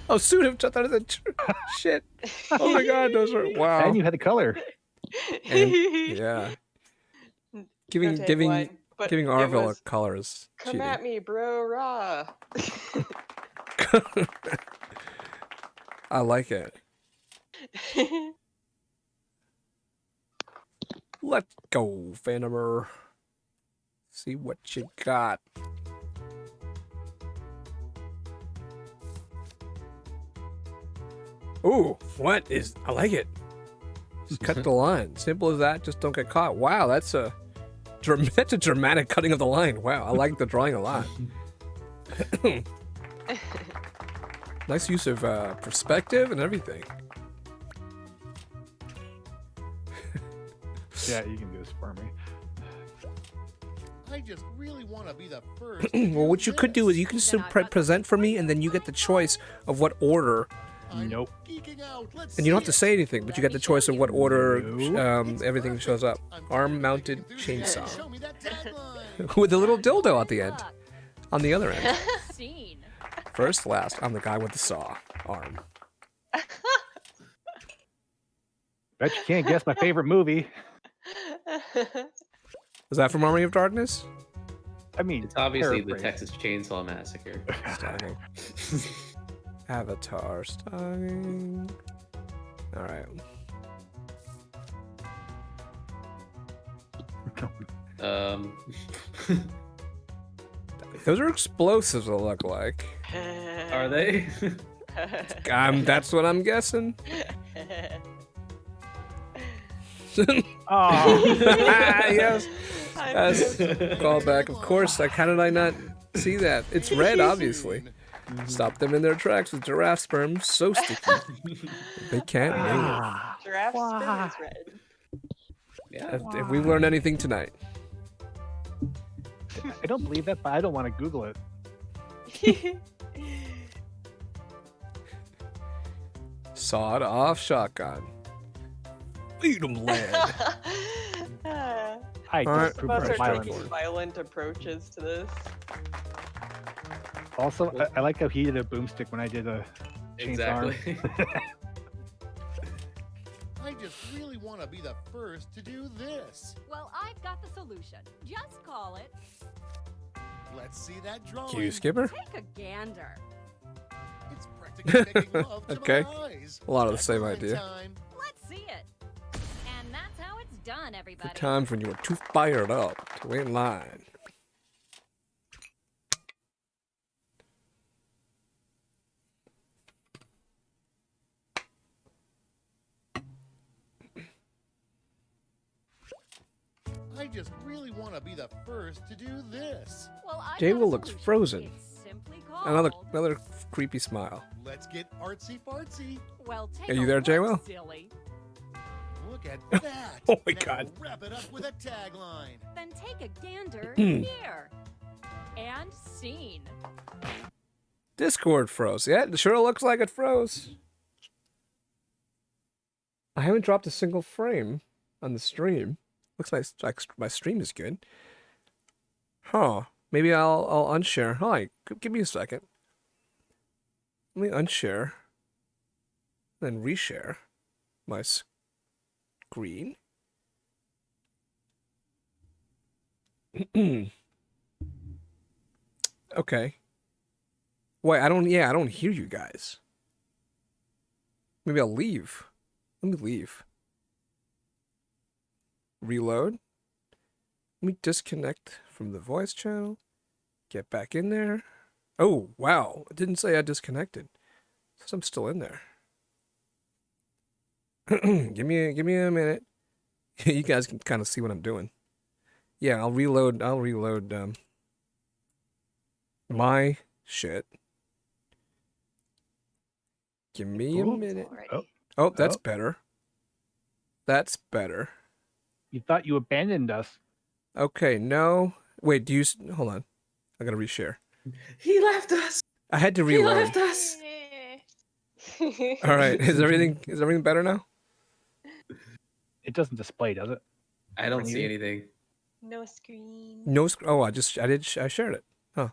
[SPEAKER 1] Oh, suit him. I thought it was shit. Oh my god, those are wow.
[SPEAKER 13] And you had the color.
[SPEAKER 1] And, yeah. Giving Arville a color is
[SPEAKER 12] Come
[SPEAKER 1] cheating.
[SPEAKER 12] at me, bro, raw.
[SPEAKER 1] I like it. Let's go, Phantomer. See what you got. Ooh, what is... I like it. Just cut the line. Simple as that. Just don't get caught. Wow, that's a dramatic cutting of the line. Wow, I like the drawing a lot. Nice use of perspective and everything.
[SPEAKER 13] Yeah, you can do this for me.
[SPEAKER 14] I just really want to be the first.
[SPEAKER 1] Well, what you could do is you can still present for me, and then you get the choice of what order.
[SPEAKER 13] Nope.
[SPEAKER 1] And you don't have to say anything, but you get the choice of what order everything shows up. Arm-mounted chainsaw. With a little dildo at the end. On the other end. First, last, I'm the guy with the saw arm.
[SPEAKER 13] Bet you can't guess my favorite movie.
[SPEAKER 1] Is that from Army of Darkness?
[SPEAKER 2] I mean, it's obviously the Texas Chainsaw Massacre.
[SPEAKER 1] Avatar starting. All right. Those are explosives. It look like.
[SPEAKER 2] Are they?
[SPEAKER 1] That's what I'm guessing.
[SPEAKER 13] Oh,
[SPEAKER 1] yes. Call back. Of course. How did I not see that? It's red, obviously. Stop them in their tracks with giraffe sperm. So sticky. They can't move.
[SPEAKER 12] Giraffe sperm is red.
[SPEAKER 1] Yeah. If we've learned anything tonight.
[SPEAKER 13] I don't believe that, but I don't want to Google it.
[SPEAKER 1] Sawed off shotgun. Eat 'em lead.
[SPEAKER 13] I
[SPEAKER 12] Both of us are taking violent approaches to this.
[SPEAKER 13] Also, I like how he did a boomstick when I did a chainsaw.
[SPEAKER 2] Exactly.
[SPEAKER 14] just really want to be the first to do this.
[SPEAKER 15] Well, I've got the solution. Just call it.
[SPEAKER 14] Let's see that drawing.
[SPEAKER 1] Q skipper?
[SPEAKER 15] Take a gander.
[SPEAKER 14] It's practically making love to
[SPEAKER 1] Okay.
[SPEAKER 14] my eyes.
[SPEAKER 1] A lot of the same
[SPEAKER 14] Deadline
[SPEAKER 1] idea.
[SPEAKER 14] time.
[SPEAKER 15] Let's see it. And that's how it's done, everybody.
[SPEAKER 1] The times when you were too fired up to wait in line.
[SPEAKER 14] I just really want to be the first to do this.
[SPEAKER 15] Well, I've
[SPEAKER 1] Jay
[SPEAKER 15] got a
[SPEAKER 1] Will looks
[SPEAKER 15] solution.
[SPEAKER 1] frozen.
[SPEAKER 15] It's simply called.
[SPEAKER 1] Another creepy smile.
[SPEAKER 14] Let's get artsy fartsy.
[SPEAKER 15] Well, take
[SPEAKER 1] Are you
[SPEAKER 15] a
[SPEAKER 1] there, Jay
[SPEAKER 15] look,
[SPEAKER 1] Will?
[SPEAKER 15] silly.
[SPEAKER 14] Look at that.
[SPEAKER 1] Oh my
[SPEAKER 14] Now
[SPEAKER 1] God.
[SPEAKER 14] Wrap it up with a tagline.
[SPEAKER 15] Then take a gander here. And scene.
[SPEAKER 1] Discord froze. Yeah, it sure looks like it froze. I haven't dropped a single frame on the stream. Looks like my stream is good. Huh. Maybe I'll unshare. Hi, give me a second. Let me unshare. Then reshare my screen. Okay. Wait, I don't hear you guys. Maybe I'll leave. Let me leave. Reload. Let me disconnect from the voice channel. Get back in there. Oh, wow. It didn't say I disconnected. It says I'm still in there. give me a minute. You guys can kind of see what I'm doing. Yeah, I'll reload my shit. Give me a minute. Oh, that's better. That's better.
[SPEAKER 13] You thought you abandoned us.
[SPEAKER 1] Okay, no. Wait, hold on. I gotta reshare.
[SPEAKER 2] He left us.
[SPEAKER 1] I had to
[SPEAKER 2] He
[SPEAKER 1] reload.
[SPEAKER 2] left us.
[SPEAKER 1] All right, is everything better now?
[SPEAKER 13] It doesn't display, does it?
[SPEAKER 2] I don't see anything.
[SPEAKER 12] No screen.
[SPEAKER 1] No. Oh, I shared it. Huh.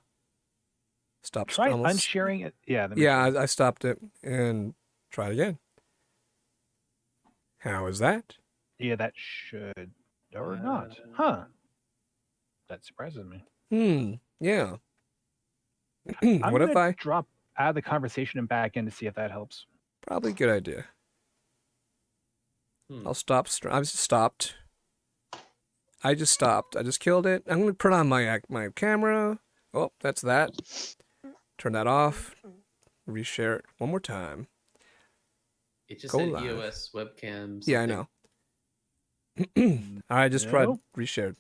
[SPEAKER 1] Stop.
[SPEAKER 13] Try unsharing it. Yeah.
[SPEAKER 1] Yeah, I stopped it and try it again. How is that?
[SPEAKER 13] Yeah, that should or not. Huh. That surprises me.
[SPEAKER 1] Yeah.
[SPEAKER 13] I'm
[SPEAKER 1] What if
[SPEAKER 13] gonna
[SPEAKER 1] I
[SPEAKER 13] drop out of the conversation and back in to see if that helps?
[SPEAKER 1] Probably a good idea. I'll stop. I just stopped. I just stopped. I just killed it. I'm gonna put on my camera. Oh, that's that. Turn that off. Reshare it one more time.
[SPEAKER 2] It just
[SPEAKER 1] Go
[SPEAKER 2] said
[SPEAKER 1] live.
[SPEAKER 2] EOS webcam.
[SPEAKER 1] Yeah, I know. I just tried reshared.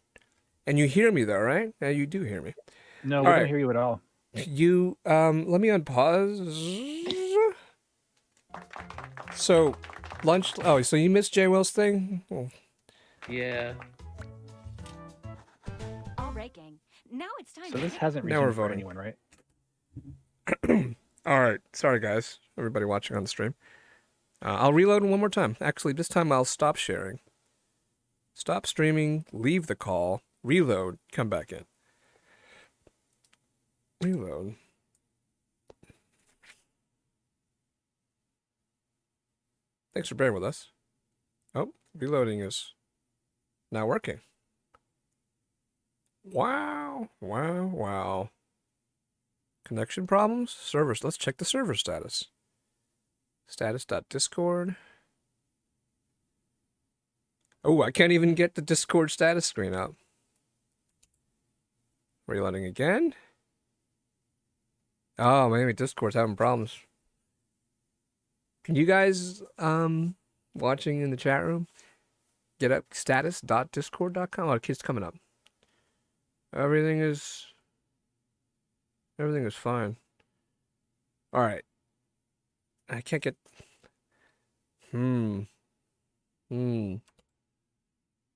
[SPEAKER 1] And you hear me though, right? Yeah, you do hear me.
[SPEAKER 13] No,
[SPEAKER 1] All
[SPEAKER 13] we
[SPEAKER 1] right.
[SPEAKER 13] don't hear you at all.
[SPEAKER 1] You let me unpause. So lunch. Oh, so you missed Jay Will's thing? Oh.
[SPEAKER 2] Yeah.
[SPEAKER 15] All right, gang. Now it's time
[SPEAKER 13] So
[SPEAKER 15] to
[SPEAKER 13] this
[SPEAKER 15] pick-
[SPEAKER 13] hasn't
[SPEAKER 1] Now we're
[SPEAKER 13] resumed for
[SPEAKER 1] voting.
[SPEAKER 13] anyone, right?
[SPEAKER 1] All right. Sorry, guys. Everybody watching on the stream. I'll reload one more time. Actually, this time I'll stop sharing. Stop streaming. Leave the call. Reload. Come back in. Reload. Thanks for bearing with us. Oh, reloading is not working. Wow. Wow. Wow. Connection problems? Servers. Let's check the server status. Status.discord. Oh, I can't even get the Discord status screen up. Reloading again. Oh, maybe Discord's having problems. Can you guys watching in the chat room get up status.discord.com? Oh, the kid's coming up. Everything is fine. All right. I can't get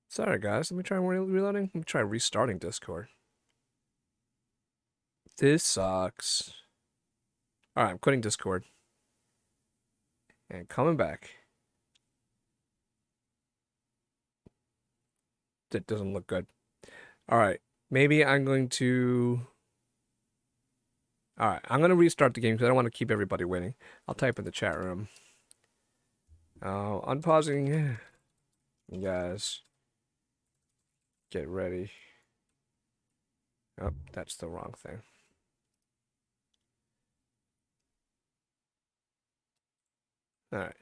[SPEAKER 1] Sorry guys, let me try reloading. Let me try restarting Discord. This sucks. All right, I'm quitting Discord. And coming back. That doesn't look good. All right, maybe I'm going to... All right, I'm going to restart the game because I don't want to keep everybody waiting. I'll type in the chat room. Unpausing. You guys, get ready. Oh, that's the wrong thing. All right.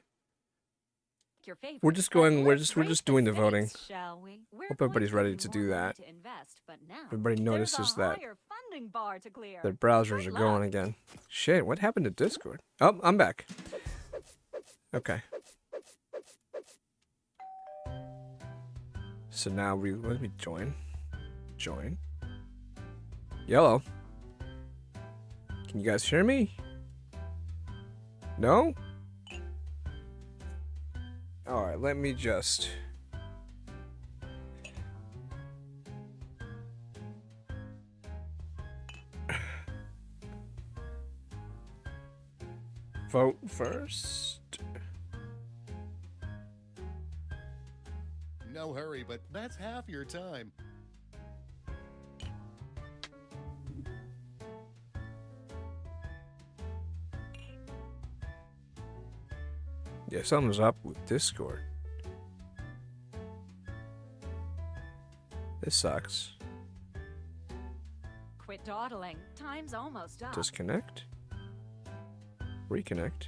[SPEAKER 15] Your favorite,
[SPEAKER 1] We're just
[SPEAKER 15] but
[SPEAKER 1] going. We're
[SPEAKER 15] let's
[SPEAKER 1] just
[SPEAKER 15] raise
[SPEAKER 1] doing the
[SPEAKER 15] stakes,
[SPEAKER 1] voting.
[SPEAKER 15] Shall we? We're
[SPEAKER 1] Hope
[SPEAKER 15] going
[SPEAKER 1] everybody's
[SPEAKER 15] to
[SPEAKER 1] ready
[SPEAKER 15] give
[SPEAKER 1] to
[SPEAKER 15] you
[SPEAKER 1] do
[SPEAKER 15] more money
[SPEAKER 1] that.
[SPEAKER 15] to invest, but now
[SPEAKER 1] Everybody
[SPEAKER 15] there's
[SPEAKER 1] notices
[SPEAKER 15] a
[SPEAKER 1] that
[SPEAKER 15] higher funding bar to clear.
[SPEAKER 1] their browsers
[SPEAKER 15] Good
[SPEAKER 1] are
[SPEAKER 15] luck.
[SPEAKER 1] going again. Shit, what happened to Discord? Oh, I'm back. Okay. So now let me join. Join. Yellow. Can you guys hear me? No? Alright, let me just... vote first.
[SPEAKER 14] No hurry, but that's half your time.
[SPEAKER 1] Yeah, something's up with Discord. This sucks.
[SPEAKER 15] Quit dawdling. Time's almost up.
[SPEAKER 1] Disconnect. Reconnect.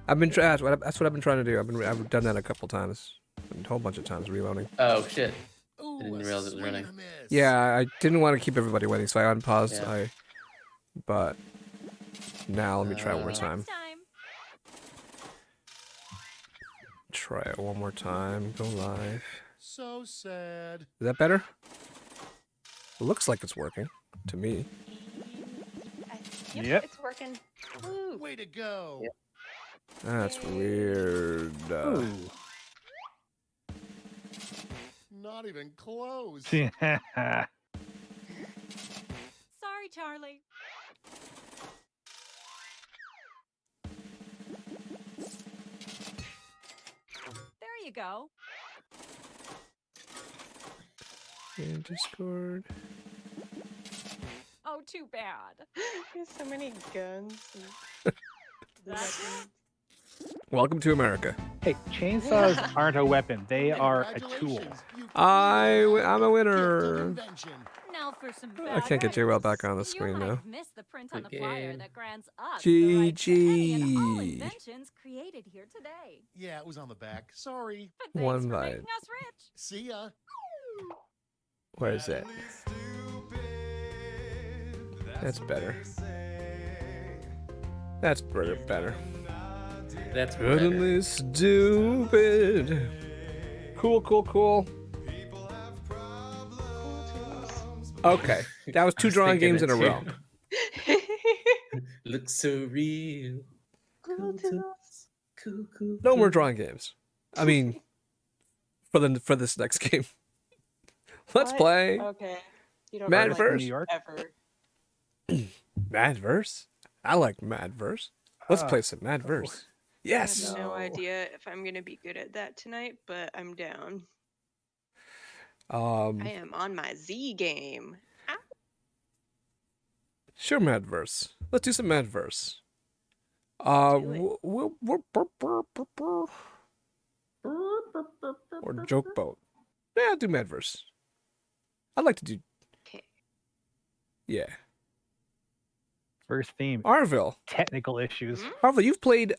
[SPEAKER 1] That's what I've been trying to do. I've done that a couple times, a whole bunch of times, reloading.
[SPEAKER 2] Oh shit! I didn't realize it was running.
[SPEAKER 1] Yeah, I didn't want to keep everybody waiting, so I unpaused.
[SPEAKER 2] Yeah.
[SPEAKER 1] But now let me try it one more time. Try it one more time. Go live.
[SPEAKER 14] So sad.
[SPEAKER 1] Is that better? It looks like it's working to me.
[SPEAKER 12] Yep. It's working. Woo.
[SPEAKER 14] Way to go.
[SPEAKER 12] Yep.
[SPEAKER 1] That's weird.
[SPEAKER 14] Not even close.
[SPEAKER 15] Sorry, Charlie. There you go.
[SPEAKER 1] In Discord.
[SPEAKER 15] Oh, too bad.
[SPEAKER 12] There's so many guns.
[SPEAKER 15] That's
[SPEAKER 1] Welcome to America.
[SPEAKER 13] Hey, chainsaws aren't a weapon. They are a tool.
[SPEAKER 1] I'm a winner.
[SPEAKER 15] now for some
[SPEAKER 1] I can't get JWell back on the screen now.
[SPEAKER 15] miss the print on the flyer that grants us
[SPEAKER 1] GG.
[SPEAKER 15] inventions created here today.
[SPEAKER 14] Yeah, it was on the back. Sorry.
[SPEAKER 1] One bite.
[SPEAKER 15] Us rich.
[SPEAKER 14] See ya.
[SPEAKER 1] Where is it? That's better. That's better.
[SPEAKER 2] That's
[SPEAKER 1] Totally stupid. Cool. Okay, that was two drawing games in a row.
[SPEAKER 2] Looks so real. Cool.
[SPEAKER 1] No more drawing games. I mean, for this next game. Let's
[SPEAKER 12] What?
[SPEAKER 1] play.
[SPEAKER 12] Okay. You don't
[SPEAKER 1] Madverse.
[SPEAKER 12] New York ever.
[SPEAKER 1] Madverse. I like Madverse. Let's play some Madverse. Yes.
[SPEAKER 12] I have no idea if I'm gonna be good at that tonight, but I'm down. I am on my Z game. Ow.
[SPEAKER 1] Sure, Madverse. Let's do some Madverse. Or Joke Boat. Yeah, I'll do Madverse. I'd like to do.
[SPEAKER 12] Okay.
[SPEAKER 1] Yeah.
[SPEAKER 13] First theme.
[SPEAKER 1] Arville.
[SPEAKER 13] Technical issues.
[SPEAKER 1] Arville, you've played.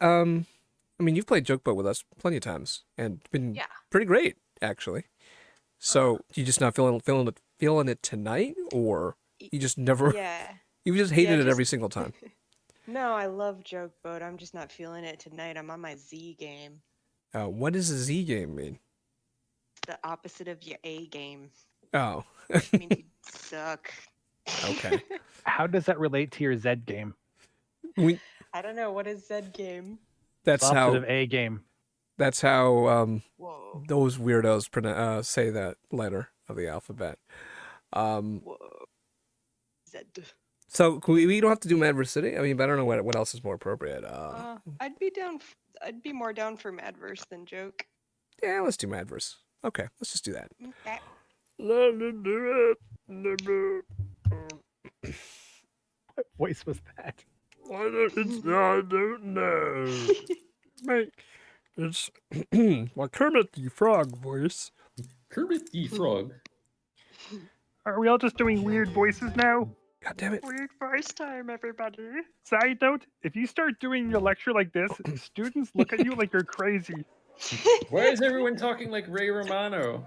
[SPEAKER 1] You've played Joke Boat with us plenty of times and been pretty great, actually. So you just not feeling it tonight, or you just never?
[SPEAKER 12] Yeah.
[SPEAKER 1] You just hated it every single time.
[SPEAKER 12] No, I love Joke Boat. I'm just not feeling it tonight. I'm on my Z game.
[SPEAKER 1] What does a Z game mean?
[SPEAKER 12] The opposite of your A game.
[SPEAKER 1] Oh.
[SPEAKER 12] I mean, you suck.
[SPEAKER 1] Okay.
[SPEAKER 13] How does that relate to your Z game?
[SPEAKER 12] I don't know. What is Z game?
[SPEAKER 1] That's
[SPEAKER 13] Opposite
[SPEAKER 1] how
[SPEAKER 13] of A game.
[SPEAKER 1] That's how
[SPEAKER 12] Whoa.
[SPEAKER 1] those weirdos say that letter of the alphabet.
[SPEAKER 12] Whoa. Z.
[SPEAKER 1] So we don't have to do Madverse City. I mean, but I don't know what else is more appropriate.
[SPEAKER 12] I'd be down. I'd be more down for Madverse than Joke.
[SPEAKER 1] Yeah, let's do Madverse. Okay, let's just do that.
[SPEAKER 12] Okay.
[SPEAKER 13] Let me do it. What voice was that?
[SPEAKER 1] I don't know. It's my Kermit the Frog voice.
[SPEAKER 2] Kermit the Frog.
[SPEAKER 13] Are we all just doing weird voices now?
[SPEAKER 1] God damn it.
[SPEAKER 12] Weird voice time, everybody.
[SPEAKER 13] Side note, if you start doing your lecture like this, students look at you like you're crazy.
[SPEAKER 2] Why is everyone talking like Ray Romano?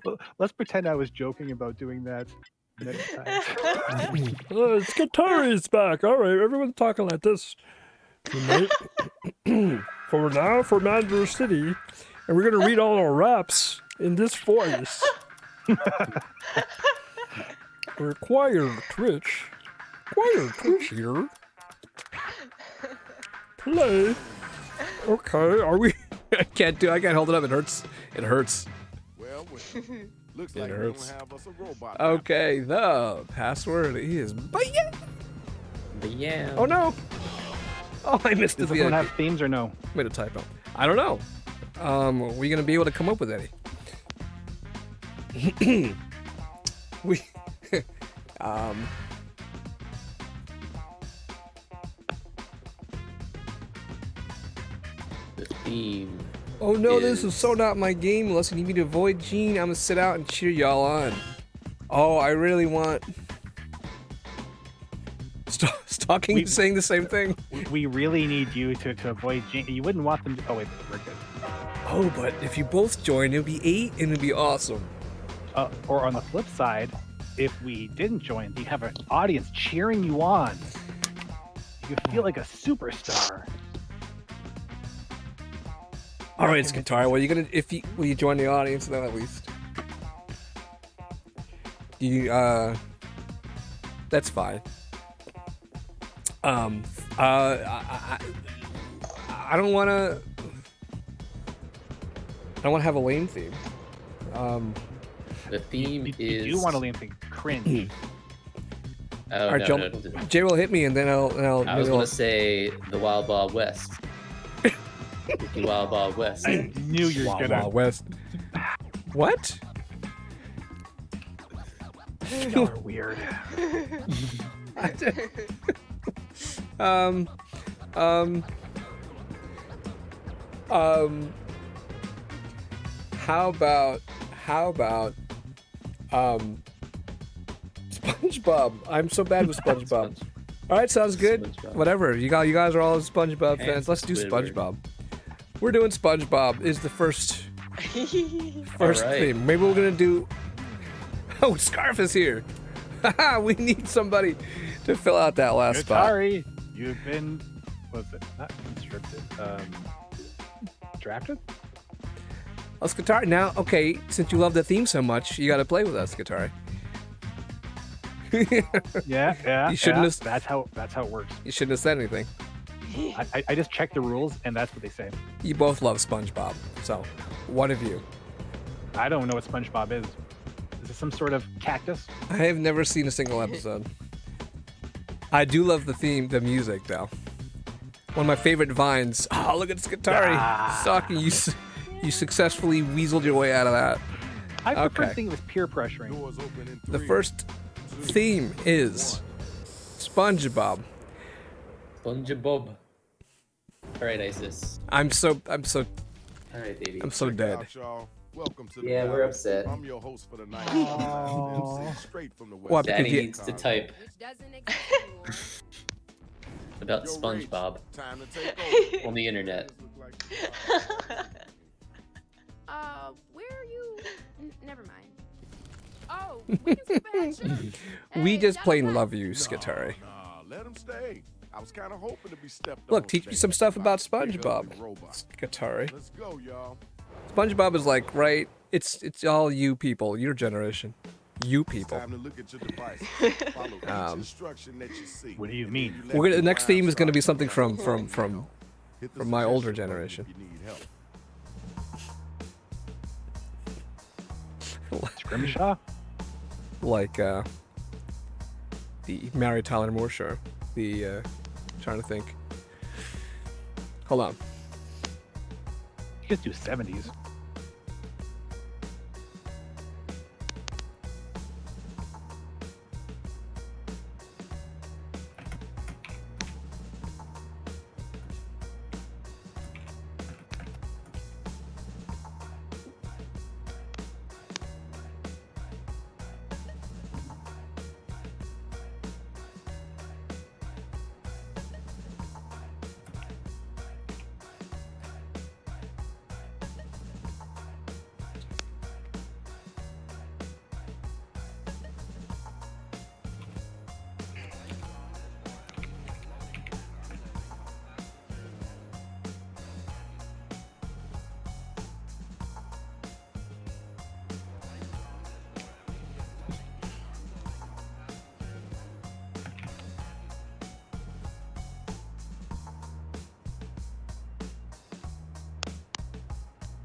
[SPEAKER 13] Well, let's pretend I was joking about doing that next time.
[SPEAKER 1] Skatari's back. All right, everyone's talking like this tonight. for Mandarin City, and we're gonna read all our raps in this voice. Require Twitch here. Play. Okay, are we? I can't hold it up. It hurts. It hurts.
[SPEAKER 17] Well, looks
[SPEAKER 1] It
[SPEAKER 17] like
[SPEAKER 1] hurts.
[SPEAKER 17] we don't have us a robot.
[SPEAKER 1] Okay, the password is Baya.
[SPEAKER 2] Yeah.
[SPEAKER 1] Oh no! Oh, I missed
[SPEAKER 13] Does
[SPEAKER 1] the
[SPEAKER 13] everyone
[SPEAKER 1] VIP.
[SPEAKER 13] have themes or no?
[SPEAKER 1] Made a typo. I don't know. Are we gonna be able to come up with any? we
[SPEAKER 2] The theme.
[SPEAKER 1] Oh no, this is so not my game. Unless you need me to avoid Gene, I'm gonna sit out and cheer y'all on. Oh, I really want. Stalking saying the same thing.
[SPEAKER 13] We really need you to avoid Gene. You wouldn't want them to. Oh, wait, we're good.
[SPEAKER 1] Oh, but if you both join, it'd be 8 and it'd be awesome.
[SPEAKER 13] Or on the flip side, if we didn't join, you have an audience cheering you on. You feel like a superstar.
[SPEAKER 1] All right, Skatari. Well, you gonna will you join the audience then at least? That's fine. I don't want to. I don't want to have a lame theme.
[SPEAKER 2] The theme is.
[SPEAKER 13] You want a lame thing? Cringe.
[SPEAKER 2] Oh,
[SPEAKER 1] All right,
[SPEAKER 2] no,
[SPEAKER 1] Jay will hit me, and then I'll.
[SPEAKER 2] I was gonna say the Wild Wild West. The Wild Wild West.
[SPEAKER 13] I knew you were
[SPEAKER 1] Wild
[SPEAKER 13] gonna.
[SPEAKER 1] Wild West. What?
[SPEAKER 13] Y'all are weird.
[SPEAKER 1] How about SpongeBob? I'm so bad with SpongeBob. All right, sounds good.
[SPEAKER 2] SpongeBob.
[SPEAKER 1] Whatever. You guys are all SpongeBob
[SPEAKER 2] And
[SPEAKER 1] fans. Let's do
[SPEAKER 2] Squidward.
[SPEAKER 1] SpongeBob. We're doing SpongeBob. Is the first
[SPEAKER 2] Alright.
[SPEAKER 1] theme. Maybe we're gonna do. Oh, Scarf is here. Haha, we need somebody to fill out that last spot.
[SPEAKER 13] Sorry, you've been. What's it? Not conscripted. Drafted.
[SPEAKER 1] Oh, Skatari. Now, okay, since you love the theme so much, you got to play with us, Skatari.
[SPEAKER 13] Yeah.
[SPEAKER 1] You shouldn't have.
[SPEAKER 13] That's how it works.
[SPEAKER 1] You shouldn't have said anything.
[SPEAKER 13] I just checked the rules, and that's what they say.
[SPEAKER 1] You both love SpongeBob, so one of you.
[SPEAKER 13] I don't know what SpongeBob is. Is it some sort of cactus?
[SPEAKER 1] I have never seen a single episode. I do love the theme, the music, though. One of my favorite vines. Oh, look at Skatari. Stalking, you successfully weaseled your way out of that.
[SPEAKER 13] I prefer
[SPEAKER 1] Okay.
[SPEAKER 13] thinking it was peer pressuring.
[SPEAKER 1] The first theme is SpongeBob.
[SPEAKER 2] SpongeBob. All right, Isis.
[SPEAKER 1] I'm so
[SPEAKER 2] All right, baby.
[SPEAKER 1] I'm so dead.
[SPEAKER 17] Welcome to the
[SPEAKER 2] Yeah, we're
[SPEAKER 17] Palace.
[SPEAKER 2] upset.
[SPEAKER 17] I'm your host for the night. MC straight from the West.
[SPEAKER 1] What, because
[SPEAKER 2] Daddy
[SPEAKER 1] you-
[SPEAKER 2] needs to type about
[SPEAKER 17] Yo, Rach,
[SPEAKER 2] SpongeBob
[SPEAKER 17] time to take over.
[SPEAKER 2] on the internet.
[SPEAKER 5] Where are you? Never mind. Oh, we can skip ahead, sure.
[SPEAKER 1] We
[SPEAKER 5] Hey,
[SPEAKER 1] just
[SPEAKER 5] that's
[SPEAKER 1] plain
[SPEAKER 5] fine.
[SPEAKER 1] love you, Skatari.
[SPEAKER 17] Nah, let him stay. I was kind of hoping to be stepped
[SPEAKER 1] Look,
[SPEAKER 17] on
[SPEAKER 1] teach me
[SPEAKER 17] today
[SPEAKER 1] some stuff
[SPEAKER 17] by
[SPEAKER 1] about
[SPEAKER 17] a big,
[SPEAKER 1] SpongeBob.
[SPEAKER 17] ugly robot.
[SPEAKER 1] Skatari.
[SPEAKER 17] Let's go, y'all.
[SPEAKER 1] SpongeBob is like, right? It's all you people, your generation. You people.
[SPEAKER 17] Time to look at your device. Follow each instruction that you see.
[SPEAKER 13] What do you mean?
[SPEAKER 1] We're gonna, the next theme is gonna be something from
[SPEAKER 17] Hit the
[SPEAKER 1] from my older
[SPEAKER 17] suggestion button
[SPEAKER 1] generation.
[SPEAKER 17] if you need help.
[SPEAKER 13] Scrimshaw?
[SPEAKER 1] Like the Mary Tyler Moore show. The trying to think. Hold on.
[SPEAKER 13] You just do 70s.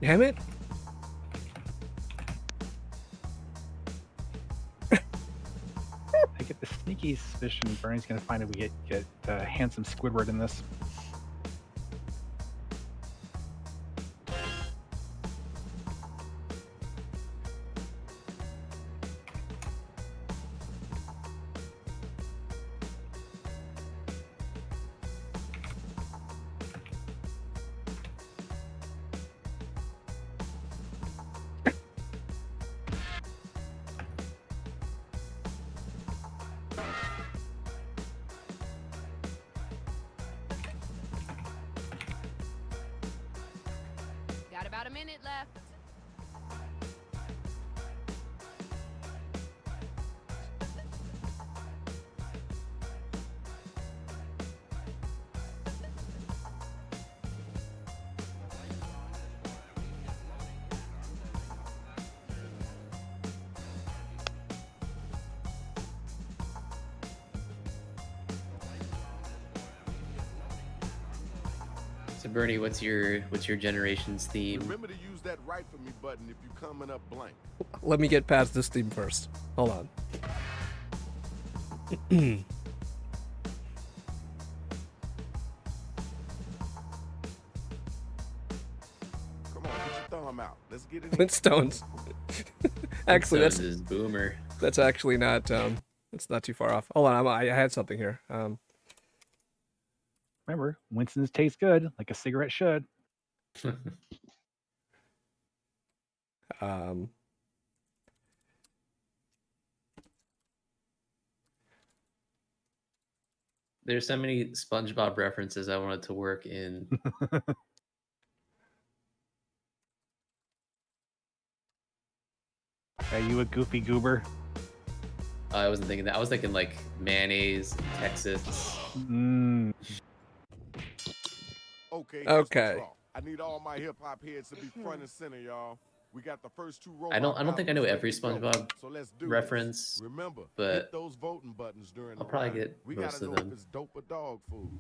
[SPEAKER 1] Damn it!
[SPEAKER 13] I get the sneaky suspicion Bernie's gonna find that we get handsome Squidward in this.
[SPEAKER 5] Got about a minute left.
[SPEAKER 2] So Bernie, what's your generation's theme?
[SPEAKER 17] Remember to use that right for me button if you coming up blank.
[SPEAKER 1] Let me get past this theme first. Hold on.
[SPEAKER 17] Come on, get your thumb out. Let's get it.
[SPEAKER 1] Flintstones. Actually,
[SPEAKER 2] Flintstones is Boomer.
[SPEAKER 1] That's actually not. It's not too far off. Hold on, I had something here.
[SPEAKER 13] Remember, Winston's taste good, like a cigarette should.
[SPEAKER 2] There's so many SpongeBob references I wanted to work in.
[SPEAKER 13] Are you a goofy goober?
[SPEAKER 2] I wasn't thinking that. I was thinking like mayonnaise, Texas.
[SPEAKER 17] Okay.
[SPEAKER 1] Okay.
[SPEAKER 17] I need all my hip hop heads to be front and center, y'all. We got the first two
[SPEAKER 2] I don't think I know every
[SPEAKER 17] battles.
[SPEAKER 2] SpongeBob
[SPEAKER 17] So let's do
[SPEAKER 2] reference.
[SPEAKER 17] This. Remember,
[SPEAKER 2] but
[SPEAKER 17] hit those voting buttons during
[SPEAKER 2] I'll
[SPEAKER 17] the
[SPEAKER 2] probably
[SPEAKER 17] round.
[SPEAKER 2] get
[SPEAKER 17] We
[SPEAKER 2] most
[SPEAKER 17] gotta
[SPEAKER 2] of
[SPEAKER 17] know
[SPEAKER 2] them.
[SPEAKER 17] if it's dope or dog food.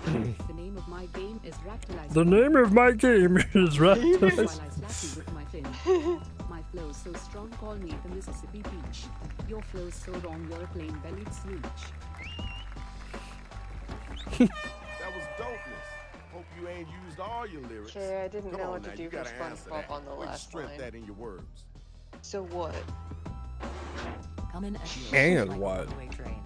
[SPEAKER 18] The name of my game is Ractalize.
[SPEAKER 1] The name of my game is
[SPEAKER 18] While I
[SPEAKER 1] Ractalize.
[SPEAKER 18] slap you with my fin. My flow's so strong, call me the Mississippi Peach. Your flow's so wrong, you're a plain bellied snooch.
[SPEAKER 17] That was dopeness. Hope you ain't used all your lyrics.
[SPEAKER 12] Okay, I didn't
[SPEAKER 17] Come
[SPEAKER 12] know
[SPEAKER 17] on
[SPEAKER 12] what to
[SPEAKER 17] now,
[SPEAKER 12] do
[SPEAKER 17] you
[SPEAKER 12] for
[SPEAKER 17] gotta answer
[SPEAKER 12] SpongeBob
[SPEAKER 17] that.
[SPEAKER 12] on the
[SPEAKER 17] Where you
[SPEAKER 12] last
[SPEAKER 17] strip
[SPEAKER 12] line.
[SPEAKER 17] that in your words.
[SPEAKER 12] So what?
[SPEAKER 18] Coming at you
[SPEAKER 1] And
[SPEAKER 18] like
[SPEAKER 1] what?
[SPEAKER 18] a runaway train.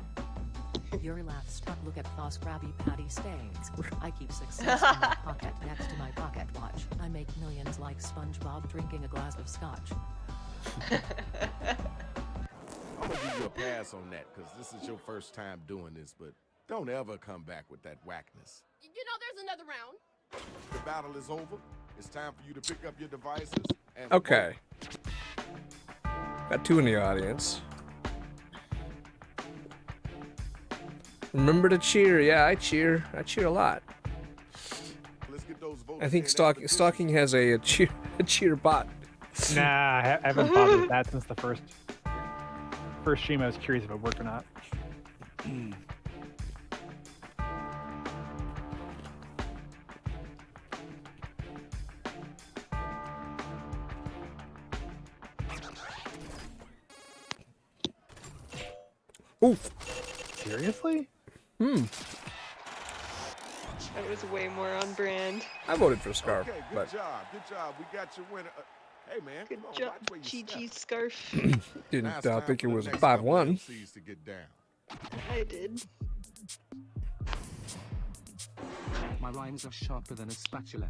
[SPEAKER 18] Your laugh struck, look at those Krabby Patty stains. I keep success in my pocket next to my pocket watch. I make millions like SpongeBob drinking a glass of scotch.
[SPEAKER 17] I'm gonna give you a pass on that because this is your first time doing this, but don't ever come back with that whackness.
[SPEAKER 5] You know, there's another round.
[SPEAKER 17] The battle is over. It's time for you to pick up your devices and
[SPEAKER 1] Okay. Got two in the audience. Remember to cheer. Yeah, I cheer. I cheer a lot.
[SPEAKER 17] Let's get those votes
[SPEAKER 1] I think
[SPEAKER 17] in
[SPEAKER 1] Stalking has a cheer bot.
[SPEAKER 13] Nah, I haven't bothered that since the first stream. I was curious if it worked or not.
[SPEAKER 1] Oof.
[SPEAKER 13] Seriously?
[SPEAKER 12] That was way more on brand.
[SPEAKER 1] I voted for Scarf,
[SPEAKER 17] Okay, good
[SPEAKER 1] but
[SPEAKER 17] job. Good job. We got your winner. Hey, man.
[SPEAKER 12] Good
[SPEAKER 17] come on,
[SPEAKER 12] job,
[SPEAKER 17] watch where you
[SPEAKER 12] GG
[SPEAKER 17] step.
[SPEAKER 12] Scarf.
[SPEAKER 1] didn't
[SPEAKER 17] Now it's time
[SPEAKER 1] think
[SPEAKER 17] for
[SPEAKER 1] it
[SPEAKER 17] the
[SPEAKER 1] was
[SPEAKER 17] next couple
[SPEAKER 1] 5-1.
[SPEAKER 17] MCs to get down.
[SPEAKER 12] I did.
[SPEAKER 19] My rhymes are sharper than a spatula.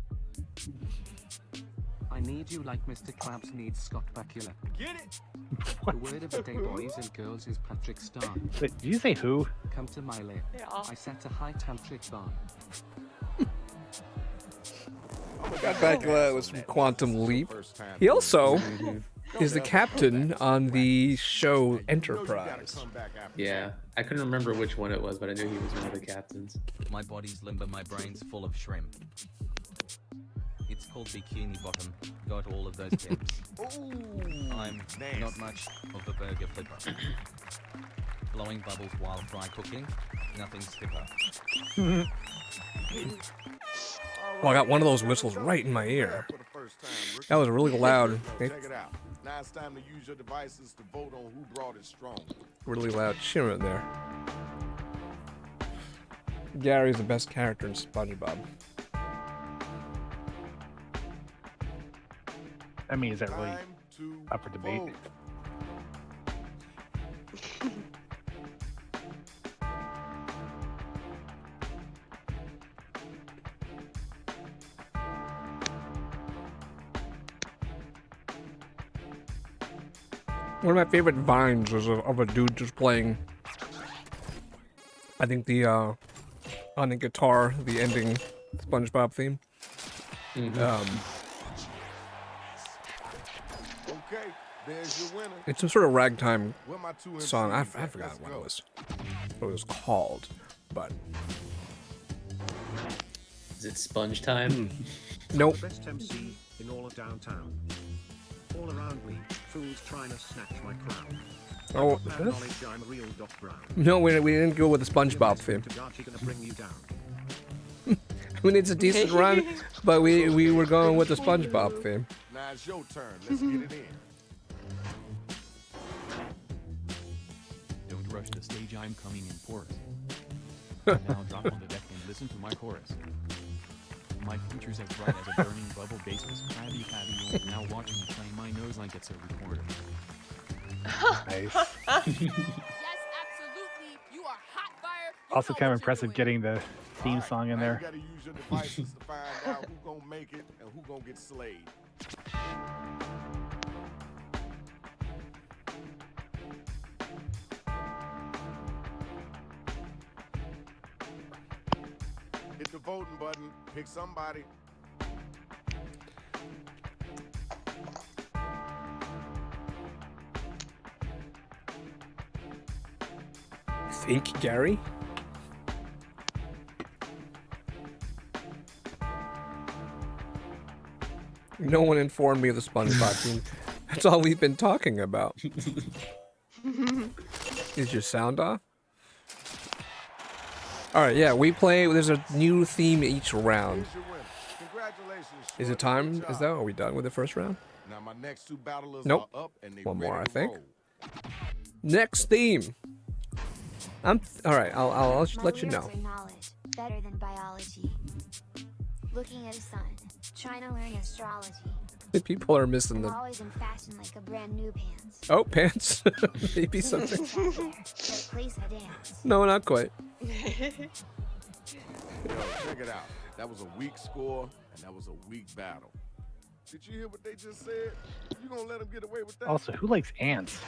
[SPEAKER 19] I need you like Mr. Krabs needs Scott Bakula.
[SPEAKER 17] Get it?
[SPEAKER 19] The word of the day, boys and girls, is Patrick Star.
[SPEAKER 13] Wait, did you say who?
[SPEAKER 19] Come to my lair.
[SPEAKER 12] Yeah.
[SPEAKER 19] I set a high tantric bar.
[SPEAKER 1] Got back was from Quantum Leap. He also is the captain on the show Enterprise.
[SPEAKER 2] Yeah, I couldn't remember which one it was, but I knew he was one of the captains.
[SPEAKER 20] My body's limber, my brain's full of shrimp. It's called Bikini Bottom. Got all of those pimps. I'm not much of a burger flipper. Blowing bubbles while fry cooking. Nothing skipper.
[SPEAKER 1] Well, I got one of those whistles right in my ear. That was really loud.
[SPEAKER 17] Check it out. Now it's time to use your devices to vote on who brought it strong.
[SPEAKER 1] Really loud shimmer in there. Gary's the best character in SpongeBob.
[SPEAKER 13] I mean, is that really up for debate?
[SPEAKER 1] One of my favorite vines was of a dude just playing, I think on the guitar, the ending SpongeBob theme.
[SPEAKER 17] Okay, there's your winner.
[SPEAKER 1] It's some sort of ragtime
[SPEAKER 17] Where my two
[SPEAKER 1] song. I
[SPEAKER 17] MCs at?
[SPEAKER 1] forgot
[SPEAKER 17] Let's
[SPEAKER 1] what
[SPEAKER 17] go.
[SPEAKER 1] it was called, but
[SPEAKER 2] Is it sponge time?
[SPEAKER 1] Nope.
[SPEAKER 6] The best MC in all of downtown. All around me, fools trying to snatch my crown.
[SPEAKER 1] Oh,
[SPEAKER 6] Have knowledge, I'm real Doc Brown.
[SPEAKER 1] no, we didn't go with the SpongeBob theme.
[SPEAKER 6] To God, she's gonna bring you down.
[SPEAKER 1] I mean, it's a decent run, but we were going with the SpongeBob theme.
[SPEAKER 17] Now it's your turn. Let's get it in.
[SPEAKER 19] Don't rush the stage, I'm coming in porous. Now drop on the deck and listen to my chorus. My feature's as bright as a burning bubble baseless Krabby Patty. You'll now watch me play my nose like it's a recorder.
[SPEAKER 13] Nice.
[SPEAKER 5] Yes, absolutely. You are hot fire.
[SPEAKER 13] Also, kind of impressive getting the theme song in
[SPEAKER 17] Now
[SPEAKER 13] there.
[SPEAKER 17] you gotta use your devices to find out who gonna make it and who gonna get slayed. Hit the voting button. Pick somebody.
[SPEAKER 1] Think, Gary? No one informed me of the SpongeBob theme. That's all we've been talking about. Is your sound off? Alright, yeah, we play. There's a new theme each round.
[SPEAKER 17] Congratulations.
[SPEAKER 1] Is it time? Is that? Are we done with the first round?
[SPEAKER 17] Now my next two battlers
[SPEAKER 1] Nope.
[SPEAKER 17] are up and they
[SPEAKER 1] One more, I
[SPEAKER 17] ready to
[SPEAKER 1] think.
[SPEAKER 17] roll.
[SPEAKER 1] Next theme. Alright, I'll just let you know.
[SPEAKER 21] Knowledge better than biology. Looking at a sun, trying to learn astrology.
[SPEAKER 1] People are missing
[SPEAKER 21] I'm
[SPEAKER 1] the.
[SPEAKER 21] always in fashion like a brand new pants.
[SPEAKER 1] Oh, pants. Maybe something.
[SPEAKER 21] The place I dance.
[SPEAKER 1] No, not quite.
[SPEAKER 17] Yo, check it out. That was a weak score and that was a weak battle. Did you hear what they just said? You gonna let them get away with that?
[SPEAKER 13] Also, who likes ants?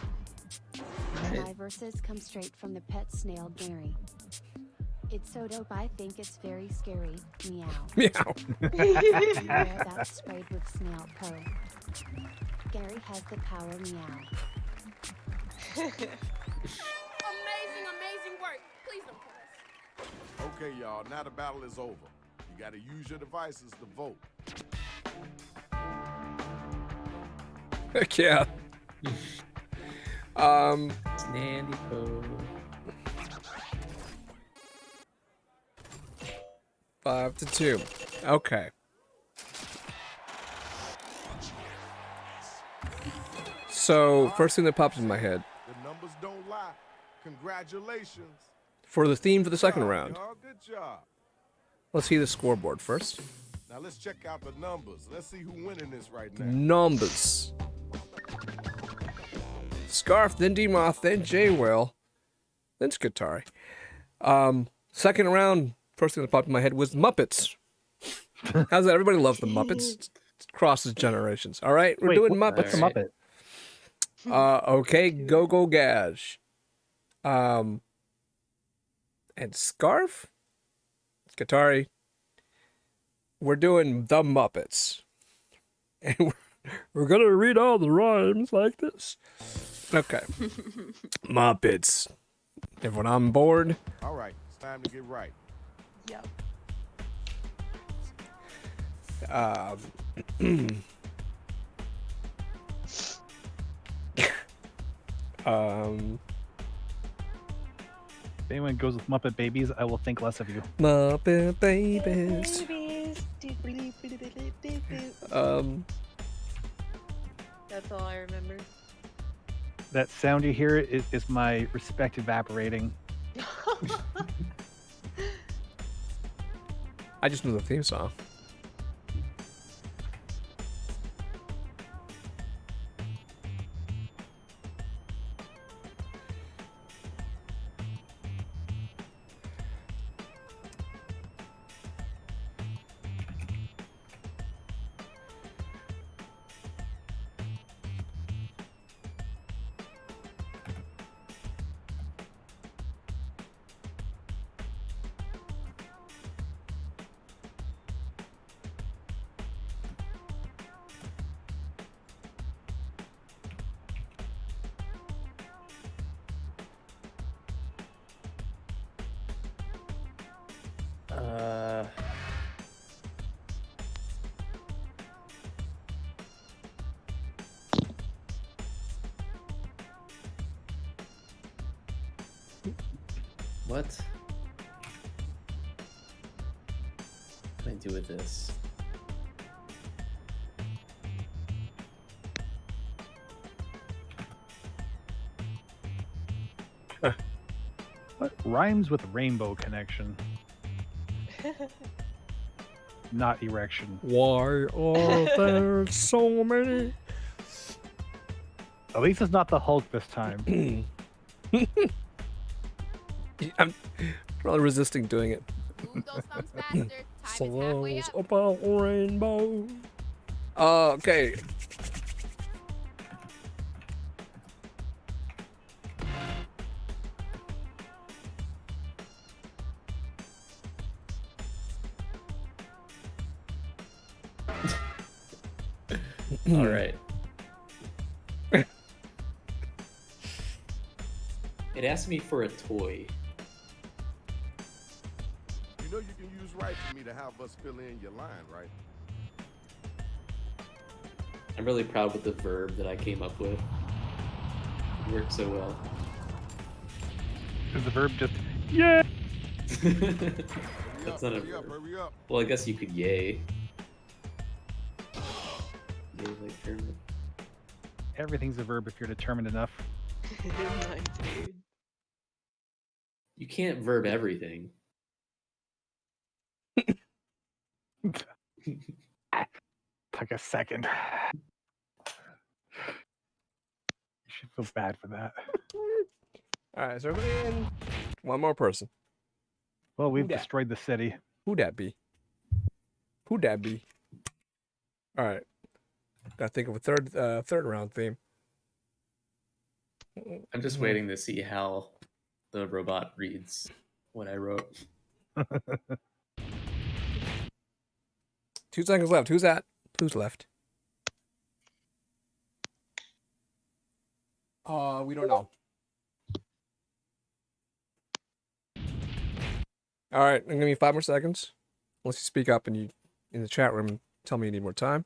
[SPEAKER 22] My verses come straight from the pet snail Gary. It's so dope, I think it's very scary. Meow.
[SPEAKER 1] Meow.
[SPEAKER 22] Beware that's sprayed with snail poo. Gary has the power. Meow.
[SPEAKER 5] Amazing, amazing work. Please don't kill us.
[SPEAKER 17] Okay, y'all. Now the battle is over. You gotta use your devices to vote.
[SPEAKER 1] Heck yeah.
[SPEAKER 2] Snandy poo.
[SPEAKER 1] 5-2. Okay. So, first thing that pops in my head,
[SPEAKER 17] The numbers don't lie. Congratulations.
[SPEAKER 1] for the theme for the second round,
[SPEAKER 17] Y'all, good job.
[SPEAKER 1] let's see the scoreboard first.
[SPEAKER 17] Now let's check out the numbers. Let's see who's winning this right now.
[SPEAKER 1] Numbers. Scarf, then D-Moth, then J-Will, then Skatari. Second round, first thing that popped in my head was Muppets. How's that? Everybody loves the Muppets. It crosses generations. All right, we're doing Muppets.
[SPEAKER 13] What's a Muppet?
[SPEAKER 1] Okay, Go Gash. And Scarf? Skatari. We're doing the Muppets. And we're going to read all the rhymes like this. Okay. Muppets. Everyone on board?
[SPEAKER 17] All right, it's time to get right.
[SPEAKER 12] Yep.
[SPEAKER 13] If anyone goes with Muppet Babies, I will think less of you.
[SPEAKER 1] Muppet Babies.
[SPEAKER 12] That's all I remember.
[SPEAKER 13] That sound you hear is my respect evaporating.
[SPEAKER 1] I just knew the theme song.
[SPEAKER 2] What can I do with this?
[SPEAKER 13] What rhymes with rainbow connection? Not erection.
[SPEAKER 1] Why are there so many?
[SPEAKER 13] At least it's not the Hulk this time.
[SPEAKER 1] I'm probably resisting doing it. Songs about rainbow. Okay.
[SPEAKER 2] All right. It asked me for a toy.
[SPEAKER 17] You know you can use right for me to have us fill in your line, right?
[SPEAKER 2] I'm really proud with the verb that I came up with. It worked so well.
[SPEAKER 13] Is the verb just yeah?
[SPEAKER 2] That's not a
[SPEAKER 17] Hurry up,
[SPEAKER 2] verb.
[SPEAKER 17] hurry up.
[SPEAKER 2] Well, I guess you could yay. Yay like Kermit.
[SPEAKER 13] Everything's a verb if you're determined enough.
[SPEAKER 12] My dude.
[SPEAKER 2] You can't verb everything.
[SPEAKER 13] Took a second. You should feel bad for that.
[SPEAKER 1] All right, so everybody in. One more person.
[SPEAKER 13] Well, we've
[SPEAKER 1] Who dat?
[SPEAKER 13] destroyed the city.
[SPEAKER 1] Who that be? Who that be? All right. Gotta think of a third round theme.
[SPEAKER 2] I'm just waiting to see how the robot reads what I wrote.
[SPEAKER 1] 2 seconds left. Who's that? Who's left? We don't know. All right, I'm gonna give you 5 more seconds. Unless you speak up and you in the chat room tell me you need more time.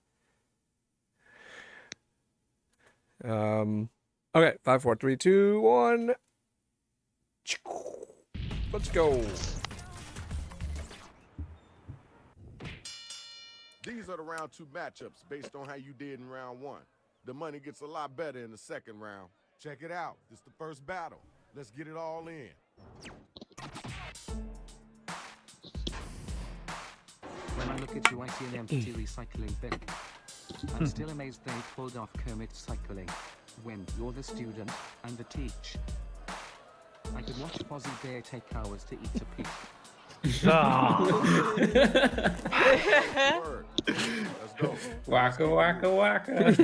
[SPEAKER 1] Okay, 5, 4, 3, 2, 1. Let's go.
[SPEAKER 17] These are the round 2 matchups based on how you did in round 1. The money gets a lot better in the second round. Check it out. This is the first battle. Let's get it all in.
[SPEAKER 3] When I look at you, I see an empty recycling bin. I'm still amazed they pulled off Kermit cycling. When you're the student, I'm the teach. I could watch Fozzie Bear take hours to eat a peach.
[SPEAKER 17] Word. Let's go.
[SPEAKER 2] Waka waka waka.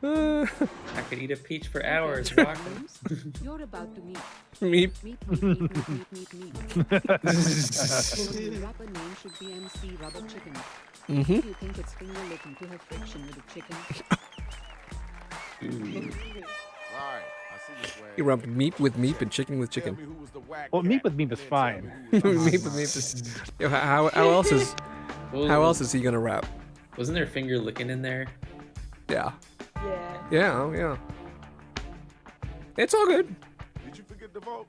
[SPEAKER 2] I could eat a peach for hours. Waka.
[SPEAKER 22] You're about to meet.
[SPEAKER 1] Meep.
[SPEAKER 22] Meep. Your rapper name should be MC Rubber Chicken.
[SPEAKER 1] Mhm.
[SPEAKER 22] Do you think it's finger licking to have friction with a chicken?
[SPEAKER 17] Alright, I see this way.
[SPEAKER 1] You rubbed meat with meat and chicken with chicken.
[SPEAKER 13] Well, meat with meat is fine.
[SPEAKER 1] Meat with meat is. Yo, how else is he gonna rap?
[SPEAKER 2] Wasn't there finger licking in there?
[SPEAKER 1] Yeah.
[SPEAKER 12] Yeah.
[SPEAKER 1] Yeah. Yeah. It's all good.
[SPEAKER 17] Did you forget to vote?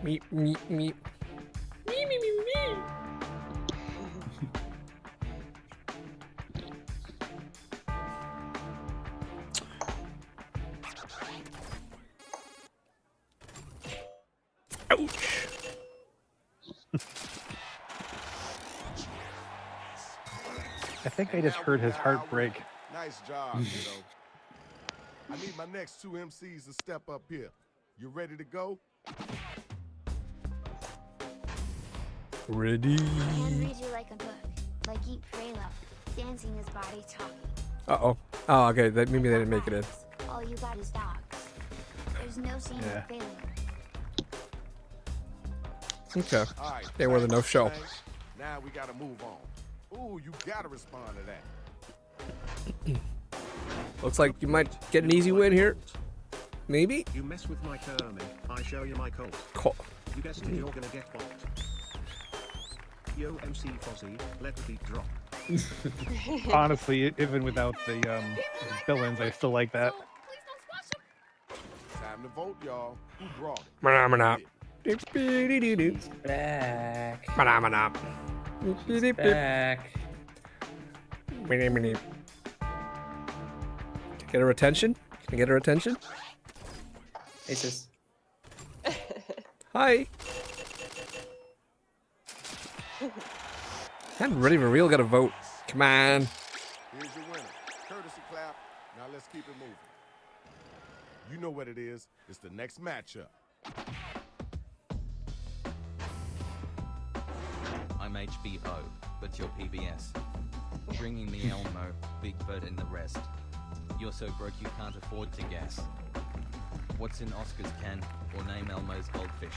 [SPEAKER 1] Meep, meep, meep.
[SPEAKER 2] Me, me, me, me.
[SPEAKER 1] Ouch.
[SPEAKER 13] I think I just heard his heart break.
[SPEAKER 17] Nice job, kiddo. I need my next two MCs to step up here. You ready to go?
[SPEAKER 1] Ready.
[SPEAKER 21] And read you like a book, like Eat, Pray, Love. Dancing is body talking.
[SPEAKER 1] Uh-oh. Oh, okay. That maybe they didn't make it in.
[SPEAKER 21] All you got is dogs. There's no shame in failure.
[SPEAKER 1] Okay.
[SPEAKER 17] All right,
[SPEAKER 1] They were the no show.
[SPEAKER 17] Now we gotta move on. Ooh, you gotta respond to that.
[SPEAKER 1] Looks like you might get an easy win here. Maybe?
[SPEAKER 6] You mess with my Kermit, I show you my colt.
[SPEAKER 1] Cool.
[SPEAKER 6] You guessed it, you're gonna get bopped. Yo, MC Fozzie, let the beat drop.
[SPEAKER 13] Honestly, even without the villains, I still like that.
[SPEAKER 17] Time to vote, y'all. Who brought it?
[SPEAKER 1] Manamana.
[SPEAKER 2] He's back.
[SPEAKER 1] Manamana.
[SPEAKER 2] He's back.
[SPEAKER 1] Can I get her attention? Can I get her attention?
[SPEAKER 2] Hey, sis.
[SPEAKER 1] Hi. I'm ready for real. Got to vote. Come on.
[SPEAKER 17] Here's your winner. Courtesy clap. Now let's keep it moving. You know what it is. It's the next matchup.
[SPEAKER 20] I'm HBO, but you're PBS. Bringing the Elmo, Big Bird and the rest. You're so broke you can't afford to guess. What's in Oscar's can, or name Elmo's goldfish?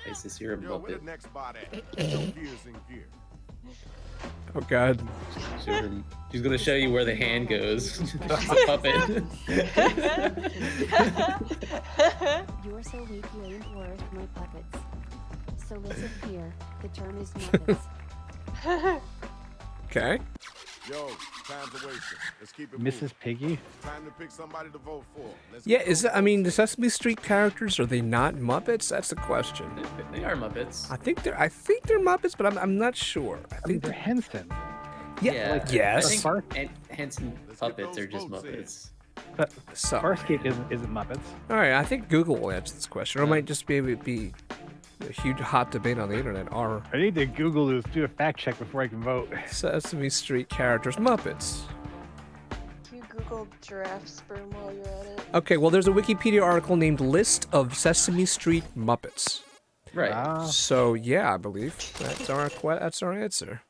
[SPEAKER 2] Hey, sis, you're a
[SPEAKER 17] Yo, where
[SPEAKER 2] Muppet.
[SPEAKER 17] the next bot at? Yo, gears in gear.
[SPEAKER 1] Oh, God.
[SPEAKER 2] She's gonna show you where the hand goes. She's a puppet.
[SPEAKER 22] You're so weak you ain't worth my puppets. So listen here, the term is Muppets.
[SPEAKER 1] Okay.
[SPEAKER 17] Yo, time's a wasting. Let's keep it
[SPEAKER 13] Mrs.
[SPEAKER 17] moving.
[SPEAKER 13] Piggy?
[SPEAKER 17] Time to pick somebody to vote for. Let's
[SPEAKER 1] Yeah,
[SPEAKER 17] get
[SPEAKER 1] is
[SPEAKER 17] those
[SPEAKER 1] it, I mean, the
[SPEAKER 17] votes
[SPEAKER 1] Sesame Street characters, are they not Muppets? That's the question.
[SPEAKER 2] They are Muppets.
[SPEAKER 1] I think they're Muppets, but I'm not sure. I think
[SPEAKER 13] they're Henson.
[SPEAKER 1] Yeah,
[SPEAKER 2] like,
[SPEAKER 1] yes.
[SPEAKER 2] I think Henson puppets are just Muppets.
[SPEAKER 1] So,
[SPEAKER 13] Farscape isn't Muppets.
[SPEAKER 1] all right, I think Google will answer this question, or it might just be a huge hot debate on the internet. Are
[SPEAKER 13] I need to Google this, do a fact check before I can vote.
[SPEAKER 1] Sesame Street characters Muppets?
[SPEAKER 12] Can you Google giraffe sperm while you're at it?
[SPEAKER 1] Okay, well, there's a Wikipedia article named "List of Sesame Street Muppets."
[SPEAKER 2] Right.
[SPEAKER 1] So yeah, I believe that's our answer.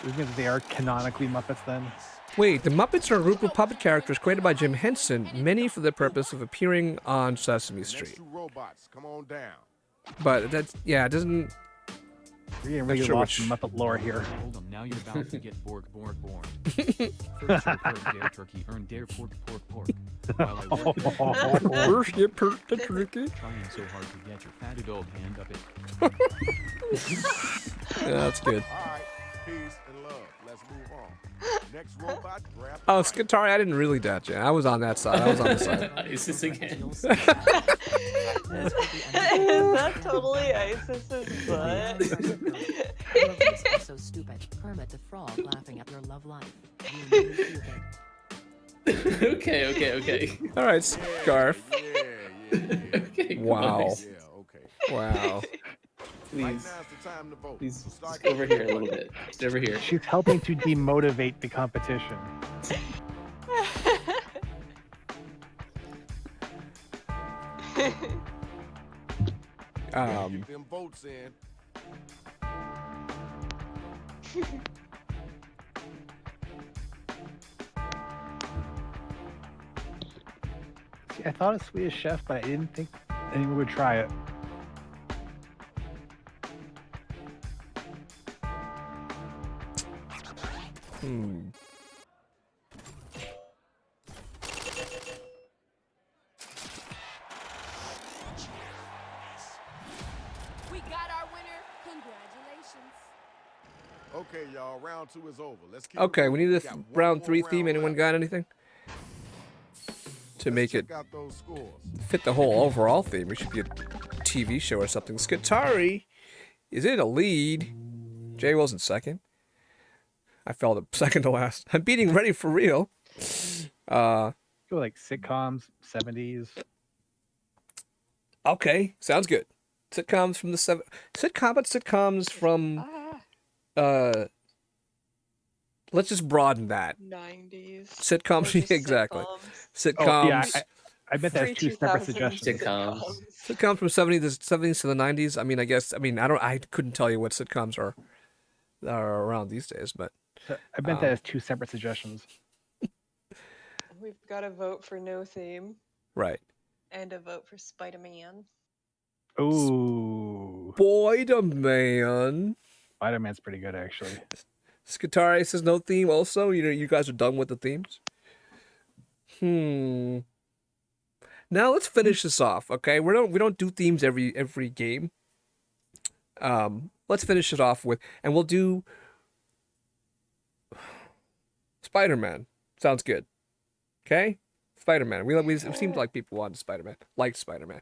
[SPEAKER 13] Which means they are canonically Muppets then?
[SPEAKER 1] Wait, the Muppets are a group of puppet characters created by Jim Henson, many for the purpose of appearing on Sesame
[SPEAKER 17] next
[SPEAKER 1] Street.
[SPEAKER 17] two robots, come on down.
[SPEAKER 1] But that's, yeah, it doesn't...
[SPEAKER 13] We're getting
[SPEAKER 1] Not
[SPEAKER 13] really
[SPEAKER 1] sure
[SPEAKER 13] lost
[SPEAKER 1] which-
[SPEAKER 13] in Muppet lore here.
[SPEAKER 19] Hold on, now you're about to get born. First your bird dare turkey, earn dare pork. While I work it.
[SPEAKER 1] First you perk the turkey.
[SPEAKER 19] Trying so hard to get your fat adult hand up it.
[SPEAKER 1] Yeah, that's good.
[SPEAKER 17] All right, peace and love. Let's move on. Next robot, grab the
[SPEAKER 1] Oh,
[SPEAKER 17] mic.
[SPEAKER 1] Scutari, I didn't really dodge it. I was on that side. I was on the side.
[SPEAKER 2] Is this again?
[SPEAKER 12] Is that totally Isis's butt?
[SPEAKER 18] Your voice is so stupid. Kermit the Frog laughing at your love life. You really stupid.
[SPEAKER 2] Okay.
[SPEAKER 1] All right, Scarf.
[SPEAKER 2] Okay.
[SPEAKER 1] Wow.
[SPEAKER 2] guys.
[SPEAKER 1] Wow.
[SPEAKER 2] Please.
[SPEAKER 17] Right now's the time to vote.
[SPEAKER 2] Please,
[SPEAKER 17] So start
[SPEAKER 2] just over here a little bit. Just over here.
[SPEAKER 13] She's helping to demotivate the competition.
[SPEAKER 17] Get them votes in.
[SPEAKER 13] See, I thought of Swedish Chef, but I didn't think anyone would try it.
[SPEAKER 17] Okay, y'all, round 2 is over. Let's keep
[SPEAKER 1] Okay,
[SPEAKER 17] it
[SPEAKER 1] we
[SPEAKER 17] moving.
[SPEAKER 1] need
[SPEAKER 17] We
[SPEAKER 1] a
[SPEAKER 17] got one
[SPEAKER 1] round
[SPEAKER 17] more
[SPEAKER 1] 3 theme.
[SPEAKER 17] round
[SPEAKER 1] Anyone
[SPEAKER 17] left.
[SPEAKER 1] got anything? To
[SPEAKER 17] Let's
[SPEAKER 1] make it
[SPEAKER 17] check out those scores.
[SPEAKER 1] fit the whole overall theme. We should be a TV show or something. Skitari is in a lead. Jay Will's in second. I fell to second to last. I'm beating Ready for Real.
[SPEAKER 13] Go like sitcoms, 70s.
[SPEAKER 1] Okay, sounds good. Sitcoms from the sitcoms from let's just broaden that.
[SPEAKER 12] 90s.
[SPEAKER 1] Sitcoms,
[SPEAKER 12] Or just
[SPEAKER 1] exactly.
[SPEAKER 12] sitcoms.
[SPEAKER 1] Sitcoms.
[SPEAKER 13] Oh, yeah, I bet that's two separate
[SPEAKER 12] Pre-2000s
[SPEAKER 13] suggestions.
[SPEAKER 1] Sitcoms from 70s to the 90s. I mean, I couldn't tell you what sitcoms are around these days, but
[SPEAKER 13] I bet that has two separate suggestions.
[SPEAKER 12] We've got a vote for no theme
[SPEAKER 1] right.
[SPEAKER 12] and a vote for Spider-Man.
[SPEAKER 13] Ooh.
[SPEAKER 1] Spider-Man.
[SPEAKER 13] Spider-Man's pretty good, actually.
[SPEAKER 1] Skitari says no theme also. You guys are done with the themes? Now let's finish this off, okay? We don't do themes every game. Let's finish it off with, and we'll do Spider-Man. Sounds good. Okay? Spider-Man. We it seemed like people wanted Spider-Man. Liked Spider-Man.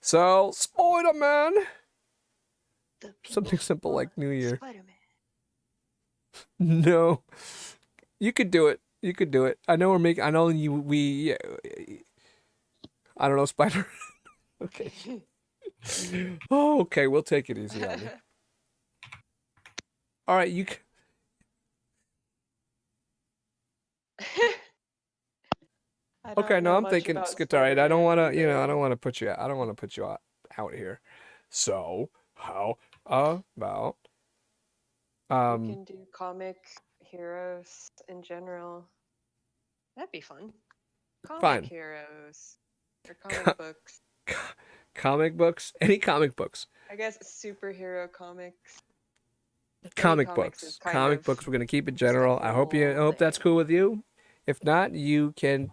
[SPEAKER 1] So, Spider-Man. Something simple like New Year.
[SPEAKER 12] Spider-Man.
[SPEAKER 1] No. You could do it. You could do it. I know I don't know, Spider. Okay. Oh, okay, we'll take it easy on you. All right, you can. Okay, no, I'm thinking Skitari. I don't want to, I don't want to put you out here. So, how about
[SPEAKER 12] We can do comic heroes in general. That'd be fun. Comic
[SPEAKER 1] Fine.
[SPEAKER 12] heroes. Or comic books.
[SPEAKER 1] Comic books? Any comic books?
[SPEAKER 12] I guess superhero comics.
[SPEAKER 1] Comic
[SPEAKER 12] comics
[SPEAKER 1] books.
[SPEAKER 12] is kind
[SPEAKER 1] Comic
[SPEAKER 12] of
[SPEAKER 1] books. We're gonna keep it general. I hope that's cool with you. If not, you can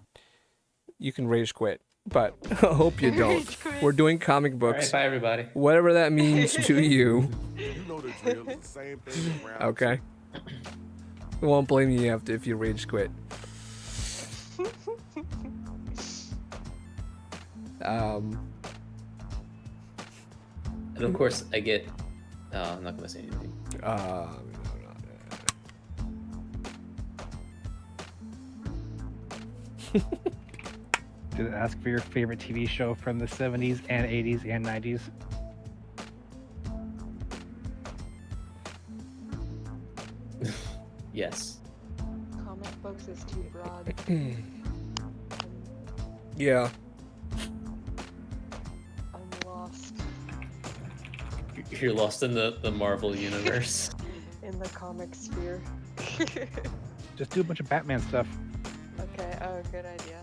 [SPEAKER 1] rage quit. But I hope you don't. We're doing comic books.
[SPEAKER 2] All right, bye everybody.
[SPEAKER 1] Whatever that means to you.
[SPEAKER 17] You know the drill. It's the same thing around.
[SPEAKER 1] Okay. I won't blame you if you rage quit.
[SPEAKER 2] And of course, I get. I'm not gonna say anything.
[SPEAKER 13] Did it ask for your favorite TV show from the 70s and 80s and 90s?
[SPEAKER 2] Yes.
[SPEAKER 12] Comic books is too broad.
[SPEAKER 1] Yeah.
[SPEAKER 12] I'm lost
[SPEAKER 2] You're lost in the Marvel universe.
[SPEAKER 12] in the comic sphere.
[SPEAKER 13] Just do a bunch of Batman stuff.
[SPEAKER 12] Okay, oh, good idea.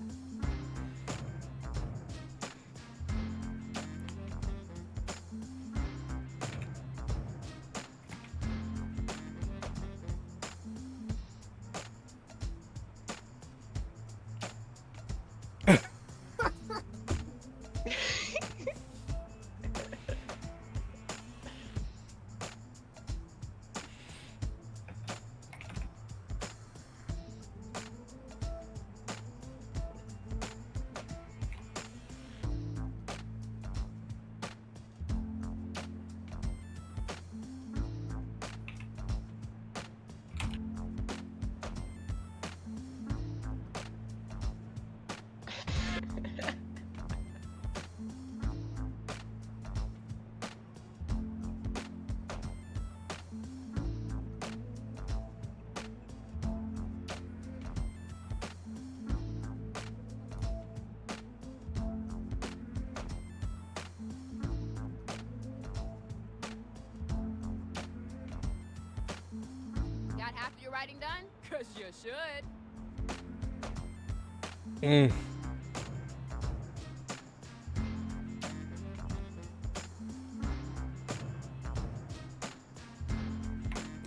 [SPEAKER 5] Got half of your writing done? Cause you should.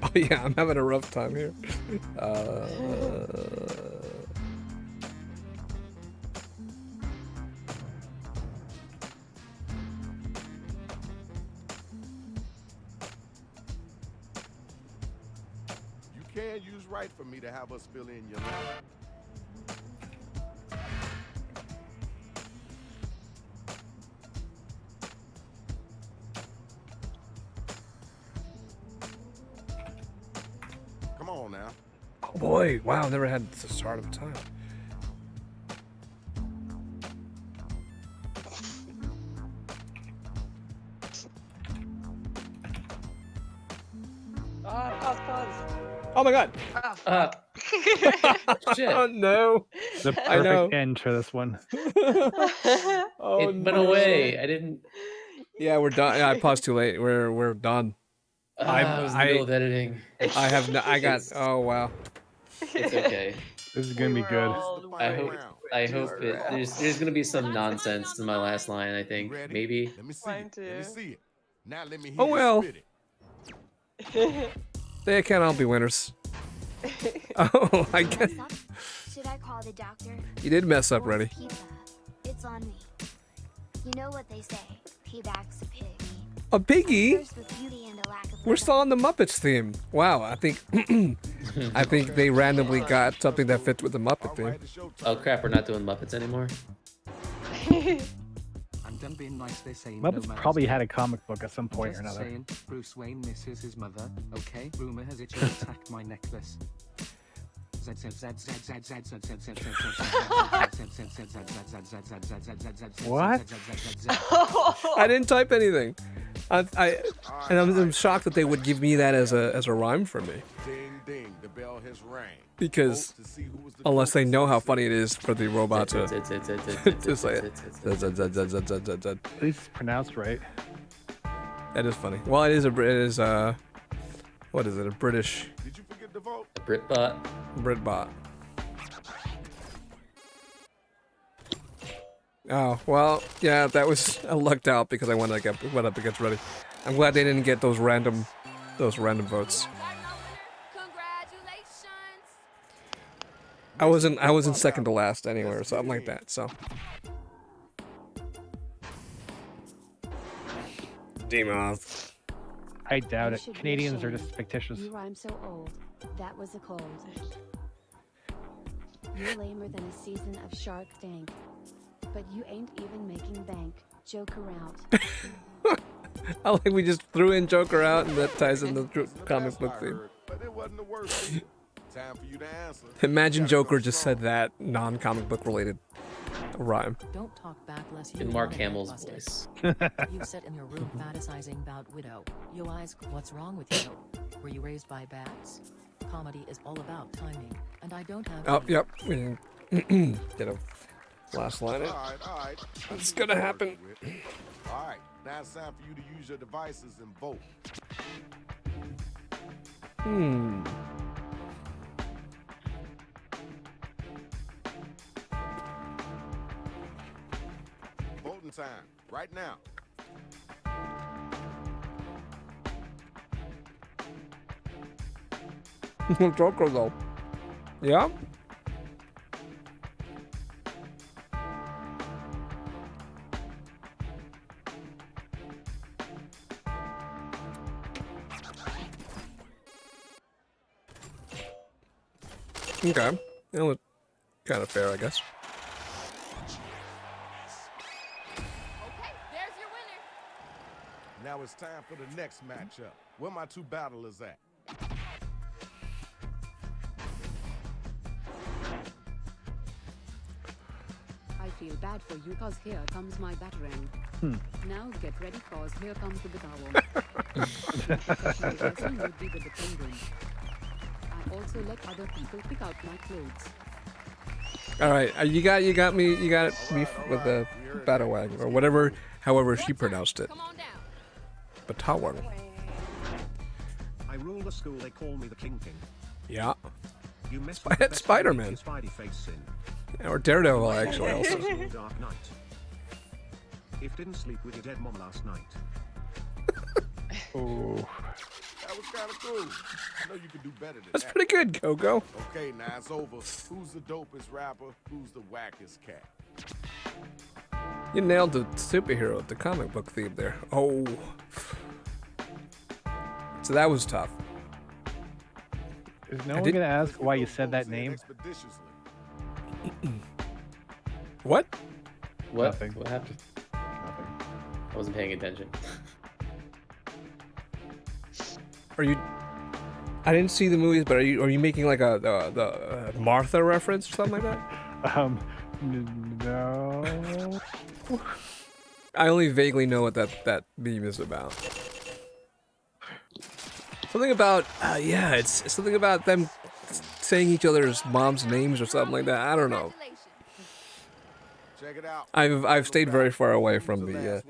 [SPEAKER 1] Oh yeah, I'm having a rough time here.
[SPEAKER 17] can use right for me to have us fill in your line. Come on now.
[SPEAKER 1] Oh boy, wow, never had this hard of a time.
[SPEAKER 12] Pause.
[SPEAKER 1] Oh my god.
[SPEAKER 2] Shit.
[SPEAKER 1] Oh no.
[SPEAKER 13] The
[SPEAKER 1] I know.
[SPEAKER 13] perfect end for this one.
[SPEAKER 1] Oh
[SPEAKER 2] It went away. I didn't.
[SPEAKER 1] Yeah, we're done. Yeah, I paused too late. We're done.
[SPEAKER 2] I was in the middle of editing.
[SPEAKER 1] I have no. I got.
[SPEAKER 2] It's-
[SPEAKER 1] Oh wow.
[SPEAKER 2] It's okay.
[SPEAKER 13] This is gonna be good.
[SPEAKER 2] I hope it. There's gonna be some nonsense in my last line. I think maybe.
[SPEAKER 17] Let me see it. Let me see it. Now let me hear
[SPEAKER 1] Oh
[SPEAKER 17] you
[SPEAKER 1] well.
[SPEAKER 17] spit it.
[SPEAKER 1] They can't all be winners. Oh, I guess
[SPEAKER 21] Should I call the doctor?
[SPEAKER 1] you did mess up, Reddy.
[SPEAKER 21] Pizza. It's on me. You know what they say. Payback's a pig.
[SPEAKER 1] A piggy?
[SPEAKER 21] First with beauty and a lack of
[SPEAKER 1] We're still on the Muppets theme. Wow, I think I think they randomly got something that fits with the Muppet theme.
[SPEAKER 2] Oh crap, we're not doing Muppets anymore.
[SPEAKER 3] I'm done being nice, they say.
[SPEAKER 13] Muppets probably had a comic book at some point
[SPEAKER 3] Just
[SPEAKER 13] or another.
[SPEAKER 3] saying, Bruce Wayne misses his mother. Okay, rumor has it you attacked my necklace.
[SPEAKER 13] What?
[SPEAKER 1] I didn't type anything. And I'm shocked that they would give me that as a rhyme for me.
[SPEAKER 17] Ding ding, the bell has rang.
[SPEAKER 1] Because unless they know how funny it is for the robot to say it.
[SPEAKER 13] At least it's pronounced right.
[SPEAKER 1] That is funny. Well, it is what is it? A British.
[SPEAKER 17] Did you forget to vote?
[SPEAKER 2] A Britbot.
[SPEAKER 1] Britbot. Oh well, yeah, that was I lucked out because I went up against Reddy. I'm glad they didn't get those random votes. I wasn't second to last anywhere or something like that. So. Demoth.
[SPEAKER 13] I doubt
[SPEAKER 22] You
[SPEAKER 13] it.
[SPEAKER 22] should be
[SPEAKER 13] Canadians are
[SPEAKER 22] ashamed.
[SPEAKER 13] just fictitious.
[SPEAKER 22] You rhyme so old. That was a cold. You're lamer than a season of Shark Tank. But you ain't even making bank. Joker out.
[SPEAKER 1] I like we just threw in Joker out and that ties in the comic book theme.
[SPEAKER 17] But it wasn't the worst. Time for you to answer.
[SPEAKER 1] Imagine Joker just said that non-comic book related rhyme.
[SPEAKER 18] Don't talk back lest you
[SPEAKER 2] In Mark
[SPEAKER 18] wanna get
[SPEAKER 2] Hamill's
[SPEAKER 18] busted.
[SPEAKER 2] voice.
[SPEAKER 18] You sit in your room fantasizing about widow. You ask, what's wrong with you? Were you raised by bats? Comedy is all about timing, and I don't have.
[SPEAKER 1] Oh,
[SPEAKER 18] any.
[SPEAKER 1] yep. We didn't get a last line in.
[SPEAKER 17] All right.
[SPEAKER 1] It's gonna happen.
[SPEAKER 17] All right, now it's time for you to use your devices and vote. Voting time, right now.
[SPEAKER 1] Joker though. Yeah? Okay. That was kind of fair, I guess.
[SPEAKER 17] Now it's time for the next matchup. Where my two battlers at?
[SPEAKER 22] I feel bad for you cause here comes my battering. Now get ready cause here comes the towel. Professional would be with the penguin. I also let other people pick out my clothes.
[SPEAKER 1] All right, you got me with the battle wagon or whatever, however she pronounced it. Batawang.
[SPEAKER 6] I rule the school, they call me the Kingpin.
[SPEAKER 1] Yeah.
[SPEAKER 6] You mess
[SPEAKER 1] I
[SPEAKER 6] with the
[SPEAKER 1] had
[SPEAKER 6] best
[SPEAKER 1] Spider-Man.
[SPEAKER 6] you Spidey face in.
[SPEAKER 1] Or Daredevil, actually, also.
[SPEAKER 6] Dark Knight. If didn't sleep with your dead mom last night.
[SPEAKER 1] Oh.
[SPEAKER 17] That was kind of cool. I know you can do better than
[SPEAKER 1] That's
[SPEAKER 17] that.
[SPEAKER 1] pretty good, Coco.
[SPEAKER 17] Okay, now it's over. Who's the dopest rapper? Who's the wackest cat?
[SPEAKER 1] You nailed the superhero, the comic book theme there. Oh. So that was tough.
[SPEAKER 13] Is no one gonna ask why you said that name?
[SPEAKER 1] What?
[SPEAKER 2] What?
[SPEAKER 13] Nothing.
[SPEAKER 2] What happened?
[SPEAKER 13] Nothing.
[SPEAKER 2] I wasn't paying attention.
[SPEAKER 1] Are you? I didn't see the movies, but are you making like the Martha reference or something like that?
[SPEAKER 13] No.
[SPEAKER 1] I only vaguely know what that meme is about. Something about yeah, it's something about them saying each other's mom's names or something like that. I don't know.
[SPEAKER 17] Check it out.
[SPEAKER 1] I've stayed very far away from the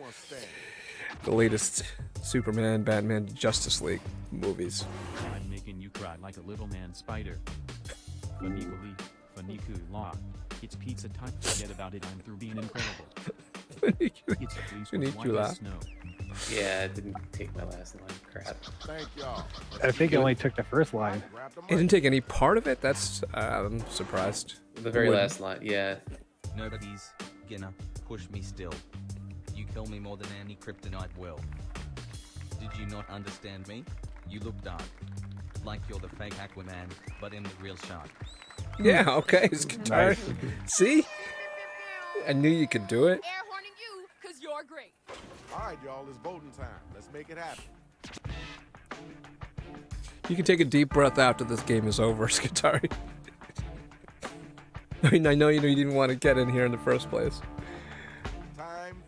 [SPEAKER 1] latest Superman, Batman, Justice League movies.
[SPEAKER 19] I'm making you cry like a little man spider. Funiculi, funicula. It's pizza time. Forget about it. I'm through being incredible. It's at least with white as snow.
[SPEAKER 2] Yeah, I didn't take my last line. Crap.
[SPEAKER 17] Thank y'all.
[SPEAKER 13] I think it only took the first line.
[SPEAKER 1] It didn't take any part of it. That's I'm surprised.
[SPEAKER 2] The very last line, yeah.
[SPEAKER 20] Nobody's gonna push me still. You kill me more than any kryptonite will. Did you not understand me? You look dark. Like you're the fake Aquaman, but in the real shark.
[SPEAKER 1] Yeah, okay, it's guitar.
[SPEAKER 13] Nice.
[SPEAKER 1] See? I knew you could do it.
[SPEAKER 5] Air horning you, cause you're great.
[SPEAKER 17] All right, y'all, it's voting time. Let's make it happen.
[SPEAKER 1] You can take a deep breath after this game is over, Skitari. I mean, I know you didn't want to get in here in the first place.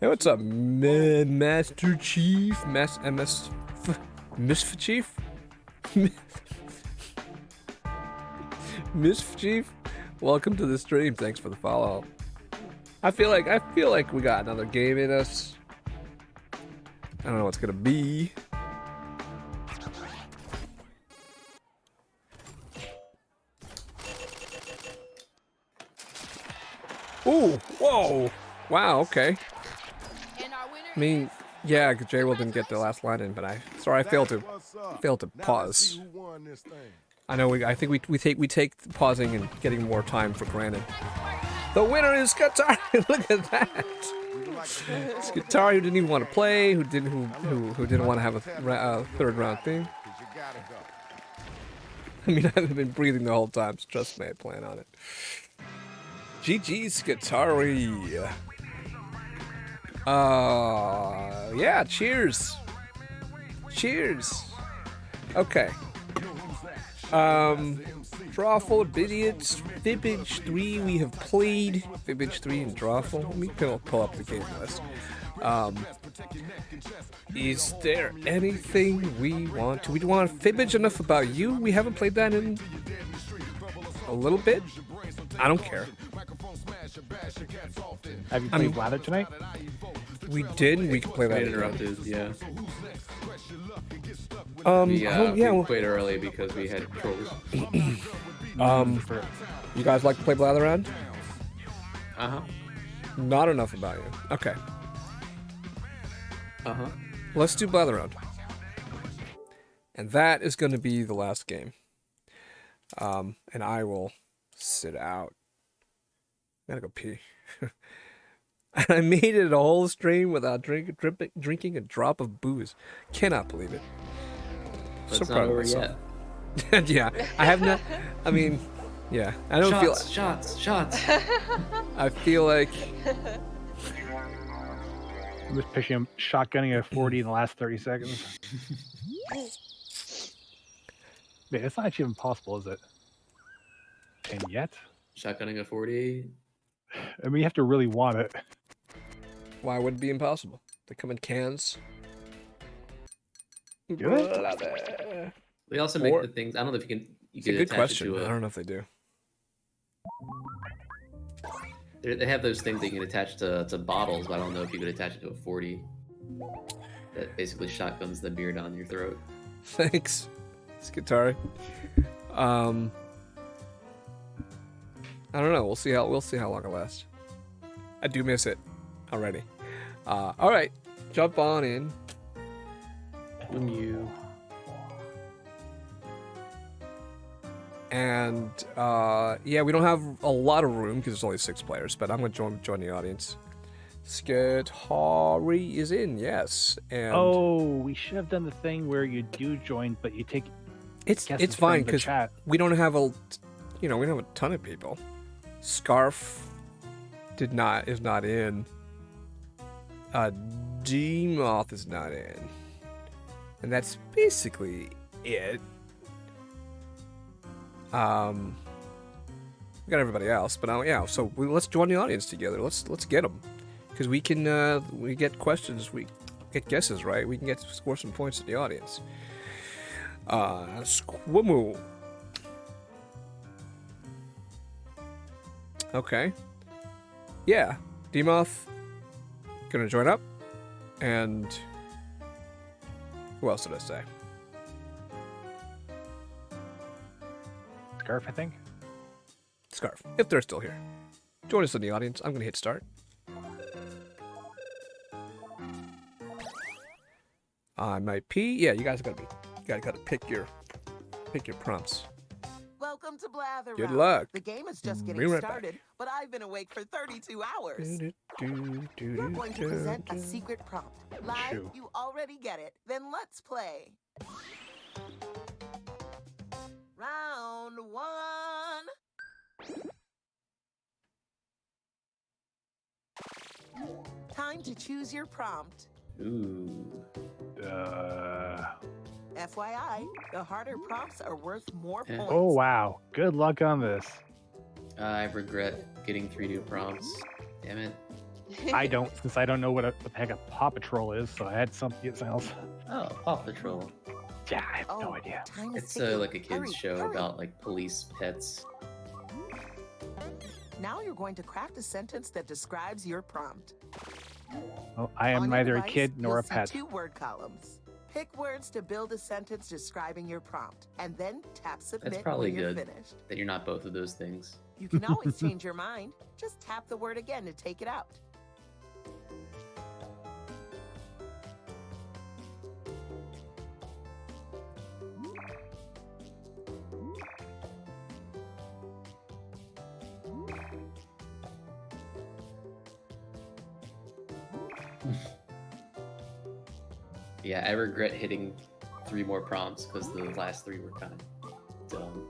[SPEAKER 1] Hey, what's up, Master Chief? Mischief? Mischief? Welcome to the stream. Thanks for the follow. I feel like we got another game in us. I don't know what's gonna be. Ooh, whoa, wow, okay. I mean, yeah, J-Will didn't get the last line in, but I failed to pause. I know I think we take pausing and getting more time for granted. The winner is Skitari. Look at that. Skitari, who didn't even want to play, who didn't want to have a third round thing. I mean, I've been breathing the whole time, so trust me, I plan on it. GG Skitari. Yeah, cheers. Cheers. Okay. Drawful, Idiots, Fibbage 3 we have played. Fibbage 3 and Drawful. Let me pull up the game list. Is there anything we want to? We want Fibbage Enough About You? We haven't played that in a little bit. I don't care.
[SPEAKER 13] Have you played Blather tonight?
[SPEAKER 1] We did. We can play that.
[SPEAKER 2] Interrupted, yeah.
[SPEAKER 1] We
[SPEAKER 2] played early because we had trolls.
[SPEAKER 1] You guys like to play Blather Round?
[SPEAKER 2] Uh-huh.
[SPEAKER 1] Not enough about you. Okay.
[SPEAKER 2] Uh-huh.
[SPEAKER 1] Let's do Blather Round. And that is going to be the last game. And I will sit out. I gotta go pee. I made it a whole stream without drinking a drop of booze. Cannot believe it.
[SPEAKER 2] That's
[SPEAKER 1] so
[SPEAKER 2] not
[SPEAKER 1] proud of
[SPEAKER 2] over
[SPEAKER 1] myself.
[SPEAKER 2] yet.
[SPEAKER 1] Yeah, I have not. I mean, yeah, I don't feel.
[SPEAKER 2] Shots.
[SPEAKER 13] I feel like I'm just picturing him shotgunning a 40 in the last 30 seconds. Man, it's not actually even possible, is it? And yet,
[SPEAKER 2] shotgunning a 40.
[SPEAKER 13] I mean, you have to really want it.
[SPEAKER 1] Why would it be impossible? They come in cans.
[SPEAKER 13] Do it?
[SPEAKER 2] They also make the things. I don't know if you can.
[SPEAKER 1] It's a good question. I don't know if they do.
[SPEAKER 2] They have those things they can attach to bottles, but I don't know if you could attach it to a 40. That basically shotguns the beer down your throat.
[SPEAKER 1] Thanks, Skitari. I don't know. We'll see how long it lasts. I do miss it already. All right, jump on in.
[SPEAKER 2] You.
[SPEAKER 1] And yeah, we don't have a lot of room because there's only 6 players, but I'm gonna join the audience. Skitari is in, yes. And
[SPEAKER 13] oh, we should have done the thing where you do join, but you take
[SPEAKER 1] It's
[SPEAKER 13] guesses from
[SPEAKER 1] fine
[SPEAKER 13] the
[SPEAKER 1] because
[SPEAKER 13] chat.
[SPEAKER 1] we don't have a, we don't have a ton of people. Scarf is not in. D-Moth is not in, and that's basically it. We got everybody else, but yeah. So let's join the audience together. Let's get them, because we can we get questions, we get guesses right. We can score some points in the audience. Squimmu. Okay. Yeah, D-Moth gonna join up, and who else did I say?
[SPEAKER 13] Scarf, I think.
[SPEAKER 1] Scarf, if they're still here. Join us in the audience. I'm gonna hit start. I might pee. Yeah, you guys gotta pick your prompts.
[SPEAKER 4] Welcome to Blather
[SPEAKER 1] Good
[SPEAKER 4] Round.
[SPEAKER 1] luck.
[SPEAKER 4] The game is just
[SPEAKER 1] Be
[SPEAKER 4] getting
[SPEAKER 1] right back.
[SPEAKER 4] started, but I've been awake for 32 hours. You're going to present a secret prompt. Live,
[SPEAKER 13] Shoo.
[SPEAKER 4] you already get it. Then let's play. Round 1. Time to choose your prompt.
[SPEAKER 2] Ooh.
[SPEAKER 4] FYI, the harder prompts are worth more points.
[SPEAKER 13] Oh wow! Good luck on this.
[SPEAKER 2] I regret getting 3 new prompts. Damn it.
[SPEAKER 13] I don't, since I don't know what the heck a Paw Patrol is, so I had something else.
[SPEAKER 2] Oh, Paw Patrol.
[SPEAKER 13] Yeah, I have no idea.
[SPEAKER 4] Time is
[SPEAKER 2] It's
[SPEAKER 4] ticking.
[SPEAKER 2] like a kids
[SPEAKER 4] Hurry,
[SPEAKER 2] show
[SPEAKER 4] hurry.
[SPEAKER 2] about like police pets.
[SPEAKER 4] Now you're going to craft a sentence that describes your prompt.
[SPEAKER 13] Well, I am
[SPEAKER 4] On your
[SPEAKER 13] neither a
[SPEAKER 4] device,
[SPEAKER 13] kid nor
[SPEAKER 4] you'll
[SPEAKER 13] a
[SPEAKER 4] see
[SPEAKER 13] pet.
[SPEAKER 4] 2 word columns. Pick words to build a sentence describing your prompt, and then tap submit
[SPEAKER 2] That's probably
[SPEAKER 4] when you're
[SPEAKER 2] good
[SPEAKER 4] finished.
[SPEAKER 2] that you're not both of those things.
[SPEAKER 4] You can always change your mind. Just tap the word again to take it out.
[SPEAKER 2] Yeah, I regret hitting 3 more prompts because the last 3 were kind of dumb.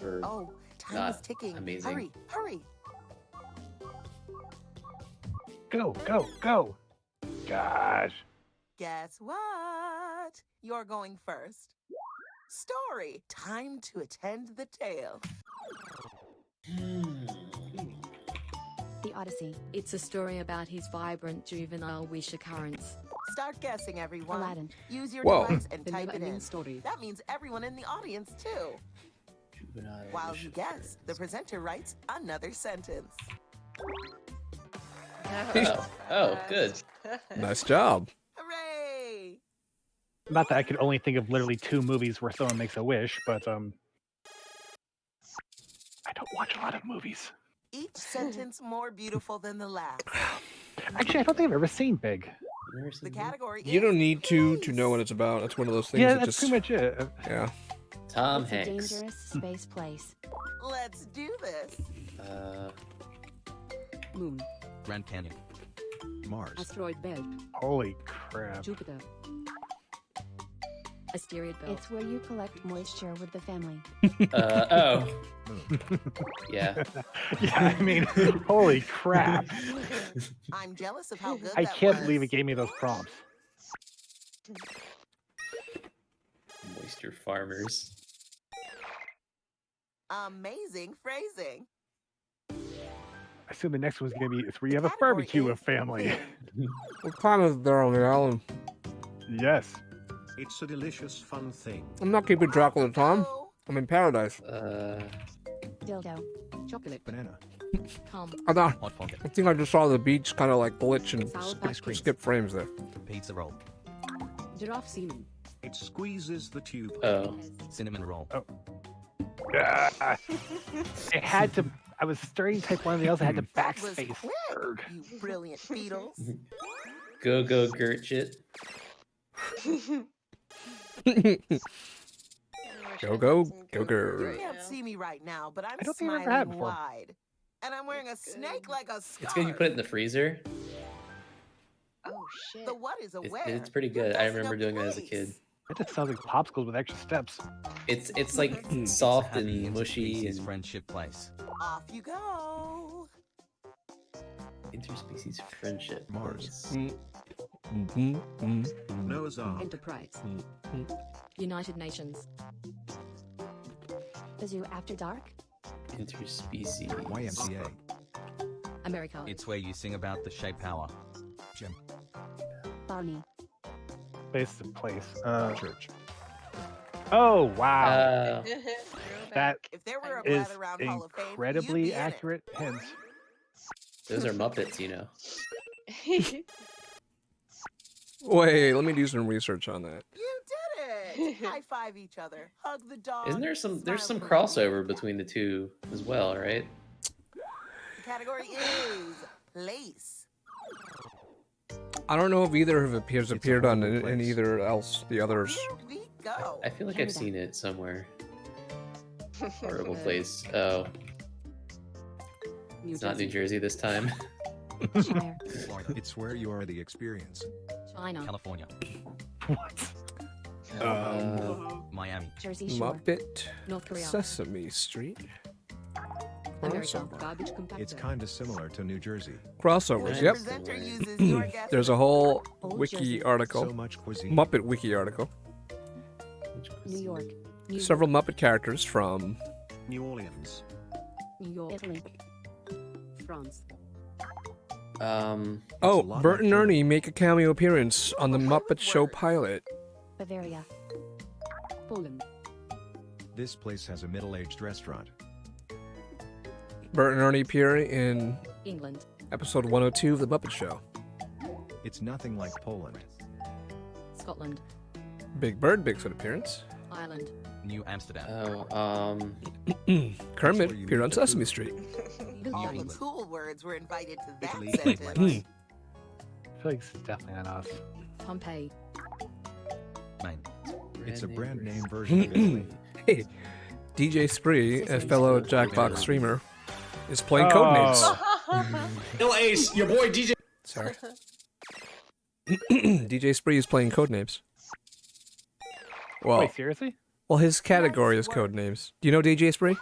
[SPEAKER 2] Or
[SPEAKER 4] Oh, time
[SPEAKER 2] not
[SPEAKER 4] is ticking.
[SPEAKER 2] amazing.
[SPEAKER 4] Hurry, hurry.
[SPEAKER 13] Go, go, go! Gosh.
[SPEAKER 4] Guess what? You're going first. Story. Time to attend the tale.
[SPEAKER 11] The Odyssey. It's a story about his vibrant juvenile wish occurrence.
[SPEAKER 4] Start guessing, everyone.
[SPEAKER 11] Aladdin.
[SPEAKER 4] Use your
[SPEAKER 1] Whoa.
[SPEAKER 4] device and
[SPEAKER 22] The
[SPEAKER 4] type it
[SPEAKER 22] never-ending
[SPEAKER 4] in.
[SPEAKER 22] story.
[SPEAKER 4] That means everyone in the audience, too. While you guess, the presenter writes another sentence.
[SPEAKER 2] Oh, good.
[SPEAKER 1] Nice job.
[SPEAKER 4] Hooray!
[SPEAKER 13] Not that I could only think of literally 2 movies where someone makes a wish, but I don't watch a lot of movies.
[SPEAKER 4] Each sentence more beautiful than the last.
[SPEAKER 13] Actually, I don't think I've ever seen Big.
[SPEAKER 4] The category
[SPEAKER 1] You
[SPEAKER 4] is
[SPEAKER 1] don't need to know what it's about. It's one of those things
[SPEAKER 13] Yeah,
[SPEAKER 1] that
[SPEAKER 13] that's
[SPEAKER 1] just
[SPEAKER 13] pretty much it.
[SPEAKER 1] yeah.
[SPEAKER 2] Tom
[SPEAKER 11] It's a
[SPEAKER 2] Hanks.
[SPEAKER 11] dangerous space place.
[SPEAKER 4] Let's do this.
[SPEAKER 22] Moon.
[SPEAKER 20] Grand Canyon.
[SPEAKER 6] Mars.
[SPEAKER 22] Asteroid belt.
[SPEAKER 13] Holy crap.
[SPEAKER 22] Jupiter.
[SPEAKER 11] Asteroid belt.
[SPEAKER 21] It's where you collect moisture with the family.
[SPEAKER 2] Oh. Yeah.
[SPEAKER 13] Yeah, I mean, holy crap.
[SPEAKER 4] I'm jealous of how good
[SPEAKER 13] I
[SPEAKER 4] that
[SPEAKER 13] can't
[SPEAKER 4] was.
[SPEAKER 13] believe it gave me those prompts.
[SPEAKER 2] Moisture farmers.
[SPEAKER 4] Amazing phrasing.
[SPEAKER 13] I assume the next one's going to be if we have a barbecue with family.
[SPEAKER 1] What time is there on the island?
[SPEAKER 13] Yes.
[SPEAKER 6] It's a delicious, fun thing.
[SPEAKER 1] I'm not keeping track all the time. I'm in paradise.
[SPEAKER 21] Dildo.
[SPEAKER 22] Chocolate.
[SPEAKER 6] Banana.
[SPEAKER 11] Tom.
[SPEAKER 1] I think I just saw the beach kind of like glitch and skip frames there.
[SPEAKER 20] Pizza roll.
[SPEAKER 22] Giraffe semen.
[SPEAKER 6] It squeezes the tube.
[SPEAKER 2] Oh.
[SPEAKER 20] Cinnamon roll.
[SPEAKER 13] Oh. It had to. I was starting to type one of the others. I had to
[SPEAKER 4] That was
[SPEAKER 13] backspace.
[SPEAKER 4] quick,
[SPEAKER 13] Erg.
[SPEAKER 4] you brilliant Beatles.
[SPEAKER 2] Go go Gertchit.
[SPEAKER 1] Go go
[SPEAKER 4] You
[SPEAKER 1] girl.
[SPEAKER 4] can't see me right now, but I'm
[SPEAKER 13] I don't think I've ever had
[SPEAKER 4] smiling
[SPEAKER 13] before.
[SPEAKER 4] wide. And I'm wearing a snake like a
[SPEAKER 2] It's
[SPEAKER 4] scarf.
[SPEAKER 2] good you put it in the freezer.
[SPEAKER 12] Oh shit.
[SPEAKER 4] The what is
[SPEAKER 2] It's,
[SPEAKER 4] aware.
[SPEAKER 2] it's pretty
[SPEAKER 4] You're
[SPEAKER 2] good. I
[SPEAKER 4] messing
[SPEAKER 2] remember
[SPEAKER 4] up
[SPEAKER 2] doing
[SPEAKER 4] the
[SPEAKER 2] it as a
[SPEAKER 4] place.
[SPEAKER 2] kid.
[SPEAKER 13] It just sounds like popsicles with extra steps.
[SPEAKER 2] It's like soft
[SPEAKER 20] Happy
[SPEAKER 2] and mushy
[SPEAKER 20] interspecies
[SPEAKER 2] and
[SPEAKER 20] friendship place.
[SPEAKER 4] Off you go.
[SPEAKER 2] interspecies friendship.
[SPEAKER 6] Mars.
[SPEAKER 18] Noah's Ark. Enterprise.
[SPEAKER 11] United Nations.
[SPEAKER 21] The zoo after dark?
[SPEAKER 2] Interspecies.
[SPEAKER 6] YMCA.
[SPEAKER 11] America.
[SPEAKER 20] It's where you sing about the shape power.
[SPEAKER 6] Gym.
[SPEAKER 21] Barney.
[SPEAKER 13] Place to place.
[SPEAKER 6] Church.
[SPEAKER 13] Oh wow. That
[SPEAKER 4] If there were a
[SPEAKER 13] is
[SPEAKER 4] Blather Round Hall of Fame, you'd
[SPEAKER 13] incredibly
[SPEAKER 4] be in it.
[SPEAKER 13] accurate hints.
[SPEAKER 2] Those are Muppets, you know.
[SPEAKER 1] Wait, let me do some research on that.
[SPEAKER 4] You did it! High five each other. Hug the dog.
[SPEAKER 2] Isn't there some? There's some
[SPEAKER 4] smile.
[SPEAKER 2] crossover between the two as well, right?
[SPEAKER 4] The category is place.
[SPEAKER 1] I don't know if either have appeared on in either else the others.
[SPEAKER 4] Here we go.
[SPEAKER 2] I feel like I've seen it somewhere. Horrible place. Oh, it's not New Jersey this time.
[SPEAKER 6] It's where you are the experience.
[SPEAKER 11] China.
[SPEAKER 20] California. Miami.
[SPEAKER 21] Jersey Shore.
[SPEAKER 1] Muppet.
[SPEAKER 11] North Korea.
[SPEAKER 1] Sesame Street.
[SPEAKER 11] America.
[SPEAKER 1] Crossover.
[SPEAKER 11] Garbage compactor.
[SPEAKER 6] It's kind of similar to New Jersey.
[SPEAKER 1] Crossovers,
[SPEAKER 4] The
[SPEAKER 1] yep.
[SPEAKER 4] presenter uses your guess.
[SPEAKER 1] There's a whole
[SPEAKER 21] Old
[SPEAKER 1] wiki
[SPEAKER 21] Jersey.
[SPEAKER 1] article.
[SPEAKER 6] So much cuisine.
[SPEAKER 1] Muppet wiki article.
[SPEAKER 21] New York.
[SPEAKER 1] Several Muppet characters from
[SPEAKER 6] New Orleans.
[SPEAKER 22] New York.
[SPEAKER 21] Italy.
[SPEAKER 22] France.
[SPEAKER 1] Oh, Bert and Ernie make a cameo appearance on the Muppet Show pilot.
[SPEAKER 21] Bavaria.
[SPEAKER 22] Poland.
[SPEAKER 6] This place has a middle-aged restaurant.
[SPEAKER 1] Bert and Ernie appear in
[SPEAKER 11] England.
[SPEAKER 1] episode 102 of the Muppet Show.
[SPEAKER 6] It's nothing like Poland.
[SPEAKER 11] Scotland.
[SPEAKER 1] Big Bird makes an appearance.
[SPEAKER 11] Ireland.
[SPEAKER 20] New Amsterdam.
[SPEAKER 2] Oh,
[SPEAKER 1] Kermit appeared on Sesame Street.
[SPEAKER 4] All the cool words were invited to that
[SPEAKER 6] Italy.
[SPEAKER 4] sentence.
[SPEAKER 13] I feel like this is definitely on us.
[SPEAKER 11] Pompeii.
[SPEAKER 20] Maine.
[SPEAKER 6] It's a brand name version of Italy.
[SPEAKER 1] Hey, DJ Spree, a fellow Jackbox streamer, is playing Codenames.
[SPEAKER 8] Still Ace, your boy DJ.
[SPEAKER 1] Sorry. DJ Spree is playing Codenames. Well,
[SPEAKER 13] Wait, seriously?
[SPEAKER 1] well, his category is Codenames. Do you know DJ Spree?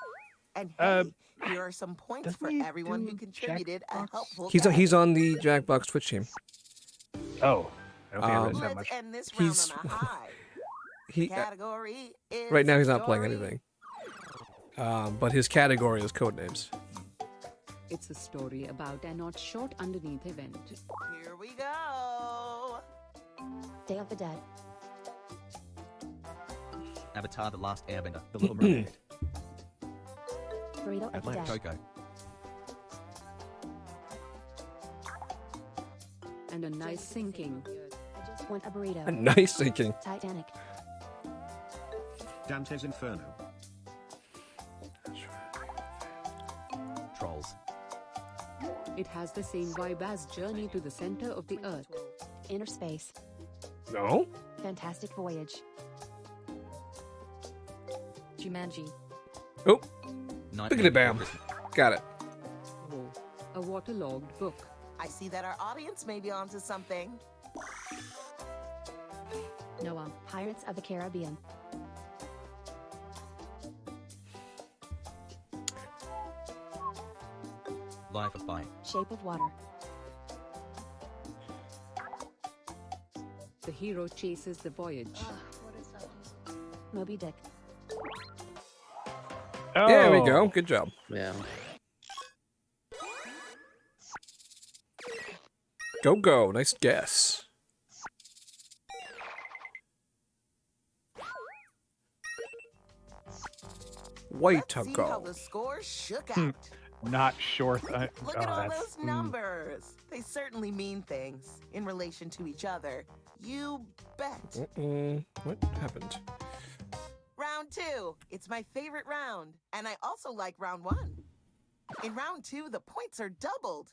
[SPEAKER 4] And hey, here are some points for everyone who contributed a helpful
[SPEAKER 1] He's on the Jackbox Twitch team.
[SPEAKER 13] Oh, I don't think I read that
[SPEAKER 4] Let's
[SPEAKER 13] much.
[SPEAKER 4] end this round
[SPEAKER 1] He's
[SPEAKER 4] on a high.
[SPEAKER 1] he
[SPEAKER 4] Category is
[SPEAKER 1] right now he's not playing
[SPEAKER 4] story.
[SPEAKER 1] anything. But his category is Codenames.
[SPEAKER 22] It's a story about an odd short underneath event.
[SPEAKER 4] Here we go.
[SPEAKER 21] Day of the Dead.
[SPEAKER 20] Avatar: The Last Airbender.
[SPEAKER 6] The Little Mermaid.
[SPEAKER 21] Burrito of the
[SPEAKER 6] Atlantis.
[SPEAKER 21] Dead.
[SPEAKER 20] Coco.
[SPEAKER 22] And a nice sinking.
[SPEAKER 21] I just want a burrito.
[SPEAKER 1] A nice thinking.
[SPEAKER 21] Titanic.
[SPEAKER 6] Dante's Inferno.
[SPEAKER 20] Trolls.
[SPEAKER 22] It has the same vibe as Journey to the Center of the Earth.
[SPEAKER 21] Inner Space.
[SPEAKER 1] No?
[SPEAKER 21] Fantastic Voyage.
[SPEAKER 11] Jumanji.
[SPEAKER 1] Oh,
[SPEAKER 20] Nightmare
[SPEAKER 1] look at it, bam.
[SPEAKER 20] Before Christmas.
[SPEAKER 1] Got it.
[SPEAKER 22] Whoa. A waterlogged book.
[SPEAKER 4] I see that our audience may be onto something.
[SPEAKER 11] Noah.
[SPEAKER 21] Pirates of the Caribbean.
[SPEAKER 20] Life of Pi.
[SPEAKER 21] Shape of Water.
[SPEAKER 22] The hero chases the voyage.
[SPEAKER 21] Moby Dick.
[SPEAKER 1] There we
[SPEAKER 13] Oh.
[SPEAKER 1] go. Good job.
[SPEAKER 2] Yeah.
[SPEAKER 1] Go, go. Nice guess. Way to
[SPEAKER 4] See how
[SPEAKER 1] go.
[SPEAKER 4] the score shook out.
[SPEAKER 13] Not short.
[SPEAKER 4] Look at all
[SPEAKER 13] that's,
[SPEAKER 4] those numbers. They certainly mean things in relation to each other. You bet.
[SPEAKER 1] What happened?
[SPEAKER 4] Round 2. It's my favorite round. And I also like round 1. In round 2, the points are doubled.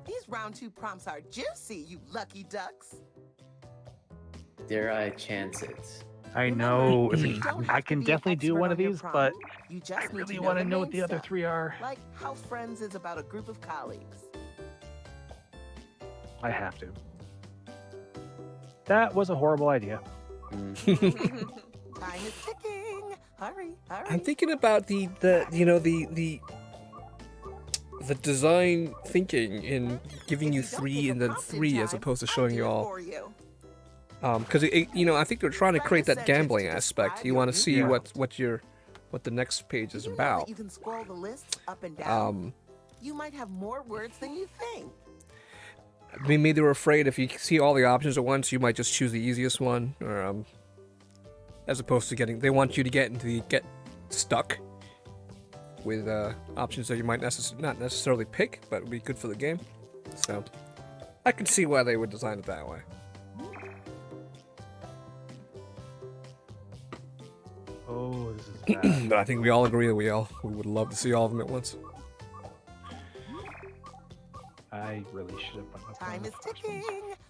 [SPEAKER 4] These round 2 prompts are juicy, you lucky ducks.
[SPEAKER 2] Dare I chance it?
[SPEAKER 13] I know.
[SPEAKER 4] you don't have
[SPEAKER 13] I
[SPEAKER 4] to
[SPEAKER 13] can
[SPEAKER 4] be an
[SPEAKER 13] definitely do
[SPEAKER 4] expert
[SPEAKER 13] one
[SPEAKER 4] on
[SPEAKER 13] of
[SPEAKER 4] your
[SPEAKER 13] these,
[SPEAKER 4] prompt.
[SPEAKER 13] but
[SPEAKER 4] You just
[SPEAKER 13] I
[SPEAKER 4] need
[SPEAKER 13] really
[SPEAKER 4] to
[SPEAKER 13] want to
[SPEAKER 4] the
[SPEAKER 13] know what
[SPEAKER 4] main
[SPEAKER 13] the other
[SPEAKER 4] stuff,
[SPEAKER 13] three are.
[SPEAKER 4] like how Friends is about a group of colleagues.
[SPEAKER 13] I have to. That was a horrible idea.
[SPEAKER 4] Time is ticking. Hurry, hurry.
[SPEAKER 1] I'm thinking about the design thinking in giving you 3 and then 3 as opposed to showing you all. Because I think they're trying to create that gambling aspect. You want to see what the next page is about.
[SPEAKER 4] You can scroll the lists up and down. You might have more words than you think.
[SPEAKER 1] Maybe they were afraid if you see all the options at once, you might just choose the easiest one, or as opposed to they want you to get stuck with options that you might not necessarily pick, but would be good for the game. So I can see why they would design it that way.
[SPEAKER 13] Oh, this is bad.
[SPEAKER 1] But I think we all agree that we would love to see all of them at once.
[SPEAKER 13] I really should have put my
[SPEAKER 4] Time is ticking.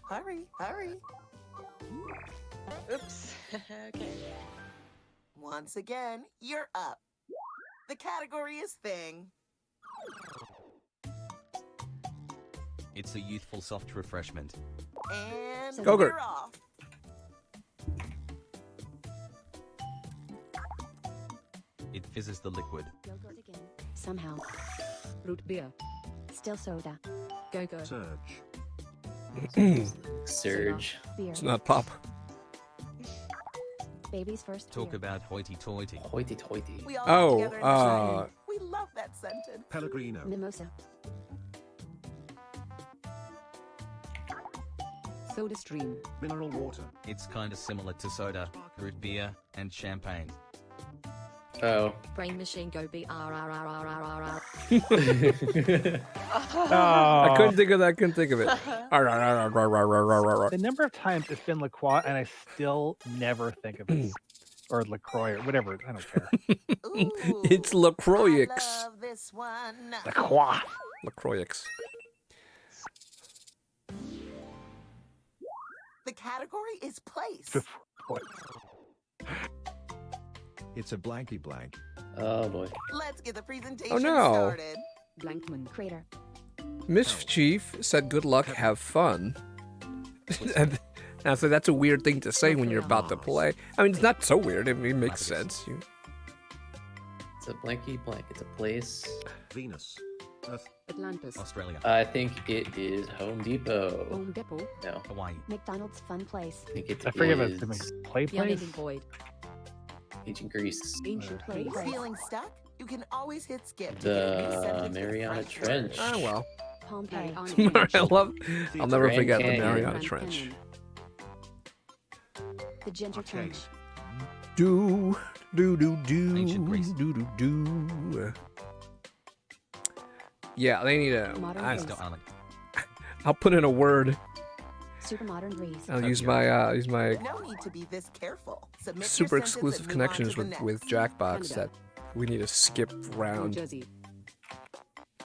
[SPEAKER 4] Hurry, hurry.
[SPEAKER 12] Oops. Okay.
[SPEAKER 4] Once again, you're up. The category is thing.
[SPEAKER 20] It's a youthful soft refreshment.
[SPEAKER 4] And
[SPEAKER 1] Go-gurt.
[SPEAKER 4] you're off.
[SPEAKER 20] It fizzes the liquid.
[SPEAKER 22] Yogurt again. Somehow. Root beer. Still soda. Go-go.
[SPEAKER 6] Surge.
[SPEAKER 2] Surge.
[SPEAKER 22] Beer.
[SPEAKER 1] It's not pop.
[SPEAKER 22] Baby's first
[SPEAKER 20] Talk
[SPEAKER 22] beer.
[SPEAKER 20] about hoity-toity.
[SPEAKER 2] Hoity-toity.
[SPEAKER 4] We all
[SPEAKER 1] Oh,
[SPEAKER 4] get together and shine. We love that sentence.
[SPEAKER 6] Pellegrino.
[SPEAKER 22] Mimosa. Soda stream.
[SPEAKER 6] Mineral water.
[SPEAKER 20] It's kind of similar to soda, root beer, and champagne.
[SPEAKER 2] Oh.
[SPEAKER 11] Brain machine go BRRRRRRR.
[SPEAKER 1] I couldn't think of that. Couldn't think of it.
[SPEAKER 13] The number of times it's been LaCroix and I still never think of it. Or LaCroix or whatever. I don't care.
[SPEAKER 1] It's LaCroix.
[SPEAKER 4] I love this one.
[SPEAKER 13] LaCroix.
[SPEAKER 1] LaCroix.
[SPEAKER 4] The category is place.
[SPEAKER 6] It's a blanky blank.
[SPEAKER 2] Oh boy.
[SPEAKER 4] Let's get the presentation
[SPEAKER 1] Oh, no.
[SPEAKER 4] started.
[SPEAKER 22] Blankman. Crater.
[SPEAKER 1] Mischief said, "Good luck, have fun." And so that's a weird thing to say when you're about to play. I mean, it's not so weird. I mean, it makes sense.
[SPEAKER 2] It's a blanky blank. It's a place.
[SPEAKER 6] Venus. Earth.
[SPEAKER 22] Atlantis.
[SPEAKER 20] Australia.
[SPEAKER 2] I think it is Home Depot.
[SPEAKER 22] Home Depot.
[SPEAKER 2] No.
[SPEAKER 20] Hawaii.
[SPEAKER 22] McDonald's fun place.
[SPEAKER 2] I think it
[SPEAKER 13] I forget
[SPEAKER 2] is
[SPEAKER 13] about the play
[SPEAKER 22] Young
[SPEAKER 13] place.
[SPEAKER 22] and Void.
[SPEAKER 2] Ancient Greece.
[SPEAKER 22] Ancient place.
[SPEAKER 4] Feeling stuck? You can always hit skip. to get a new
[SPEAKER 2] The
[SPEAKER 4] sentence with
[SPEAKER 2] Mariana
[SPEAKER 4] fresh
[SPEAKER 2] Trench.
[SPEAKER 4] words.
[SPEAKER 1] Oh well.
[SPEAKER 22] Pompeii.
[SPEAKER 1] I love. I'll never
[SPEAKER 2] Grand
[SPEAKER 1] forget the
[SPEAKER 2] Canyon.
[SPEAKER 1] Mariana
[SPEAKER 22] Grand
[SPEAKER 1] Trench.
[SPEAKER 22] Canyon. The Ginger Trench.
[SPEAKER 1] Do do do
[SPEAKER 20] Ancient Greece.
[SPEAKER 1] do do do. Yeah, they need a.
[SPEAKER 22] Modern
[SPEAKER 1] I-
[SPEAKER 22] Greece.
[SPEAKER 1] I'll put in a word.
[SPEAKER 22] Super modern Greece.
[SPEAKER 1] I'll use my
[SPEAKER 4] No need to be this careful. Submit your
[SPEAKER 1] super
[SPEAKER 4] sentence
[SPEAKER 1] exclusive
[SPEAKER 4] and move on
[SPEAKER 1] connections
[SPEAKER 4] to the
[SPEAKER 1] with
[SPEAKER 4] next.
[SPEAKER 1] Jackbox that we need to skip
[SPEAKER 22] New
[SPEAKER 1] round.
[SPEAKER 22] Jersey.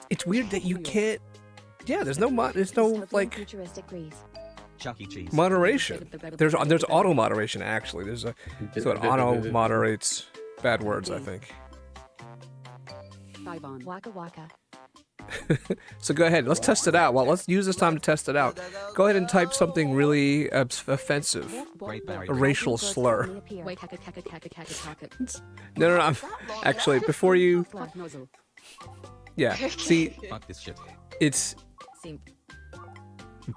[SPEAKER 1] It's weird that you can't. Yeah, there's no
[SPEAKER 22] Dystopian
[SPEAKER 1] like
[SPEAKER 22] futuristic Greece.
[SPEAKER 20] Chuck E. Cheese.
[SPEAKER 1] moderation. There's auto moderation actually. There's a so it auto moderates bad words. I think.
[SPEAKER 22] Bybon. Waka Waka.
[SPEAKER 1] So go ahead. Let's test it out. Well, let's use this time to test it out. Go ahead and type something really offensive.
[SPEAKER 20] Great Barrier
[SPEAKER 1] A racial slur.
[SPEAKER 22] Wait,
[SPEAKER 1] No. I'm, actually, before you.
[SPEAKER 22] Flat nozzle.
[SPEAKER 1] Yeah. See,
[SPEAKER 20] Fuck this shit.
[SPEAKER 1] it's
[SPEAKER 22] Simp.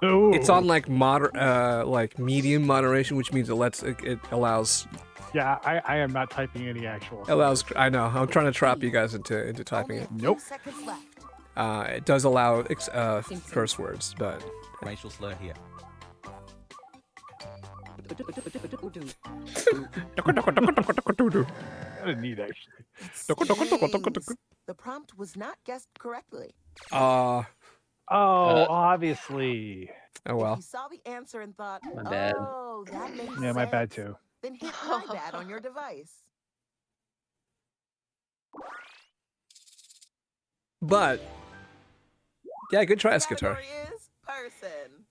[SPEAKER 13] No.
[SPEAKER 1] it's on like like medium moderation, which means it allows.
[SPEAKER 13] Yeah, I am not typing any actual.
[SPEAKER 1] Allows. I know. I'm trying to trap you guys into typing it.
[SPEAKER 13] Nope.
[SPEAKER 4] Seconds left.
[SPEAKER 1] It does allow curse words, but
[SPEAKER 20] Racial slur here.
[SPEAKER 13] I didn't need actually.
[SPEAKER 4] Seems the prompt was not guessed correctly.
[SPEAKER 13] Oh, obviously.
[SPEAKER 1] Oh
[SPEAKER 4] If
[SPEAKER 1] well.
[SPEAKER 4] you saw the answer and thought,
[SPEAKER 2] My bad.
[SPEAKER 4] oh, that makes
[SPEAKER 13] Yeah, my bad
[SPEAKER 4] sense,"
[SPEAKER 13] too.
[SPEAKER 4] then hit my bad on your device.
[SPEAKER 1] But yeah, good try, Escator.
[SPEAKER 4] Category is person.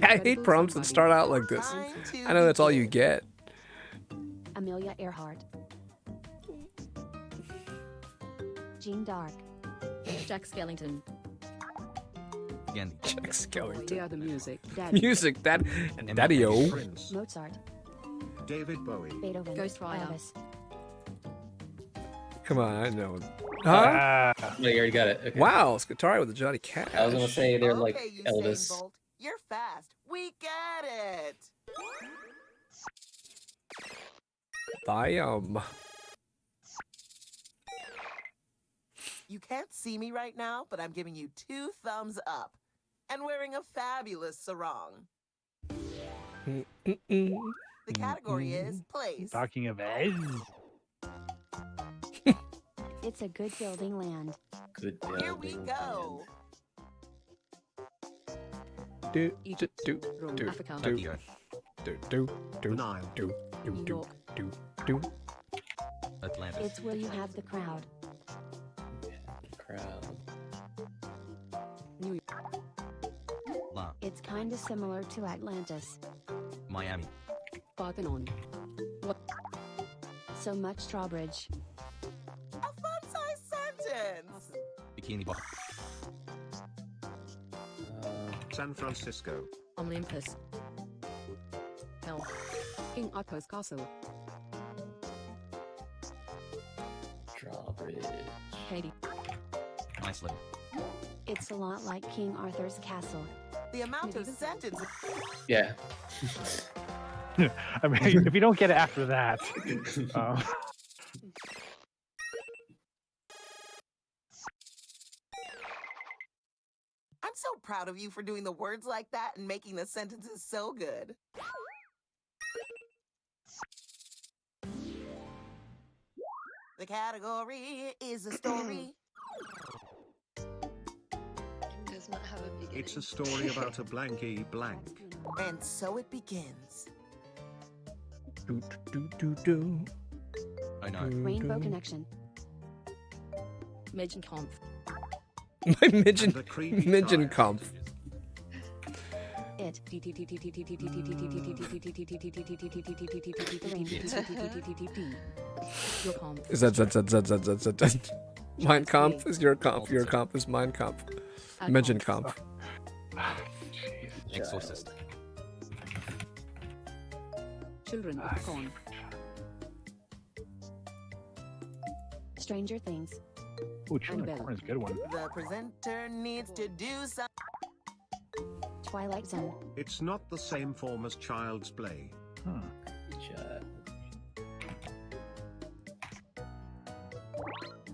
[SPEAKER 1] I hate prompts that start out like this.
[SPEAKER 4] Time to
[SPEAKER 1] I know that's all you
[SPEAKER 4] begin.
[SPEAKER 1] get.
[SPEAKER 22] Amelia Earhart. Jean d'Arc.
[SPEAKER 11] Jack Skellington.
[SPEAKER 20] Again.
[SPEAKER 1] Jack Skellington.
[SPEAKER 22] Hear the music. Daddy.
[SPEAKER 1] Music, daddy-o.
[SPEAKER 6] Prince.
[SPEAKER 22] Mozart.
[SPEAKER 6] David Bowie.
[SPEAKER 22] Beethoven.
[SPEAKER 11] Ghost Rider.
[SPEAKER 22] Elvis.
[SPEAKER 1] Come on, I know. Huh?
[SPEAKER 2] No, you already got it. Okay.
[SPEAKER 1] Wow, Scutari with the Johnny Cash.
[SPEAKER 2] I was gonna say they're like
[SPEAKER 4] Okay, Usain
[SPEAKER 2] Elvis.
[SPEAKER 4] Bolt, you're fast. We get it. You can't see me right now, but I'm giving you 2 thumbs up. And wearing a fabulous sarong. The category is place.
[SPEAKER 13] Talking of eggs.
[SPEAKER 21] It's a good building land.
[SPEAKER 2] Good
[SPEAKER 4] Here we go.
[SPEAKER 1] Do
[SPEAKER 22] Egypt.
[SPEAKER 1] do
[SPEAKER 22] Rome.
[SPEAKER 1] do
[SPEAKER 22] Africa.
[SPEAKER 1] do
[SPEAKER 20] Tokyo.
[SPEAKER 1] do
[SPEAKER 6] Nile.
[SPEAKER 1] do
[SPEAKER 22] New York.
[SPEAKER 1] do.
[SPEAKER 20] Atlantis.
[SPEAKER 21] It's where you have the crowd.
[SPEAKER 2] Crowd.
[SPEAKER 22] New York.
[SPEAKER 20] La.
[SPEAKER 21] It's kinda similar to Atlantis.
[SPEAKER 20] Miami.
[SPEAKER 22] Parthenon.
[SPEAKER 21] So much drawbridge.
[SPEAKER 4] A fun-sized sentence.
[SPEAKER 20] Bikini Bottom.
[SPEAKER 6] San Francisco.
[SPEAKER 11] Olympus.
[SPEAKER 22] Hell. King Arthur's castle.
[SPEAKER 2] Drawbridge.
[SPEAKER 22] Haiti.
[SPEAKER 20] Iceland.
[SPEAKER 21] It's a lot like King Arthur's castle.
[SPEAKER 4] The amount of sentences.
[SPEAKER 2] Yeah.
[SPEAKER 13] I mean, if you don't get it after that.
[SPEAKER 4] I'm so proud of you for doing the words like that and making the sentences so good. The category is a story.
[SPEAKER 12] Does not have a beginning.
[SPEAKER 6] It's a story about a blanky blank.
[SPEAKER 4] And so it begins.
[SPEAKER 1] Do do do do.
[SPEAKER 20] I know.
[SPEAKER 21] Rainbow Connection.
[SPEAKER 11] Midgen Kampf.
[SPEAKER 1] My midget,
[SPEAKER 6] The creepy
[SPEAKER 1] midget
[SPEAKER 6] child.
[SPEAKER 1] comp.
[SPEAKER 21] It.
[SPEAKER 11] Your Kampf.
[SPEAKER 1] Is that. Mein Kampf is your Kampf. Your Kampf is mein Kampf. Midget Kampf.
[SPEAKER 20] Exorcist.
[SPEAKER 22] Children of the Corn.
[SPEAKER 21] Stranger Things.
[SPEAKER 13] Ooh, Children of Corn is a good one.
[SPEAKER 4] The presenter needs to do something.
[SPEAKER 21] Twilight Zone.
[SPEAKER 6] It's not the same form as Child's Play.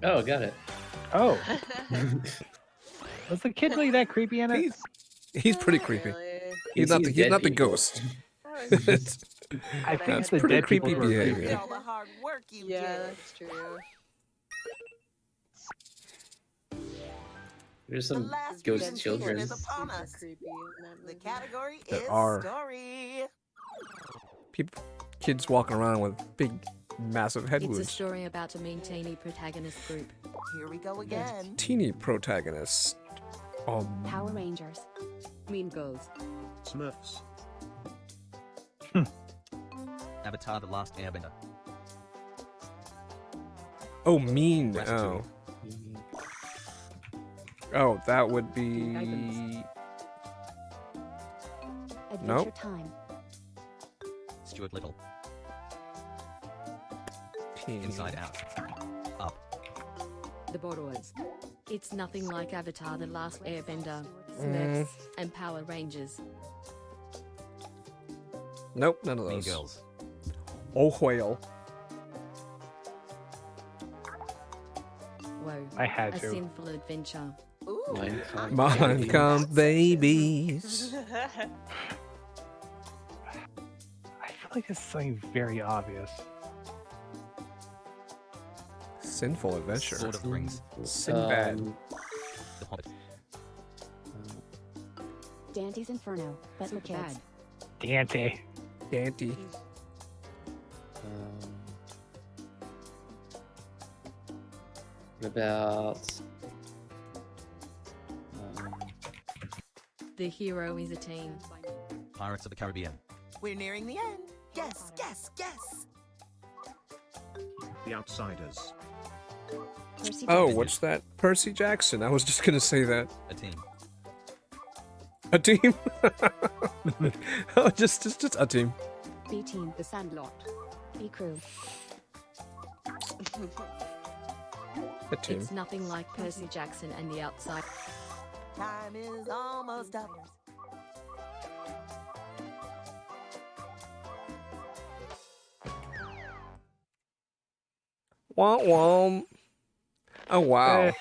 [SPEAKER 2] Oh, got it.
[SPEAKER 13] Oh. Was the kid really that creepy in it?
[SPEAKER 1] He's pretty creepy. He's not the ghost.
[SPEAKER 13] I think
[SPEAKER 1] That's
[SPEAKER 13] the
[SPEAKER 1] pretty
[SPEAKER 13] dead people
[SPEAKER 1] creepy
[SPEAKER 13] were
[SPEAKER 1] behavior.
[SPEAKER 13] creepy.
[SPEAKER 4] All the hard work you
[SPEAKER 12] Yeah,
[SPEAKER 4] did.
[SPEAKER 12] that's true.
[SPEAKER 2] There's
[SPEAKER 4] The
[SPEAKER 2] some
[SPEAKER 4] last
[SPEAKER 2] ghost
[SPEAKER 4] presentation
[SPEAKER 2] children.
[SPEAKER 4] is upon
[SPEAKER 12] Super
[SPEAKER 4] us.
[SPEAKER 12] creepy in that
[SPEAKER 4] The
[SPEAKER 12] movie.
[SPEAKER 4] category
[SPEAKER 1] There
[SPEAKER 4] is
[SPEAKER 1] are.
[SPEAKER 4] story.
[SPEAKER 1] People, kids walking around with big, massive head
[SPEAKER 11] It's a
[SPEAKER 1] wounds.
[SPEAKER 11] story about a mean teeny protagonist group.
[SPEAKER 4] Here we go again.
[SPEAKER 1] Teeny protagonist.
[SPEAKER 21] Power Rangers.
[SPEAKER 22] Mean Girls.
[SPEAKER 6] Smurfs.
[SPEAKER 20] Avatar: The Last Airbender.
[SPEAKER 1] Oh, mean.
[SPEAKER 20] Ratatouille.
[SPEAKER 1] Oh. Oh, that would be.
[SPEAKER 21] Adventure
[SPEAKER 1] Nope.
[SPEAKER 21] Time.
[SPEAKER 20] Stuart Little.
[SPEAKER 1] Teeny.
[SPEAKER 20] Inside Out. Up.
[SPEAKER 22] The Borrowers.
[SPEAKER 11] It's nothing like Avatar: The Last Airbender, Smurfs, and Power Rangers.
[SPEAKER 1] Nope, none of
[SPEAKER 20] Mean
[SPEAKER 1] those.
[SPEAKER 20] Girls.
[SPEAKER 1] Oh, whale.
[SPEAKER 11] Whoa.
[SPEAKER 13] I had
[SPEAKER 11] A
[SPEAKER 13] to.
[SPEAKER 11] sinful adventure.
[SPEAKER 4] Ooh.
[SPEAKER 1] Mein Kampf babies.
[SPEAKER 13] I feel like it's something very obvious.
[SPEAKER 1] Sinful adventure.
[SPEAKER 20] Lord of the Rings.
[SPEAKER 1] Sinbad.
[SPEAKER 20] The Hobbit.
[SPEAKER 21] Dante's Inferno, but for kids.
[SPEAKER 22] Bad.
[SPEAKER 13] Dante.
[SPEAKER 1] Dante.
[SPEAKER 2] What about?
[SPEAKER 11] The hero is a teen.
[SPEAKER 20] Pirates of the Caribbean.
[SPEAKER 4] We're nearing the end. Guess, guess, guess.
[SPEAKER 6] The Outsiders.
[SPEAKER 11] Percy
[SPEAKER 1] Oh,
[SPEAKER 11] Jackson.
[SPEAKER 1] what's that? Percy Jackson. I was just gonna say that.
[SPEAKER 20] A team.
[SPEAKER 1] A team? Oh, just a team.
[SPEAKER 22] B Team, The Sandlot.
[SPEAKER 11] B Crew.
[SPEAKER 1] A team.
[SPEAKER 11] It's nothing like Percy Jackson and the outside.
[SPEAKER 4] Time is almost up.
[SPEAKER 1] Womp womp. Oh wow.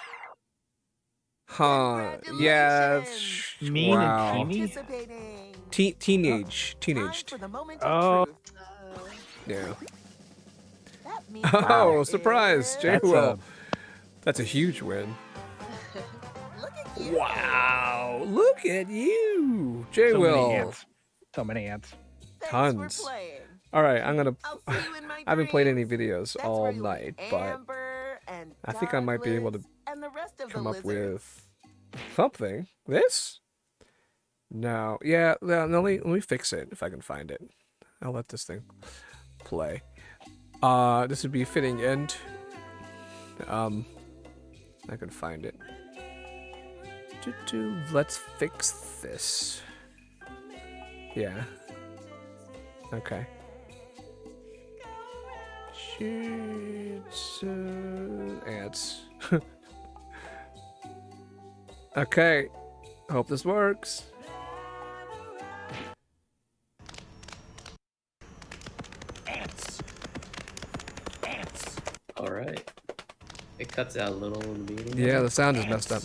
[SPEAKER 1] Huh. Yeah.
[SPEAKER 13] Mean and
[SPEAKER 1] Wow.
[SPEAKER 13] teeny?
[SPEAKER 1] Teenage.
[SPEAKER 13] Oh.
[SPEAKER 1] Yeah.
[SPEAKER 4] That means
[SPEAKER 1] Oh, surprise, J.
[SPEAKER 13] That's
[SPEAKER 1] Will. That's a huge win. Wow, look at you, J.
[SPEAKER 13] So
[SPEAKER 1] Will.
[SPEAKER 13] many ants. So many ants.
[SPEAKER 1] Tons. All right, I'm gonna. I haven't played any videos all night, but I think I might be able to come up with something. This? No, yeah. Let me fix it if I can find it. I'll let this thing play. This would be a fitting end. I can find it. Let's fix this. Yeah. Okay. Shoots, ants. Okay. Hope this works.
[SPEAKER 2] Ants. All right. It cuts out a little in the beginning.
[SPEAKER 1] Yeah, the sound is messed up.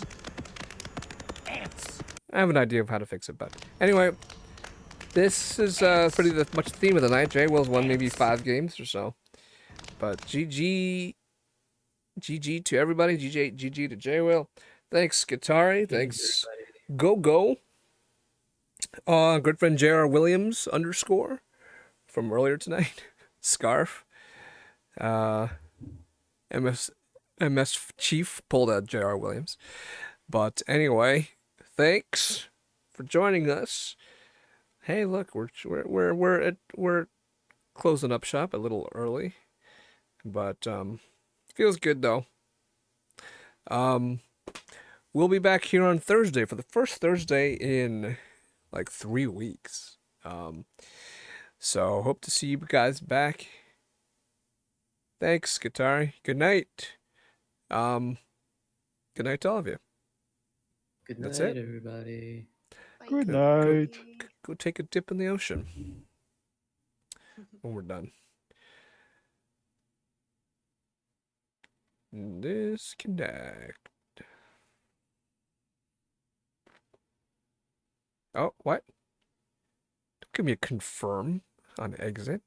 [SPEAKER 1] I have an idea of how to fix it, but anyway, this is pretty much the theme of the night. J. Will's won maybe 5 games or so, but GG to everybody. GG to J. Will. Thanks, Guitari. Thanks, Go. Good friend J.R. Williams _ from earlier tonight. Scarf. MS Chief pulled out J.R. Williams. But anyway, thanks for joining us. Hey, look, we're closing up shop a little early, but feels good though. We'll be back here on Thursday for the first Thursday in like 3 weeks. So hope to see you guys back. Thanks, Guitari. Good night. Good night to all of you.
[SPEAKER 2] Good
[SPEAKER 1] That's
[SPEAKER 2] night,
[SPEAKER 1] it.
[SPEAKER 2] everybody.
[SPEAKER 13] Good night.
[SPEAKER 1] Go take a dip in the ocean when we're done. Disconnect. Oh, what? Don't give me a confirm on exit.